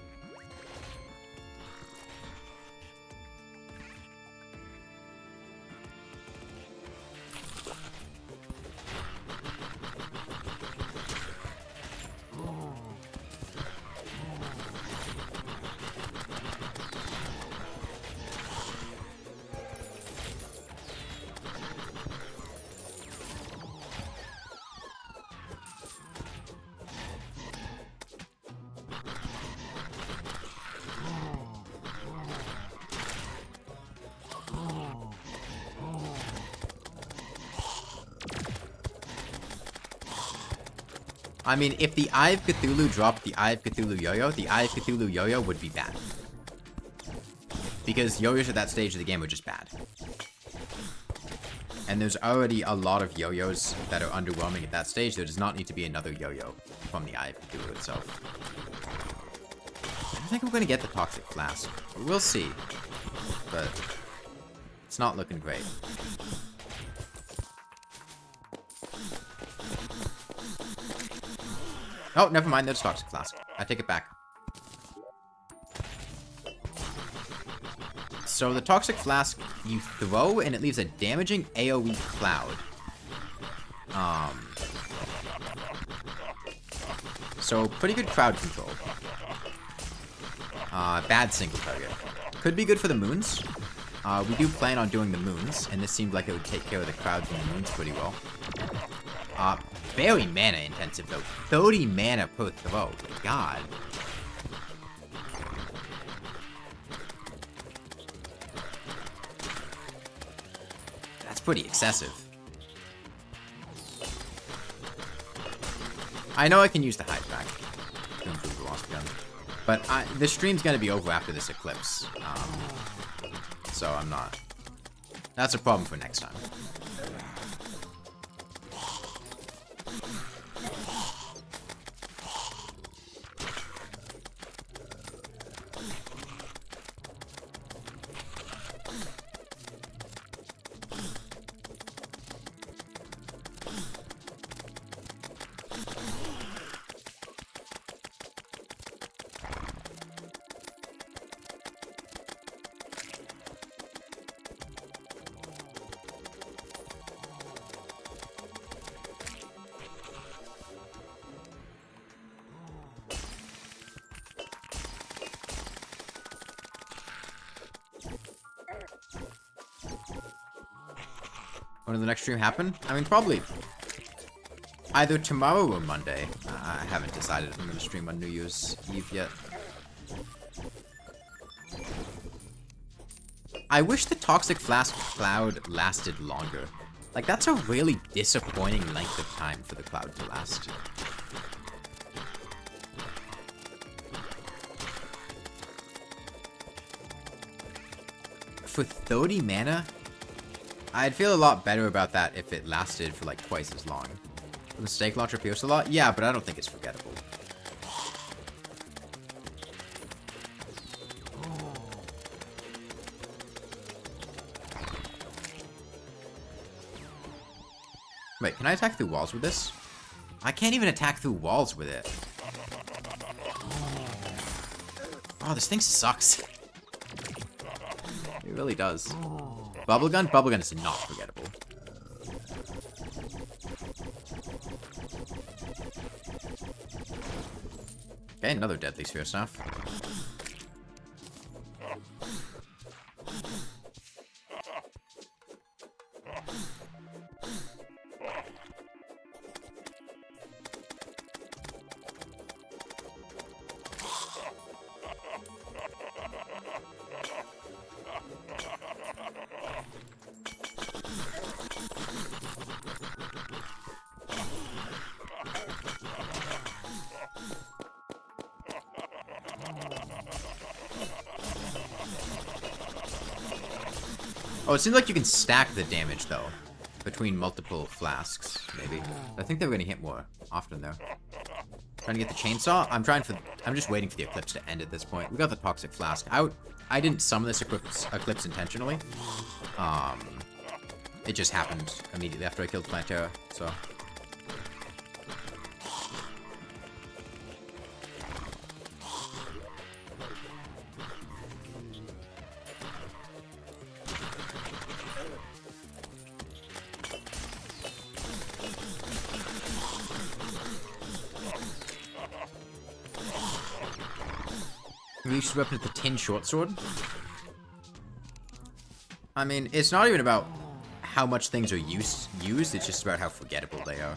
I mean, if the Eye of Cthulhu dropped the Eye of Cthulhu yo-yo, the Eye of Cthulhu yo-yo would be bad. Because yo-yos at that stage of the game were just bad. And there's already a lot of yo-yos that are underwhelming at that stage. There does not need to be another yo-yo from the Eye of Cthulhu itself. I don't think we're going to get the Toxic Flask. We'll see. But it's not looking great. Oh, never mind. There's Toxic Flask. I take it back. So the Toxic Flask you throw, and it leaves a damaging AoE cloud. So pretty good crowd control. Bad single target. Could be good for the moons. We do plan on doing the moons, and this seemed like it would take care of the crowds and the moons pretty well. Very mana intensive though. 30 mana per throw. God. That's pretty excessive. I know I can use the hide back to improve the lost gun. But the stream's gonna be over after this eclipse. So I'm not. That's a problem for next time. When does the next stream happen? I mean, probably either tomorrow or Monday. I haven't decided if I'm going to stream on New Year's Eve yet. I wish the Toxic Flask cloud lasted longer. Like, that's a really disappointing length of time for the cloud to last. For 30 mana? I'd feel a lot better about that if it lasted for like twice as long. Will the stake launcher pierce a lot? Yeah, but I don't think it's forgettable. Wait, can I attack through walls with this? I can't even attack through walls with it. Oh, this thing sucks. It really does. Bubblegun? Bubblegun is not forgettable. Okay, another deadly sphere staff. Oh, it seems like you can stack the damage, though, between multiple flasks, maybe. I think they were going to hit more often, though. Trying to get the chainsaw? I'm just waiting for the eclipse to end at this point. We got the Toxic Flask. I didn't summon this eclipse intentionally. It just happened immediately after I killed Plantera, so... You should weapon the tin short sword. I mean, it's not even about how much things are used, it's just about how forgettable they are.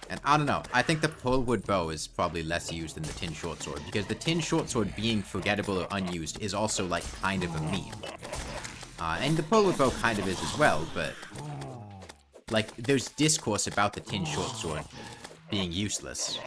And I don't know, I think the Pearlwood bow is probably less used than the tin short sword, because the tin short sword being forgettable or unused is also like kind of a meme. And the Pearlwood bow kind of is as well, but Like, there's discourse about the tin short sword being useless.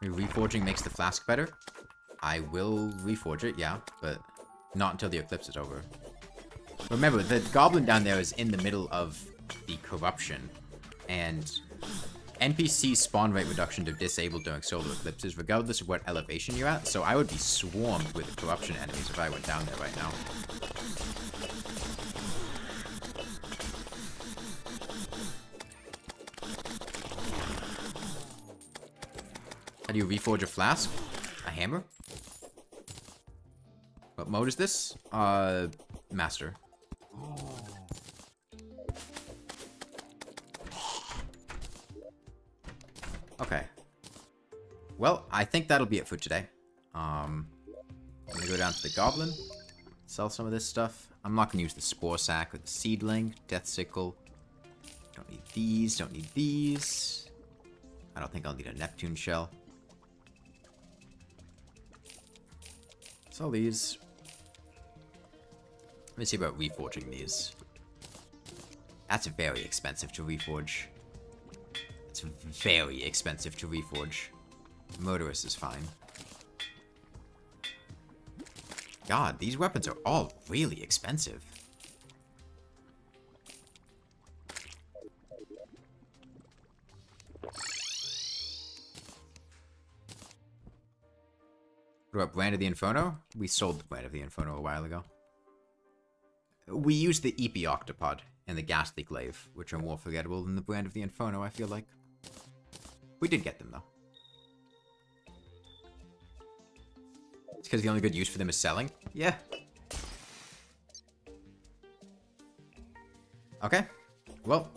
Reforging makes the flask better. I will reforge it, yeah, but not until the eclipse is over. Remember, the goblin down there is in the middle of the corruption, and NPC spawn rate reduction are disabled during solar eclipses, regardless of what elevation you're at, so I would be swarmed with corruption enemies if I went down there right now. How do you reforge a flask? A hammer? What mode is this? Master. Okay. Well, I think that'll be it for today. I'm gonna go down to the goblin, sell some of this stuff. I'm not gonna use the spore sack or the seedling, death sickle. Don't need these, don't need these. I don't think I'll need a Neptune shell. Sell these. Let me see about reforging these. That's very expensive to reforge. It's very expensive to reforge. Murderous is fine. God, these weapons are all really expensive. What about Brand of the Inferno? We sold the Brand of the Inferno a while ago. We used the EP Octopod and the Ghastly Glaive, which are more forgettable than the Brand of the Inferno, I feel like. We did get them, though. It's because the only good use for them is selling? Yeah. Okay. Well.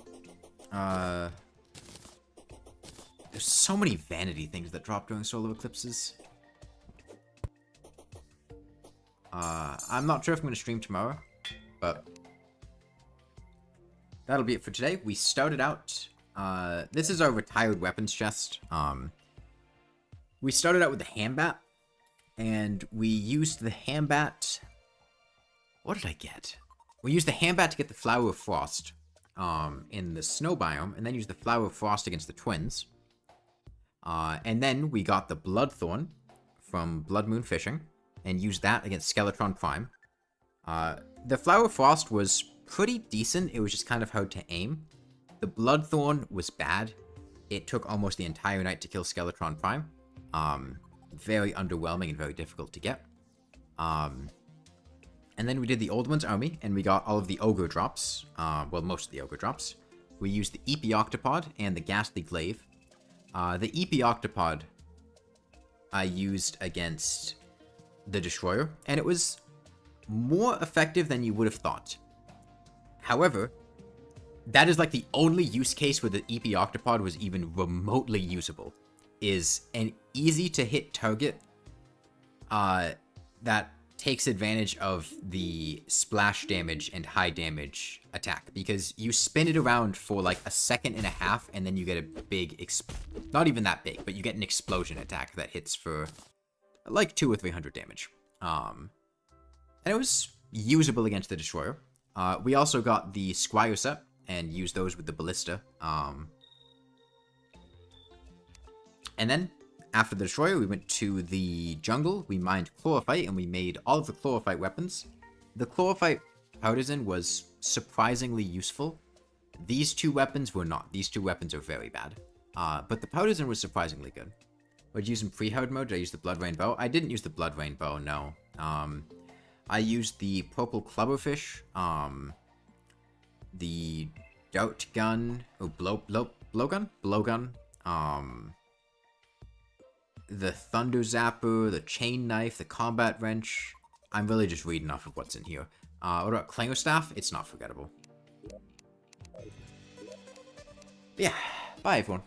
There's so many vanity things that drop during solar eclipses. I'm not sure if I'm going to stream tomorrow, but that'll be it for today. We started out, this is our retired weapons chest. We started out with the Hambat, and we used the Hambat, what did I get? We used the Hambat to get the Flower of Frost, in the snow biome, and then used the Flower of Frost against the twins. And then we got the Bloodthorn from Blood Moon Fishing, and used that against Skeletron Prime. The Flower of Frost was pretty decent, it was just kind of hard to aim. The Bloodthorn was bad. It took almost the entire night to kill Skeletron Prime. Very underwhelming and very difficult to get. And then we did the Old One's Army, and we got all of the Ogre drops. Well, most of the Ogre drops. We used the EP Octopod and the Ghastly Glaive. The EP Octopod I used against the Destroyer, and it was more effective than you would have thought. However, that is like the only use case where the EP Octopod was even remotely usable, is an easy to hit target that takes advantage of the splash damage and high damage attack, because you spin it around for like a second and a half, and then you get a big, not even that big, but you get an explosion attack that hits for like 200 or 300 damage. And it was usable against the Destroyer. We also got the Squire set and used those with the Ballista. And then, after the Destroyer, we went to the jungle, we mined Chlorophyte, and we made all of the Chlorophyte weapons. The Chlorophyte Partisan was surprisingly useful. These two weapons were not. These two weapons are very bad. But the Partisan was surprisingly good. Would you use in pre-hard mode? Did I use the Blood Rain Bow? I didn't use the Blood Rain Bow, no. I used the Purple Clubberfish, the Dart Gun, or Blowgun? Blowgun, the Thunder Zapper, the Chain Knife, the Combat Wrench. I'm really just reading off of what's in here. What about Clanger Staff? It's not forgettable. Yeah, bye everyone.